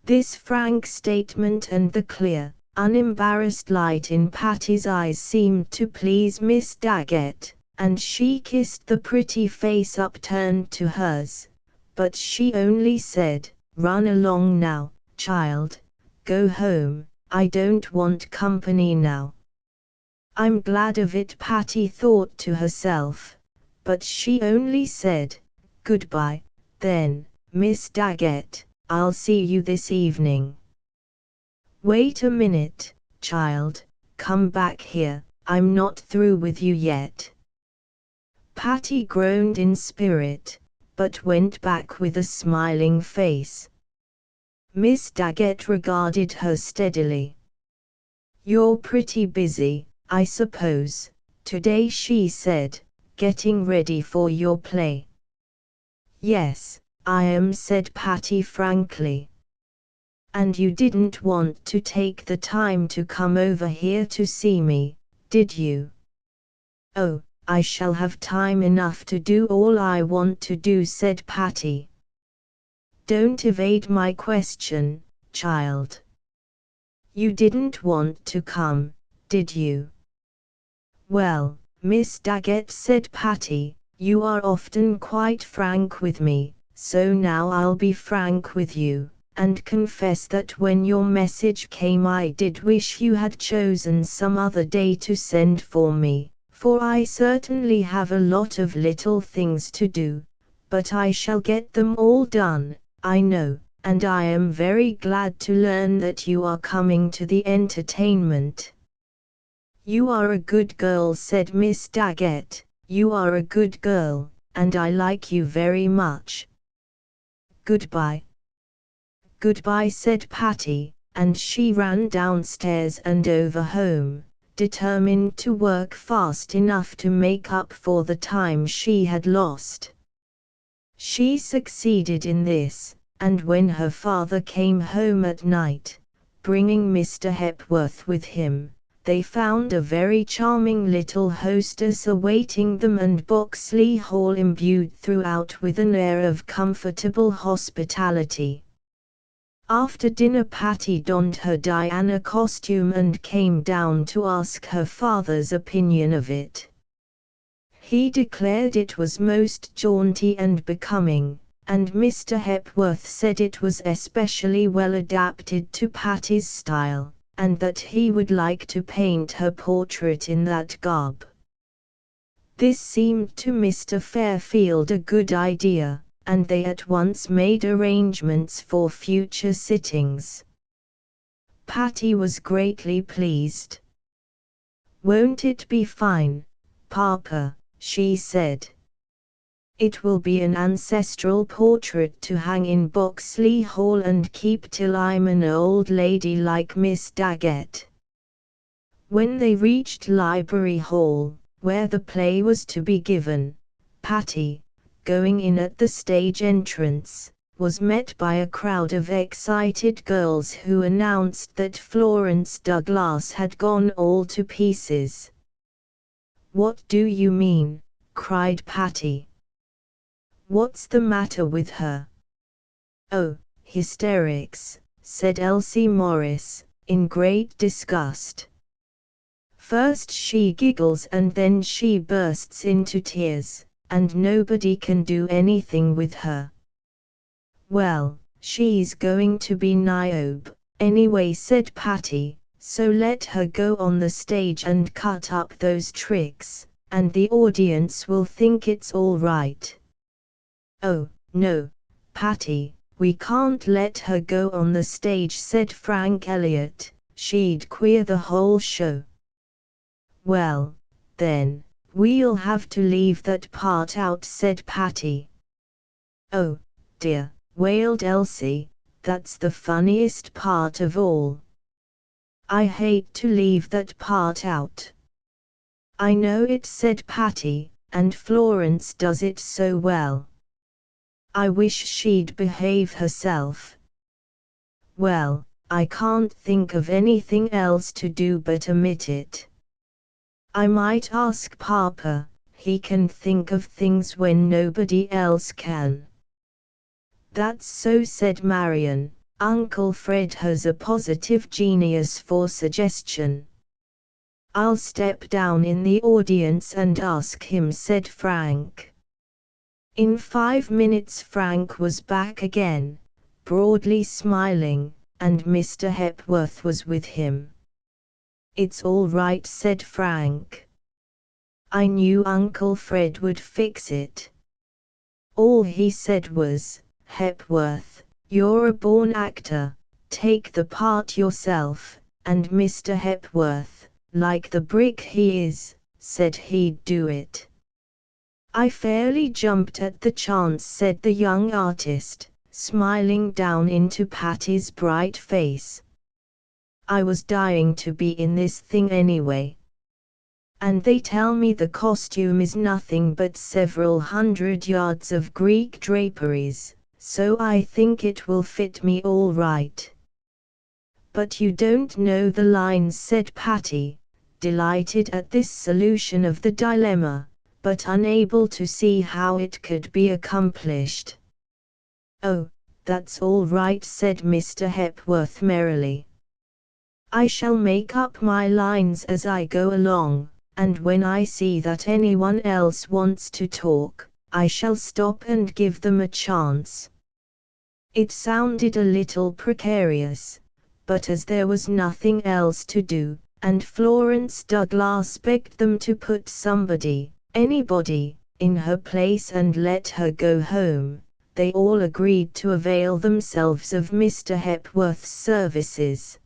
This frank statement and the clear, unembarrassed light in Patty's eyes seemed to please Miss Daggett, and she kissed the pretty face upturned to hers, but she only said, "Run along now, child, go home, I don't want company now." "I'm glad of it," Patty thought to herself, but she only said, "Goodbye, then, Miss Daggett, I'll see you this evening." "Wait a minute, child, come back here, I'm not through with you yet." Patty groaned in spirit, but went back with a smiling face. Miss Daggett regarded her steadily. "You're pretty busy, I suppose, today," she said, "getting ready for your play." "Yes, I am," said Patty frankly. "And you didn't want to take the time to come over here to see me, did you?" "Oh, I shall have time enough to do all I want to do," said Patty. "Don't evade my question, child. You didn't want to come, did you?" "Well, Miss Daggett," said Patty, "you are often quite frank with me, so now I'll be frank with you, and confess that when your message came I did wish you had chosen some other day to send for me, for I certainly have a lot of little things to do, but I shall get them all done, I know, and I am very glad to learn that you are coming to the entertainment." "You are a good girl," said Miss Daggett, "you are a good girl, and I like you very much. Goodbye." "Goodbye," said Patty, and she ran downstairs and over home, determined to work fast enough to make up for the time she had lost. She succeeded in this, and when her father came home at night, bringing Mr. Hepworth with him, they found a very charming little hostess awaiting them and Boxley Hall imbued throughout with an air of comfortable hospitality. After dinner Patty donned her Diana costume and came down to ask her father's opinion of it. He declared it was most jaunty and becoming, and Mr. Hepworth said it was especially well adapted to Patty's style, and that he would like to paint her portrait in that garb. This seemed to Mr. Fairfield a good idea, and they at once made arrangements for future sittings. Patty was greatly pleased. "Won't it be fine, Papa?" she said. "It will be an ancestral portrait to hang in Boxley Hall and keep till I'm an old lady like Miss Daggett." When they reached Library Hall, where the play was to be given, Patty, going in at the stage entrance, was met by a crowd of excited girls who announced that Florence Douglass had gone all to pieces. "What do you mean?" cried Patty. "What's the matter with her?" "Oh, hysterics," said Elsie Morris, in great disgust. "First she giggles and then she bursts into tears, and nobody can do anything with her." "Well, she's going to be Niobe, anyway," said Patty, "so let her go on the stage and cut up those tricks, and the audience will think it's all right." "Oh, no, Patty, we can't let her go on the stage," said Frank Elliott, "she'd queer the whole show." "Well, then, we'll have to leave that part out," said Patty. "Oh, dear," wailed Elsie, "that's the funniest part of all. I hate to leave that part out." "I know it," said Patty, "and Florence does it so well. I wish she'd behave herself." "Well, I can't think of anything else to do but omit it. I might ask Papa, he can think of things when nobody else can." "That's so," said Marian, "Uncle Fred has a positive genius for suggestion." "I'll step down in the audience and ask him," said Frank. In 5 minutes Frank was back again, broadly smiling, and Mr. Hepworth was with him. "It's all right," said Frank. "I knew Uncle Fred would fix it. All he said was, 'Hepworth, you're a born actor, take the part yourself, and Mr. Hepworth, like the brick he is, said he'd do it. I fairly jumped at the chance, said the young artist, smiling down into Patty's bright face. I was dying to be in this thing anyway. And they tell me the costume is nothing but several hundred yards of Greek draperies, so I think it will fit me all right. But you don't know the lines, said Patty, delighted at this solution of the dilemma, but unable to see how it could be accomplished. Oh, that's all right, said Mr. Hepworth merrily. I shall make up my lines as I go along, and when I see that anyone else wants to talk, I shall stop and give them a chance. It sounded a little precarious, but as there was nothing else to do, and Florence Douglas begged them to put somebody, anybody, in her place and let her go home, they all agreed to avail themselves of Mr. Hepworth's services.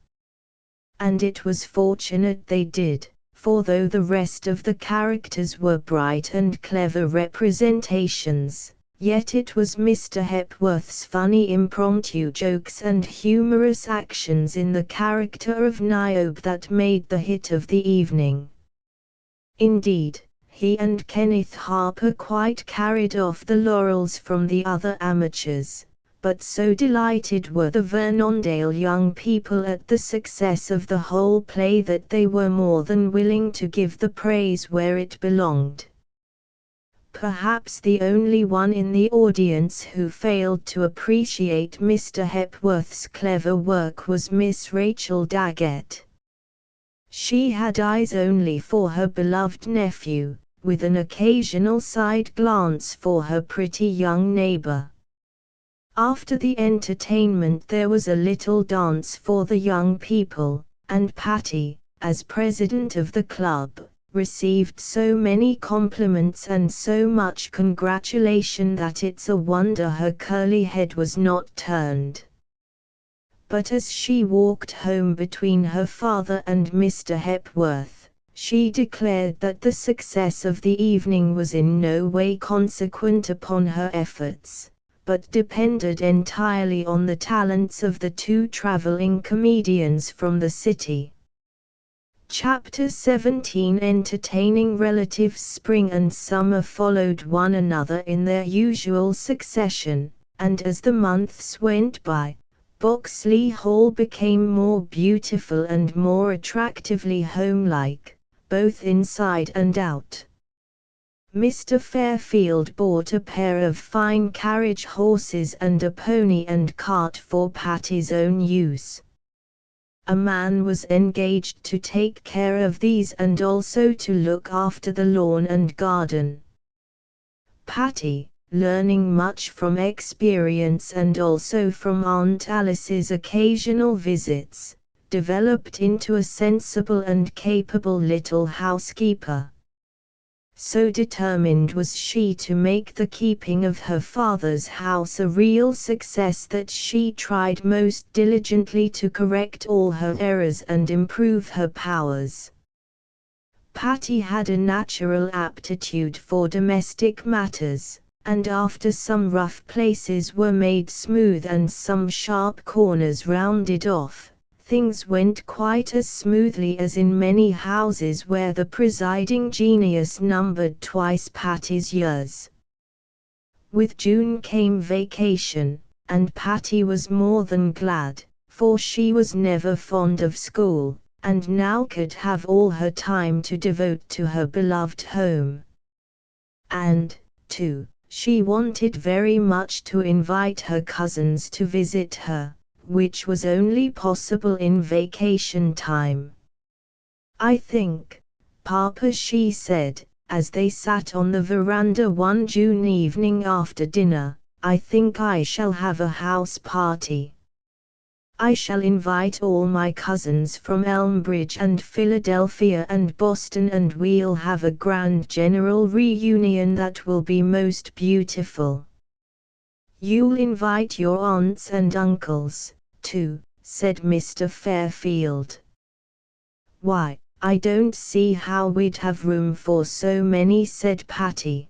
And it was fortunate they did, for though the rest of the characters were bright and clever representations, yet it was Mr. Hepworth's funny impromptu jokes and humorous actions in the character of Niobe that made the hit of the evening. Indeed, he and Kenneth Harper quite carried off the laurels from the other amateurs, but so delighted were the Vernondale young people at the success of the whole play that they were more than willing to give the praise where it belonged. Perhaps the only one in the audience who failed to appreciate Mr. Hepworth's clever work was Miss Rachel Daggett. She had eyes only for her beloved nephew, with an occasional side glance for her pretty young neighbor. After the entertainment there was a little dance for the young people, and Patty, as president of the club, received so many compliments and so much congratulation that it's a wonder her curly head was not turned. But as she walked home between her father and Mr. Hepworth, she declared that the success of the evening was in no way consequent upon her efforts, but depended entirely on the talents of the two traveling comedians from the city. Chapter 17. Entertaining relatives. Spring and summer followed one another in their usual succession, and as the months went by, Boxley Hall became more beautiful and more attractively homelike, both inside and out. Mr. Fairfield bought a pair of fine carriage horses and a pony and cart for Patty's own use. A man was engaged to take care of these and also to look after the lawn and garden. Patty, learning much from experience and also from Aunt Alice's occasional visits, developed into a sensible and capable little housekeeper. So determined was she to make the keeping of her father's house a real success that she tried most diligently to correct all her errors and improve her powers. Patty had a natural aptitude for domestic matters, and after some rough places were made smooth and some sharp corners rounded off, things went quite as smoothly as in many houses where the presiding genius numbered twice Patty's years. With June came vacation, and Patty was more than glad, for she was never fond of school, and now could have all her time to devote to her beloved home. And, too, she wanted very much to invite her cousins to visit her, which was only possible in vacation time. "I think, Papa," she said, as they sat on the veranda one June evening after dinner, "I think I shall have a house party. I shall invite all my cousins from Elmbridge and Philadelphia and Boston, and we'll have a grand general reunion that will be most beautiful." "You'll invite your aunts and uncles, too," said Mr. Fairfield. Why, I don't see how we'd have room for so many, said Patty.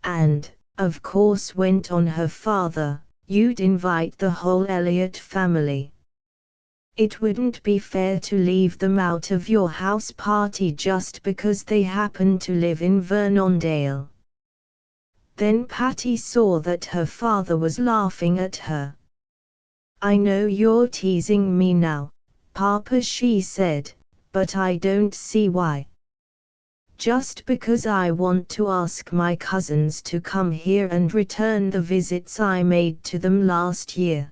And, of course, went on her father, you'd invite the whole Elliot family. It wouldn't be fair to leave them out of your house party just because they happen to live in Vernondale. Then Patty saw that her father was laughing at her. I know you're teasing me now, Papa, she said, but I don't see why. Just because I want to ask my cousins to come here and return the visits I made to them last year.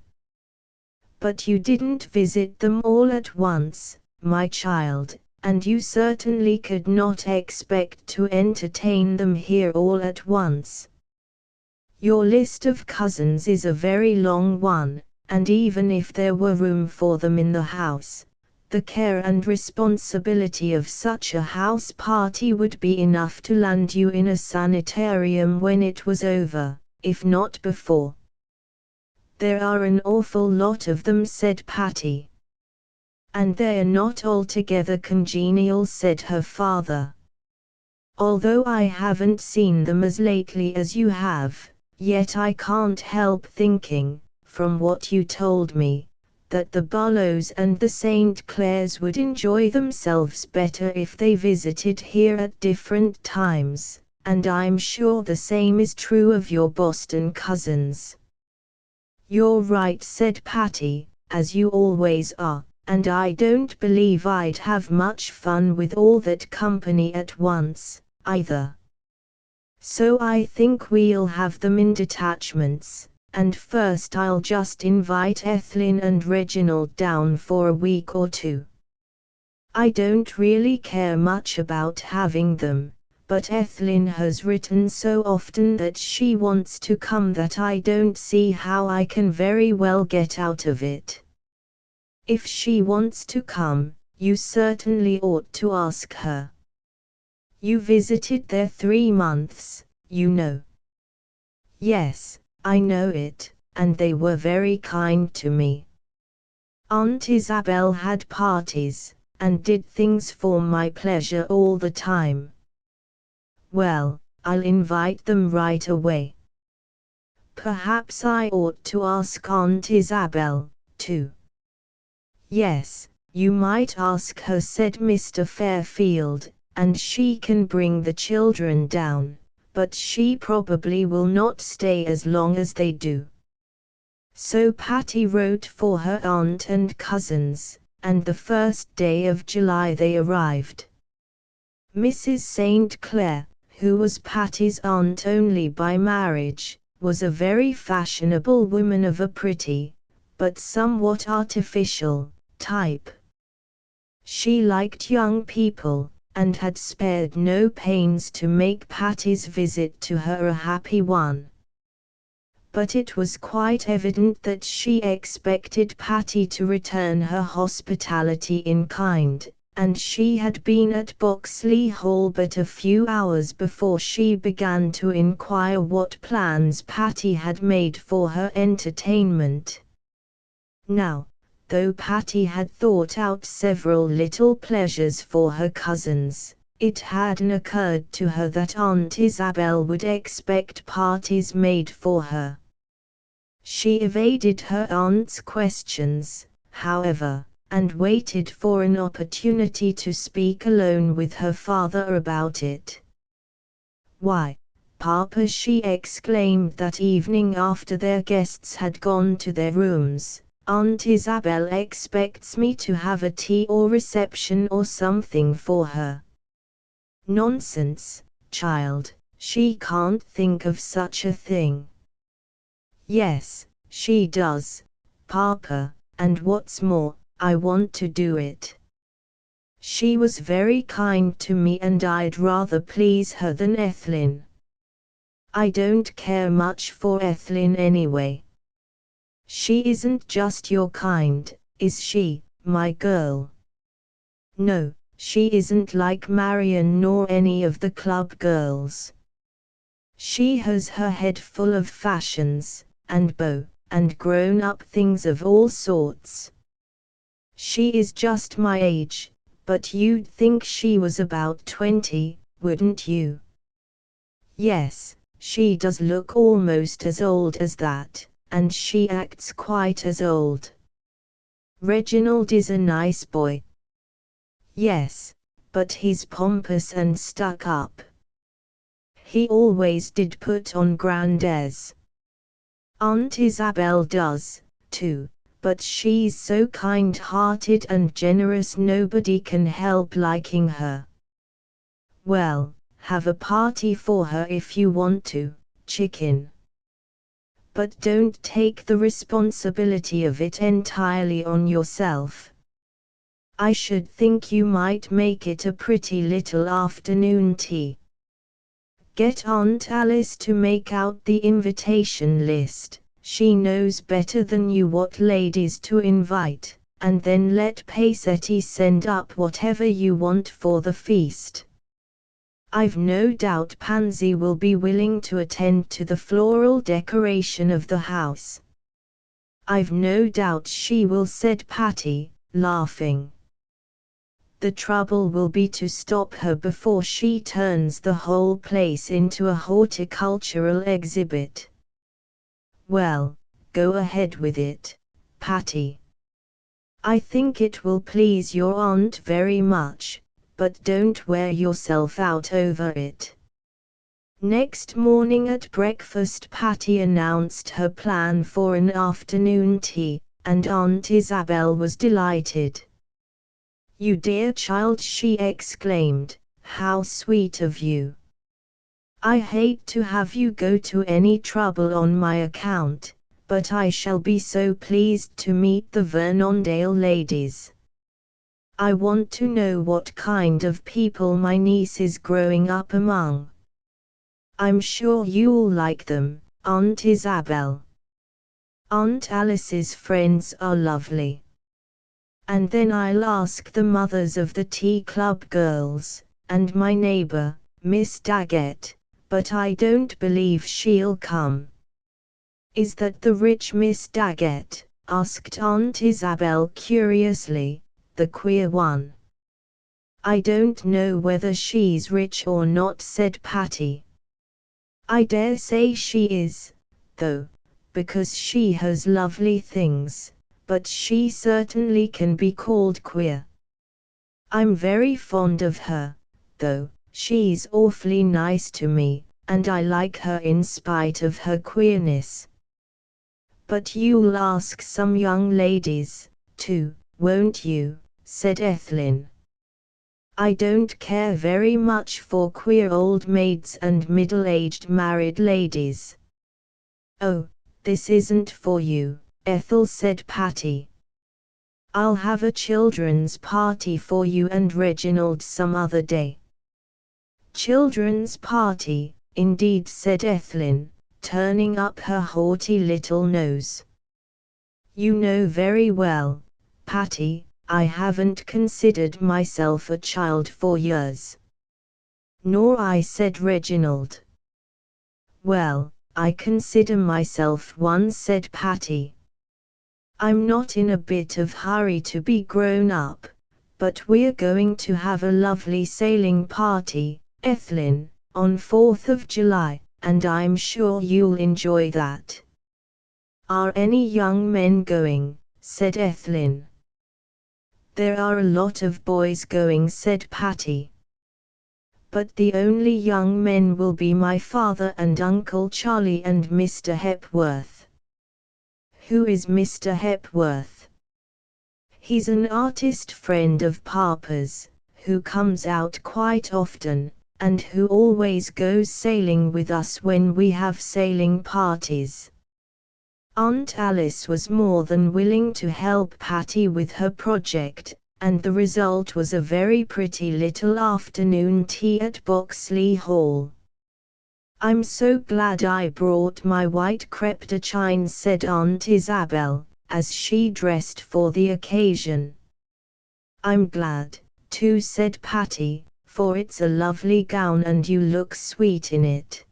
But you didn't visit them all at once, my child, and you certainly could not expect to entertain them here all at once. Your list of cousins is a very long one, and even if there were room for them in the house, the care and responsibility of such a house party would be enough to land you in a sanitarium when it was over, if not before. There are an awful lot of them, said Patty. And they're not altogether congenial, said her father. Although I haven't seen them as lately as you have, yet I can't help thinking, from what you told me, that the Barlows and the St. Clairs would enjoy themselves better if they visited here at different times, and I'm sure the same is true of your Boston cousins. You're right, said Patty, as you always are, and I don't believe I'd have much fun with all that company at once, either. So I think we'll have them in detachments, and first I'll just invite Ethelyn and Reginald down for a week or two. I don't really care much about having them, but Ethelyn has written so often that she wants to come that I don't see how I can very well get out of it. If she wants to come, you certainly ought to ask her. You visited there 3 months, you know. Yes, I know it, and they were very kind to me. Aunt Isabel had parties, and did things for my pleasure all the time. Well, I'll invite them right away. Perhaps I ought to ask Aunt Isabel, too. Yes, you might ask her, said Mr. Fairfield, and she can bring the children down, but she probably will not stay as long as they do. So Patty wrote for her aunt and cousins, and the first day of July they arrived. Mrs. St. Clair, who was Patty's aunt only by marriage, was a very fashionable woman of a pretty, but somewhat artificial, type. She liked young people, and had spared no pains to make Patty's visit to her a happy one. But it was quite evident that she expected Patty to return her hospitality in kind, and she had been at Boxley Hall but a few hours before she began to inquire what plans Patty had made for her entertainment. Now, though Patty had thought out several little pleasures for her cousins, it hadn't occurred to her that Aunt Isabel would expect parties made for her. She evaded her aunt's questions, however, and waited for an opportunity to speak alone with her father about it. Why, Papa, she exclaimed that evening after their guests had gone to their rooms, Aunt Isabel expects me to have a tea or reception or something for her. Nonsense, child, she can't think of such a thing. Yes, she does, Papa, and what's more, I want to do it. She was very kind to me and I'd rather please her than Ethelyn. I don't care much for Ethelyn anyway. She isn't just your kind, is she, my girl? No, she isn't like Marion nor any of the club girls. She has her head full of fashions, and beaux, and grown-up things of all sorts. She is just my age, But you'd think she was about 20, wouldn't you? Yes, she does look almost as old as that, and she acts quite as old. Reginald is a nice boy. Yes, but he's pompous and stuck up. He always did put on grand airs. Aunt Isabel does, too, but she's so kind-hearted and generous nobody can help liking her. Well, have a party for her if you want to, chicken. But don't take the responsibility of it entirely on yourself. I should think you might make it a pretty little afternoon tea. Get Aunt Alice to make out the invitation list, she knows better than you what ladies to invite, and then let Pacetti send up whatever you want for the feast. I've no doubt Pansy will be willing to attend to the floral decoration of the house. I've no doubt she will, said Patty, laughing. The trouble will be to stop her before she turns the whole place into a horticultural exhibit. Well, go ahead with it, Patty. I think it will please your aunt very much, but don't wear yourself out over it. Next morning at breakfast Patty announced her plan for an afternoon tea, and Aunt Isabel was delighted. You dear child, she exclaimed, how sweet of you. I hate to have you go to any trouble on my account, but I shall be so pleased to meet the Vernondale ladies. I want to know what kind of people my niece is growing up among. I'm sure you'll like them, Aunt Isabel. Aunt Alice's friends are lovely. And then I'll ask the mothers of the tea club girls, and my neighbor, Miss Daggett, but I don't believe she'll come. Is that the rich Miss Daggett? Asked Aunt Isabel curiously, the queer one. I don't know whether she's rich or not, said Patty. I dare say she is, though, because she has lovely things. But she certainly can be called queer. I'm very fond of her, though, she's awfully nice to me, and I like her in spite of her queerness. But you'll ask some young ladies, too, won't you? Said Ethelyn. I don't care very much for queer old maids and middle-aged married ladies. Oh, this isn't for you, Ethel, said Patty. I'll have a children's party for you and Reginald some other day. Children's party, indeed, said Ethelyn, turning up her haughty little nose. You know very well, Patty, I haven't considered myself a child for years. Nor I, said Reginald. Well, I consider myself one, said Patty. I'm not in a bit of hurry to be grown up, but we're going to have a lovely sailing party, Ethelyn, on 4th of July, and I'm sure you'll enjoy that. Are any young men going? Said Ethelyn. There are a lot of boys going, said Patty. But the only young men will be my father and Uncle Charlie and Mr. Hepworth. Who is Mr. Hepworth? He's an artist friend of Papa's, who comes out quite often, and who always goes sailing with us when we have sailing parties. Aunt Alice was more than willing to help Patty with her project, and the result was a very pretty little afternoon tea at Boxley Hall. I'm so glad I brought my white crepe de chine, said Aunt Isabel, as she dressed for the occasion. I'm glad, too, said Patty, for it's a lovely gown and you look sweet in it.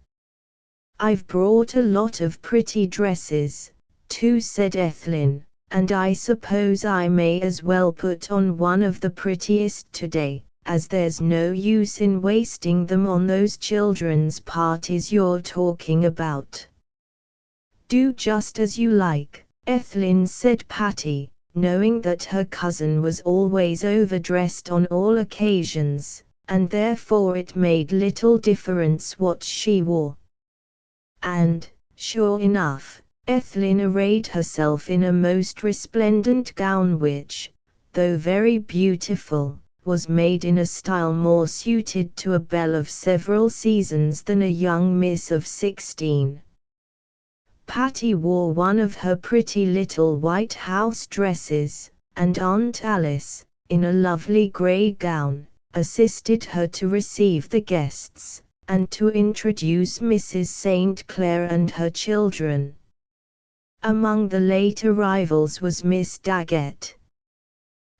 I've brought a lot of pretty dresses, too, said Ethelyn, and I suppose I may as well put on one of the prettiest today, as there's no use in wasting them on those children's parties you're talking about." "Do just as you like, Ethelyn," said Patty, knowing that her cousin was always overdressed on all occasions, and therefore it made little difference what she wore. And, sure enough, Ethelyn arrayed herself in a most resplendent gown which, though very beautiful, was made in a style more suited to a belle of several seasons than a young miss of 16. Patty wore one of her pretty little white house dresses, and Aunt Alice, in a lovely grey gown, assisted her to receive the guests, and to introduce Mrs. St. Clair and her children. Among the late arrivals was Miss Daggett.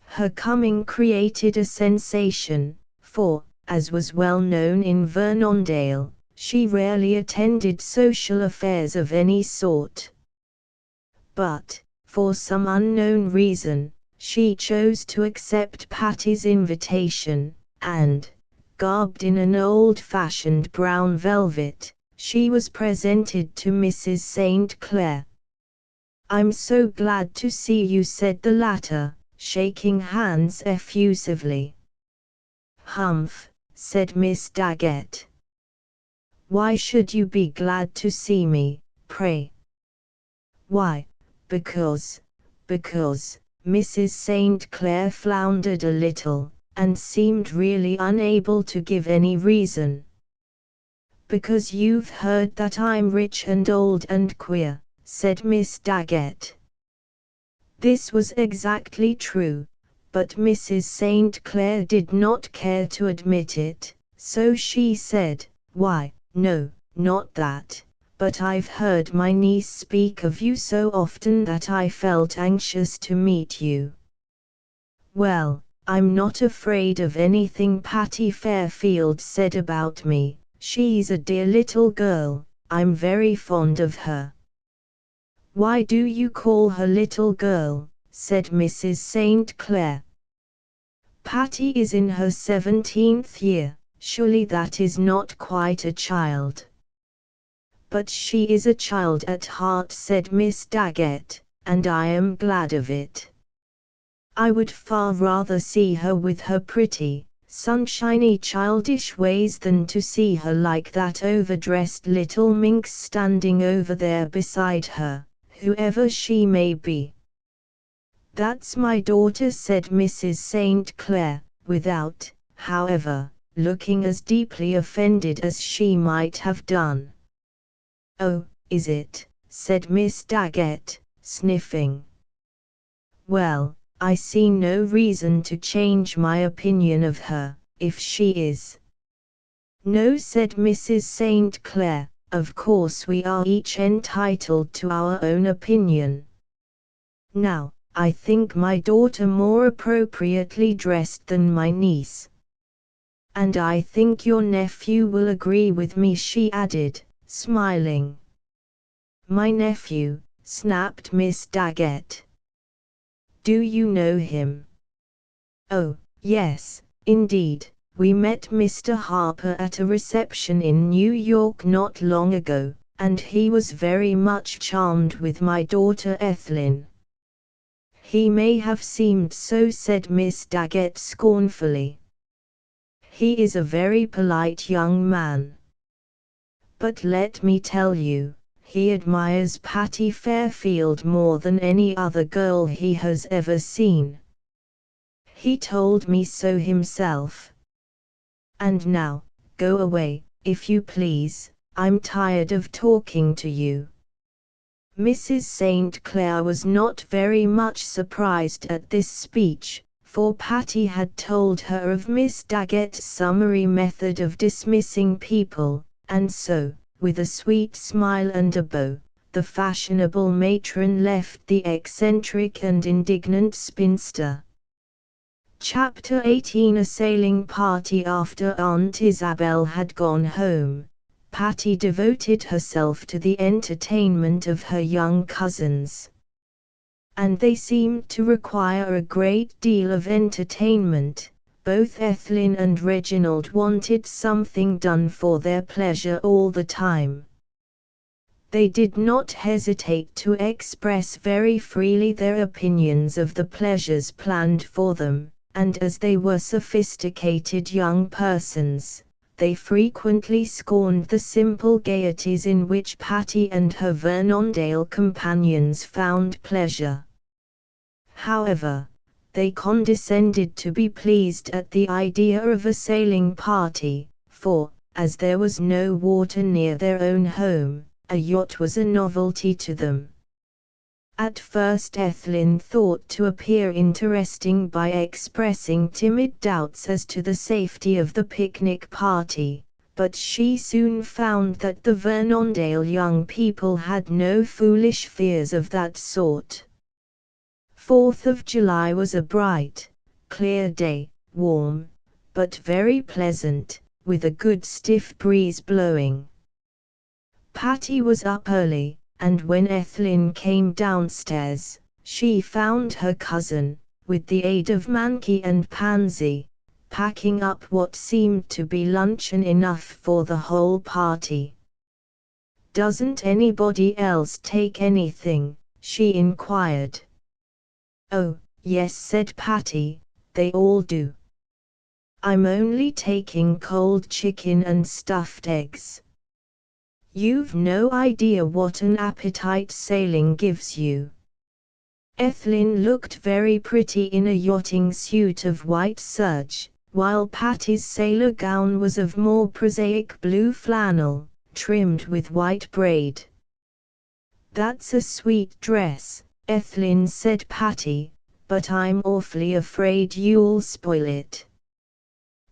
Her coming created a sensation, for, as was well known in Vernondale, she rarely attended social affairs of any sort. But, for some unknown reason, she chose to accept Patty's invitation, and, garbed in an old-fashioned brown velvet, she was presented to Mrs. St. Clair. "I'm so glad to see you," said the latter, shaking hands effusively. "Humph," said Miss Daggett. "Why should you be glad to see me, pray?" "Why, because," Mrs. St. Clair floundered a little, and seemed really unable to give any reason. "Because you've heard that I'm rich and old and queer," said Miss Daggett. This was exactly true, but Mrs. St. Clair did not care to admit it, so she said, "Why, no, not that, but I've heard my niece speak of you so often that I felt anxious to meet you." "Well, I'm not afraid of anything Patty Fairfield said about me. She's a dear little girl, I'm very fond of her." "Why do you call her little girl?" said Mrs. St. Clair. "Patty is in her 17th year, surely that is not quite a child." "But she is a child at heart," said Miss Daggett, "and I am glad of it. I would far rather see her with her pretty, sunshiny childish ways than to see her like that overdressed little minx standing over there beside her, whoever she may be." "That's my daughter," said Mrs. St. Clair, without, however, looking as deeply offended as she might have done. "Oh, is it?" said Miss Daggett, sniffing. "Well, I see no reason to change my opinion of her, if she is." "No," said Mrs. St. Clair, "of course we are each entitled to our own opinion. Now, I think my daughter more appropriately dressed than my niece. And I think your nephew will agree with me," she added, smiling. "My nephew," snapped Miss Daggett. "Do you know him?" "Oh, yes, indeed. We met Mr. Harper at a reception in New York not long ago, and he was very much charmed with my daughter Ethelyn." "He may have seemed so," said Miss Daggett scornfully. "He is a very polite young man. But let me tell you, he admires Patty Fairfield more than any other girl he has ever seen. He told me so himself. And now, go away, if you please, I'm tired of talking to you." Mrs. St. Clair was not very much surprised at this speech, for Patty had told her of Miss Daggett's summary method of dismissing people, and so, with a sweet smile and a bow, the fashionable matron left the eccentric and indignant spinster. Chapter 18. A sailing party. After Aunt Isabel had gone home, Patty devoted herself to the entertainment of her young cousins. and they seemed to require a great deal of entertainment. Both Ethelyn and Reginald wanted something done for their pleasure all the time. They did not hesitate to express very freely their opinions of the pleasures planned for them, and as they were sophisticated young persons, they frequently scorned the simple gaieties in which Patty and her Vernondale companions found pleasure. However, they condescended to be pleased at the idea of a sailing party, for, as there was no water near their own home, a yacht was a novelty to them. At first Ethelyn thought to appear interesting by expressing timid doubts as to the safety of the picnic party, but she soon found that the Vernondale young people had no foolish fears of that sort. 4th of July was a bright, clear day, warm, but very pleasant, with a good stiff breeze blowing. Patty was up early, and when Ethelyn came downstairs, she found her cousin, with the aid of Mankey and Pansy, packing up what seemed to be luncheon enough for the whole party. "Doesn't anybody else take anything?" she inquired. "Oh, yes," said Patty, "they all do. I'm only taking cold chicken and stuffed eggs. You've no idea what an appetite sailing gives you." Ethelyn looked very pretty in a yachting suit of white serge, while Patty's sailor gown was of more prosaic blue flannel, trimmed with white braid. "That's a sweet dress," Ethelyn said. "Patty, but I'm awfully afraid you'll spoil it.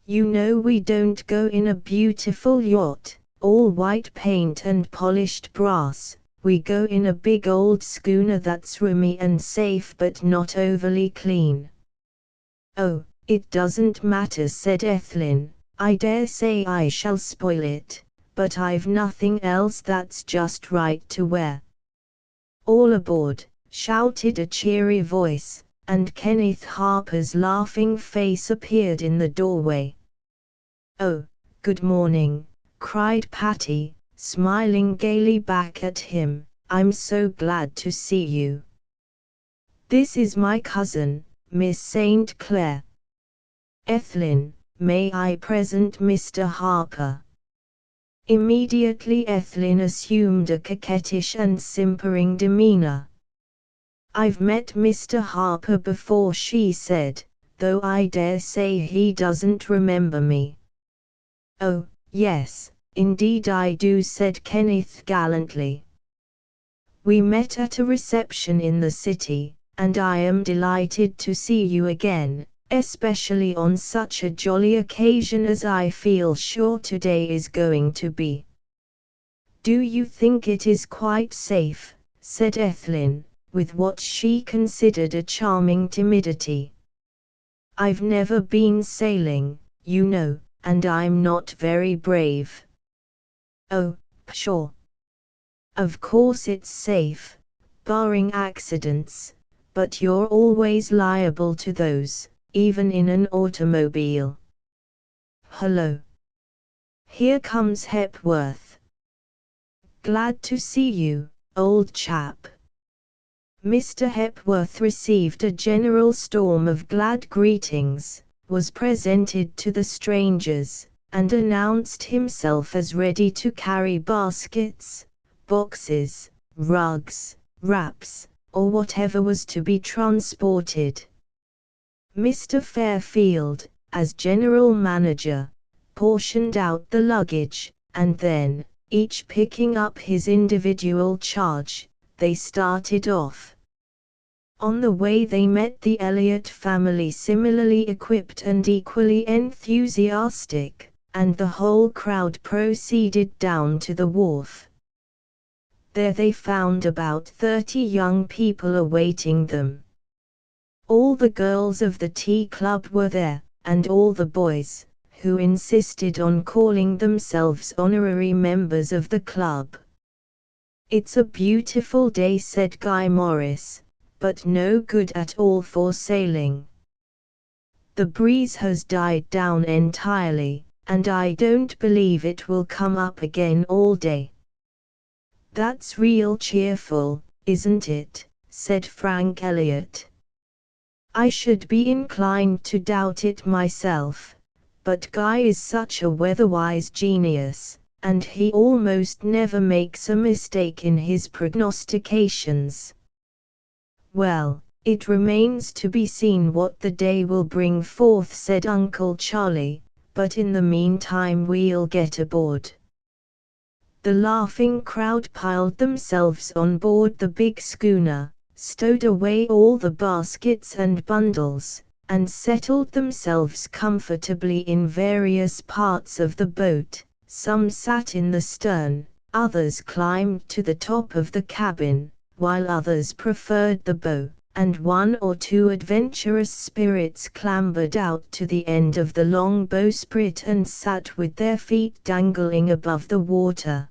You know we don't go in a beautiful yacht, all white paint and polished brass. We go in a big old schooner that's roomy and safe but not overly clean." "Oh, it doesn't matter," said Ethelyn. "I dare say I shall spoil it, but I've nothing else that's just right to wear." "All aboard!" shouted a cheery voice, and Kenneth Harper's laughing face appeared in the doorway. "Oh, good morning," cried Patty, smiling gaily back at him. "I'm so glad to see you. This is my cousin, Miss St. Clair. Ethelyn, may I present Mr. Harper?" Immediately Ethelyn assumed a coquettish and simpering demeanor. "I've met Mr. Harper before," she said, "though I dare say he doesn't remember me." "Oh, yes, indeed I do," said Kenneth gallantly. "We met at a reception in the city, and I am delighted to see you again, especially on such a jolly occasion as I feel sure today is going to be." "Do you think it is quite safe?" said Ethelyn, with what she considered a charming timidity. "I've never been sailing, you know, and I'm not very brave." "Oh, pshaw! Of course it's safe, barring accidents, but you're always liable to those, even in an automobile. Hello! Here comes Hepworth. Glad to see you, old chap." Mr. Hepworth received a general storm of glad greetings, was presented to the strangers, and announced himself as ready to carry baskets, boxes, rugs, wraps, or whatever was to be transported. Mr. Fairfield, as general manager, portioned out the luggage, and then, each picking up his individual charge, they started off. On the way they met the Elliot family, similarly equipped and equally enthusiastic, and the whole crowd proceeded down to the wharf. There they found about 30 young people awaiting them. All the girls of the tea club were there, and all the boys, who insisted on calling themselves honorary members of the club. "It's a beautiful day," said Guy Morris, but no good at all for sailing. The breeze has died down entirely, and I don't believe it will come up again all day." "That's real cheerful, isn't it?" said Frank Elliot. "I should be inclined to doubt it myself, but Guy is such a weatherwise genius, and he almost never makes a mistake in his prognostications." "Well, it remains to be seen what the day will bring forth," said Uncle Charlie, "but in the meantime we'll get aboard." The laughing crowd piled themselves on board the big schooner, stowed away all the baskets and bundles, and settled themselves comfortably in various parts of the boat. Some sat in the stern, others climbed to the top of the cabin, while others preferred the bow, and one or two adventurous spirits clambered out to the end of the long bowsprit and sat with their feet dangling above the water.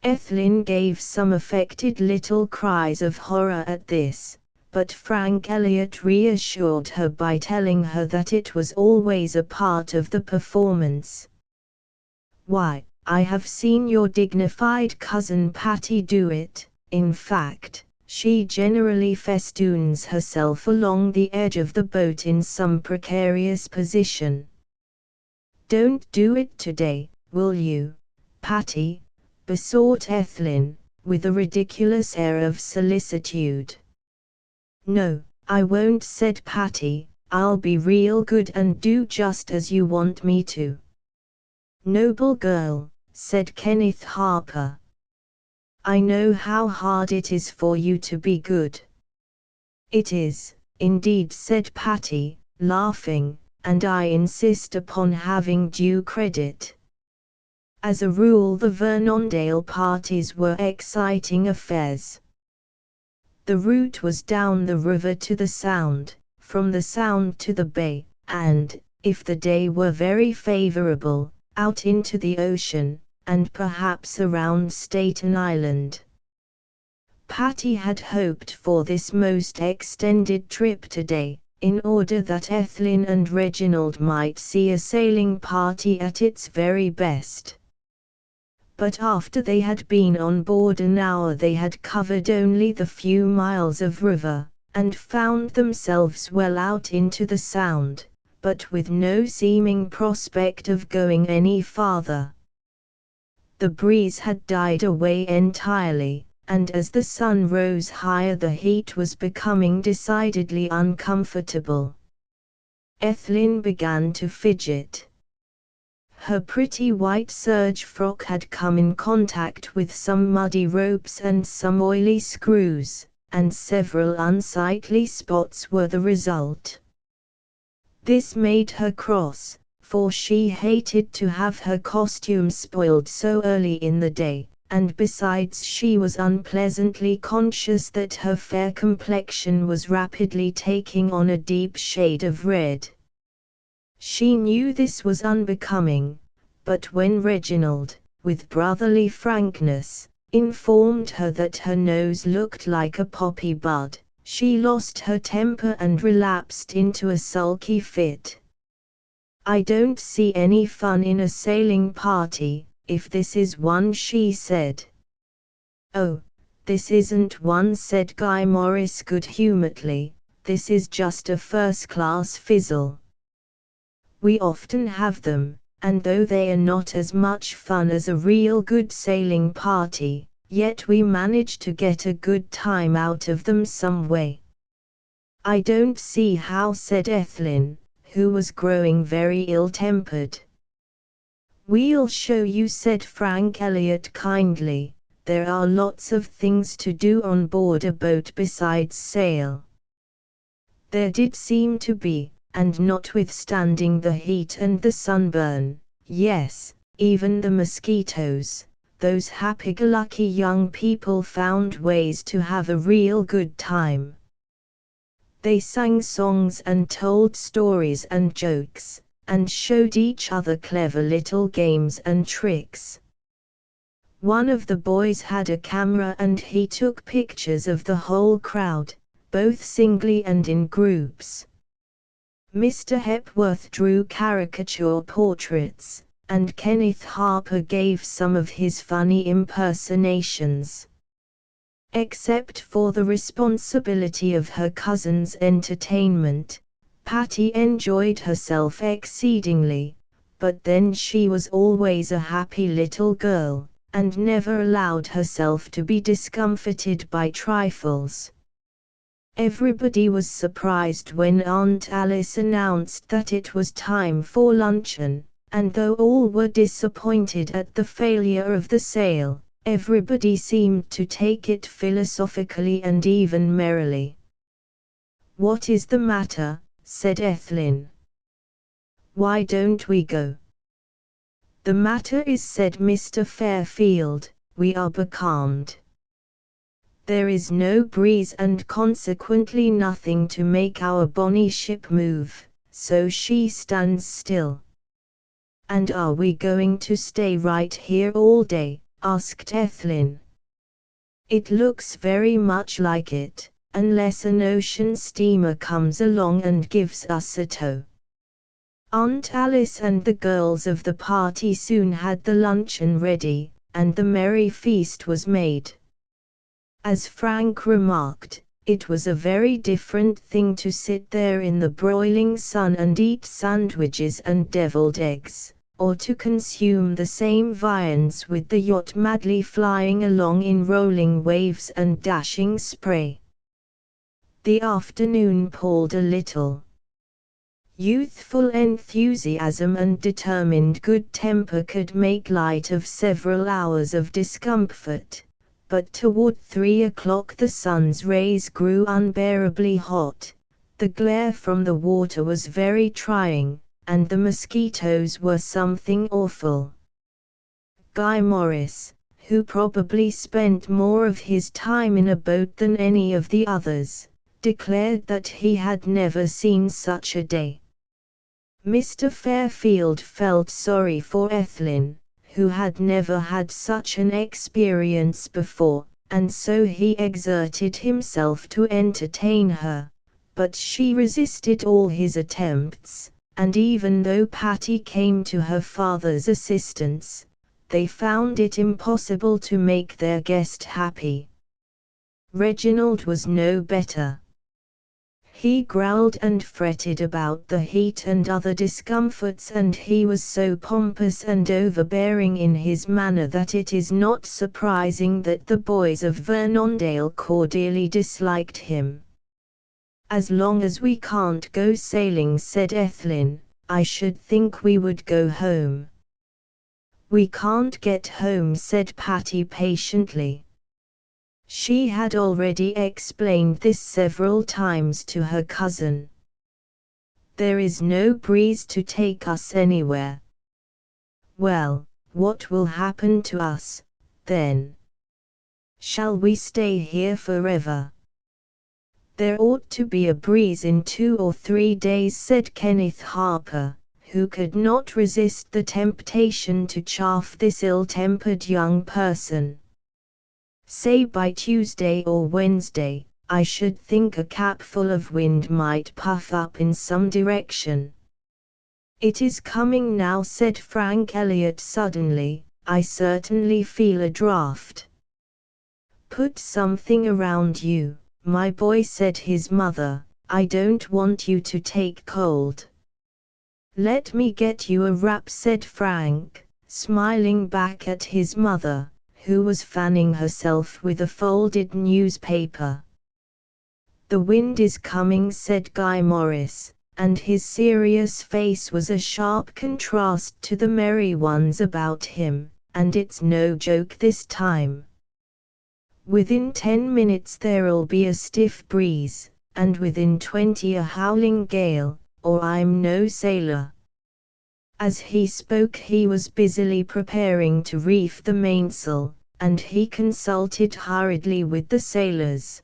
Ethelyn gave some affected little cries of horror at this, but Frank Elliot reassured her by telling her that it was always a part of the performance. "Why, I have seen your dignified cousin Patty do it. In fact, she generally festoons herself along the edge of the boat in some precarious position." "Don't do it today, will you, Patty?" besought Ethelyn, with a ridiculous air of solicitude. "No, I won't," said Patty. "I'll be real good and do just as you want me to." "Noble girl," said Kenneth Harper. "I know how hard it is for you to be good." "It is, indeed," said Patty, laughing, "and I insist upon having due credit." As a rule the Vernondale parties were exciting affairs. The route was down the river to the Sound, from the Sound to the bay, and, if the day were very favorable, out into the ocean, and perhaps around Staten Island. Patty had hoped for this most extended trip today, in order that Ethelyn and Reginald might see a sailing party at its very best. But after they had been on board an hour they had covered only the few miles of river, and found themselves well out into the Sound, but with no seeming prospect of going any farther. The breeze had died away entirely, and as the sun rose higher the heat was becoming decidedly uncomfortable. Ethelyn began to fidget. Her pretty white serge frock had come in contact with some muddy ropes and some oily screws, and several unsightly spots were the result. This made her cross, for she hated to have her costume spoiled so early in the day, and besides she was unpleasantly conscious that her fair complexion was rapidly taking on a deep shade of red. She knew this was unbecoming, but when Reginald, with brotherly frankness, informed her that her nose looked like a poppy bud, she lost her temper and relapsed into a sulky fit. "I don't see any fun in a sailing party, if this is one," she said. "Oh, this isn't one," said Guy Morris good-humoredly. "This is just a first-class fizzle. We often have them, and though they are not as much fun as a real good sailing party, yet we manage to get a good time out of them some way." "I don't see how," said Ethelyn, who was growing very ill-tempered. "We'll show you," said Frank Elliot kindly. "There are lots of things to do on board a boat besides sail." There did seem to be, and notwithstanding the heat and the sunburn, yes, even the mosquitoes, those happy-go-lucky young people found ways to have a real good time. They sang songs and told stories and jokes, and showed each other clever little games and tricks. One of the boys had a camera and he took pictures of the whole crowd, both singly and in groups. Mr. Hepworth drew caricature portraits, and Kenneth Harper gave some of his funny impersonations. Except for the responsibility of her cousin's entertainment, Patty enjoyed herself exceedingly, but then she was always a happy little girl, and never allowed herself to be discomfited by trifles. Everybody was surprised when Aunt Alice announced that it was time for luncheon, and though all were disappointed at the failure of the sale, everybody seemed to take it philosophically and even merrily. "What is the matter?" said Ethelyn. "Why don't we go?" "The matter is," said Mr. Fairfield, "we are becalmed. There is no breeze and consequently nothing to make our bonny ship move, so she stands still." "And are we going to stay right here all day?" asked Ethelyn. "It looks very much like it, unless an ocean steamer comes along and gives us a tow." Aunt Alice and the girls of the party soon had the luncheon ready, and the merry feast was made. As Frank remarked, it was a very different thing to sit there in the broiling sun and eat sandwiches and deviled eggs, or to consume the same viands with the yacht madly flying along in rolling waves and dashing spray. The afternoon palled a little. Youthful enthusiasm and determined good temper could make light of several hours of discomfort, but toward 3 o'clock the sun's rays grew unbearably hot, the glare from the water was very trying, and the mosquitoes were something awful. Guy Morris, who probably spent more of his time in a boat than any of the others, declared that he had never seen such a day. Mr. Fairfield felt sorry for Ethelyn, who had never had such an experience before, and so he exerted himself to entertain her, but she resisted all his attempts, and even though Patty came to her father's assistance, they found it impossible to make their guest happy. Reginald was no better. He growled and fretted about the heat and other discomforts, and he was so pompous and overbearing in his manner that it is not surprising that the boys of Vernondale cordially disliked him. "As long as we can't go sailing," said Ethelyn, "I should think we would go home." "We can't get home," said Patty patiently. She had already explained this several times to her cousin. "There is no breeze to take us anywhere." "Well, what will happen to us, then? Shall we stay here forever?" "There ought to be a breeze in 2 or 3 days," said Kenneth Harper, who could not resist the temptation to chaff this ill-tempered young person. "Say by Tuesday or Wednesday, I should think a capful of wind might puff up in some direction." "It is coming now," said Frank Elliot suddenly, "I certainly feel a draught." "Put something around you, my boy," said his mother, "I don't want you to take cold." "Let me get you a wrap," said Frank, smiling back at his mother, who was fanning herself with a folded newspaper. "The wind is coming," said Guy Morris, and his serious face was a sharp contrast to the merry ones about him, "and it's no joke this time. Within 10 minutes there'll be a stiff breeze, and within 20 a howling gale, or I'm no sailor." As he spoke he was busily preparing to reef the mainsail, and he consulted hurriedly with the sailors.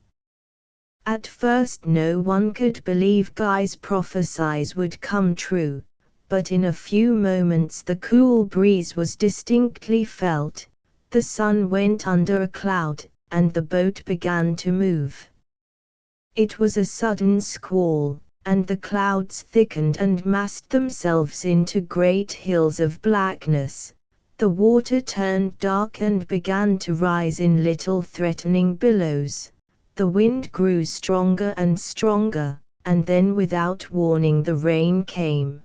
At first no one could believe Guy's prophecies would come true, but in a few moments the cool breeze was distinctly felt, the sun went under a cloud, and the boat began to move. It was a sudden squall, and the clouds thickened and massed themselves into great hills of blackness. The water turned dark and began to rise in little threatening billows. The wind grew stronger and stronger, and then without warning the rain came.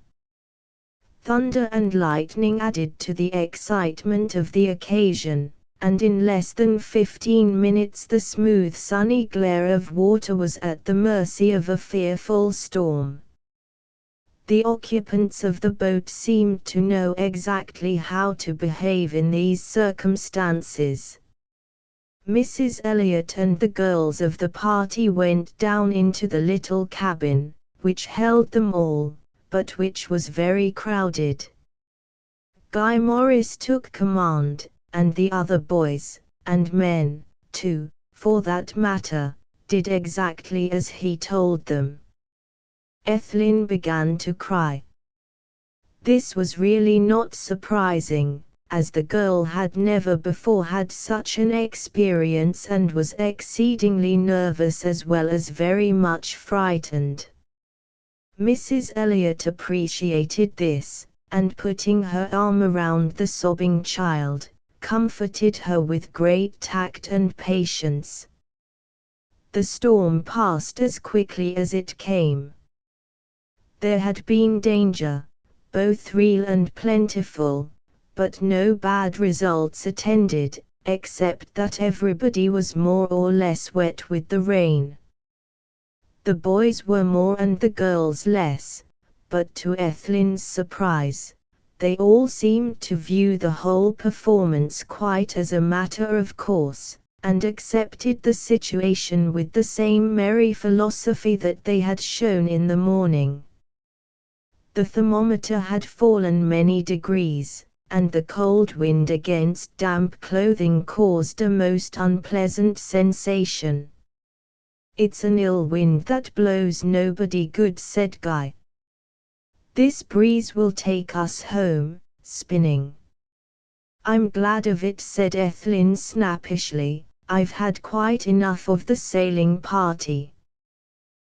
Thunder and lightning added to the excitement of the occasion, and in less than 15 minutes the smooth sunny glare of water was at the mercy of a fearful storm. The occupants of the boat seemed to know exactly how to behave in these circumstances. Mrs. Elliot and the girls of the party went down into the little cabin, which held them all, but which was very crowded. Guy Morris took command, and the other boys, and men, too, for that matter, did exactly as he told them. Ethelyn began to cry. This was really not surprising, as the girl had never before had such an experience and was exceedingly nervous as well as very much frightened. Mrs. Elliot appreciated this, and putting her arm around the sobbing child, comforted her with great tact and patience. The storm passed as quickly as it came. There had been danger, both real and plentiful, but no bad results attended, except that everybody was more or less wet with the rain. The boys were more and the girls less, but to Ethelyn's surprise, they all seemed to view the whole performance quite as a matter of course, and accepted the situation with the same merry philosophy that they had shown in the morning. The thermometer had fallen many degrees, and the cold wind against damp clothing caused a most unpleasant sensation. "It's an ill wind that blows nobody good," said Guy. "This breeze will take us home, spinning." "I'm glad of it," said Ethelyn snappishly. "I've had quite enough of the sailing party."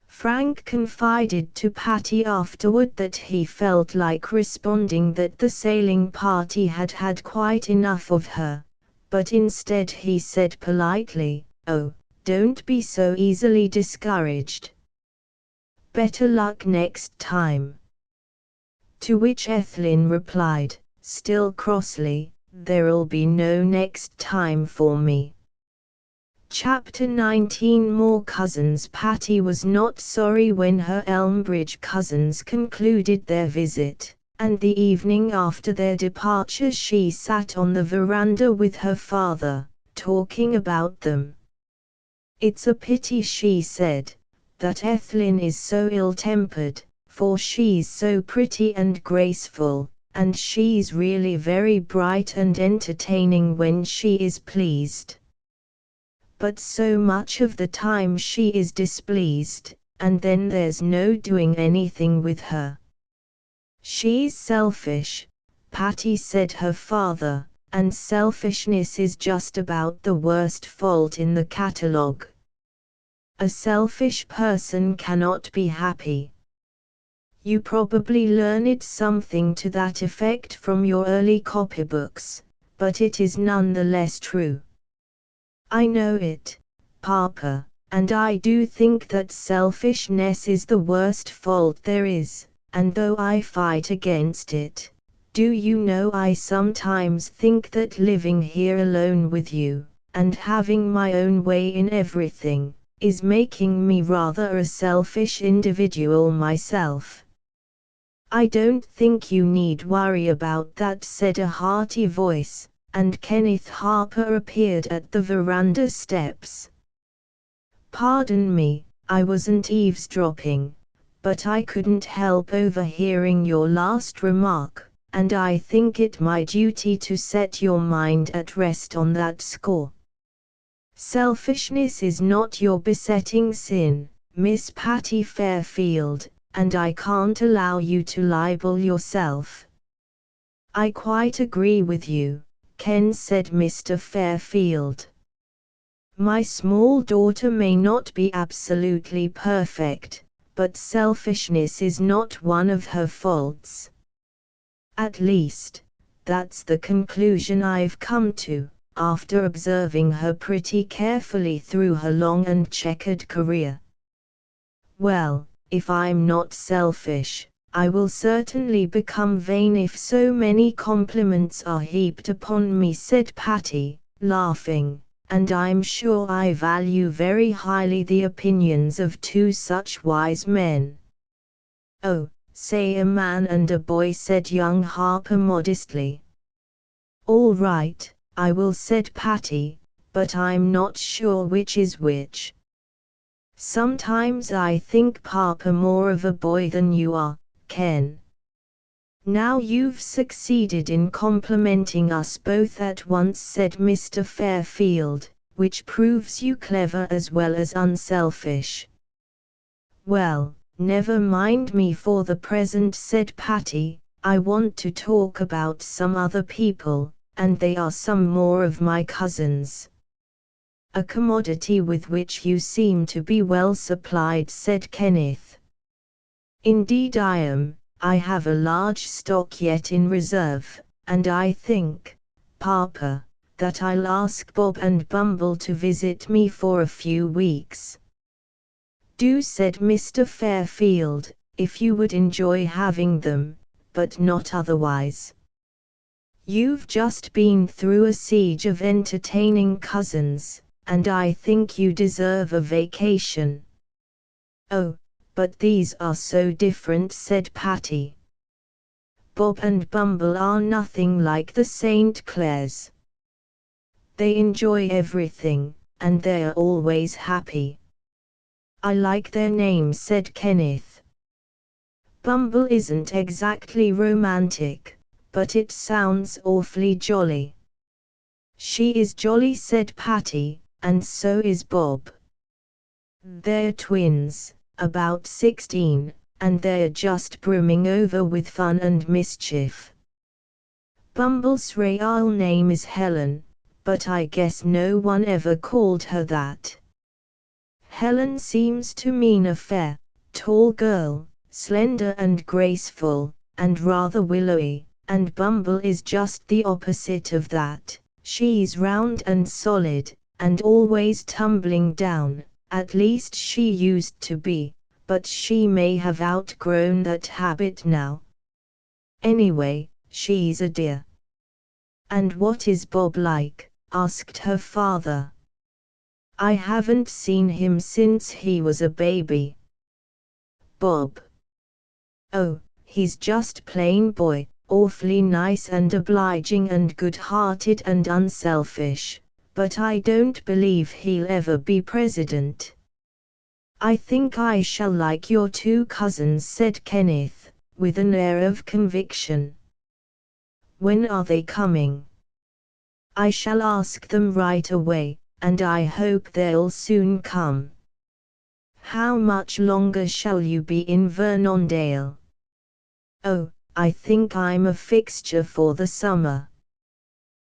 Frank confided to Patty afterward that he felt like responding that the sailing party had had quite enough of her, but instead he said politely, "Oh, don't be so easily discouraged. Better luck next time." To which Ethelyn replied, still crossly, "There'll be no next time for me." Chapter 19 More cousins. Patty was not sorry when her Elmbridge cousins concluded their visit, and the evening after their departure she sat on the veranda with her father, talking about them. "It's a pity," she said, "that Ethelyn is so ill-tempered, for she's so pretty and graceful, and she's really very bright and entertaining when she is pleased. But so much of the time she is displeased, and then there's no doing anything with her." "She's selfish," Patty said her father, "and selfishness is just about the worst fault in the catalogue. A selfish person cannot be happy. You probably learned something to that effect from your early copybooks, but it is none the less true." "I know it, Papa, and I do think that selfishness is the worst fault there is, and though I fight against it, do you know I sometimes think that living here alone with you, and having my own way in everything, is making me rather a selfish individual myself." "I don't think you need worry about that," said a hearty voice, and Kenneth Harper appeared at the veranda steps. "Pardon me, I wasn't eavesdropping, but I couldn't help overhearing your last remark, and I think it my duty to set your mind at rest on that score. Selfishness is not your besetting sin, Miss Patty Fairfield, and I can't allow you to libel yourself." "I quite agree with you," Ken said. "Mr. Fairfield. My small daughter may not be absolutely perfect, but selfishness is not one of her faults. At least, that's the conclusion I've come to, after observing her pretty carefully through her long and checkered career. Well, if I'm not selfish, I will certainly become vain if so many compliments are heaped upon me, said Patty, laughing, and I'm sure I value very highly the opinions of two such wise men. Oh, say a man and a boy, said young Harper modestly. All right, I will, said Patty, but I'm not sure which is which. Sometimes I think Papa more of a boy than you are, Ken. Now you've succeeded in complimenting us both at once, said Mr. Fairfield, which proves you clever as well as unselfish. Well, never mind me for the present, said Patty, I want to talk about some other people, and they are some more of my cousins. A commodity with which you seem to be well supplied, said Kenneth. Indeed I am. I have a large stock yet in reserve, and I think, Papa, that I'll ask Bob and Bumble to visit me for a few weeks. Do, said Mr. Fairfield, if you would enjoy having them, but not otherwise. You've just been through a siege of entertaining cousins, and I think you deserve a vacation. Oh, but these are so different, said Patty. Bob and Bumble are nothing like the St. Clairs. They enjoy everything, and they're always happy. I like their names, said Kenneth. Bumble isn't exactly romantic, but it sounds awfully jolly. She is jolly, said Patty, and so is Bob. They're twins, about 16, and they're just brimming over with fun and mischief. Bumble's real name is Helen, but I guess no one ever called her that. Helen seems to mean a fair, tall girl, slender and graceful, and rather willowy, and Bumble is just the opposite of that. She's round and solid, and always tumbling down, at least she used to be, but she may have outgrown that habit now. Anyway, she's a dear. And what is Bob like? Asked her father. I haven't seen him since he was a baby. Bob. Oh, he's just plain boy, awfully nice and obliging and good-hearted and unselfish, but I don't believe he'll ever be president. I think I shall like your two cousins, said Kenneth, with an air of conviction. When are they coming? I shall ask them right away, and I hope they'll soon come. How much longer shall you be in Vernondale? Oh, I think I'm a fixture for the summer.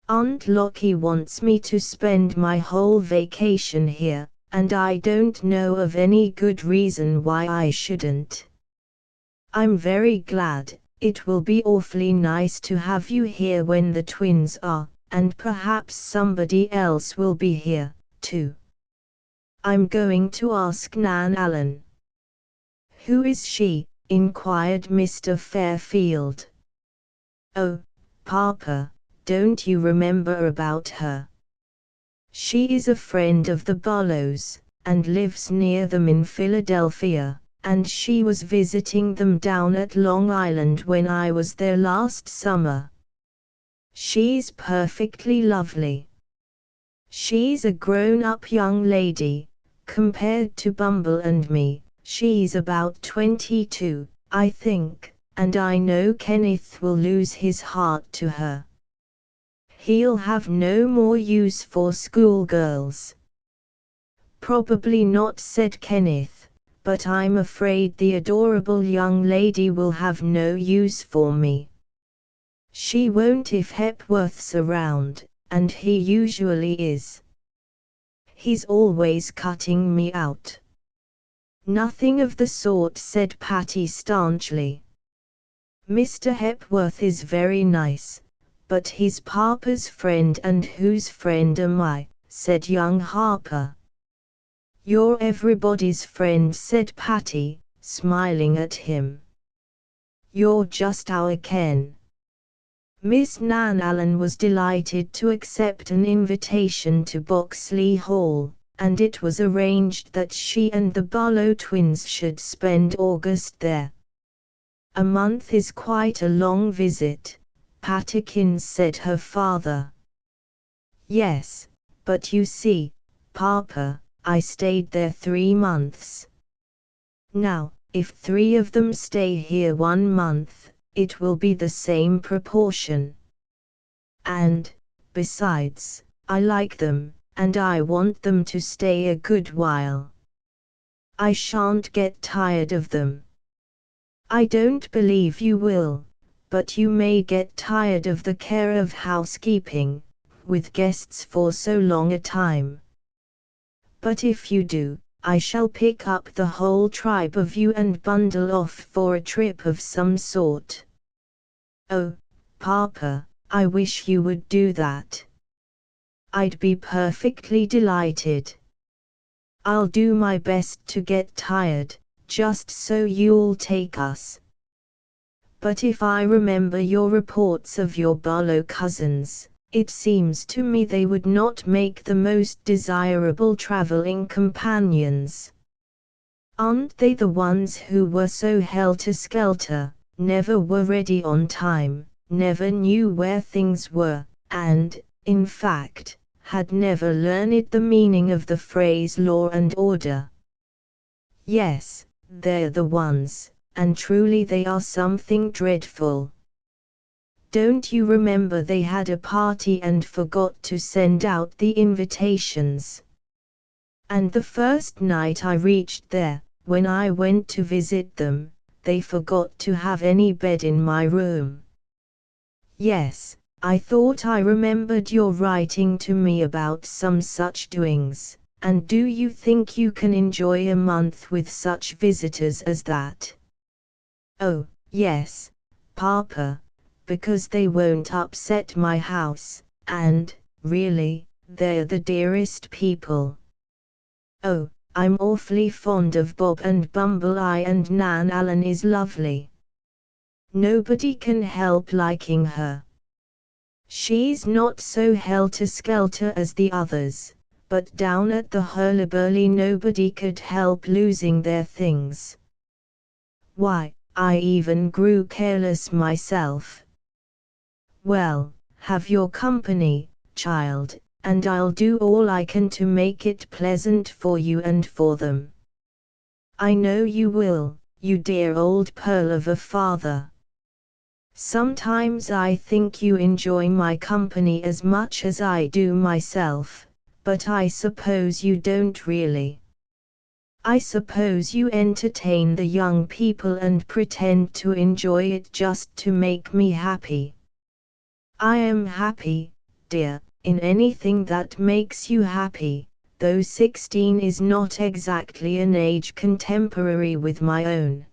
Aunt Lockie wants me to spend my whole vacation here, and I don't know of any good reason why I shouldn't. I'm very glad. It will be awfully nice to have you here when the twins are, and perhaps somebody else will be here, too. I'm going to ask Nan Allen. Who is she? Inquired Mr. Fairfield. Oh, Papa, don't you remember about her? She is a friend of the Barlows, and lives near them in Philadelphia, and she was visiting them down at Long Island when I was there last summer. She's perfectly lovely. She's a grown-up young lady. Compared to Bumble and me, she's about 22, I think, and I know Kenneth will lose his heart to her. He'll have no more use for schoolgirls. Probably not, said Kenneth, but I'm afraid the adorable young lady will have no use for me. She won't if Hepworth's around, and he usually is. He's always cutting me out. Nothing of the sort, said Patty staunchly. Mr. Hepworth is very nice, but he's Papa's friend, and whose friend am I? Said young Harper. You're everybody's friend, said Patty, smiling at him. You're just our Ken. Miss Nan Allen was delighted to accept an invitation to Boxley Hall, and it was arranged that she and the Barlow twins should spend August there. A month is quite a long visit, Patikins, said her father. Yes, but you see, Papa, I stayed there 3 months. Now, if 3 of them stay here 1 month, it will be the same proportion. And, besides, I like them, and I want them to stay a good while. I shan't get tired of them. I don't believe you will, but you may get tired of the care of housekeeping, with guests for so long a time. But if you do, I shall pick up the whole tribe of you and bundle off for a trip of some sort. Oh, Papa, I wish you would do that. I'd be perfectly delighted. I'll do my best to get tired, just so you'll take us. But if I remember your reports of your Barlow cousins, it seems to me they would not make the most desirable traveling companions. Aren't they the ones who were so helter-skelter, never were ready on time, never knew where things were, and, in fact, had never learned the meaning of the phrase law and order? Yes, they're the ones, and truly they are something dreadful. Don't you remember they had a party and forgot to send out the invitations? And the first night I reached there, when I went to visit them, they forgot to have any bed in my room. Yes, I thought I remembered your writing to me about some such doings, and do you think you can enjoy a month with such visitors as that? Oh, yes, Papa, because they won't upset my house, and, really, they're the dearest people. Oh, I'm awfully fond of Bob and Bumbleye, and Nan Allen is lovely. Nobody can help liking her. She's not so helter-skelter as the others, but down at the Hurlyburly nobody could help losing their things. Why, I even grew careless myself. Well, have your company, child, and I'll do all I can to make it pleasant for you and for them. I know you will, you dear old pearl of a father. Sometimes I think you enjoy my company as much as I do myself, but I suppose you don't really. I suppose you entertain the young people and pretend to enjoy it just to make me happy. I am happy, dear, in anything that makes you happy, though 16 is not exactly an age contemporary with my own.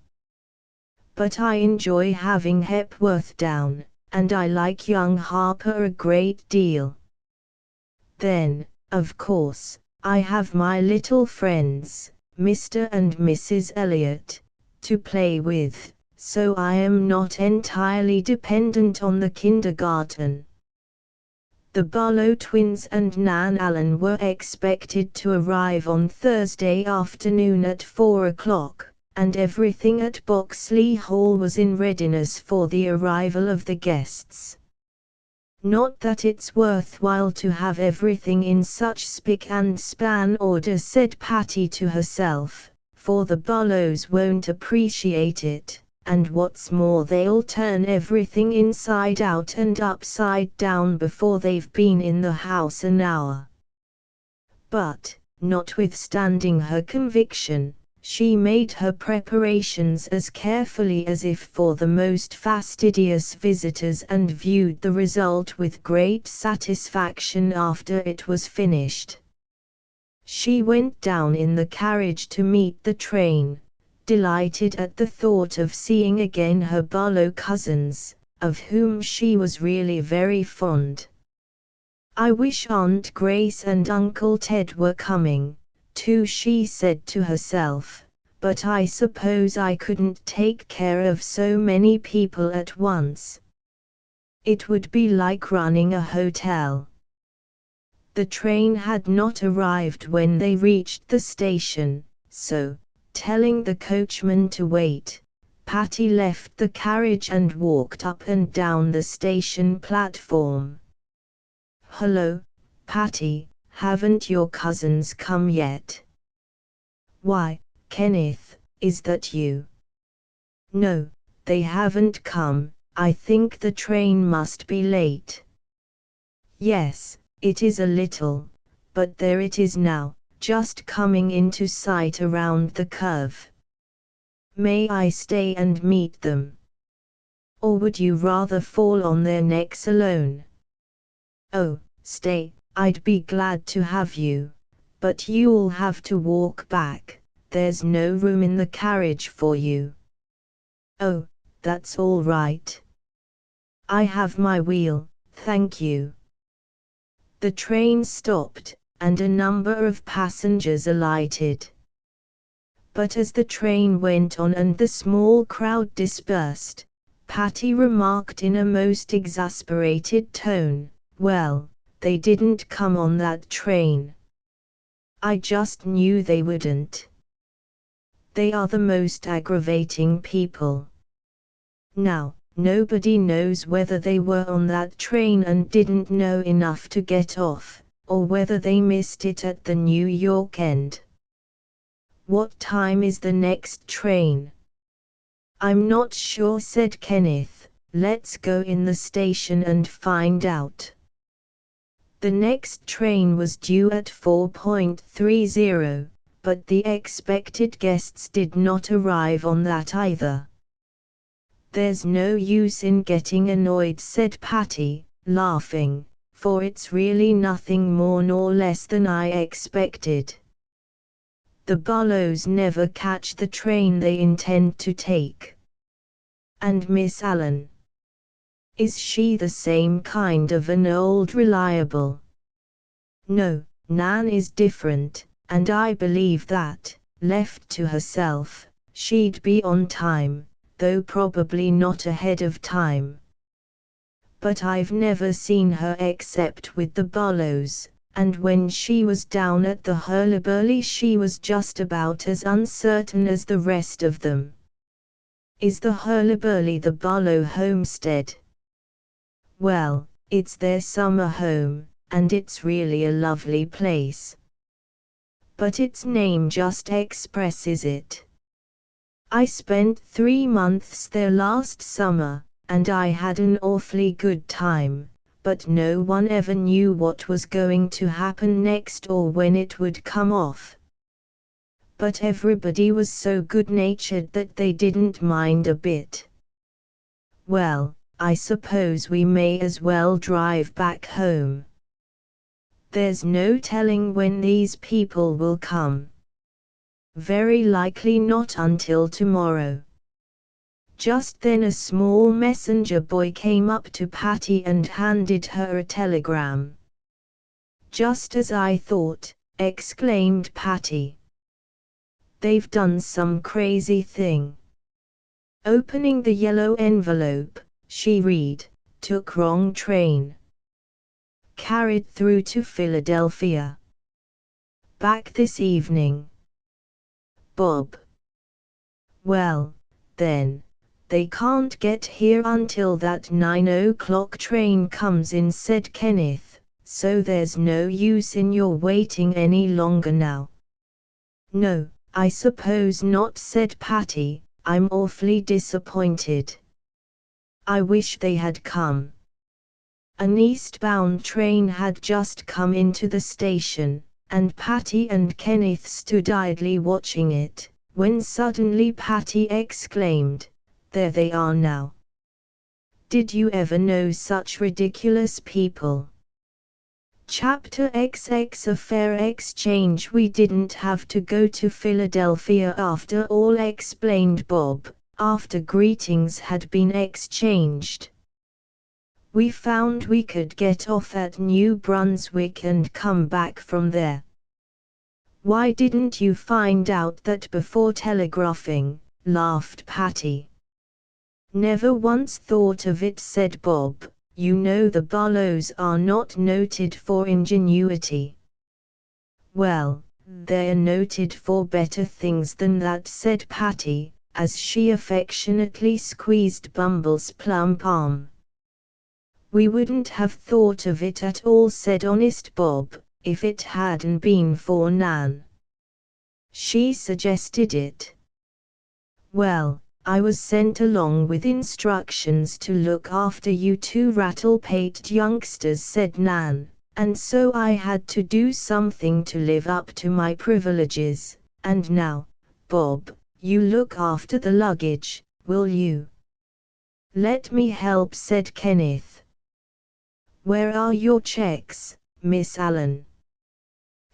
But I enjoy having Hepworth down, and I like young Harper a great deal. Then, of course, I have my little friends, Mr. and Mrs. Elliot, to play with, so I am not entirely dependent on the kindergarten. The Barlow twins and Nan Allen were expected to arrive on Thursday afternoon at 4 o'clock, and everything at Boxley Hall was in readiness for the arrival of the guests. Not that it's worthwhile to have everything in such spick and span order, said Patty to herself, for the Barlows won't appreciate it. And what's more, they'll turn everything inside out and upside down before they've been in the house an hour. But, notwithstanding her conviction, she made her preparations as carefully as if for the most fastidious visitors and viewed the result with great satisfaction after it was finished. She went down in the carriage to meet the train, delighted at the thought of seeing again her Barlow cousins, of whom she was really very fond. "I wish Aunt Grace and Uncle Ted were coming, too," she said to herself, "but I suppose I couldn't take care of so many people at once. It would be like running a hotel." The train had not arrived when they reached the station, so, telling the coachman to wait, Patty left the carriage and walked up and down the station platform. "Hello, Patty, haven't your cousins come yet?" "Why, Kenneth, is that you?" "No, they haven't come. I think the train must be late." "Yes, it is a little, but there it is now, just coming into sight around the curve. May I stay and meet them? Or would you rather fall on their necks alone?" "Oh, stay, I'd be glad to have you, but you'll have to walk back, there's no room in the carriage for you." "Oh, that's all right. I have my wheel, thank you." The train stopped, and a number of passengers alighted. But as the train went on and the small crowd dispersed, Patty remarked in a most exasperated tone, "Well, they didn't come on that train. I just knew they wouldn't. They are the most aggravating people. Now, nobody knows whether they were on that train and didn't know enough to get off, or whether they missed it at the New York end. What time is the next train?" "I'm not sure," said Kenneth. "Let's go in the station and find out." The next train was due at 4:30, but the expected guests did not arrive on that either. "There's no use in getting annoyed," said Patty, laughing, "for it's really nothing more nor less than I expected. The Barlows never catch the train they intend to take." "And Miss Allen? Is she the same kind of an old reliable?" "No, Nan is different, and I believe that, left to herself, she'd be on time, though probably not ahead of time. But I've never seen her except with the Barlows, and when she was down at the Hurlyburly she was just about as uncertain as the rest of them." "Is the Hurlyburly the Barlow homestead?" "Well, it's their summer home, and it's really a lovely place. But its name just expresses it. I spent 3 months there last summer, and I had an awfully good time, but no one ever knew what was going to happen next or when it would come off. But everybody was so good-natured that they didn't mind a bit. Well, I suppose we may as well drive back home. There's no telling when these people will come. Very likely not until tomorrow." Just then a small messenger boy came up to Patty and handed her a telegram. "Just as I thought," exclaimed Patty. "They've done some crazy thing." Opening the yellow envelope, she read, "Took wrong train. Carried through to Philadelphia. Back this evening. Bob." "Well, then, they can't get here until that 9 o'clock train comes in," said Kenneth, "so there's no use in your waiting any longer now." "No, I suppose not," said Patty. "I'm awfully disappointed. I wish they had come." An eastbound train had just come into the station, and Patty and Kenneth stood idly watching it, when suddenly Patty exclaimed, "There they are now. Did you ever know such ridiculous people? Chapter XX Affair Exchange. We didn't have to go to Philadelphia after all, explained Bob, after greetings had been exchanged. We found we could get off at New Brunswick and come back from there. Why didn't you find out that before telegraphing? Laughed Patty. Never once thought of it, said Bob. You know the Barlows are not noted for ingenuity. Well, they're noted for better things than that, said Patty, as she affectionately squeezed Bumble's plump arm. We wouldn't have thought of it at all, said honest Bob, if it hadn't been for Nan. She suggested it. Well, I was sent along with instructions to look after you two rattle-pated youngsters, said Nan, and so I had to do something to live up to my privileges, and now, Bob, you look after the luggage, will you? Let me help, said Kenneth. Where are your checks, Miss Allen?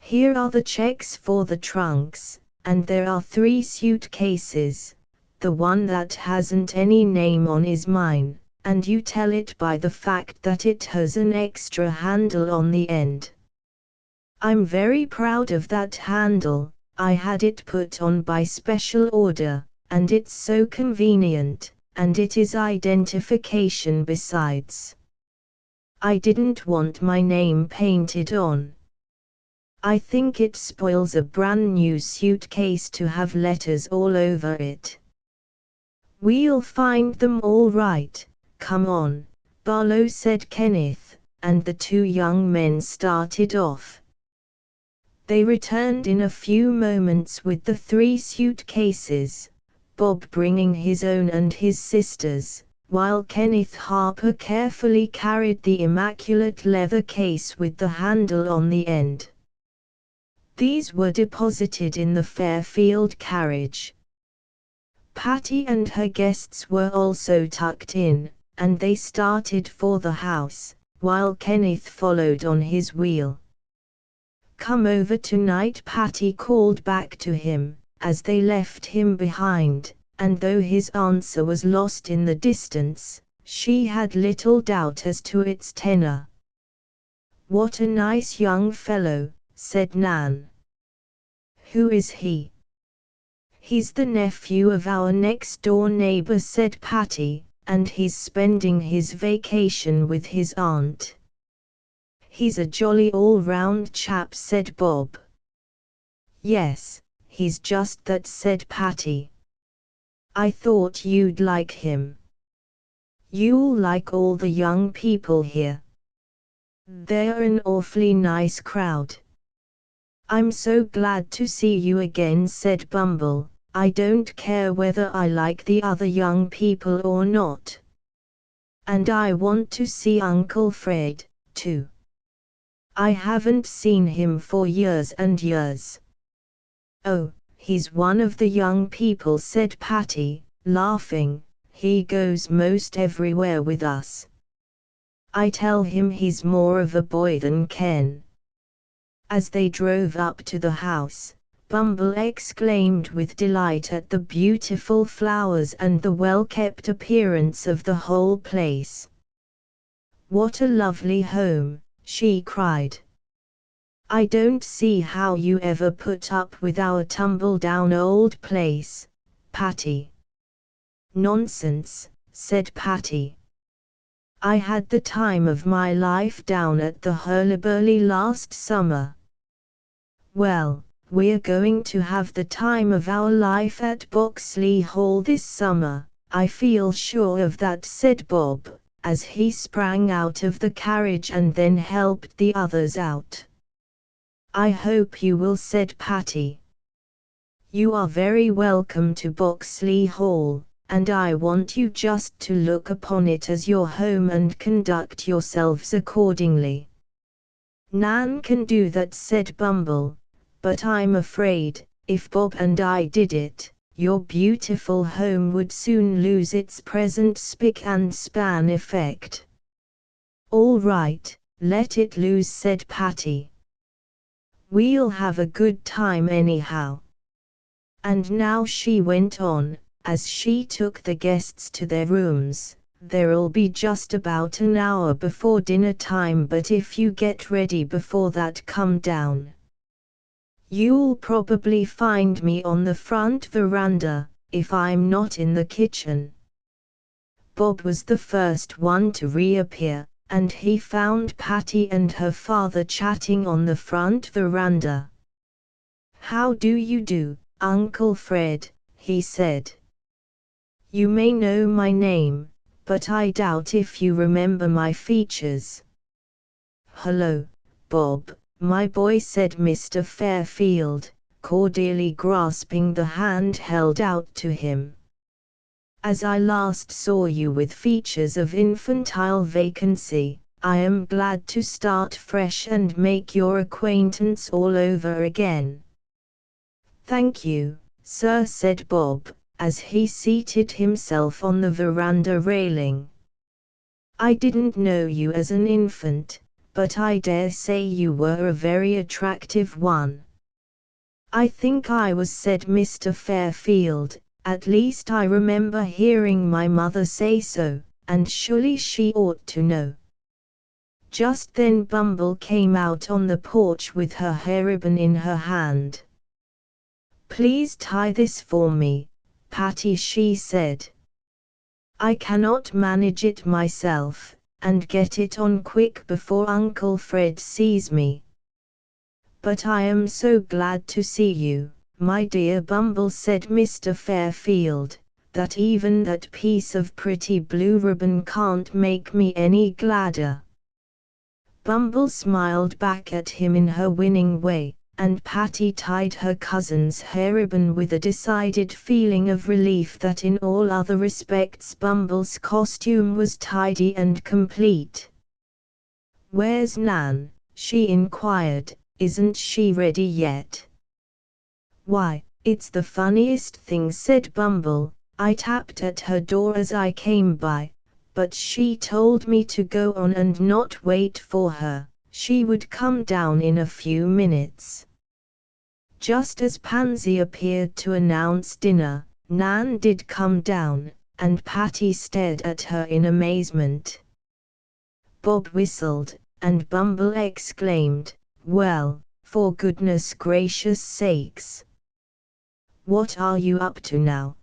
Here are the checks for the trunks, and there are 3 suitcases. The one that hasn't any name on is mine, and you tell it by the fact that it has an extra handle on the end. I'm very proud of that handle. I had it put on by special order, and it's so convenient, and it is identification besides. I didn't want my name painted on. I think it spoils a brand new suitcase to have letters all over it. We'll find them all right, come on, Barlow, said Kenneth, and the 2 young men started off. They returned in a few moments with the 3 suitcases, Bob bringing his own and his sister's, while Kenneth Harper carefully carried the immaculate leather case with the handle on the end. These were deposited in the Fairfield carriage. Patty and her guests were also tucked in, and they started for the house, while Kenneth followed on his wheel. Come over tonight, Patty called back to him, as they left him behind, and though his answer was lost in the distance, she had little doubt as to its tenor. What a nice young fellow, said Nan. Who is he? He's the nephew of our next-door neighbor, said Patty, and he's spending his vacation with his aunt. He's a jolly all-round chap, said Bob. Yes, he's just that, said Patty. I thought you'd like him. You'll like all the young people here. They're an awfully nice crowd. I'm so glad to see you again, said Bumble. I don't care whether I like the other young people or not. And I want to see Uncle Fred, too. I haven't seen him for years and years. Oh, he's one of the young people, said Patty, laughing. He goes most everywhere with us. I tell him he's more of a boy than Ken. As they drove up to the house, Bumble exclaimed with delight at the beautiful flowers and the well-kept appearance of the whole place. What a lovely home, she cried. I don't see how you ever put up with our tumble-down old place, Patty. Nonsense, said Patty. I had the time of my life down at the Hurlyburly last summer. Well, we're going to have the time of our life at Boxley Hall this summer, I feel sure of that, said Bob, as he sprang out of the carriage and then helped the others out. I hope you will, said Patty. You are very welcome to Boxley Hall, and I want you just to look upon it as your home and conduct yourselves accordingly. Nan can do that, said Bumble. But I'm afraid, if Bob and I did it, your beautiful home would soon lose its present spick and span effect. All right, let it loose, said Patty. We'll have a good time anyhow. And now, she went on, as she took the guests to their rooms, there'll be just about an hour before dinner time, but if you get ready before that, come down. You'll probably find me on the front veranda, if I'm not in the kitchen. Bob was the first one to reappear, and he found Patty and her father chatting on the front veranda. "How do you do, Uncle Fred?" he said. "You may know my name, but I doubt if you remember my features." "Hello, Bob, my boy," said Mr. Fairfield, cordially grasping the hand held out to him. "As I last saw you with features of infantile vacancy, I am glad to start fresh and make your acquaintance all over again." "Thank you, sir," said Bob, as he seated himself on the veranda railing. "I didn't know you as an infant, but I dare say you were a very attractive one." "I think I was," said Mr. Fairfield, "at least I remember hearing my mother say so, and surely she ought to know." Just then Bumble came out on the porch with her hair ribbon in her hand. "Please tie this for me, Patty," she said. "I cannot manage it myself, and get it on quick before Uncle Fred sees me." "But I am so glad to see you, my dear Bumble," said Mr. Fairfield, "that even that piece of pretty blue ribbon can't make me any gladder." Bumble smiled back at him in her winning way, and Patty tied her cousin's hair ribbon with a decided feeling of relief that in all other respects Bumble's costume was tidy and complete. "Where's Nan?" she inquired. "Isn't she ready yet?" "Why, it's the funniest thing," said Bumble. "I tapped at her door as I came by, but she told me to go on and not wait for her. She would come down in a few minutes." Just as Pansy appeared to announce dinner, Nan did come down, and Patty stared at her in amazement. Bob whistled, and Bumble exclaimed, "Well, for goodness gracious sakes! What are you up to now?"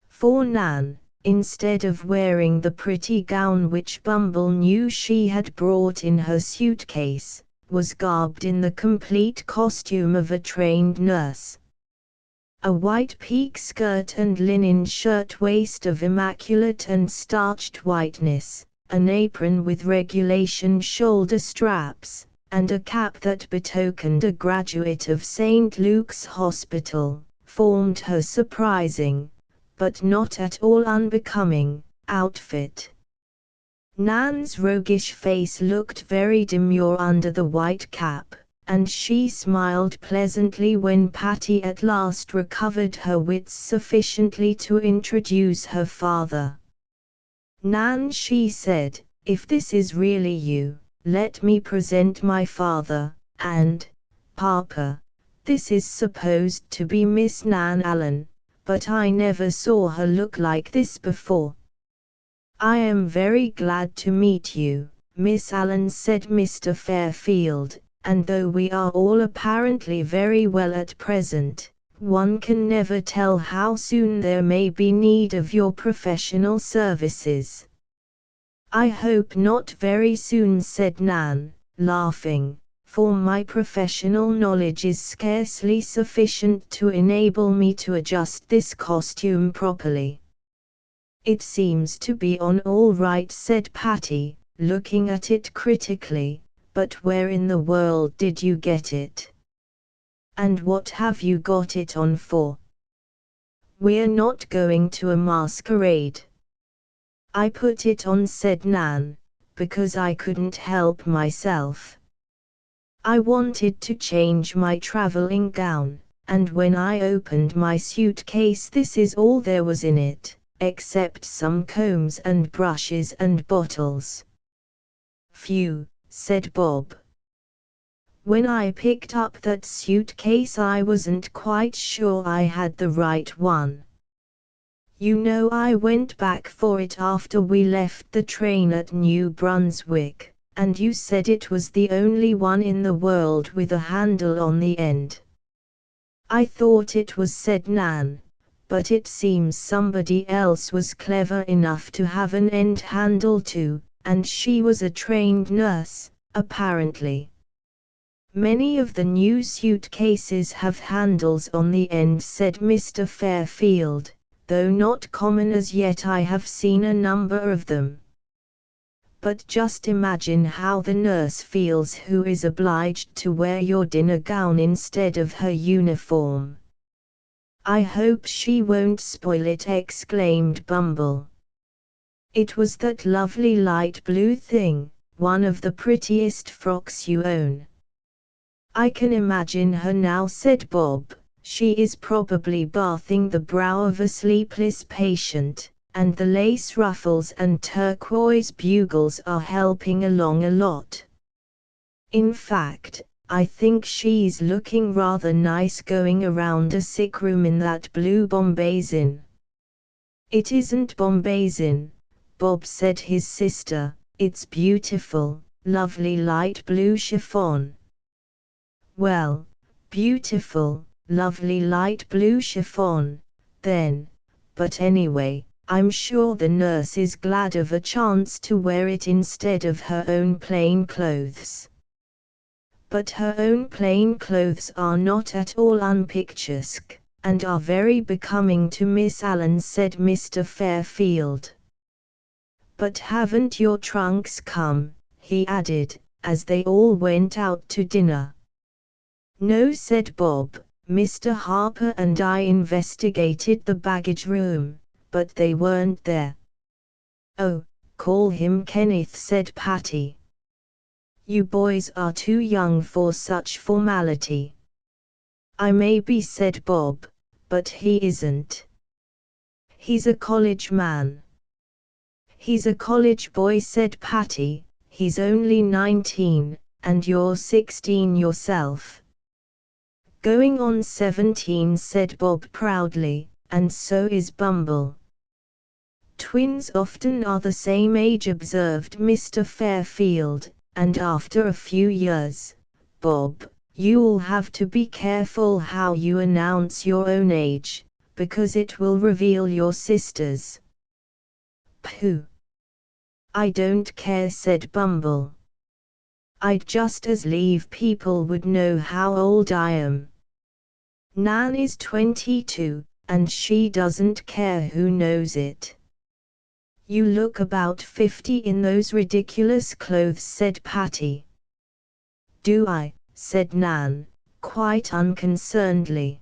For Nan, instead of wearing the pretty gown which Bumble knew she had brought in her suitcase, was garbed in the complete costume of a trained nurse. A white pique skirt and linen shirt-waist of immaculate and starched whiteness, an apron with regulation shoulder straps, and a cap that betokened a graduate of St. Luke's Hospital, formed her surprising, but not at all unbecoming, outfit. Nan's roguish face looked very demure under the white cap, and she smiled pleasantly when Patty at last recovered her wits sufficiently to introduce her father. "Nan," she said, "if this is really you, let me present my father, and, Papa, this is supposed to be Miss Nan Allen, but I never saw her look like this before." "I am very glad to meet you, Miss Allen," said Mr. Fairfield, "and though we are all apparently very well at present, one can never tell how soon there may be need of your professional services." "I hope not very soon," said Nan, laughing, "for my professional knowledge is scarcely sufficient to enable me to adjust this costume properly." "It seems to be on all right," said Patty, looking at it critically, "but where in the world did you get it? And what have you got it on for?" "We're not going to a masquerade." "I put it on," said Nan, "because I couldn't help myself. I wanted to change my traveling gown, and when I opened my suitcase this is all there was in it, except some combs and brushes and bottles." "Phew," said Bob. When I picked up that suitcase I wasn't quite sure I had the right one. You know, I went back for it after we left the train at New Brunswick, and you said it was the only one in the world with a handle on the end. I thought it was, said Nan, but it seems somebody else was clever enough to have an end handle too, and she was a trained nurse, apparently. Many of the new suitcases have handles on the end, said Mr. Fairfield, though not common as yet. I have seen a number of them. But just imagine how the nurse feels who is obliged to wear your dinner gown instead of her uniform. I hope she won't spoil it, exclaimed Bumble. It was that lovely light blue thing, one of the prettiest frocks you own. I can imagine her now, said Bob. She is probably bathing the brow of a sleepless patient, and the lace ruffles and turquoise bugles are helping along a lot. In fact, I think she's looking rather nice going around a sick room in that blue bombazine. It isn't bombazine, Bob, said his sister, it's beautiful, lovely light blue chiffon. Well, beautiful, lovely light blue chiffon, then, but anyway, I'm sure the nurse is glad of a chance to wear it instead of her own plain clothes. But her own plain clothes are not at all unpicturesque, and are very becoming to Miss Allen, said Mr. Fairfield. But haven't your trunks come? He added, as they all went out to dinner. No, said Bob. Mr. Harper and I investigated the baggage room, but they weren't there. Oh, call him Kenneth, said Patty. You boys are too young for such formality. I may be, said Bob, but he isn't. He's a college man. He's a college boy, said Patty. He's only 19, and you're 16 yourself. Going on 17, said Bob proudly, and so is Bumble. Twins often are the same age, observed Mr. Fairfield, and after a few years, Bob, you'll have to be careful how you announce your own age, because it will reveal your sister's. Pooh! I don't care, said Bumble. I'd just as lieve people would know how old I am. Nan is 22, and she doesn't care who knows it. You look about 50 in those ridiculous clothes, said Patty. Do I? Said Nan, quite unconcernedly.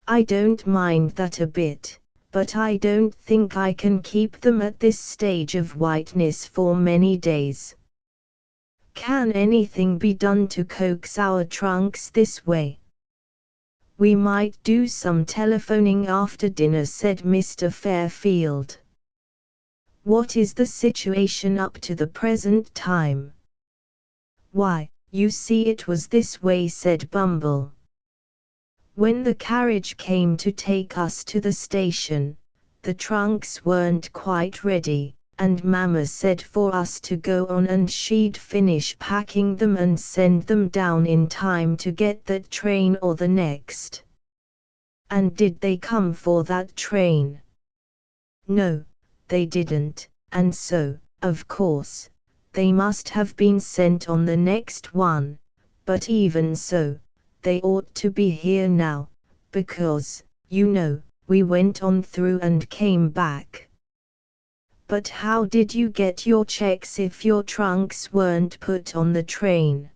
I don't mind that a bit, but I don't think I can keep them at this stage of whiteness for many days. Can anything be done to coax our trunks this way? We might do some telephoning after dinner, said Mr. Fairfield. What is the situation up to the present time? Why, you see, it was this way, said Bumble. When the carriage came to take us to the station, the trunks weren't quite ready, and Mama said for us to go on and she'd finish packing them and send them down in time to get that train or the next. And did they come for that train? No, they didn't, and so, of course, they must have been sent on the next one, but even so, they ought to be here now, because, you know, we went on through and came back. But how did you get your checks if your trunks weren't put on the train?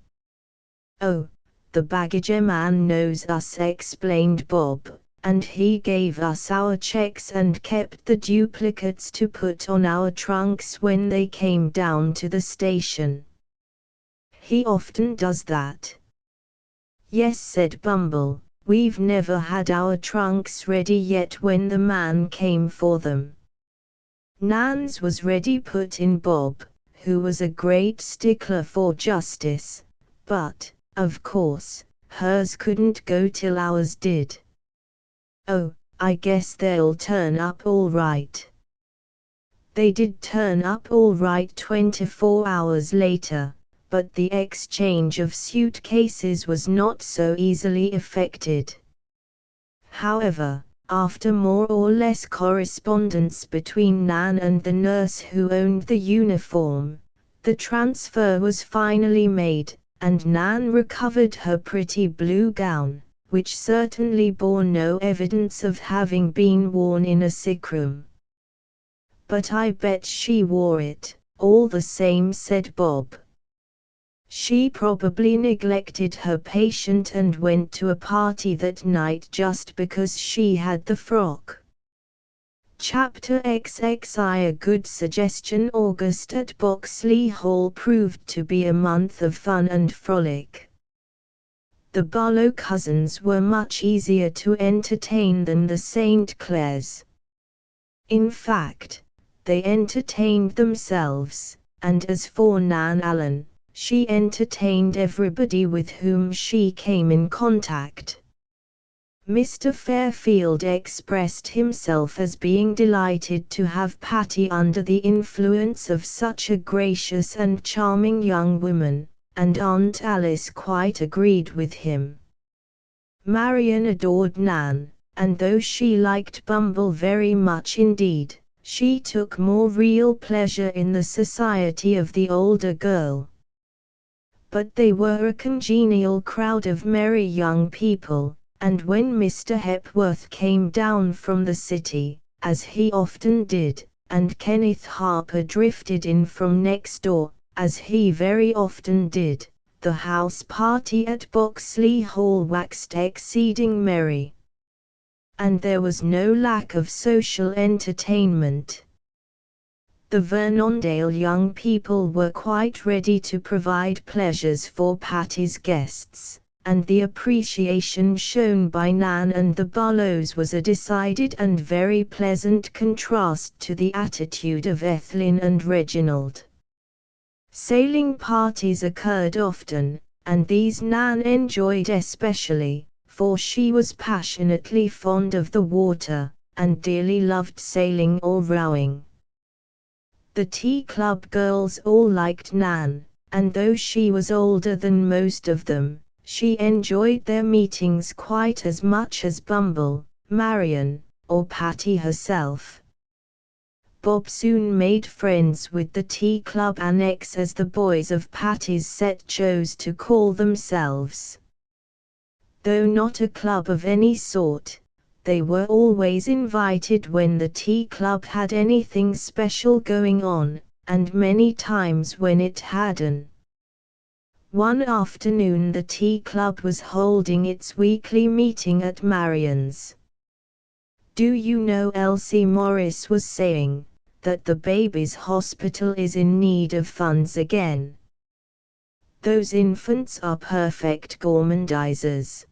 Oh, the baggage man knows us, explained Bob, and he gave us our checks and kept the duplicates to put on our trunks when they came down to the station. He often does that. Yes, said Bumble, we've never had our trunks ready yet when the man came for them. Nan's was ready, put in Bob, who was a great stickler for justice, but, of course, hers couldn't go till ours did. "Oh, I guess they'll turn up all right." They did turn up all right 24 hours later, but the exchange of suitcases was not so easily effected. However, after more or less correspondence between Nan and the nurse who owned the uniform, the transfer was finally made, and Nan recovered her pretty blue gown, which certainly bore no evidence of having been worn in a sickroom. "But I bet she wore it, all the same," said Bob. "She probably neglected her patient and went to a party that night just because she had the frock." Chapter XXI. A good suggestion. August at Boxley Hall proved to be a month of fun and frolic. The Barlow cousins were much easier to entertain than the St. Clairs. In fact, they entertained themselves, and as for Nan Allen, she entertained everybody with whom she came in contact. Mr. Fairfield expressed himself as being delighted to have Patty under the influence of such a gracious and charming young woman, and Aunt Alice quite agreed with him. Marian adored Nan, and though she liked Bumble very much indeed, she took more real pleasure in the society of the older girl. But they were a congenial crowd of merry young people, and when Mr. Hepworth came down from the city, as he often did, and Kenneth Harper drifted in from next door, as he very often did, the house party at Boxley Hall waxed exceeding merry. And there was no lack of social entertainment. The Vernondale young people were quite ready to provide pleasures for Patty's guests, and the appreciation shown by Nan and the Barlows was a decided and very pleasant contrast to the attitude of Ethelyn and Reginald. Sailing parties occurred often, and these Nan enjoyed especially, for she was passionately fond of the water, and dearly loved sailing or rowing. The Tea Club girls all liked Nan, and though she was older than most of them, she enjoyed their meetings quite as much as Bumble, Marian, or Patty herself. Bob soon made friends with the Tea Club Annex, as the boys of Patty's set chose to call themselves. Though not a club of any sort, they were always invited when the tea club had anything special going on, and many times when it hadn't. One afternoon the tea club was holding its weekly meeting at Marian's. "Do you know," Elsie Morris was saying, "that the babies' hospital is in need of funds again? Those infants are perfect gourmandizers.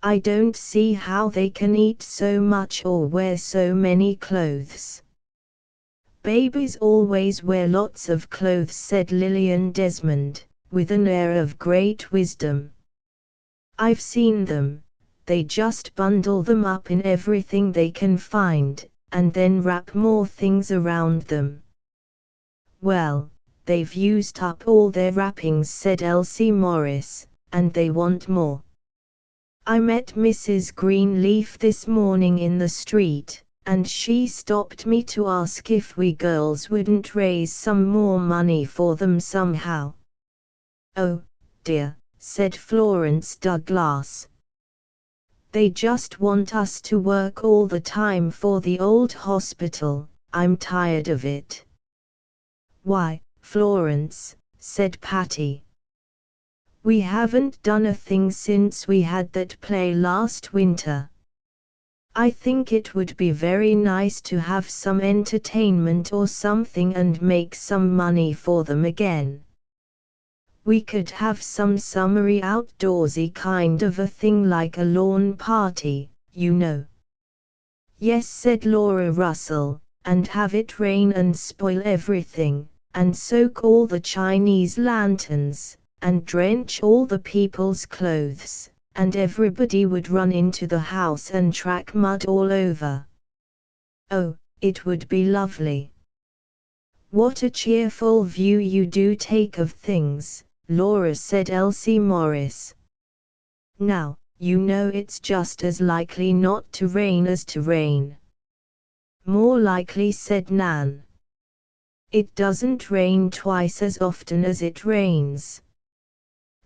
I don't see how they can eat so much or wear so many clothes." "Babies always wear lots of clothes," said Lillian Desmond, with an air of great wisdom. "I've seen them, they just bundle them up in everything they can find, and then wrap more things around them." "Well, they've used up all their wrappings," said Elsie Morris, "and they want more. I met Mrs. Greenleaf this morning in the street, and she stopped me to ask if we girls wouldn't raise some more money for them somehow." "Oh, dear," said Florence Douglas. "They just want us to work all the time for the old hospital. I'm tired of it." "Why, Florence," said Patty, "we haven't done a thing since we had that play last winter. I think it would be very nice to have some entertainment or something and make some money for them again. We could have some summery outdoorsy kind of a thing, like a lawn party, you know." "Yes," said Laura Russell, "and have it rain and spoil everything, and soak all the Chinese lanterns, and drench all the people's clothes, and everybody would run into the house and track mud all over. Oh, it would be lovely. What a cheerful view you do take of things, Laura, said Elsie Morris. Now, you know it's just as likely not to rain as to rain. More likely, said Nan. It doesn't rain twice as often as it rains.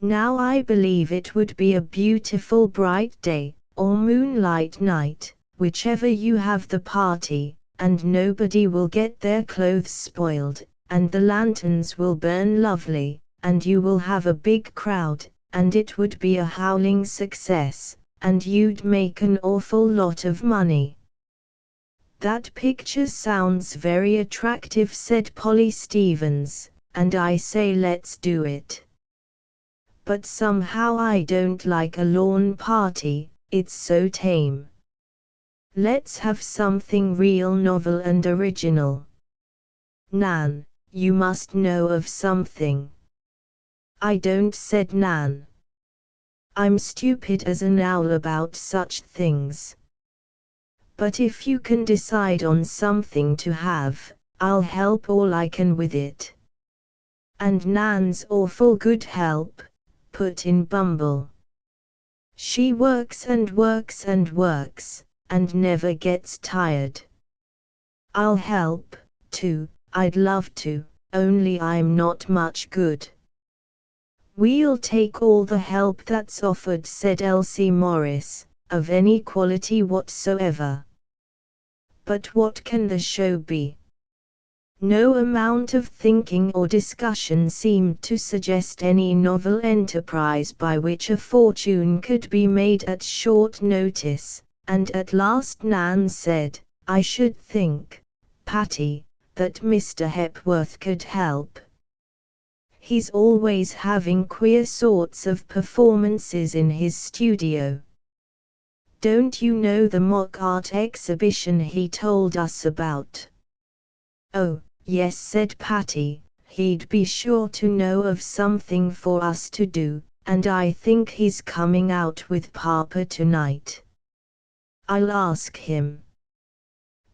Now I believe it would be a beautiful bright day, or moonlight night, whichever you have the party, and nobody will get their clothes spoiled, and the lanterns will burn lovely, and you will have a big crowd, and it would be a howling success, and you'd make an awful lot of money. That picture sounds very attractive, said Polly Stevens, and I say let's do it. But somehow I don't like a lawn party, it's so tame. Let's have something real novel and original. Nan, you must know of something. I don't, said Nan. I'm stupid as an owl about such things. But if you can decide on something to have, I'll help all I can with it. And Nan's awful good help, put in Bumble. She works and works and works, and never gets tired. I'll help, too, I'd love to, only I'm not much good. We'll take all the help that's offered, said Elsie Morris, of any quality whatsoever. But what can the show be? No amount of thinking or discussion seemed to suggest any novel enterprise by which a fortune could be made at short notice, and at last Nan said, I should think, Patty, that Mr. Hepworth could help. He's always having queer sorts of performances in his studio. Don't you know the mock art exhibition he told us about? Oh, yes, said Patty, he'd be sure to know of something for us to do, and I think he's coming out with Papa tonight. I'll ask him.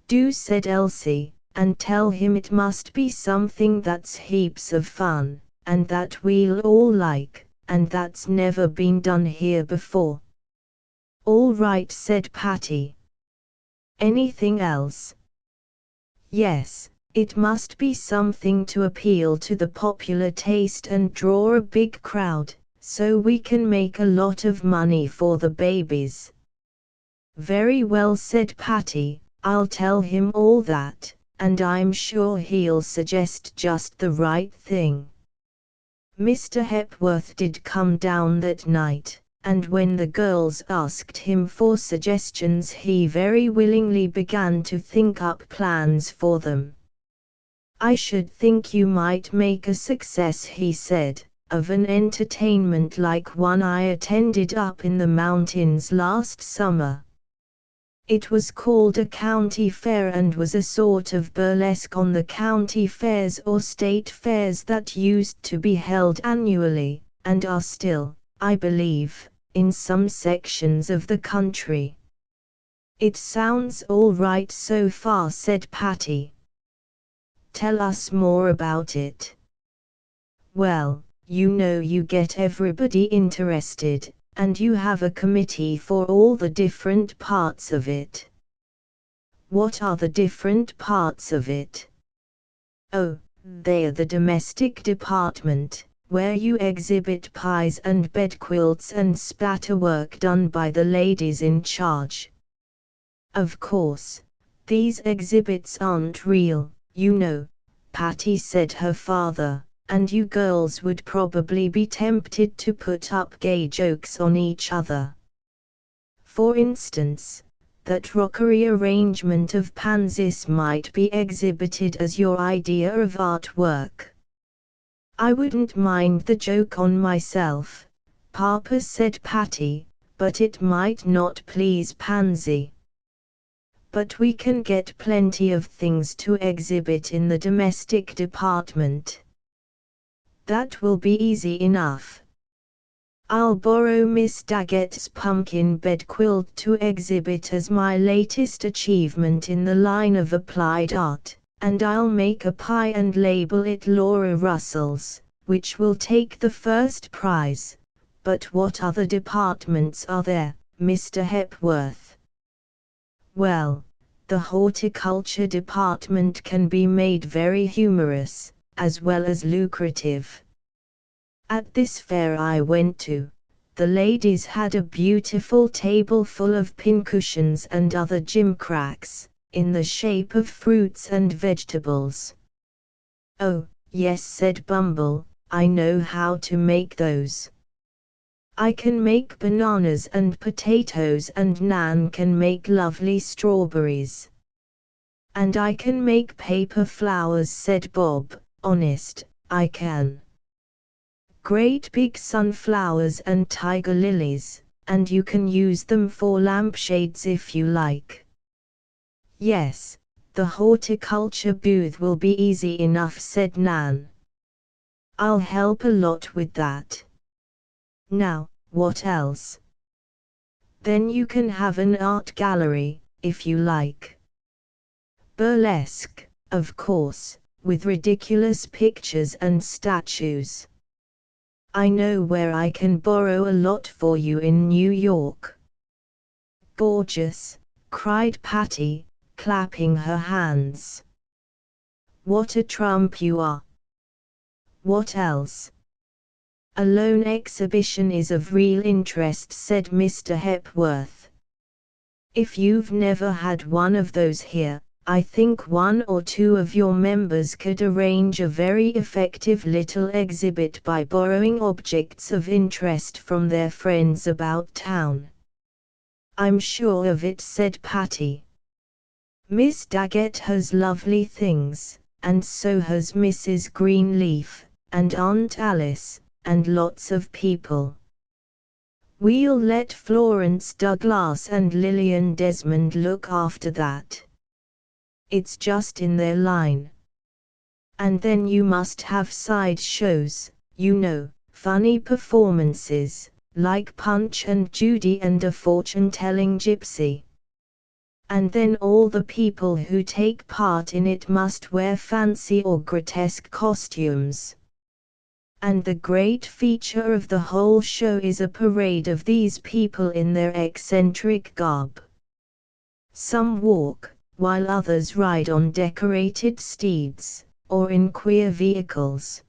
Do, said Elsie, and tell him it must be something that's heaps of fun, and that we'll all like, and that's never been done here before. All right, said Patty. Anything else? Yes, it must be something to appeal to the popular taste and draw a big crowd, so we can make a lot of money for the babies. Very well, said Patty, I'll tell him all that, and I'm sure he'll suggest just the right thing. Mr. Hepworth did come down that night, and when the girls asked him for suggestions he very willingly began to think up plans for them. I should think you might make a success, he said, of an entertainment like one I attended up in the mountains last summer. It was called a county fair and was a sort of burlesque on the county fairs or state fairs that used to be held annually, and are still, I believe, in some sections of the country. It sounds all right so far, said Patty. Tell us more about it. Well, you know, you get everybody interested, and you have a committee for all the different parts of it. What are the different parts of it? Oh, they're the domestic department, where you exhibit pies and bedquilts and splatterwork done by the ladies in charge. Of course, these exhibits aren't real, you know, Patty, said her father, and you girls would probably be tempted to put up gay jokes on each other. For instance, that rockery arrangement of pansies might be exhibited as your idea of artwork. I wouldn't mind the joke on myself, Papa, said Patty, but it might not please Pansy. but we can get plenty of things to exhibit in the domestic department. That will be easy enough. I'll borrow Miss Daggett's pumpkin bed quilt to exhibit as my latest achievement in the line of applied art, and I'll make a pie and label it Laura Russell's, which will take the first prize. But what other departments are there, Mr. Hepworth? Well, the horticulture department can be made very humorous, as well as lucrative. At this fair I went to, the ladies had a beautiful table full of pincushions and other gimcracks, in the shape of fruits and vegetables. Oh, yes, said Bumble, I know how to make those. I can make bananas and potatoes, and Nan can make lovely strawberries. And I can make paper flowers, said Bob. Honest, I can. Great big sunflowers and tiger lilies, and you can use them for lampshades if you like. Yes, the horticulture booth will be easy enough, said Nan. I'll help a lot with that. Now, what else? Then you can have an art gallery, if you like. Burlesque, of course, with ridiculous pictures and statues. I know where I can borrow a lot for you in New York. Gorgeous, cried Patty, clapping her hands. What a trump you are! What else? A loan exhibition is of real interest, said Mr. Hepworth. If you've never had one of those here, I think one or two of your members could arrange a very effective little exhibit by borrowing objects of interest from their friends about town. I'm sure of it, said Patty. Miss Daggett has lovely things, and so has Mrs. Greenleaf, and Aunt Alice, and lots of people. We'll let Florence Douglas and Lillian Desmond look after that. It's just in their line. And then you must have side shows, you know, funny performances, like Punch and Judy and a fortune-telling gypsy. And then all the people who take part in it must wear fancy or grotesque costumes. And the great feature of the whole show is a parade of these people in their eccentric garb. Some walk, while others ride on decorated steeds, or in queer vehicles.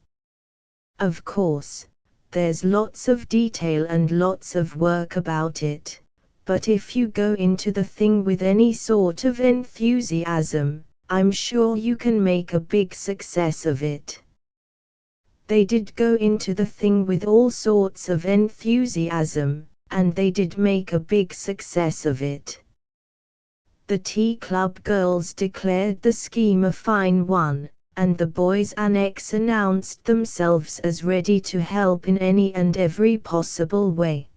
Of course, there's lots of detail and lots of work about it, but if you go into the thing with any sort of enthusiasm, I'm sure you can make a big success of it. They did go into the thing with all sorts of enthusiasm, and they did make a big success of it. The Tea Club girls declared the scheme a fine one, and the Boys' Annex announced themselves as ready to help in any and every possible way.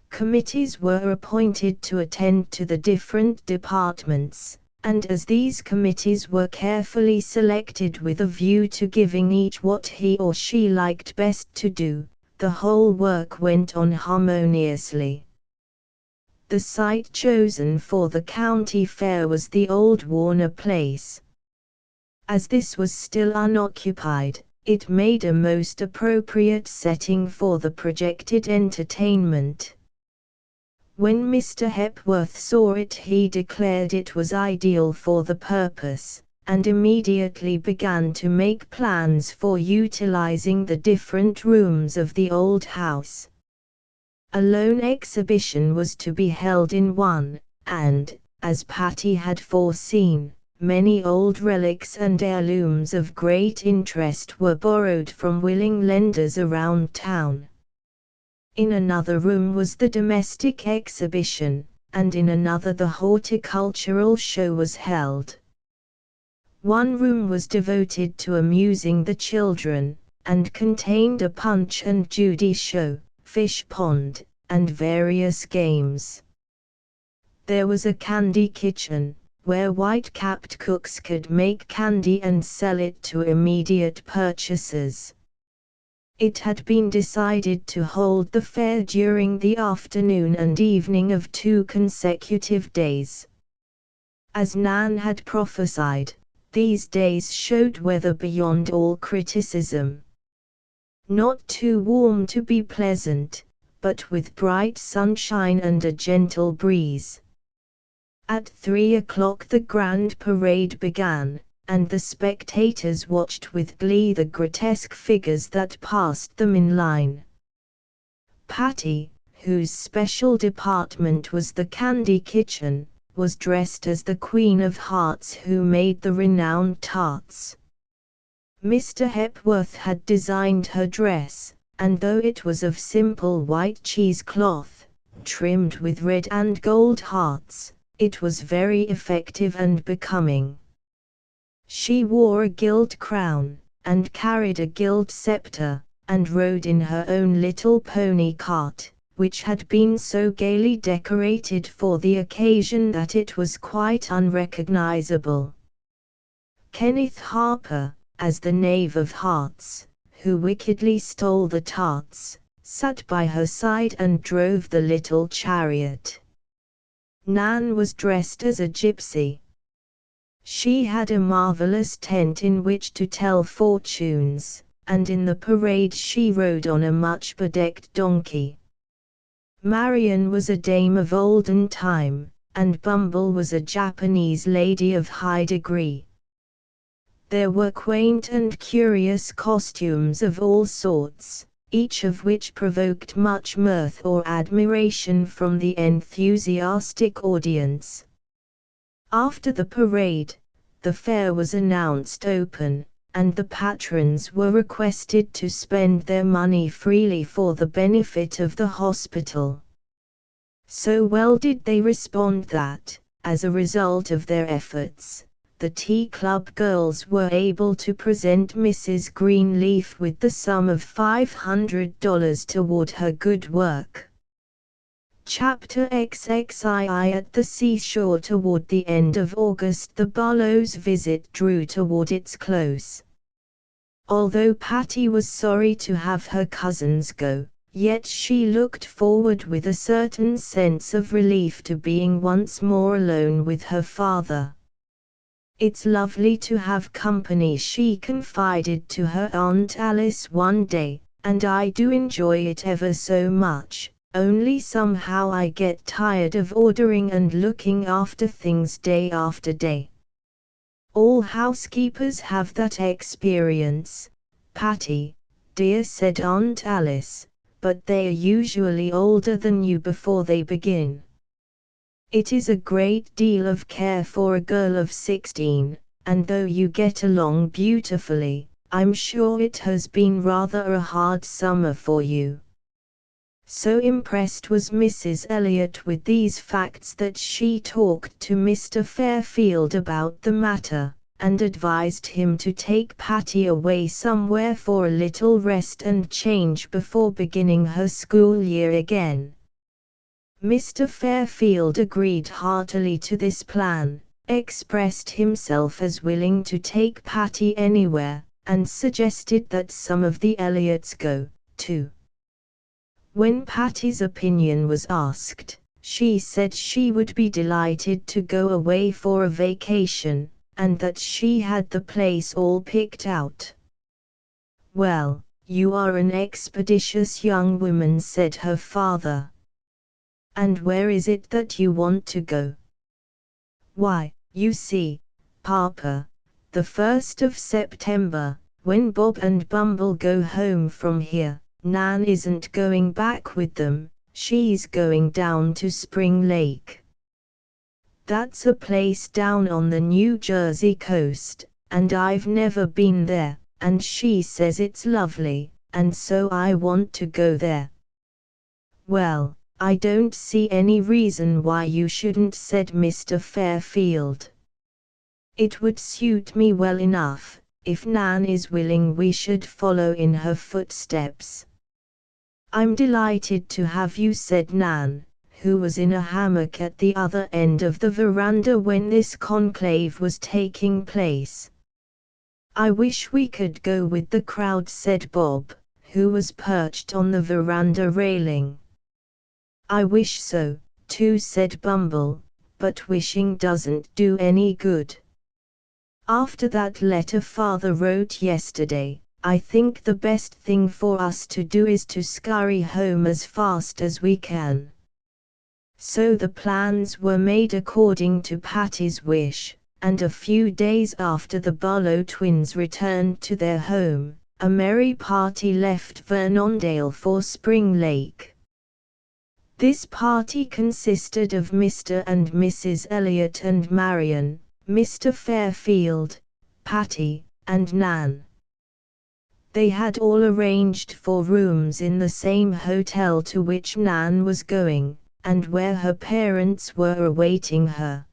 Committees were appointed to attend to the different departments, and as these committees were carefully selected with a view to giving each what he or she liked best to do, the whole work went on harmoniously. The site chosen for the county fair was the old Warner Place. As this was still unoccupied, it made a most appropriate setting for the projected entertainment. When Mr. Hepworth saw it, he declared it was ideal for the purpose, and immediately began to make plans for utilizing the different rooms of the old house. A loan exhibition was to be held in one, and, as Patty had foreseen, many old relics and heirlooms of great interest were borrowed from willing lenders around town. In another room was the domestic exhibition, and in another the horticultural show was held. One room was devoted to amusing the children, and contained a Punch and Judy show, fish pond, and various games. There was a candy kitchen, where white-capped cooks could make candy and sell it to immediate purchasers. It had been decided to hold the fair during the afternoon and evening of 2 consecutive days. As Nan had prophesied, these days showed weather beyond all criticism. Not too warm to be pleasant, but with bright sunshine and a gentle breeze. At 3 o'clock the grand parade began, and the spectators watched with glee the grotesque figures that passed them in line. Patty, whose special department was the candy kitchen, was dressed as the Queen of Hearts who made the renowned tarts. Mr. Hepworth had designed her dress, and though it was of simple white cheesecloth, trimmed with red and gold hearts, it was very effective and becoming. She wore a gilt crown, and carried a gilt scepter, and rode in her own little pony cart, which had been so gaily decorated for the occasion that it was quite unrecognizable. Kenneth Harper, as the Knave of Hearts, who wickedly stole the tarts, sat by her side and drove the little chariot. Nan was dressed as a gypsy. She had a marvelous tent in which to tell fortunes, and in the parade she rode on a much bedecked donkey. Marian was a dame of olden time, and Bumble was a Japanese lady of high degree. There were quaint and curious costumes of all sorts, each of which provoked much mirth or admiration from the enthusiastic audience. After the parade, the fair was announced open, and the patrons were requested to spend their money freely for the benefit of the hospital. So well did they respond that, as a result of their efforts, the Tea Club girls were able to present Mrs. Greenleaf with the sum of $500 toward her good work. Chapter XXII. At the seashore toward the end of August, the Barlows' visit drew toward its close. Although Patty was sorry to have her cousins go, yet she looked forward with a certain sense of relief to being once more alone with her father. "It's lovely to have company," she confided to her Aunt Alice one day, "and I do enjoy it ever so much, only somehow I get tired of ordering and looking after things day after day." "All housekeepers have that experience, Patty, dear," said Aunt Alice, "but they are usually older than you before they begin. It is a great deal of care for a girl of 16, and though you get along beautifully, I'm sure it has been rather a hard summer for you." So impressed was Mrs. Elliot with these facts that she talked to Mr. Fairfield about the matter, and advised him to take Patty away somewhere for a little rest and change before beginning her school year again. Mr. Fairfield agreed heartily to this plan, expressed himself as willing to take Patty anywhere, and suggested that some of the Elliots go, too. When Patty's opinion was asked, she said she would be delighted to go away for a vacation, and that she had the place all picked out. "Well, you are an expeditious young woman," said her father. "And where is it that you want to go?" "Why, you see, Papa, the 1st of September, when Bob and Bumble go home from here, Nan isn't going back with them, she's going down to Spring Lake. That's a place down on the New Jersey coast, and I've never been there, and she says it's lovely, and so I want to go there." "Well, I don't see any reason why you shouldn't," said Mr. Fairfield. "It would suit me well enough. If Nan is willing, we should follow in her footsteps." "I'm delighted to have you," said Nan, who was in a hammock at the other end of the veranda when this conclave was taking place. "I wish we could go with the crowd," said Bob, who was perched on the veranda railing. "I wish so, too," said Bumble, "but wishing doesn't do any good. After that letter Father wrote yesterday, I think the best thing for us to do is to scurry home as fast as we can." So the plans were made according to Patty's wish, and a few days after the Barlow twins returned to their home, a merry party left Vernondale for Spring Lake. This party consisted of Mr. and Mrs. Elliot and Marion, Mr. Fairfield, Patty, and Nan. They had all arranged for rooms in the same hotel to which Nan was going, and where her parents were awaiting her.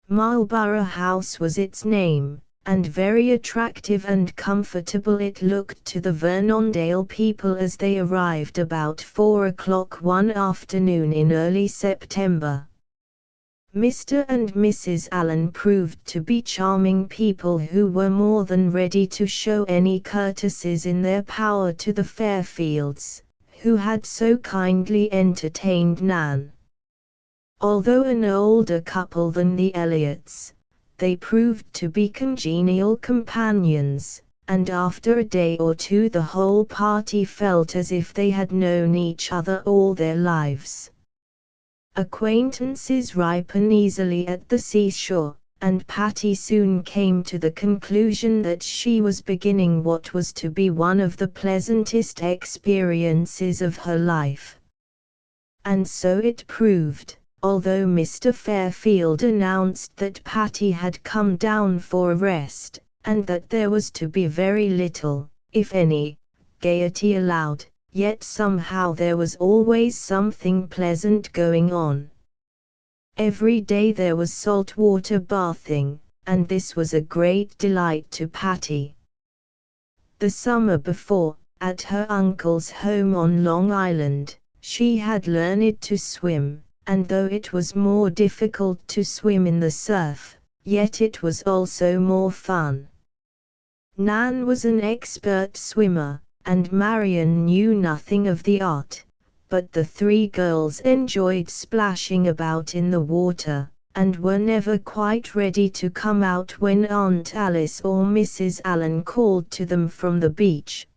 Marlborough House was its name, and very attractive and comfortable it looked to the Vernondale people as they arrived about 4 o'clock one afternoon in early September. Mr. and Mrs. Allen proved to be charming people who were more than ready to show any courtesies in their power to the Fairfields, who had so kindly entertained Nan. Although an older couple than the Elliots, they proved to be congenial companions, and after a day or two the whole party felt as if they had known each other all their lives. Acquaintances ripen easily at the seashore, and Patty soon came to the conclusion that she was beginning what was to be one of the pleasantest experiences of her life. And so it proved, although Mr. Fairfield announced that Patty had come down for a rest, and that there was to be very little, if any, gaiety allowed, yet somehow there was always something pleasant going on. Every day there was saltwater bathing, and this was a great delight to Patty. The summer before, at her uncle's home on Long Island, she had learned to swim, and though it was more difficult to swim in the surf, yet it was also more fun. Nan was an expert swimmer, and Marion knew nothing of the art, but the three girls enjoyed splashing about in the water, and were never quite ready to come out when Aunt Alice or Mrs. Allen called to them from the beach.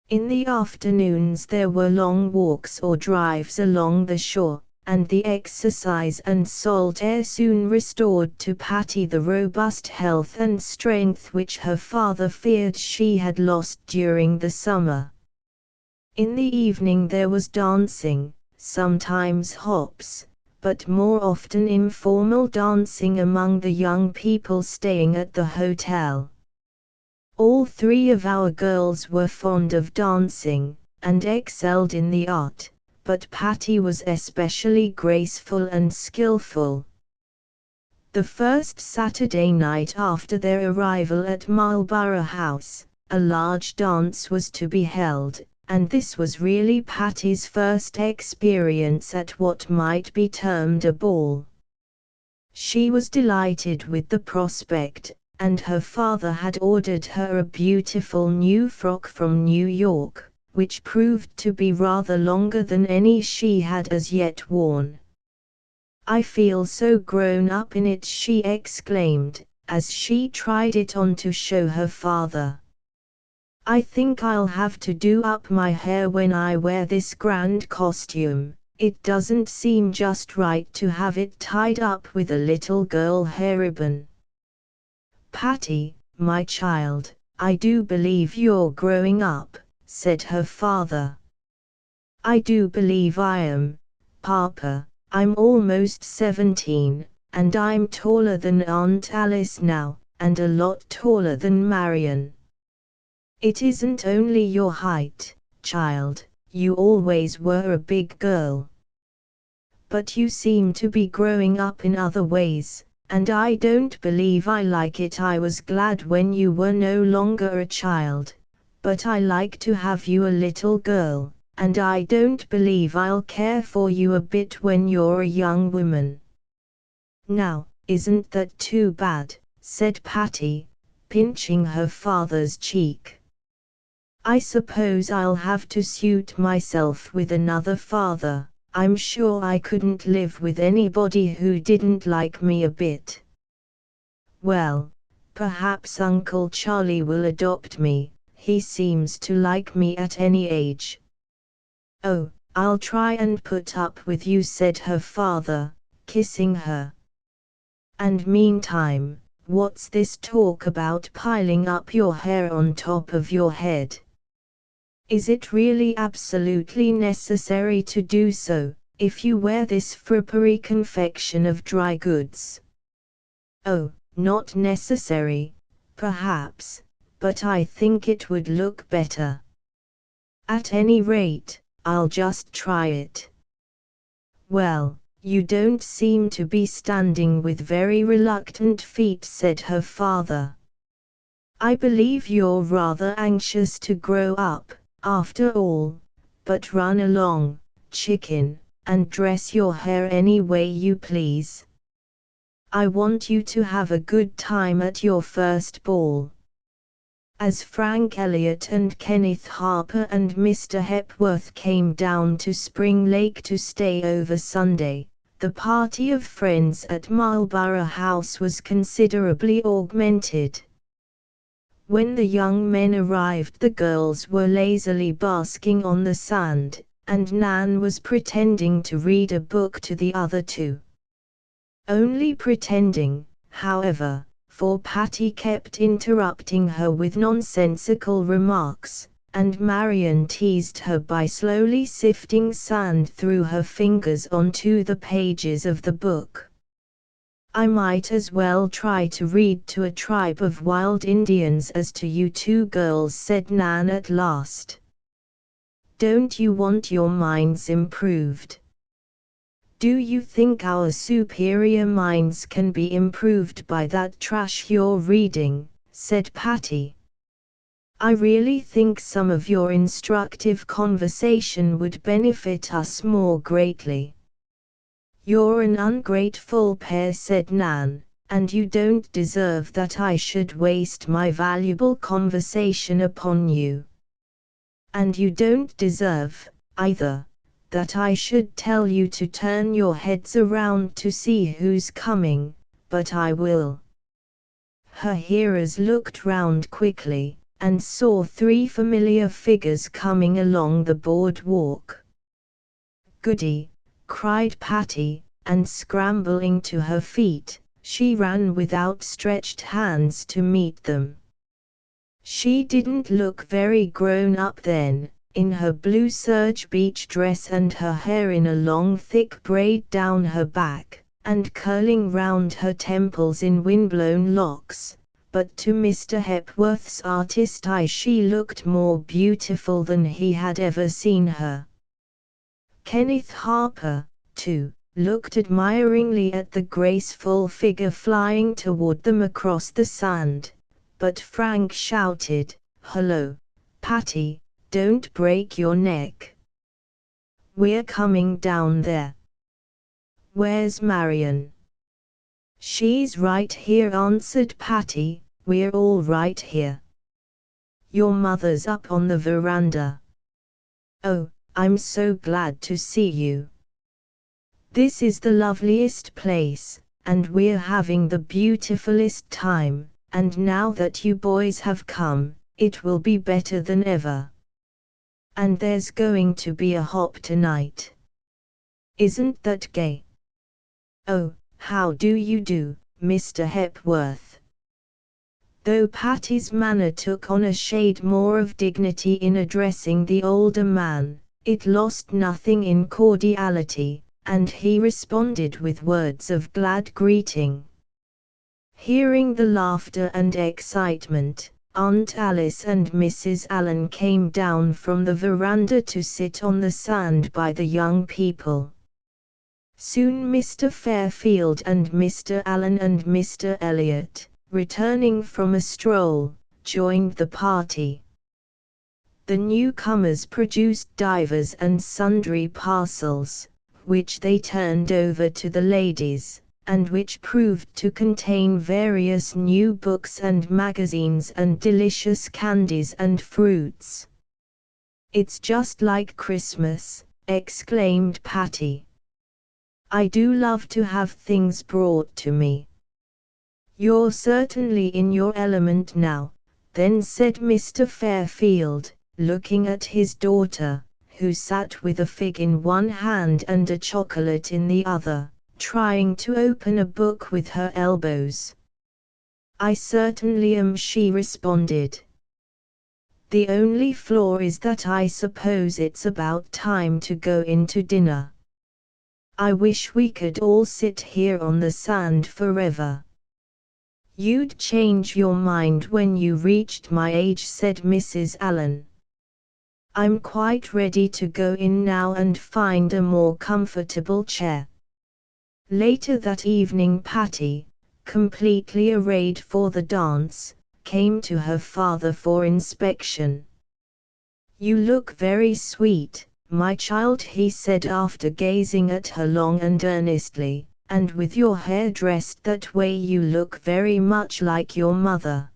In the afternoons there were long walks or drives along the shore, and the exercise and salt air soon restored to Patty the robust health and strength which her father feared she had lost during the summer. In the evening there was dancing, sometimes hops, but more often informal dancing among the young people staying at the hotel. All three of our girls were fond of dancing, and excelled in the art, but Patty was especially graceful and skillful. The first Saturday night after their arrival at Marlborough House, a large dance was to be held, and this was really Patty's first experience at what might be termed a ball. She was delighted with the prospect, and her father had ordered her a beautiful new frock from New York, which proved to be rather longer than any she had as yet worn. "I feel so grown up in it," she exclaimed, as she tried it on to show her father. "I think I'll have to do up my hair when I wear this grand costume. It doesn't seem just right to have it tied up with a little girl hair ribbon." "Patty, my child, I do believe you're growing up," said her father. "I do believe I am, Papa. I'm almost 17, and I'm taller than Aunt Alice now, and a lot taller than Marion." "It isn't only your height, child, you always were a big girl. But you seem to be growing up in other ways, and I don't believe I like it. I was glad when you were no longer a child, but I like to have you a little girl, and I don't believe I'll care for you a bit when you're a young woman. Now, isn't that too bad, said Patty, pinching her father's cheek. I suppose I'll have to suit myself with another father. I'm sure I couldn't live with anybody who didn't like me a bit. Well, perhaps Uncle Charlie will adopt me, he seems to like me at any age. Oh, I'll try and put up with you, said her father, kissing her. And meantime, what's this talk about piling up your hair on top of your head? Is it really absolutely necessary to do so, if you wear this frippery confection of dry goods? Oh, not necessary, perhaps, but I think it would look better. At any rate, I'll just try it. Well, you don't seem to be standing with very reluctant feet, said her father. I believe you're rather anxious to grow up, after all, but run along, chicken, and dress your hair any way you please. I want you to have a good time at your first ball. As Frank Elliott and Kenneth Harper and Mr. Hepworth came down to Spring Lake to stay over Sunday, the party of friends at Marlborough House was considerably augmented. When the young men arrived, the girls were lazily basking on the sand, and Nan was pretending to read a book to the other two. Only pretending, however, for Patty kept interrupting her with nonsensical remarks, and Marian teased her by slowly sifting sand through her fingers onto the pages of the book. I might as well try to read to a tribe of wild Indians as to you two girls, said Nan at last. Don't you want your minds improved? Do you think our superior minds can be improved by that trash you're reading? Said Patty. I really think some of your instructive conversation would benefit us more greatly. You're an ungrateful pair, said Nan, and you don't deserve that I should waste my valuable conversation upon you. And you don't deserve, either, that I should tell you to turn your heads around to see who's coming, but I will. Her hearers looked round quickly, and saw three familiar figures coming along the boardwalk. Goody! Cried Patty, and scrambling to her feet, she ran with outstretched hands to meet them. She didn't look very grown up then, in her blue serge beach dress and her hair in a long thick braid down her back, and curling round her temples in windblown locks, but to Mr. Hepworth's artist eye she looked more beautiful than he had ever seen her. Kenneth Harper, too, looked admiringly at the graceful figure flying toward them across the sand, but Frank shouted, "Hello, Patty, don't break your neck. We're coming down there." "Where's Marian?" "She's right here," answered Patty, "we're all right here. Your mother's up on the veranda." "Oh, I'm so glad to see you. This is the loveliest place, and we're having the beautifulest time, and now that you boys have come, it will be better than ever. And there's going to be a hop tonight. Isn't that gay?" "Oh, how do you do, Mr. Hepworth?" Though Patty's manner took on a shade more of dignity in addressing the older man, it lost nothing in cordiality, and he responded with words of glad greeting. Hearing the laughter and excitement, Aunt Alice and Mrs. Allen came down from the veranda to sit on the sand by the young people. Soon Mr. Fairfield and Mr. Allen and Mr. Elliot, returning from a stroll, joined the party. The newcomers produced divers and sundry parcels, which they turned over to the ladies, and which proved to contain various new books and magazines and delicious candies and fruits. "It's just like Christmas," exclaimed Patty. "I do love to have things brought to me." "You're certainly in your element now," then said Mr. Fairfield, looking at his daughter, who sat with a fig in one hand and a chocolate in the other, trying to open a book with her elbows. "I certainly am," she responded. "The only flaw is that I suppose it's about time to go in to dinner. I wish we could all sit here on the sand forever." "You'd change your mind when you reached my age," said Mrs. Allen. "I'm quite ready to go in now and find a more comfortable chair." Later that evening Patty, completely arrayed for the dance, came to her father for inspection. "You look very sweet, my child," he said after gazing at her long and earnestly, "and with your hair dressed that way you look very much like your mother."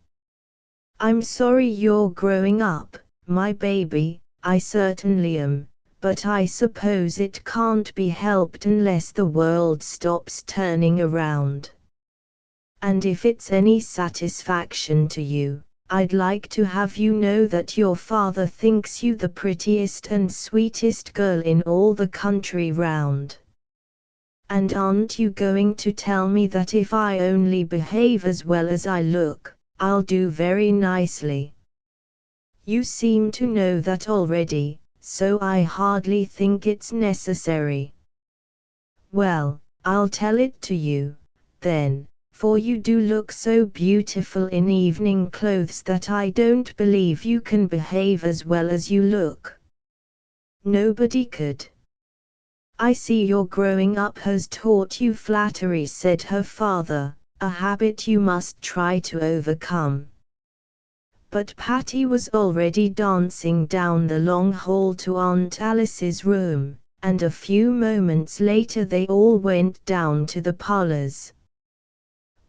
"I'm sorry you're growing up, my baby, I certainly am, but I suppose it can't be helped unless the world stops turning around. And if it's any satisfaction to you, I'd like to have you know that your father thinks you the prettiest and sweetest girl in all the country round. And aren't you going to tell me that if I only behave as well as I look, I'll do very nicely? You seem to know that already, so I hardly think it's necessary." "Well, I'll tell it to you, then, for you do look so beautiful in evening clothes that I don't believe you can behave as well as you look." "Nobody could." "I see your growing up has taught you flattery," said her father, "a habit you must try to overcome." But Patty was already dancing down the long hall to Aunt Alice's room, and a few moments later they all went down to the parlors.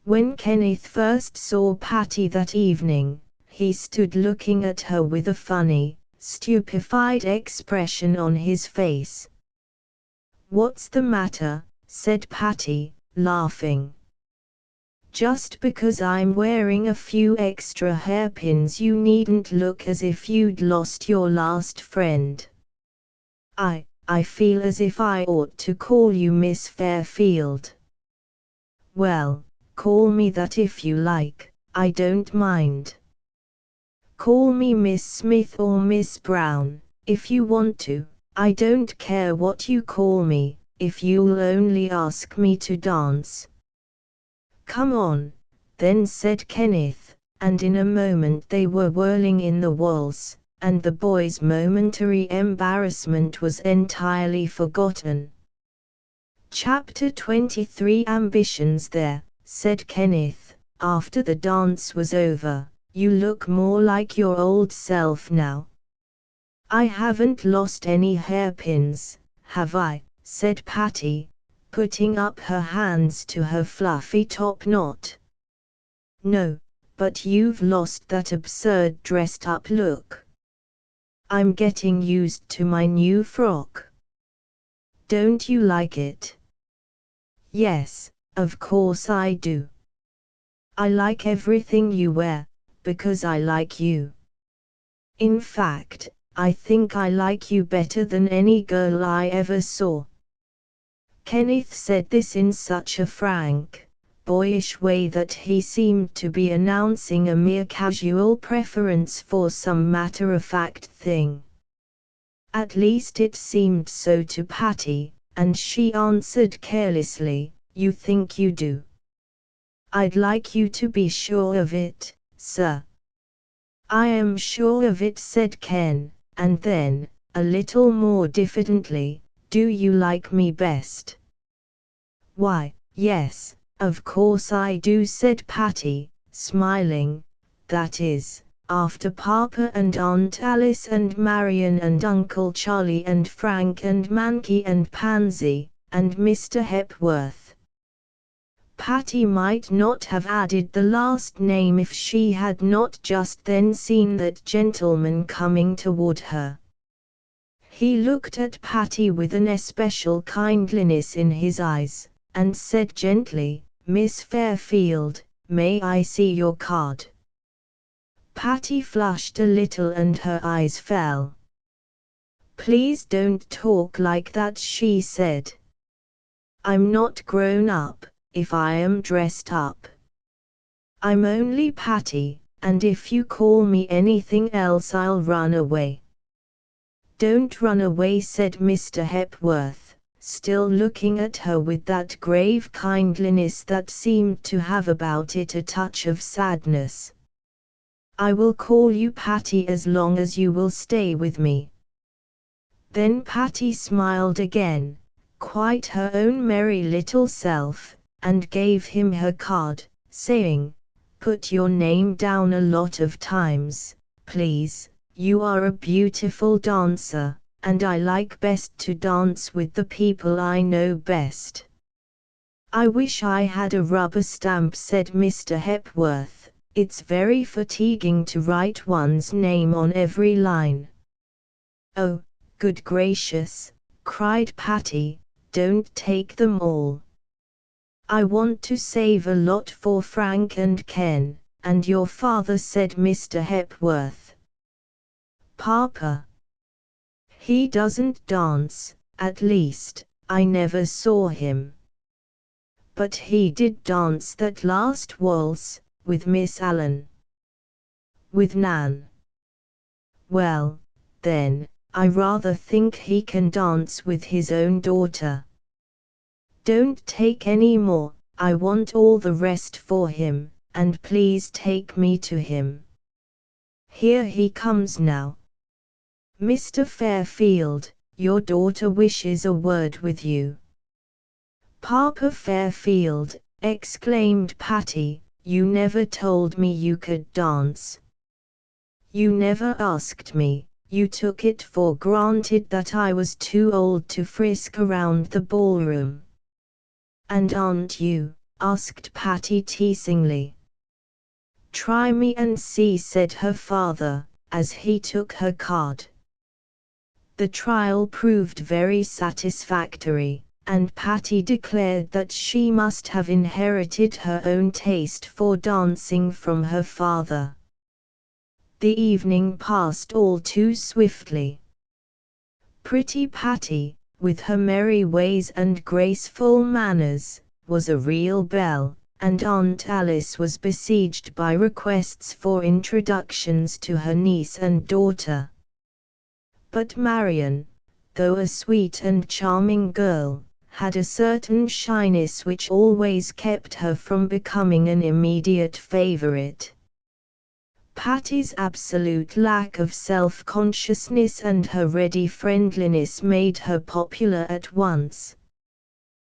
When Kenneth first saw Patty that evening, he stood looking at her with a funny, stupefied expression on his face. "What's the matter?" said Patty, laughing. "Just because I'm wearing a few extra hairpins you needn't look as if you'd lost your last friend. I feel as if I ought to call you Miss Fairfield." "Well, call me that if you like, I don't mind. Call me Miss Smith or Miss Brown, if you want to, I don't care what you call me, if you'll only ask me to dance." "Come on," then said Kenneth, and in a moment they were whirling in the waltz, and the boy's momentary embarrassment was entirely forgotten. Chapter 23 Ambitions There, said Kenneth, after the dance was over, "you look more like your old self now." "I haven't lost any hairpins, have I?" said Patty, putting up her hands to her fluffy top knot. "No, but you've lost that absurd dressed-up look. I'm getting used to my new frock." "Don't you like it?" "Yes, of course I do. I like everything you wear, because I like you. In fact, I think I like you better than any girl I ever saw." Kenneth said this in such a frank, boyish way that he seemed to be announcing a mere casual preference for some matter-of-fact thing. At least it seemed so to Patty, and she answered carelessly, "You think you do?" "I'd like you to be sure of it, sir." "I am sure of it," said Ken, and then, a little more diffidently, "Do you like me best?" "Why, yes, of course I do," said Patty, smiling. "That is, after Papa and Aunt Alice and Marion and Uncle Charlie and Frank and Mankey and Pansy, and Mr. Hepworth. Patty might not have added the last name if she had not just then seen that gentleman coming toward her. He looked at Patty with an especial kindliness in his eyes, and said gently, "Miss Fairfield, may I see your card?" Patty flushed a little and her eyes fell. "Please don't talk like that," she said. "I'm not grown up, if I am dressed up. I'm only Patty, and if you call me anything else I'll run away." "Don't run away," said Mr. Hepworth, still looking at her with that grave kindliness that seemed to have about it a touch of sadness. "I will call you Patty as long as you will stay with me." Then Patty smiled again, quite her own merry little self, and gave him her card, saying, "Put your name down a lot of times, please. You are a beautiful dancer, and I like best to dance with the people I know best." "I wish I had a rubber stamp," said Mr. Hepworth. "It's very fatiguing to write one's name on every line." "Oh, good gracious," cried Patty, "don't take them all. I want to save a lot for Frank and Ken, and your father," said Mr. Hepworth. "Papa? He doesn't dance, at least, I never saw him. But he did dance that last waltz, with Miss Allen." "With Nan? Well, then, I rather think he can dance with his own daughter. Don't take any more, I want all the rest for him, and please take me to him. Here he comes now. Mr. Fairfield, your daughter wishes a word with you." "Papa Fairfield," exclaimed Patty, "you never told me you could dance. You never asked me, you took it for granted that I was too old to frisk around the ballroom." "And aren't you?" asked Patty teasingly. "Try me and see," said her father, as he took her card. The trial proved very satisfactory, and Patty declared that she must have inherited her own taste for dancing from her father. The evening passed all too swiftly. Pretty Patty, with her merry ways and graceful manners, was a real belle, and Aunt Alice was besieged by requests for introductions to her niece and daughter. But Marion, though a sweet and charming girl, had a certain shyness which always kept her from becoming an immediate favorite. Patty's absolute lack of self-consciousness and her ready friendliness made her popular at once.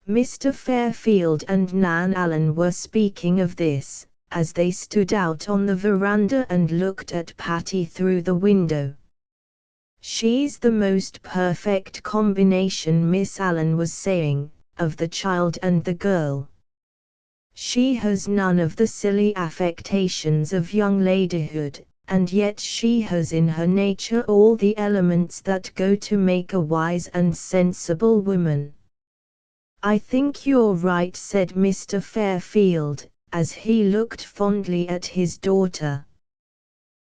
Mr. Fairfield and Nan Allen were speaking of this, as they stood out on the veranda and looked at Patty through the window. "She's the most perfect combination," Miss Allen was saying, "of the child and the girl. She has none of the silly affectations of young ladyhood, and yet she has in her nature all the elements that go to make a wise and sensible woman." "I think you're right," said Mr. Fairfield, as he looked fondly at his daughter.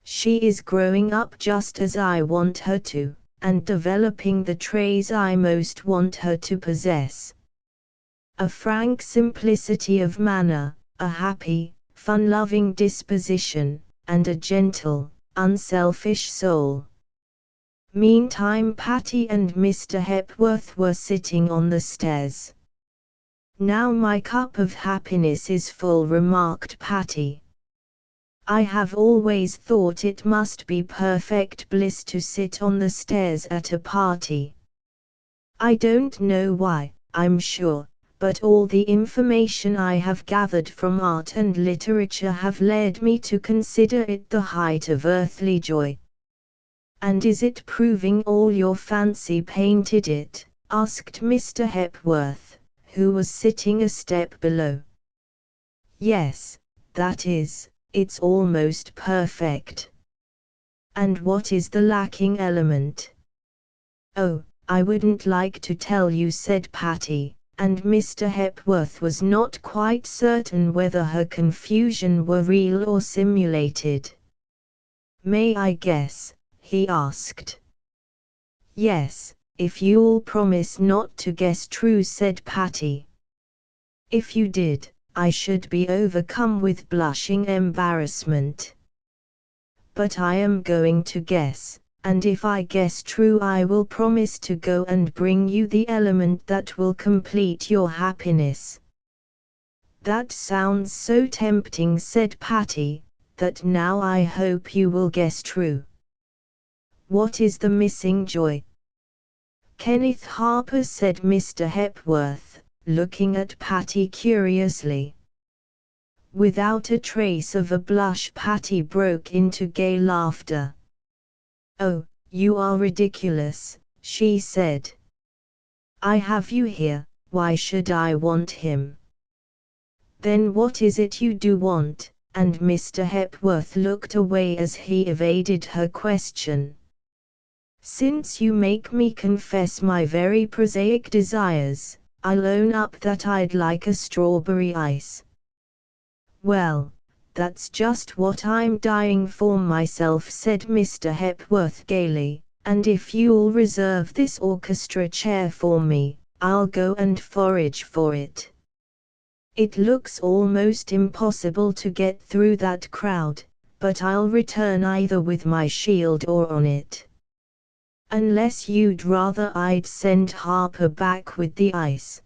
"She is growing up just as I want her to, and developing the traits I most want her to possess. A frank simplicity of manner, a happy, fun-loving disposition, and a gentle, unselfish soul." Meantime Patty and Mr. Hepworth were sitting on the stairs. "Now my cup of happiness is full," remarked Patty. "I have always thought it must be perfect bliss to sit on the stairs at a party. I don't know why, I'm sure, but all the information I have gathered from art and literature have led me to consider it the height of earthly joy. And is it proving all your fancy painted it? Asked Mr. Hepworth, who was sitting a step below. Yes, that is, it's almost perfect. And what is the lacking element? Oh, I wouldn't like to tell you, said Patty, and Mr. Hepworth was not quite certain whether her confusion were real or simulated. May I guess? He asked. Yes, if you'll promise not to guess true, said Patty. If you did, I should be overcome with blushing embarrassment. But I am going to guess, and if I guess true I will promise to go and bring you the element that will complete your happiness. That sounds so tempting, said Patty, that now I hope you will guess true. What is the missing joy? Kenneth Harper, said Mr. Hepworth, looking at Patty curiously. Without a trace of a blush, Patty broke into gay laughter. Oh, you are ridiculous, she said. I have you here, why should I want him? Then what is it you do want? And Mr. Hepworth looked away as he evaded her question. Since you make me confess my very prosaic desires, I'll own up that I'd like a strawberry ice. Well, that's just what I'm dying for myself, said Mr. Hepworth gaily, and if you'll reserve this orchestra chair for me, I'll go and forage for it. It looks almost impossible to get through that crowd, but I'll return either with my shield or on it. Unless you'd rather I'd send Harper back with the ice.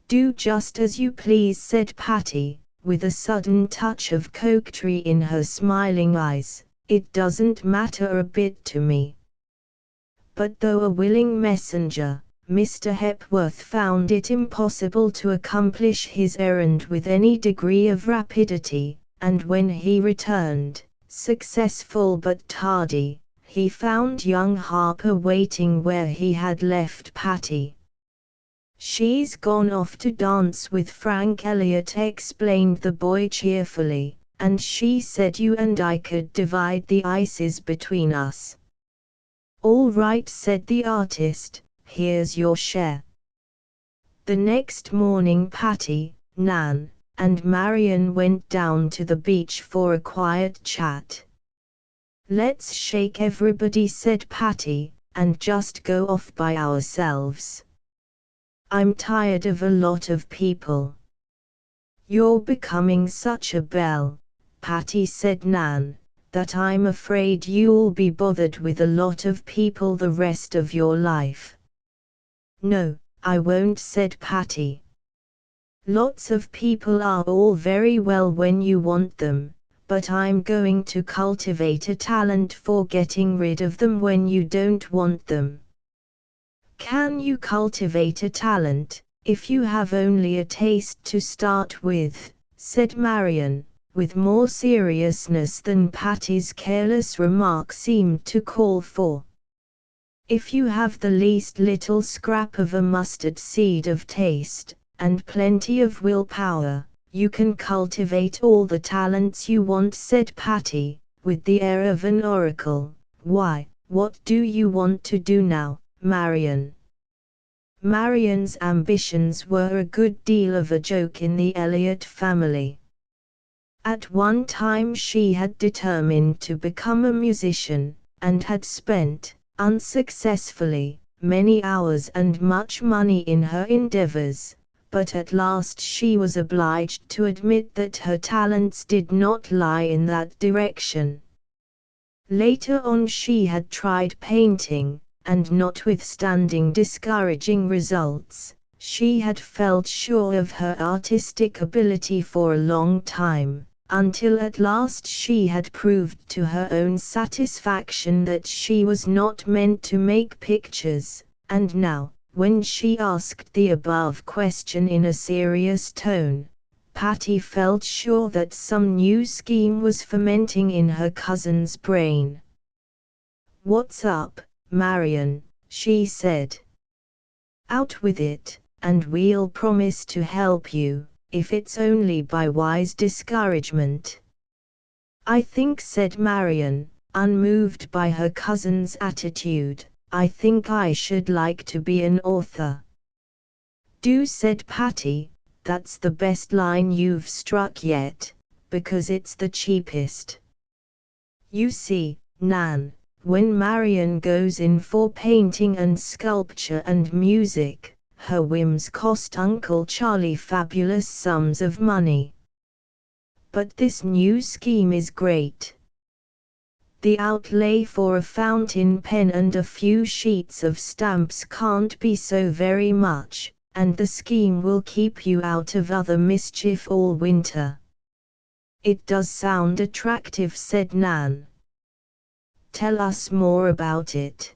Do just as you please, said Patty, with a sudden touch of coquetry in her smiling eyes. It doesn't matter a bit to me. But though a willing messenger, Mr. Hepworth found it impossible to accomplish his errand with any degree of rapidity, and when he returned, successful but tardy, he found young Harper waiting where he had left Patty. She's gone off to dance with Frank Elliott, explained the boy cheerfully, and she said you and I could divide the ices between us. All right, said the artist, here's your share. The next morning Patty, Nan, and Marion went down to the beach for a quiet chat. Let's shake everybody, said Patty, and just go off by ourselves. I'm tired of a lot of people. You're becoming such a belle, Patty, said Nan, that I'm afraid you'll be bothered with a lot of people the rest of your life. No, I won't, said Patty. Lots of people are all very well when you want them, but I'm going to cultivate a talent for getting rid of them when you don't want them. Can you cultivate a talent, if you have only a taste to start with? Said Marion, with more seriousness than Patty's careless remark seemed to call for. If you have the least little scrap of a mustard seed of taste, and plenty of willpower, you can cultivate all the talents you want, said Patty, with the air of an oracle. Why, what do you want to do now, Marion? Marion's ambitions were a good deal of a joke in the Elliott family. At one time she had determined to become a musician, and had spent, unsuccessfully, many hours and much money in her endeavors, but at last she was obliged to admit that her talents did not lie in that direction. Later on she had tried painting, and notwithstanding discouraging results, she had felt sure of her artistic ability for a long time, until at last she had proved to her own satisfaction that she was not meant to make pictures, and now, When she asked the above question in a serious tone, Patty felt sure that some new scheme was fermenting in her cousin's brain. "What's up, Marion?" she said. "Out with it, and we'll promise to help you, if it's only by wise discouragement." "I think," said Marion, unmoved by her cousin's attitude, "I think I should like to be an author." "Do," said Patty, "that's the best line you've struck yet, because it's the cheapest." You see, Nan, when Marion goes in for painting and sculpture and music, her whims cost Uncle Charlie fabulous sums of money. But this new scheme is great. The outlay for a fountain pen and a few sheets of stamps can't be so very much, and the scheme will keep you out of other mischief all winter. "It does sound attractive," said Nan. "Tell us more about it.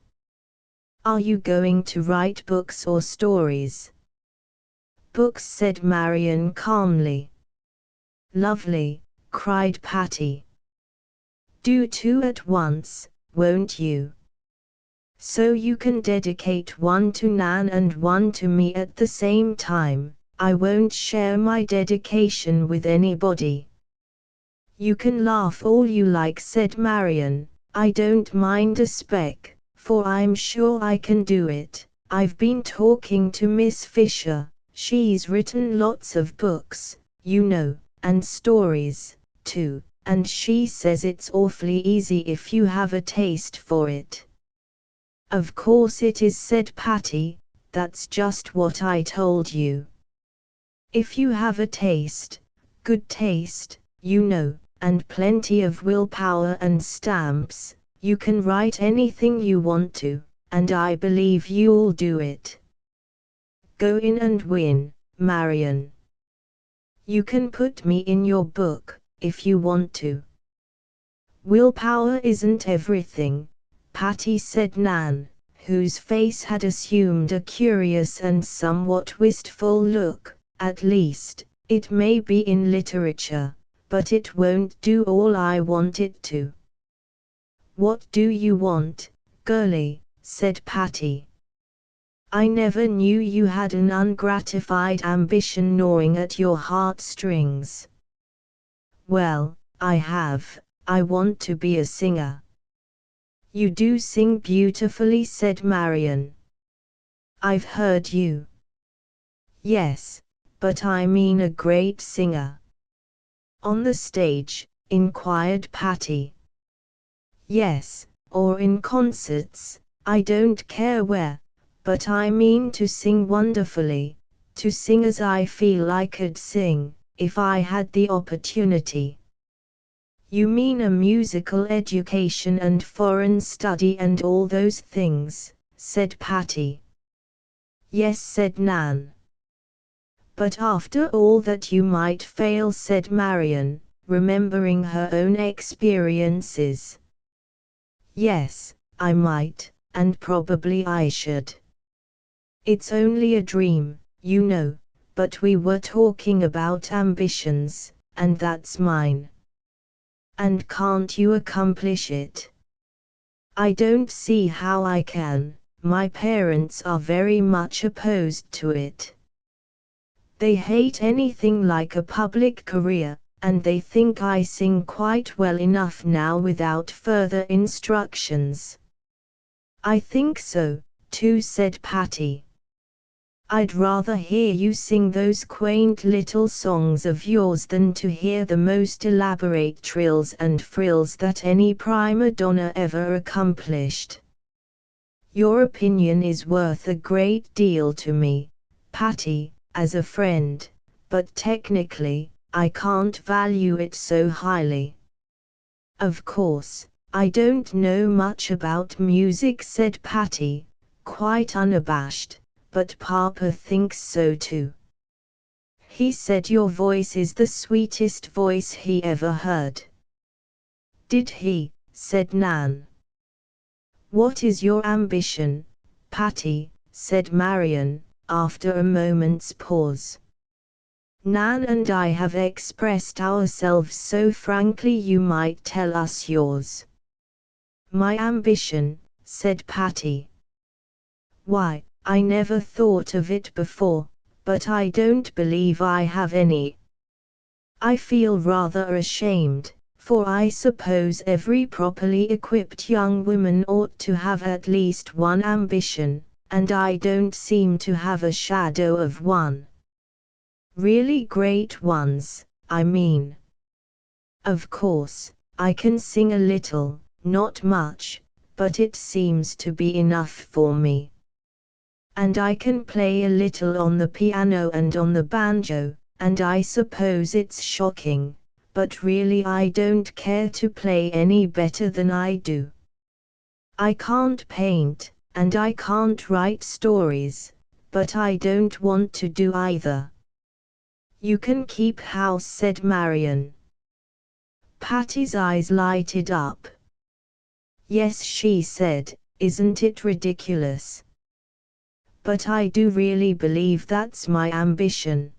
Are you going to write books or stories?" "Books," said Marion calmly. "Lovely," cried Patty. "Do two at once, won't you? So you can dedicate one to Nan and one to me at the same time." "I won't share my dedication with anybody." "You can laugh all you like," said Marion. "I don't mind a speck, for I'm sure I can do it. I've been talking to Miss Fisher. She's written lots of books, you know, and stories, too, and she says it's awfully easy if you have a taste for it." "Of course it is," said Patty. "That's just what I told you. If you have a taste, good taste, you know, and plenty of willpower and stamps, you can write anything you want to, and I believe you'll do it. Go in and win, Marion. You can put me in your book, if you want to." "Willpower isn't everything," Patty said. Nan, whose face had assumed a curious and somewhat wistful look, "at least, it may be in literature, but it won't do all I want it to." "What do you want, girlie?" said Patty. "I never knew you had an ungratified ambition gnawing at your heartstrings." "Well, I have. I want to be a singer." "You do sing beautifully," said Marion. "I've heard you." "Yes, but I mean a great singer." "On the stage?" inquired Patty. "Yes, or in concerts, I don't care where, but I mean to sing wonderfully, to sing as I feel I could sing, if I had the opportunity." "You mean a musical education and foreign study and all those things," said Patty. "Yes," said Nan. "But after all that you might fail," said Marion, remembering her own experiences. "Yes, I might, and probably I should. It's only a dream, you know, but we were talking about ambitions, and that's mine." "And can't you accomplish it?" "I don't see how I can. My parents are very much opposed to it. They hate anything like a public career, and they think I sing quite well enough now without further instructions." "I think so, too," said Patty. "I'd rather hear you sing those quaint little songs of yours than to hear the most elaborate trills and frills that any prima donna ever accomplished." "Your opinion is worth a great deal to me, Patty, as a friend, but technically, I can't value it so highly." "Of course, I don't know much about music," said Patty, quite unabashed, "but Papa thinks so too. He said your voice is the sweetest voice he ever heard." "Did he?" said Nan. "What is your ambition, Patty?" said Marion, after a moment's pause. Nan and I have expressed ourselves so frankly you might tell us yours. My ambition, said Patty. Why, I never thought of it before, but I don't believe I have any. I feel rather ashamed, for I suppose every properly equipped young woman ought to have at least one ambition, and I don't seem to have a shadow of one. Really great ones, I mean. Of course, I can sing a little, not much, but it seems to be enough for me. And I can play a little on the piano and on the banjo, and I suppose it's shocking, but really I don't care to play any better than I do. I can't paint, and I can't write stories, but I don't want to do either. You can keep house, said Marion. Patty's eyes lighted up. Yes, she said, isn't it ridiculous? But I do really believe that's my ambition.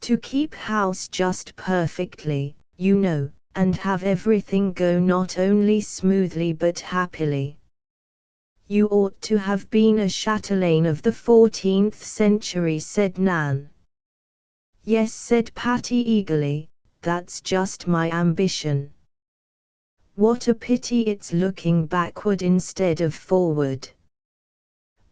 To keep house just perfectly, you know, and have everything go not only smoothly but happily. You ought to have been a chatelaine of the 14th century, said Nan. Yes, said Patty eagerly, that's just my ambition. What a pity it's looking backward instead of forward.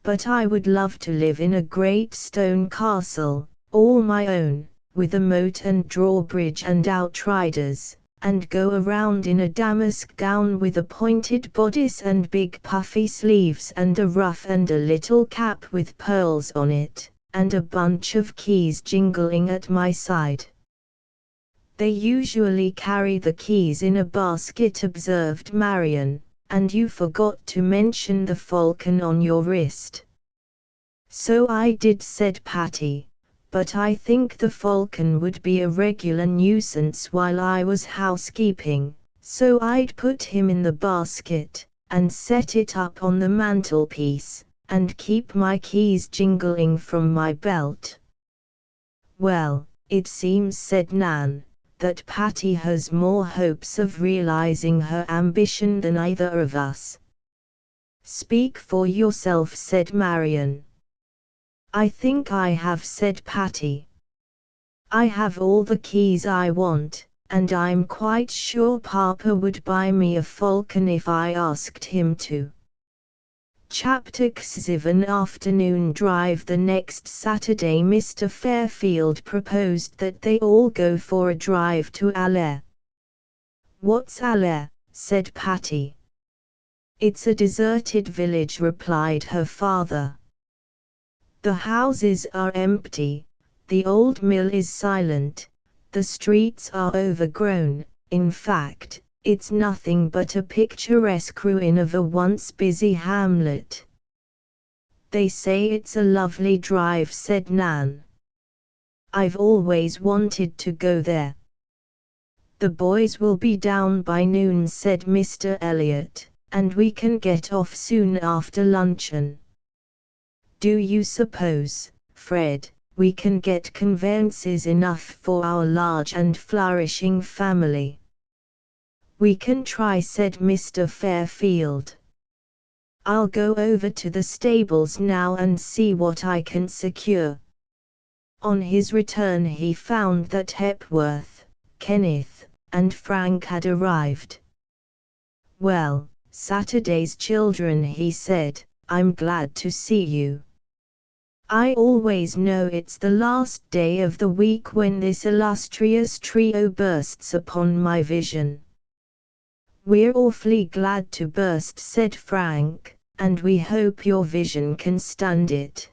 But I would love to live in a great stone castle, all my own, with a moat and drawbridge and outriders, and go around in a damask gown with a pointed bodice and big puffy sleeves and a ruff and a little cap with pearls on it, and a bunch of keys jingling at my side. They usually carry the keys in a basket, observed Marion, and you forgot to mention the falcon on your wrist. So I did, said Patty, but I think the falcon would be a regular nuisance while I was housekeeping, so I'd put him in the basket, and set it up on the mantelpiece, and keep my keys jingling from my belt. Well, it seems, said Nan, that Patty has more hopes of realizing her ambition than either of us. Speak for yourself, said Marion. I think I have, said Patty. I have all the keys I want, and I'm quite sure Papa would buy me a falcon if I asked him to. Chapter 7. Afternoon drive. The next Saturday Mr. Fairfield proposed that they all go for a drive to Allaire. What's Allaire? Said Patty. It's a deserted village, replied her father. The houses are empty, the old mill is silent, the streets are overgrown, in fact, it's nothing but a picturesque ruin of a once busy hamlet. They say it's a lovely drive, said Nan. I've always wanted to go there. The boys will be down by noon, said Mr. Elliot, and we can get off soon after luncheon. Do you suppose, Fred, we can get conveyances enough for our large and flourishing family? We can try, said Mr. Fairfield. I'll go over to the stables now and see what I can secure. On his return he found that Hepworth, Kenneth, and Frank had arrived. Well, Saturday's children, he said, I'm glad to see you. I always know it's the last day of the week when this illustrious trio bursts upon my vision. We're awfully glad to burst, said Frank, and we hope your vision can stand it.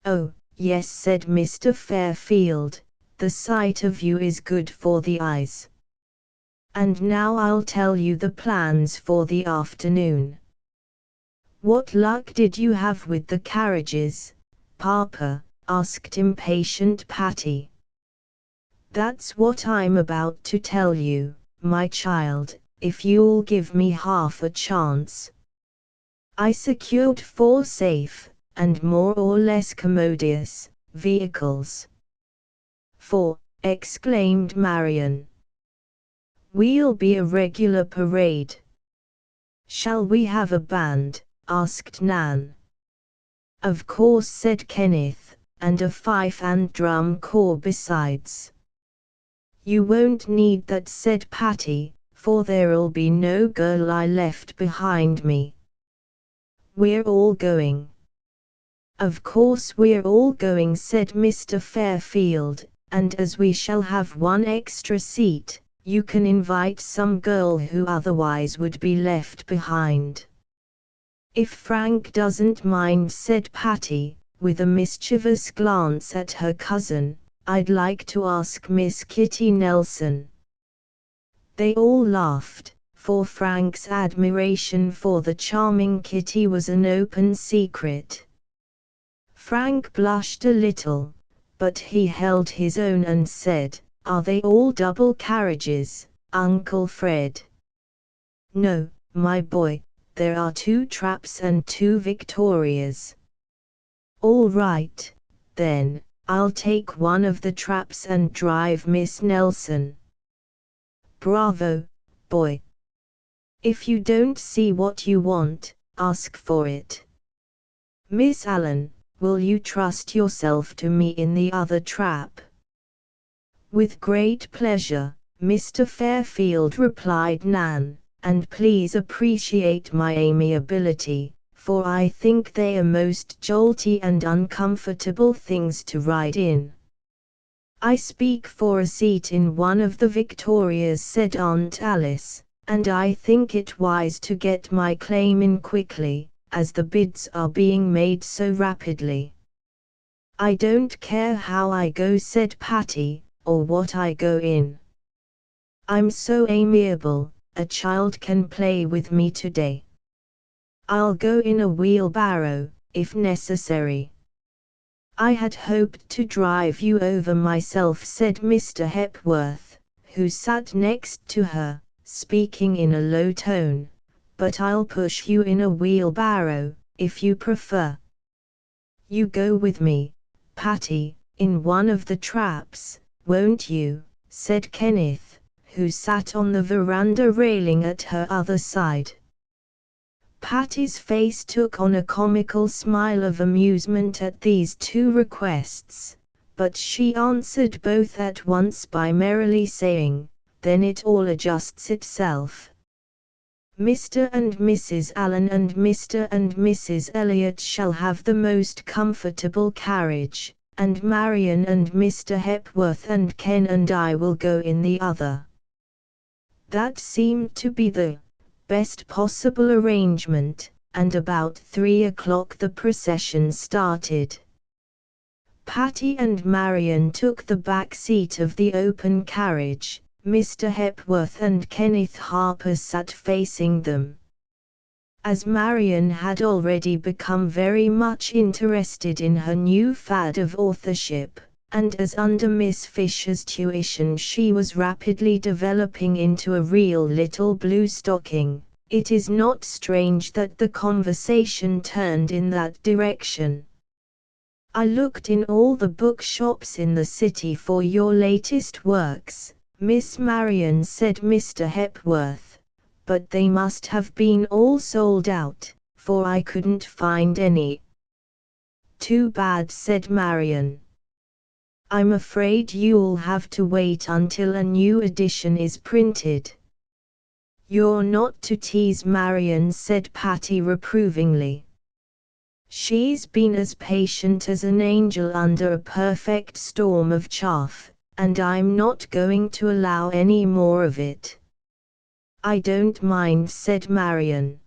Oh, yes, said Mr. Fairfield, the sight of you is good for the eyes. And now I'll tell you the plans for the afternoon. What luck did you have with the carriages, Papa? Asked impatient Patty. That's what I'm about to tell you, my child, if you'll give me half a chance. I secured 4 safe, and more or less commodious, vehicles. 4, exclaimed Marion. We'll be a regular parade. Shall we have a band? Asked Nan. Of course, said Kenneth, and a fife and drum corps besides. You won't need that, said Patty, for there'll be no girl I left behind me. We're all going. Of course we're all going, said Mr. Fairfield, and as we shall have 1 extra seat, you can invite some girl who otherwise would be left behind. If Frank doesn't mind, said Patty, with a mischievous glance at her cousin, I'd like to ask Miss Kitty Nelson. They all laughed, for Frank's admiration for the charming Kitty was an open secret. Frank blushed a little, but he held his own and said, Are they all double carriages, Uncle Fred? No, my boy, there are 2 traps and 2 Victorias. All right, then, I'll take one of the traps and drive Miss Nelson. Bravo, boy. If you don't see what you want, ask for it. Miss Allen, will you trust yourself to me in the other trap? With great pleasure, Mr. Fairfield, replied Nan, and please appreciate my amiability, for I think they are most jolty and uncomfortable things to ride in. I speak for a seat in one of the Victorias, said Aunt Alice, and I think it wise to get my claim in quickly, as the bids are being made so rapidly. I don't care how I go, said Patty, or what I go in. I'm so amiable, a child can play with me today. I'll go in a wheelbarrow, if necessary. I had hoped to drive you over myself, said Mr. Hepworth, who sat next to her, speaking in a low tone, but I'll push you in a wheelbarrow, if you prefer. You go with me, Patty, in one of the traps, won't you? Said Kenneth, who sat on the veranda railing at her other side. Patty's face took on a comical smile of amusement at these 2 requests, but she answered both at once by merrily saying, Then it all adjusts itself. Mr. and Mrs. Allen and Mr. and Mrs. Elliot shall have the most comfortable carriage, and Marion and Mr. Hepworth and Ken and I will go in the other. That seemed to be the best possible arrangement, and about 3 o'clock the procession started. Patty and Marion took the back seat of the open carriage. Mr. Hepworth and Kenneth Harper sat facing them. As Marion had already become very much interested in her new fad of authorship, and as under Miss Fisher's tuition she was rapidly developing into a real little blue stocking, it is not strange that the conversation turned in that direction. I looked in all the bookshops in the city for your latest works, Miss Marion, said Mr. Hepworth, but they must have been all sold out, for I couldn't find any. Too bad, said Marion. I'm afraid you'll have to wait until a new edition is printed. You're not to tease Marion, said Patty reprovingly. She's been as patient as an angel under a perfect storm of chaff, and I'm not going to allow any more of it. I don't mind, said Marion.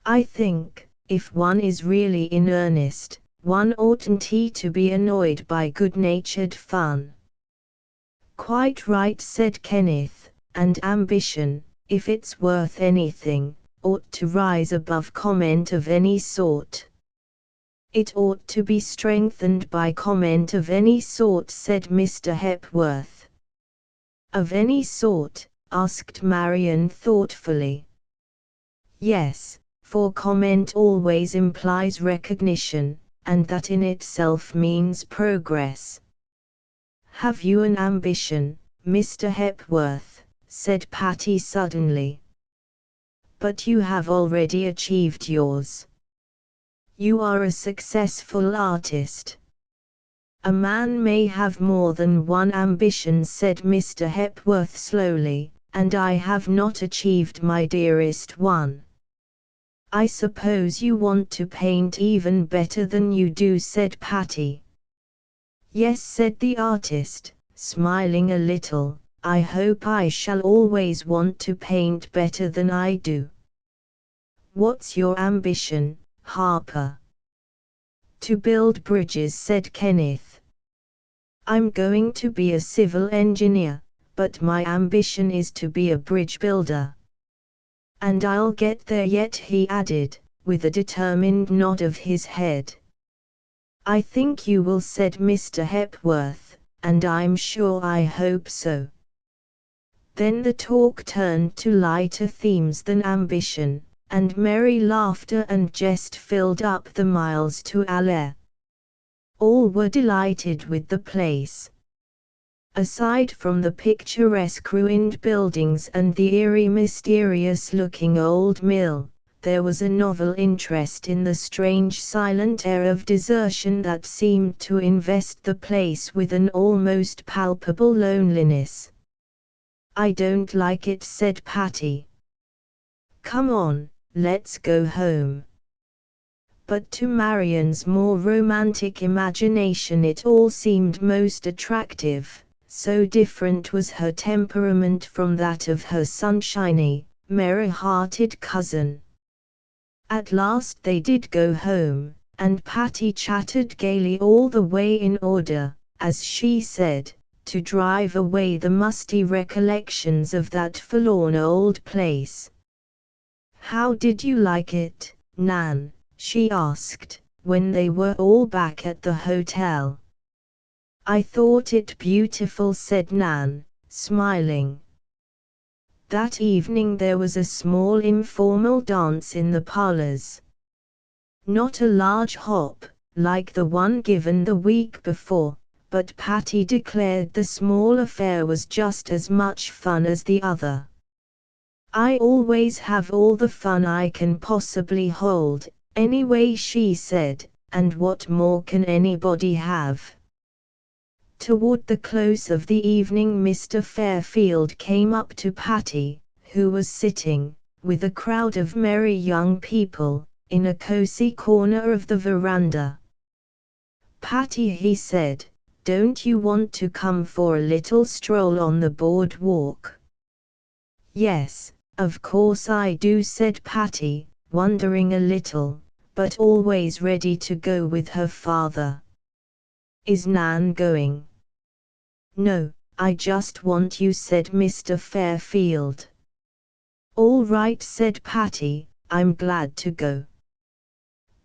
I think, if one is really in earnest, one oughtn't to be annoyed by good-natured fun. Quite right, said Kenneth, and ambition, if it's worth anything, ought to rise above comment of any sort. It ought to be strengthened by comment of any sort, said Mr. Hepworth. Of any sort? Asked Marion thoughtfully. Yes, for comment always implies recognition, and that in itself means progress. "Have you an ambition, Mr. Hepworth?" said Patty suddenly. "But you have already achieved yours. You are a successful artist." "A man may have more than one ambition," said Mr. Hepworth slowly, "and I have not achieved my dearest one." "I suppose you want to paint even better than you do," said Patty. "Yes," said the artist, smiling a little, "I hope I shall always want to paint better than I do." "What's your ambition, Harper?" "To build bridges," said Kenneth. "I'm going to be a civil engineer, but my ambition is to be a bridge builder. And I'll get there yet," he added, with a determined nod of his head. "I think you will," said Mr. Hepworth, "and I'm sure I hope so." Then the talk turned to lighter themes than ambition, and merry laughter and jest filled up the miles to Allaire. All were delighted with the place. Aside from the picturesque ruined buildings and the eerie mysterious-looking old mill, there was a novel interest in the strange silent air of desertion that seemed to invest the place with an almost palpable loneliness. "I don't like it," said Patty. "Come on, let's go home." But to Marian's more romantic imagination it all seemed most attractive, so different was her temperament from that of her sunshiny, merry-hearted cousin. At last they did go home, and Patty chattered gaily all the way in order, as she said, to drive away the musty recollections of that forlorn old place. "How did you like it, Nan?" she asked, when they were all back at the hotel. "I thought it beautiful," said Nan, smiling. That evening there was a small informal dance in the parlors. Not a large hop, like the one given the week before, but Patty declared the small affair was just as much fun as the other. "I always have all the fun I can possibly hold, anyway," she said, "and what more can anybody have?" Toward the close of the evening Mr. Fairfield came up to Patty, who was sitting, with a crowd of merry young people, in a cozy corner of the veranda. "Patty," he said, "don't you want to come for a little stroll on the boardwalk?" "Yes, of course I do," said Patty, wondering a little, but always ready to go with her father. "Is Nan going?" "No, I just want you," said Mr. Fairfield. "All right," said Patty, "I'm glad to go."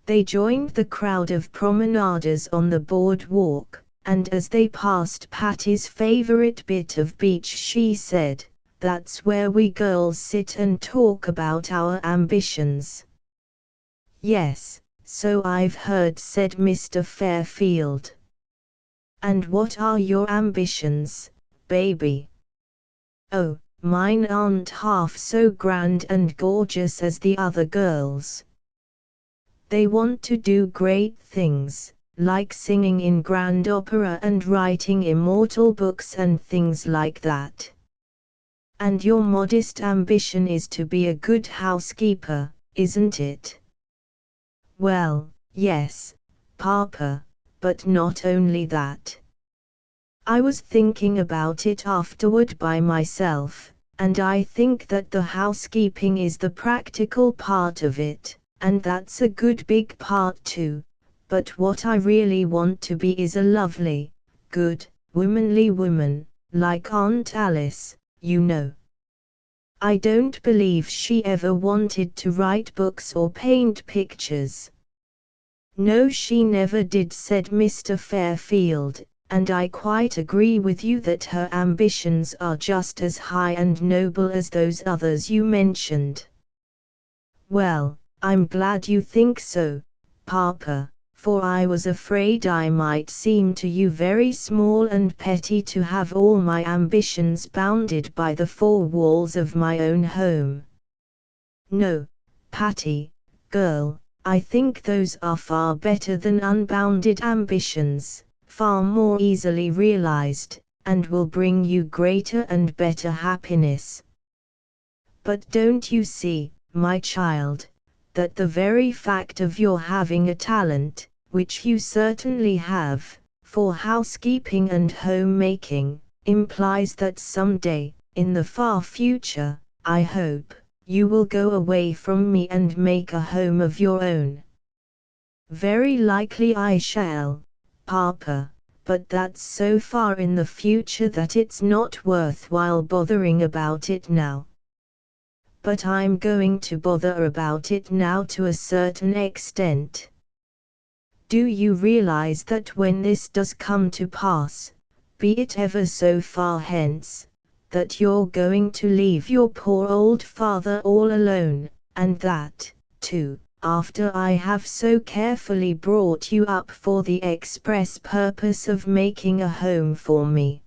They joined the crowd of promenaders on the boardwalk, and as they passed Patty's favorite bit of beach she said, "That's where we girls sit and talk about our ambitions." "Yes, so I've heard," said Mr. Fairfield. "And what are your ambitions, baby?" "Oh, mine aren't half so grand and gorgeous as the other girls. They want to do great things, like singing in grand opera and writing immortal books and things like that." "And your modest ambition is to be a good housekeeper, isn't it?" "Well, yes, Papa, but not only that. I was thinking about it afterward by myself, and I think that the housekeeping is the practical part of it, and that's a good big part too, but what I really want to be is a lovely, good, womanly woman, like Aunt Alice, you know. I don't believe she ever wanted to write books or paint pictures." "No, she never did," said Mr. Fairfield, "and I quite agree with you that her ambitions are just as high and noble as those others you mentioned." "Well, I'm glad you think so, Papa, for I was afraid I might seem to you very small and petty to have all my ambitions bounded by the four walls of my own home. No, Patty, girl, I think those are far better than unbounded ambitions, far more easily realized, and will bring you greater and better happiness. But don't you see, my child, that the very fact of your having a talent, which you certainly have, for housekeeping and homemaking, implies that some day, in the far future, I hope, you will go away from me and make a home of your own. Very likely I shall, Papa, but that's so far in the future that it's not worthwhile bothering about it now. But I'm going to bother about it now to a certain extent. Do you realize that when this does come to pass, be it ever so far hence, that you're going to leave your poor old father all alone, and that, too, after I have so carefully brought you up for the express purpose of making a home for me?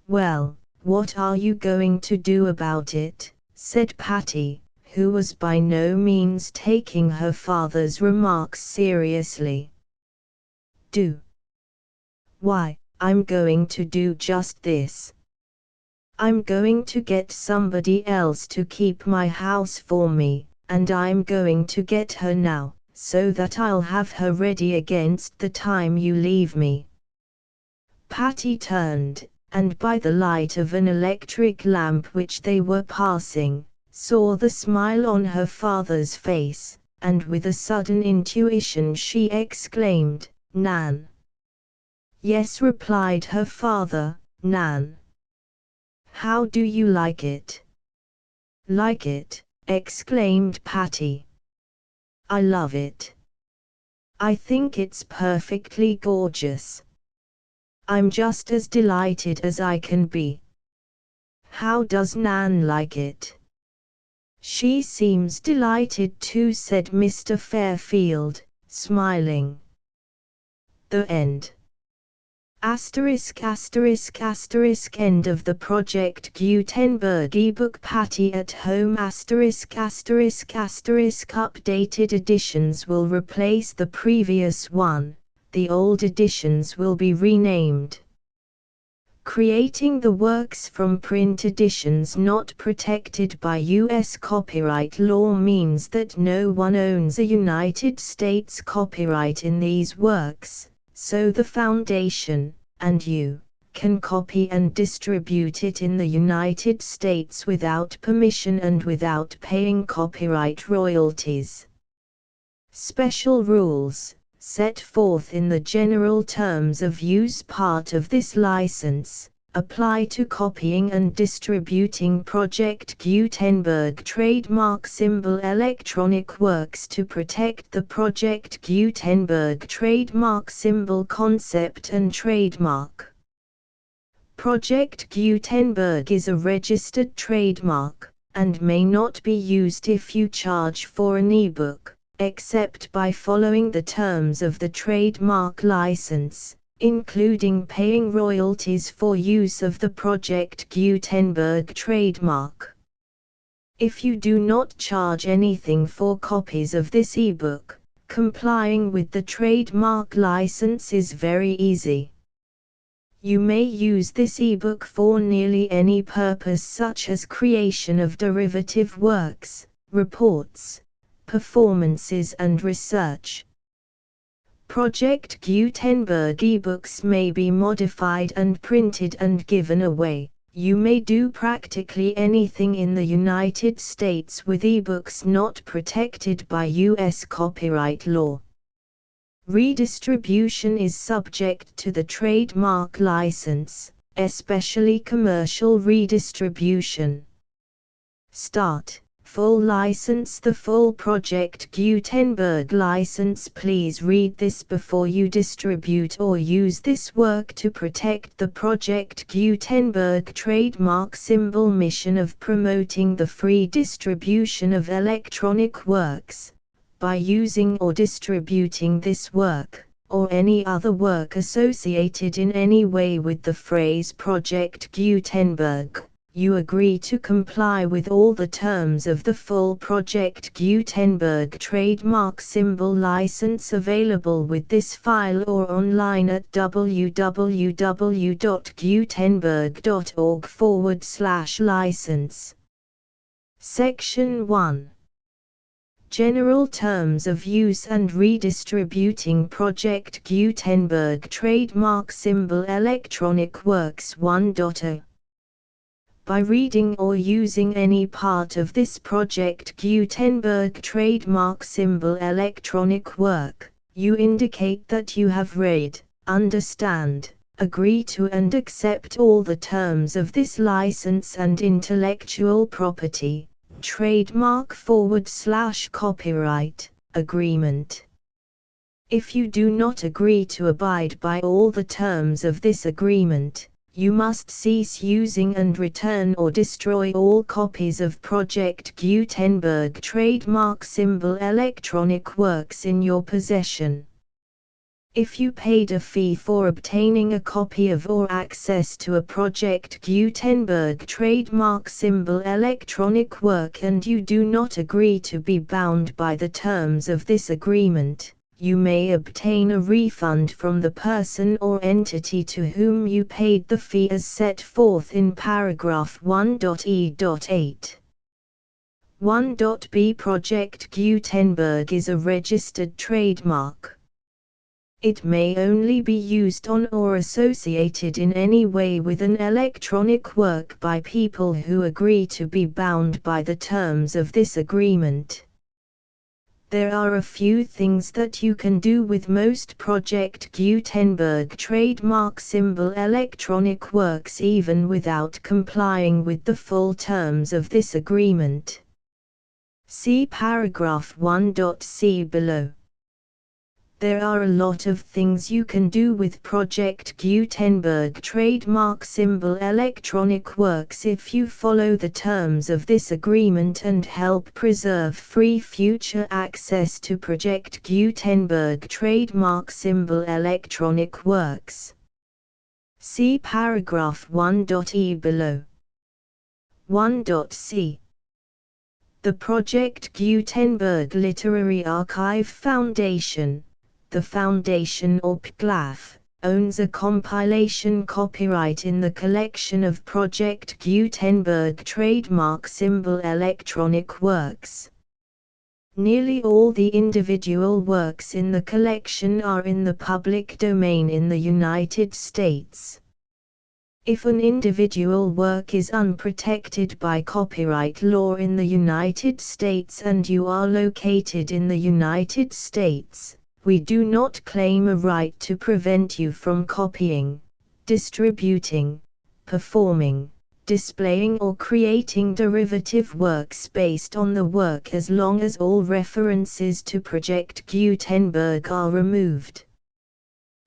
Well, what are you going to do about it? Said Patty, who was by no means taking her father's remarks seriously. Do? Why, I'm going to do just this. I'm going to get somebody else to keep my house for me, and I'm going to get her now, so that I'll have her ready against the time you leave me. Patty turned, and by the light of an electric lamp which they were passing, saw the smile on her father's face, and with a sudden intuition she exclaimed, "Nan!" "Yes," replied her father, "Nan." "How do you like it?" "Like it?" exclaimed Patty. "I love it. I think it's perfectly gorgeous. I'm just as delighted as I can be." "How does Nan like it?" "She seems delighted too," said Mr. Fairfield, smiling. The end. End of the Project Gutenberg ebook Patty at Home Updated editions will replace the previous one, the old editions will be renamed. Creating the works from print editions not protected by U.S. copyright law means that no one owns a United States copyright in these works, so the Foundation, and you, can copy and distribute it in the United States without permission and without paying copyright royalties. Special rules, set forth in the general terms of use part of this license, apply to copying and distributing Project Gutenberg trademark symbol electronic works to protect the Project Gutenberg trademark symbol concept and trademark. Project Gutenberg is a registered trademark, and may not be used if you charge for an ebook, except by following the terms of the trademark license, including paying royalties for use of the Project Gutenberg trademark. If you do not charge anything for copies of this ebook, complying with the trademark license is very easy. You may use this ebook for nearly any purpose such as creation of derivative works, reports, performances and research. Project Gutenberg ebooks may be modified and printed and given away. You may do practically anything in the United States with ebooks not protected by U.S. copyright law. Redistribution is subject to the trademark license, especially commercial redistribution. Start, Full license. The full Project Gutenberg license. Please read this before you distribute or use this work to protect the Project Gutenberg trademark symbol mission of promoting the free distribution of electronic works. By using or distributing this work, or any other work associated in any way with the phrase Project Gutenberg, you agree to comply with all the terms of the full Project Gutenberg trademark symbol license available with this file or online at www.gutenberg.org/license. Section 1. General Terms of Use and Redistributing Project Gutenberg Trademark Symbol Electronic Works 1.0. By reading or using any part of this Project Gutenberg trademark symbol electronic work, you indicate that you have read, understand, agree to and accept all the terms of this license and intellectual property, trademark/copyright, agreement. If you do not agree to abide by all the terms of this agreement, you must cease using and return or destroy all copies of Project Gutenberg trademark symbol electronic works in your possession. If you paid a fee for obtaining a copy of or access to a Project Gutenberg trademark symbol electronic work and you do not agree to be bound by the terms of this agreement, you may obtain a refund from the person or entity to whom you paid the fee as set forth in paragraph 1.e.8. 1.b Project Gutenberg is a registered trademark. It may only be used on or associated in any way with an electronic work by people who agree to be bound by the terms of this agreement. There are a few things that you can do with most Project Gutenberg trademark symbol electronic works even without complying with the full terms of this agreement. See paragraph 1.c below. There are a lot of things you can do with Project Gutenberg trademark symbol electronic works if you follow the terms of this agreement and help preserve free future access to Project Gutenberg trademark symbol electronic works. See paragraph 1.e below. 1.c. The Project Gutenberg Literary Archive Foundation, the Foundation or PGLAF, owns a compilation copyright in the collection of Project Gutenberg trademark symbol electronic works. Nearly all the individual works in the collection are in the public domain in the United States. If an individual work is unprotected by copyright law in the United States and you are located in the United States, we do not claim a right to prevent you from copying, distributing, performing, displaying or creating derivative works based on the work as long as all references to Project Gutenberg are removed.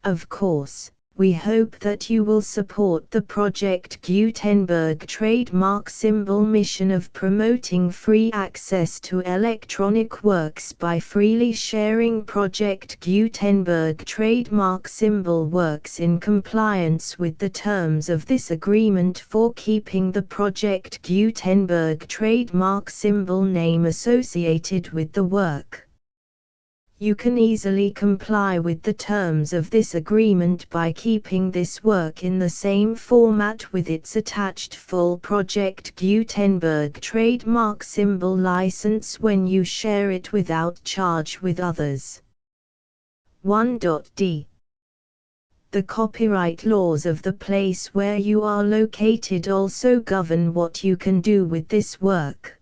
Of course, we hope that you will support the Project Gutenberg trademark symbol mission of promoting free access to electronic works by freely sharing Project Gutenberg trademark symbol works in compliance with the terms of this agreement for keeping the Project Gutenberg trademark symbol name associated with the work. You can easily comply with the terms of this agreement by keeping this work in the same format with its attached full Project Gutenberg trademark symbol license when you share it without charge with others. 1.d. The copyright laws of the place where you are located also govern what you can do with this work.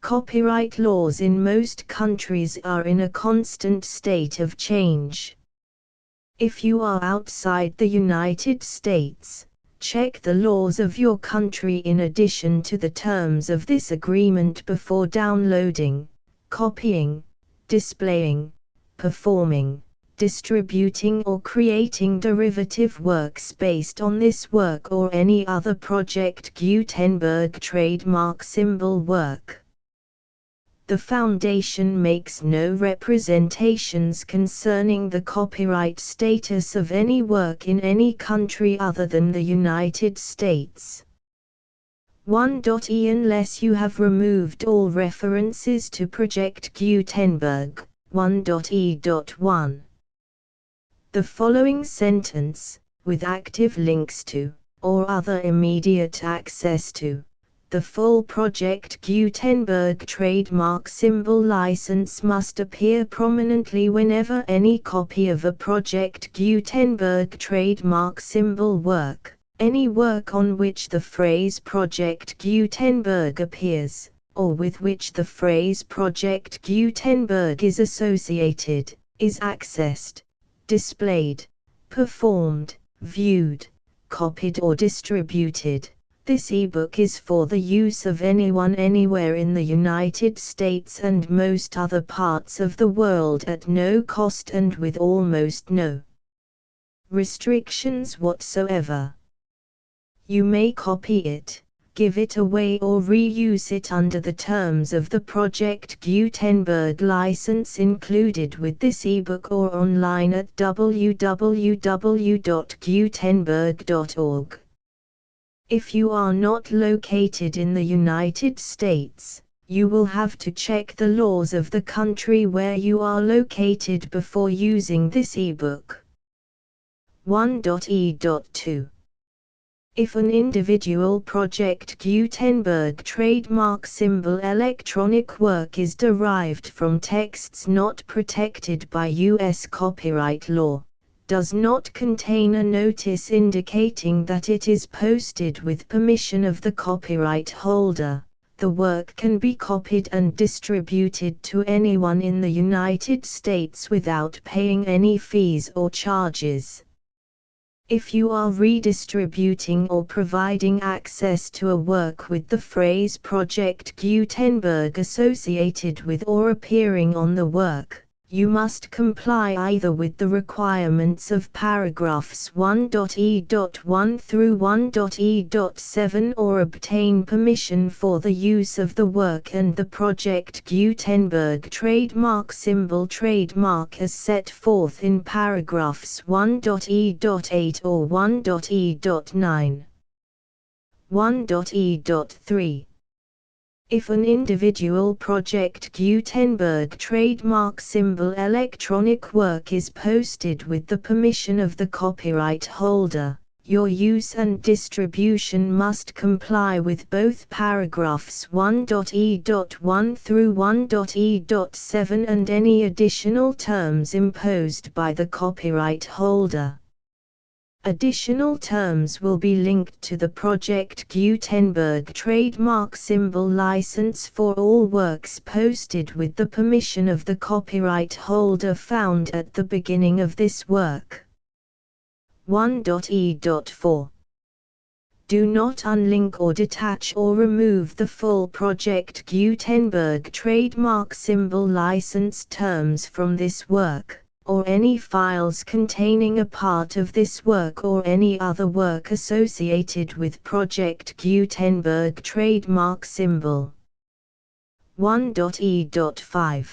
Copyright laws in most countries are in a constant state of change. If you are outside the United States, check the laws of your country in addition to the terms of this agreement before downloading, copying, displaying, performing, distributing or creating derivative works based on this work or any other Project Gutenberg trademark symbol work. The Foundation makes no representations concerning the copyright status of any work in any country other than the United States. 1.e Unless you have removed all references to Project Gutenberg, 1.e.1. The following sentence, with active links to, or other immediate access to, the full Project Gutenberg trademark symbol license must appear prominently whenever any copy of a Project Gutenberg trademark symbol work, any work on which the phrase Project Gutenberg appears, or with which the phrase Project Gutenberg is associated, is accessed, displayed, performed, viewed, copied or distributed. This ebook is for the use of anyone anywhere in the United States and most other parts of the world at no cost and with almost no restrictions whatsoever. You may copy it, give it away or reuse it under the terms of the Project Gutenberg license included with this ebook or online at www.gutenberg.org. If you are not located in the United States, you will have to check the laws of the country where you are located before using this ebook. 1.e.2. If an individual Project Gutenberg trademark symbol electronic work is derived from texts not protected by U.S. copyright law, does not contain a notice indicating that it is posted with permission of the copyright holder, the work can be copied and distributed to anyone in the United States without paying any fees or charges. If you are redistributing or providing access to a work with the phrase Project Gutenberg associated with or appearing on the work, you must comply either with the requirements of paragraphs 1.e.1 through 1.e.7 or obtain permission for the use of the work and the Project Gutenberg trademark symbol trademark as set forth in paragraphs 1.e.8 or 1.e.9. 1.e.3. If an individual Project Gutenberg trademark symbol electronic work is posted with the permission of the copyright holder, your use and distribution must comply with both paragraphs 1.e.1 through 1.e.7 and any additional terms imposed by the copyright holder. Additional terms will be linked to the Project Gutenberg trademark symbol license for all works posted with the permission of the copyright holder found at the beginning of this work. 1.e.4. Do not unlink or detach or remove the full Project Gutenberg trademark symbol license terms from this work, or any files containing a part of this work or any other work associated with Project Gutenberg trademark symbol. 1.e.5.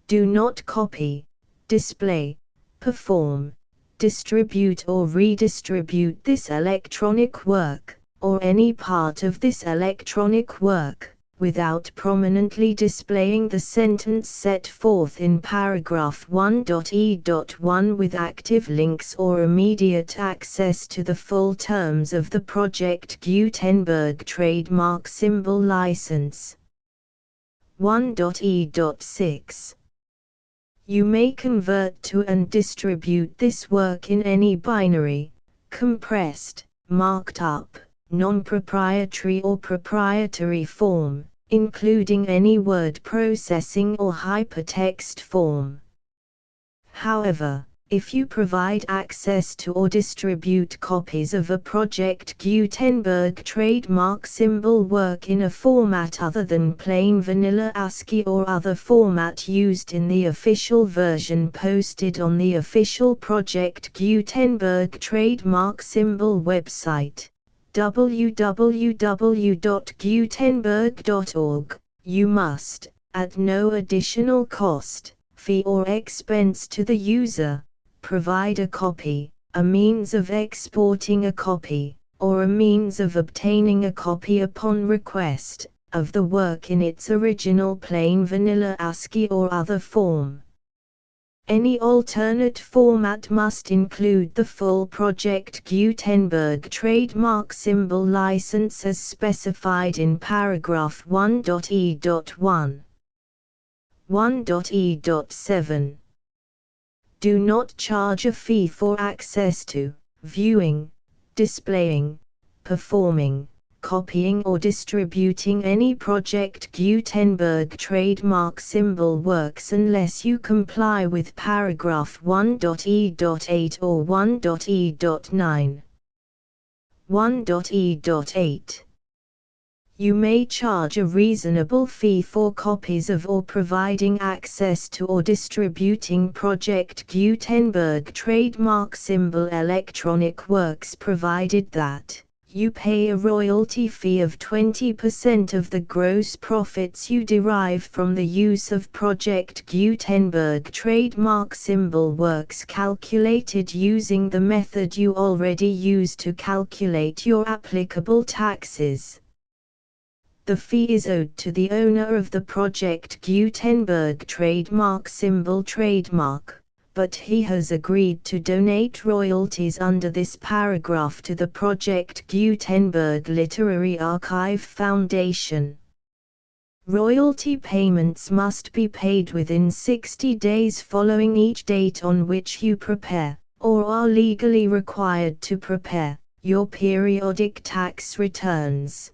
Do not copy, display, perform, distribute or redistribute this electronic work, or any part of this electronic work, without prominently displaying the sentence set forth in paragraph 1.e.1 with active links or immediate access to the full terms of the Project Gutenberg trademark symbol license. 1.e.6. You may convert to and distribute this work in any binary, compressed, marked up, non-proprietary or proprietary form, including any word processing or hypertext form. However, If you provide access to or distribute copies of a Project Gutenberg trademark symbol work in a format other than plain vanilla ASCII or other format used in the official version posted on the official Project Gutenberg trademark symbol website, www.gutenberg.org, you must, at no additional cost, fee or expense to the user, provide a copy, a means of exporting a copy, or a means of obtaining a copy upon request, of the work in its original plain vanilla ASCII or other form. Any alternate format must include the full Project Gutenberg trademark symbol license as specified in paragraph 1.e.1. 1.e.7. Do not charge a fee for access to, viewing, displaying, performing, copying or distributing any Project Gutenberg trademark symbol works unless you comply with paragraph 1.e.8 or 1.e.9. 1.e.8. You may charge a reasonable fee for copies of or providing access to or distributing Project Gutenberg trademark symbol electronic works provided that you pay a royalty fee of 20% of the gross profits you derive from the use of Project Gutenberg trademark symbol works calculated using the method you already use to calculate your applicable taxes. The fee is owed to the owner of the Project Gutenberg trademark symbol trademark, but he has agreed to donate royalties under this paragraph to the Project Gutenberg Literary Archive Foundation. Royalty payments must be paid within 60 days following each date on which you prepare, or are legally required to prepare, your periodic tax returns.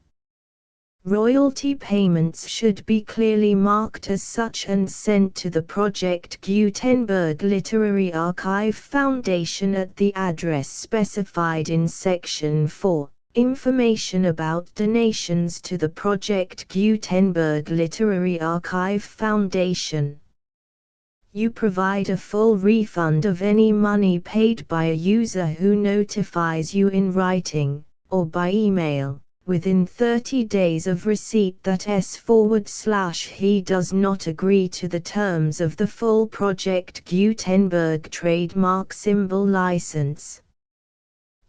Royalty payments should be clearly marked as such and sent to the Project Gutenberg Literary Archive Foundation at the address specified in Section 4, Information about donations to the Project Gutenberg Literary Archive Foundation. You provide a full refund of any money paid by a user who notifies you in writing, or by email, within 30 days of receipt that he does not agree to the terms of the full Project Gutenberg trademark symbol license.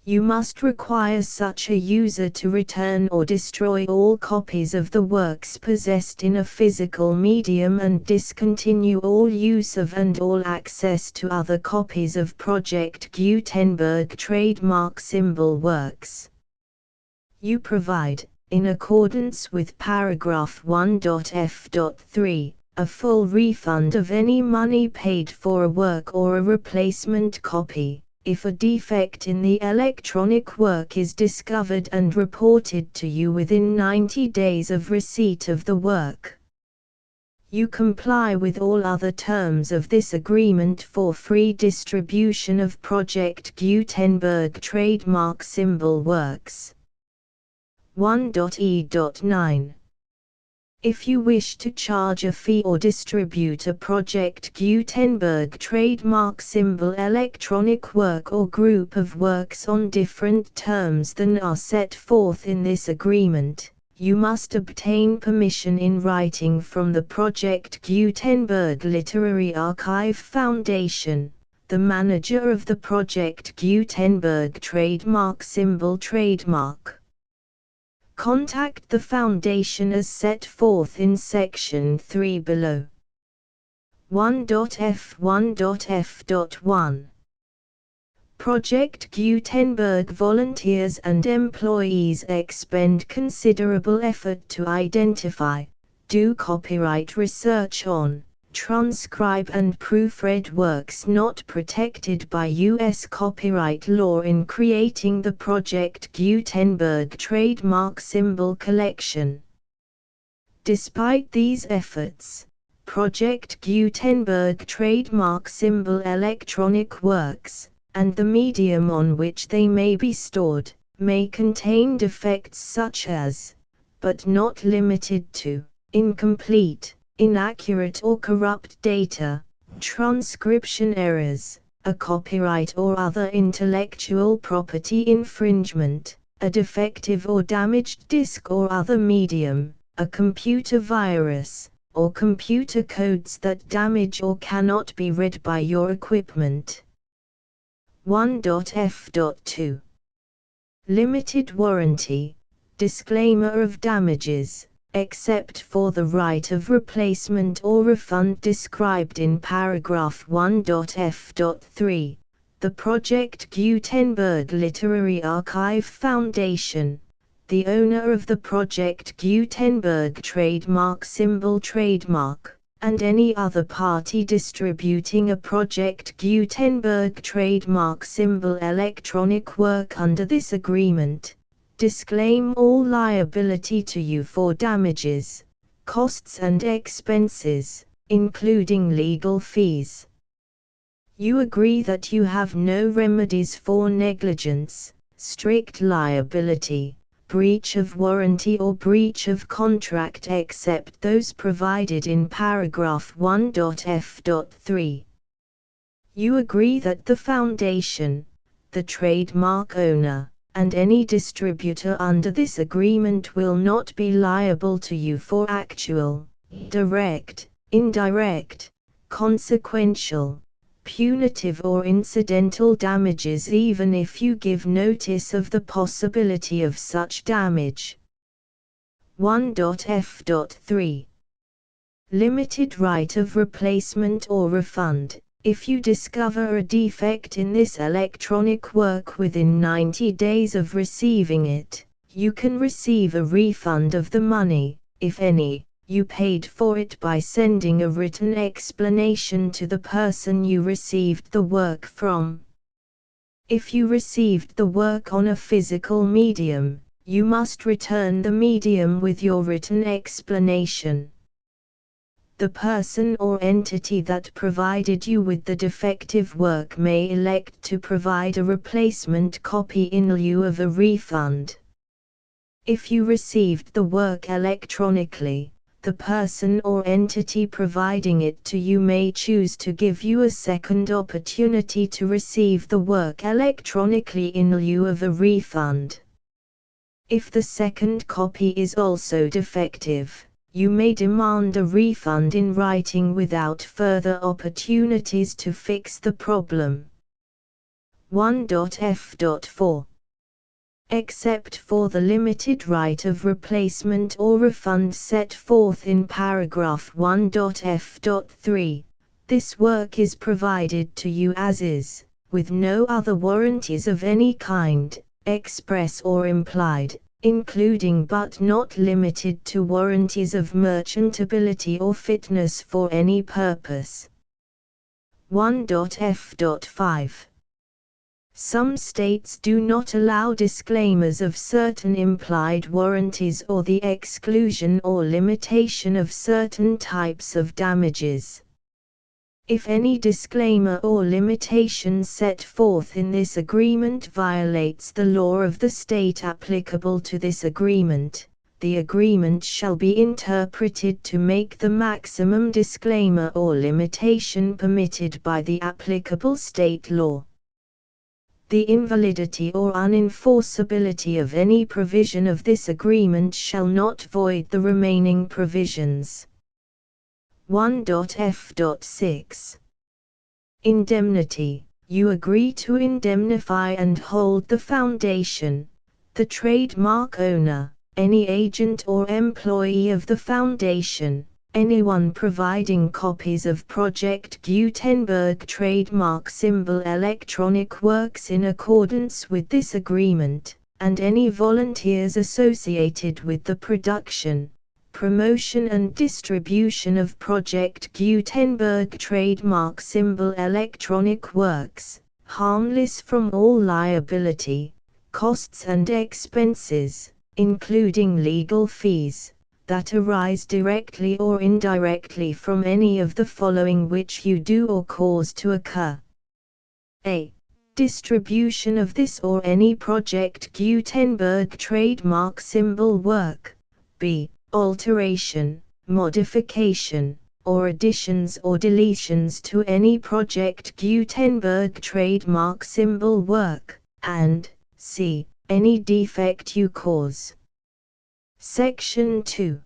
You must require such a user to return or destroy all copies of the works possessed in a physical medium and discontinue all use of and all access to other copies of Project Gutenberg trademark symbol works. You provide, in accordance with paragraph 1.f.3, a full refund of any money paid for a work or a replacement copy, if a defect in the electronic work is discovered and reported to you within 90 days of receipt of the work. You comply with all other terms of this agreement for free distribution of Project Gutenberg trademark symbol works. 1.e.9. If you wish to charge a fee or distribute a Project Gutenberg trademark symbol electronic work or group of works on different terms than are set forth in this agreement, you must obtain permission in writing from the Project Gutenberg Literary Archive Foundation, the manager of the Project Gutenberg trademark symbol trademark. Contact the Foundation as set forth in Section 3 below. 1.f1.f.1. Project Gutenberg volunteers and employees expend considerable effort to identify, do copyright research on, transcribe and proofread works not protected by U.S. copyright law in creating the Project Gutenberg trademark symbol collection. Despite these efforts, Project Gutenberg trademark symbol electronic works, and the medium on which they may be stored, may contain defects such as, but not limited to, incomplete, inaccurate or corrupt data, transcription errors, a copyright or other intellectual property infringement, a defective or damaged disk or other medium, a computer virus, or computer codes that damage or cannot be read by your equipment. 1.f.2 Limited warranty. Disclaimer of damages, except for the right of replacement or refund described in paragraph 1.f.3. The Project Gutenberg Literary Archive Foundation, the owner of the Project Gutenberg trademark symbol trademark, and any other party distributing a Project Gutenberg trademark symbol electronic work under this agreement, disclaim all liability to you for damages, costs and expenses, including legal fees. You agree that you have no remedies for negligence, strict liability, breach of warranty or breach of contract except those provided in paragraph 1.f.3. You agree that the Foundation, the trademark owner, and any distributor under this agreement will not be liable to you for actual, direct, indirect, consequential, punitive or incidental damages even if you give notice of the possibility of such damage. 1.f.3 Limited right of replacement or refund. If you discover a defect in this electronic work within 90 days of receiving it, you can receive a refund of the money, if any, you paid for it by sending a written explanation to the person you received the work from. If you received the work on a physical medium, you must return the medium with your written explanation. The person or entity that provided you with the defective work may elect to provide a replacement copy in lieu of a refund. If you received the work electronically, the person or entity providing it to you may choose to give you a second opportunity to receive the work electronically in lieu of a refund. If the second copy is also defective, you may demand a refund in writing without further opportunities to fix the problem. 1.f.4 Except for the limited right of replacement or refund set forth in paragraph 1.f.3, this work is provided to you as is, with no other warranties of any kind, express or implied, including but not limited to warranties of merchantability or fitness for any purpose. 1.f.5 Some states do not allow disclaimers of certain implied warranties or the exclusion or limitation of certain types of damages. If any disclaimer or limitation set forth in this agreement violates the law of the state applicable to this agreement, the agreement shall be interpreted to make the maximum disclaimer or limitation permitted by the applicable state law. The invalidity or unenforceability of any provision of this agreement shall not void the remaining provisions. 1.f.6 Indemnity. You agree to indemnify and hold the Foundation, the trademark owner, any agent or employee of the Foundation, anyone providing copies of Project Gutenberg trademark symbol electronic works in accordance with this agreement, and any volunteers associated with the production, promotion and distribution of Project Gutenberg trademark symbol electronic works, harmless from all liability, costs and expenses, including legal fees, that arise directly or indirectly from any of the following which you do or cause to occur. A. Distribution of this or any Project Gutenberg trademark symbol work. B. Alteration, modification, or additions or deletions to any Project Gutenberg trademark symbol work, and C. Any defect you cause. Section 2.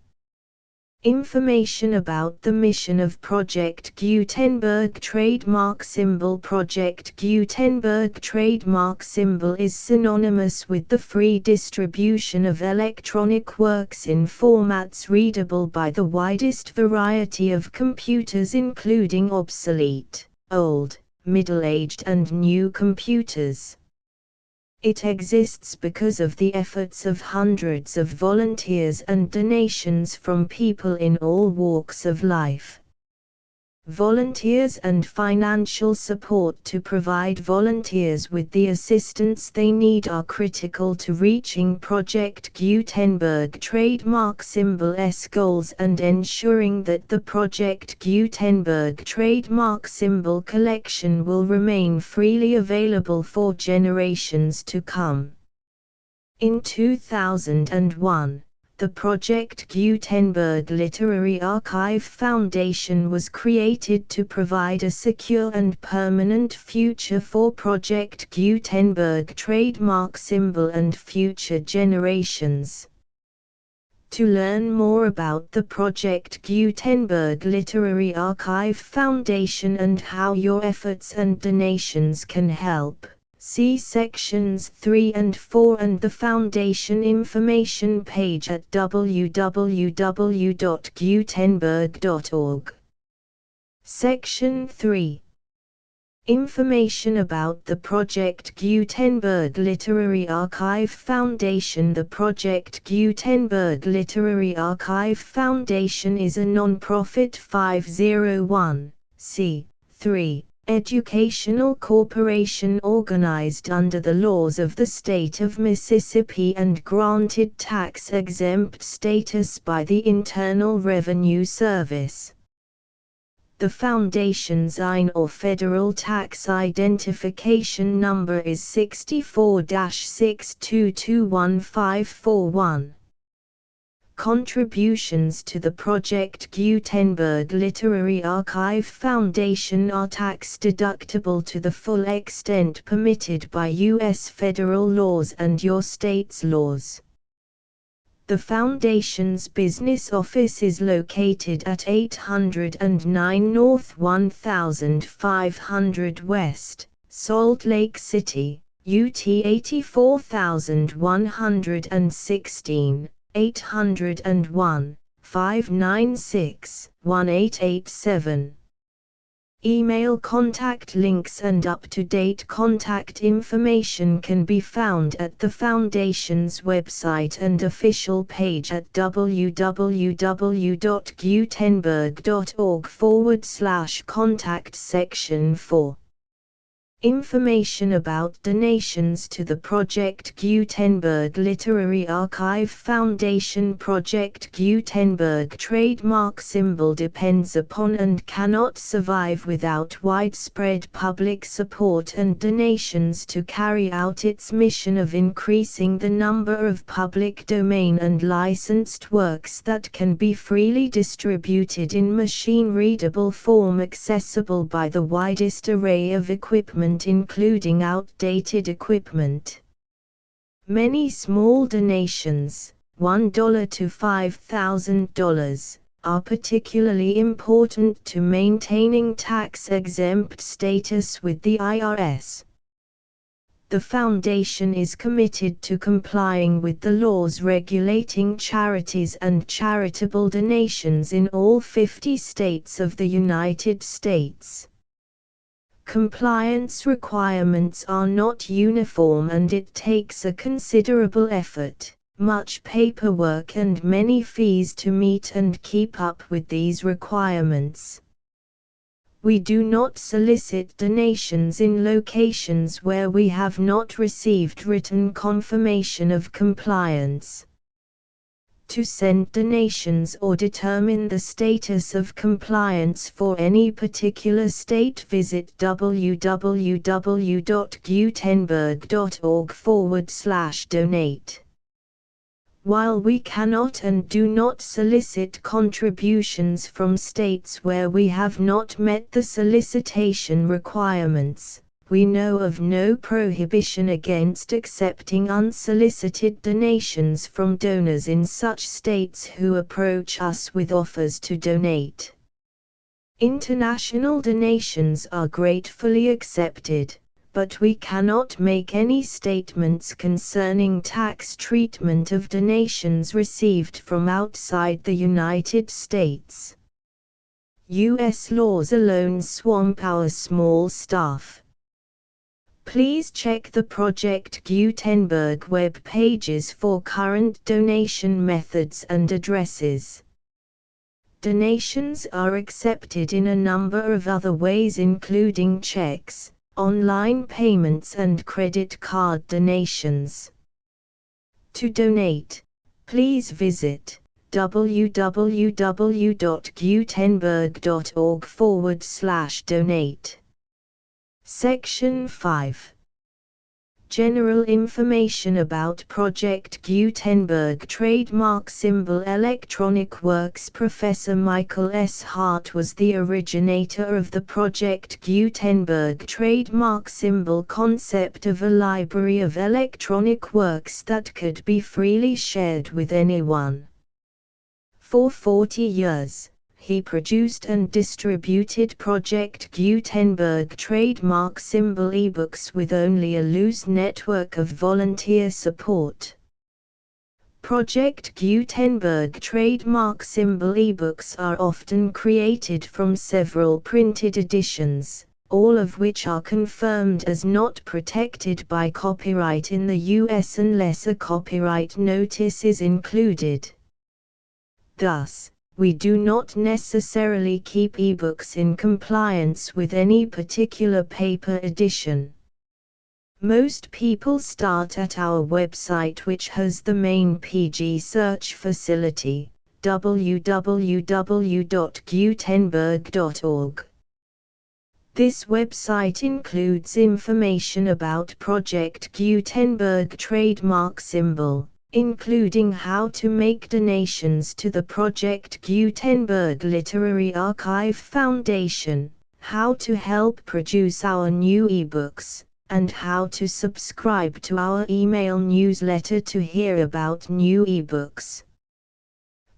Information about the mission of Project Gutenberg trademark symbol. Project Gutenberg trademark symbol is synonymous with the free distribution of electronic works in formats readable by the widest variety of computers, including obsolete, old, middle-aged and new computers. It exists because of the efforts of hundreds of volunteers and donations from people in all walks of life. Volunteers and financial support to provide volunteers with the assistance they need are critical to reaching Project Gutenberg trademark symbol's goals and ensuring that the Project Gutenberg trademark symbol collection will remain freely available for generations to come. In 2001, the Project Gutenberg Literary Archive Foundation was created to provide a secure and permanent future for Project Gutenberg trademark symbol and future generations. To learn more about the Project Gutenberg Literary Archive Foundation and how your efforts and donations can help, see sections 3 and 4 and the Foundation information page at www.gutenberg.org. Section 3. Information about the Project Gutenberg Literary Archive Foundation. The Project Gutenberg Literary Archive Foundation is a non-profit 501(c)(3) educational corporation organized under the laws of the state of Mississippi and granted tax-exempt status by the Internal Revenue Service. The Foundation's IN or Federal Tax Identification Number is 64-6221541. Contributions to the Project Gutenberg Literary Archive Foundation are tax-deductible to the full extent permitted by U.S. federal laws and your state's laws. The Foundation's business office is located at 809 North 1500 West, Salt Lake City, UT 84116. 801-596-1887. Email contact links and up-to-date contact information can be found at the Foundation's website and official page at www.gutenberg.org/contact. Section 4. Information about donations to the Project Gutenberg Literary Archive Foundation. Project Gutenberg trademark symbol depends upon and cannot survive without widespread public support and donations to carry out its mission of increasing the number of public domain and licensed works that can be freely distributed in machine-readable form accessible by the widest array of equipment, including outdated equipment. Many small donations, $1 to $5,000, are particularly important to maintaining tax-exempt status with the IRS. The Foundation is committed to complying with the laws regulating charities and charitable donations in all 50 states of the United States. Compliance requirements are not uniform and it takes a considerable effort, much paperwork and many fees to meet and keep up with these requirements. We do not solicit donations in locations where we have not received written confirmation of compliance. To send donations or determine the status of compliance for any particular state, visit www.gutenberg.org/donate. While we cannot and do not solicit contributions from states where we have not met the solicitation requirements, we know of no prohibition against accepting unsolicited donations from donors in such states who approach us with offers to donate. International donations are gratefully accepted, but we cannot make any statements concerning tax treatment of donations received from outside the United States. U.S. laws alone swamp our small staff. Please check the Project Gutenberg web pages for current donation methods and addresses. Donations are accepted in a number of other ways, including checks, online payments and credit card donations. To donate, please visit www.gutenberg.org/donate. Section 5. General information about Project Gutenberg Trademark Symbol Electronic Works. Professor Michael S. Hart was the originator of the Project Gutenberg trademark symbol concept of a library of electronic works that could be freely shared with anyone. For 40 years, he produced and distributed Project Gutenberg trademark symbol ebooks with only a loose network of volunteer support. Project Gutenberg trademark symbol ebooks are often created from several printed editions, all of which are confirmed as not protected by copyright in the US unless a copyright notice is included. Thus, we do not necessarily keep ebooks in compliance with any particular paper edition. Most people start at our website, which has the main PG search facility, www.gutenberg.org. This website includes information about Project Gutenberg trademark symbol, including how to make donations to the Project Gutenberg Literary Archive Foundation, how to help produce our new ebooks, and how to subscribe to our email newsletter to hear about new ebooks.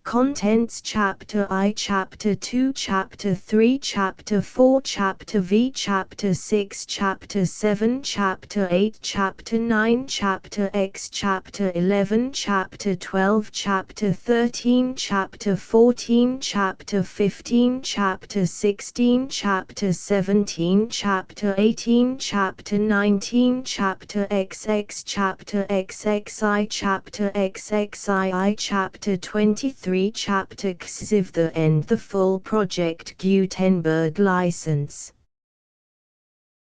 Contents: Chapter I, Chapter 2, Chapter 3, Chapter 4, Chapter V, Chapter 6, Chapter 7, Chapter 8, Chapter 9, Chapter X, Chapter 11, Chapter 12, Chapter 13, Chapter 14, Chapter 15, Chapter 16, Chapter 17, Chapter 18, Chapter 19, Chapter XX, Chapter XXI, Chapter XXII, Chapter 23, Chapter XIV. The end. The full Project Gutenberg license.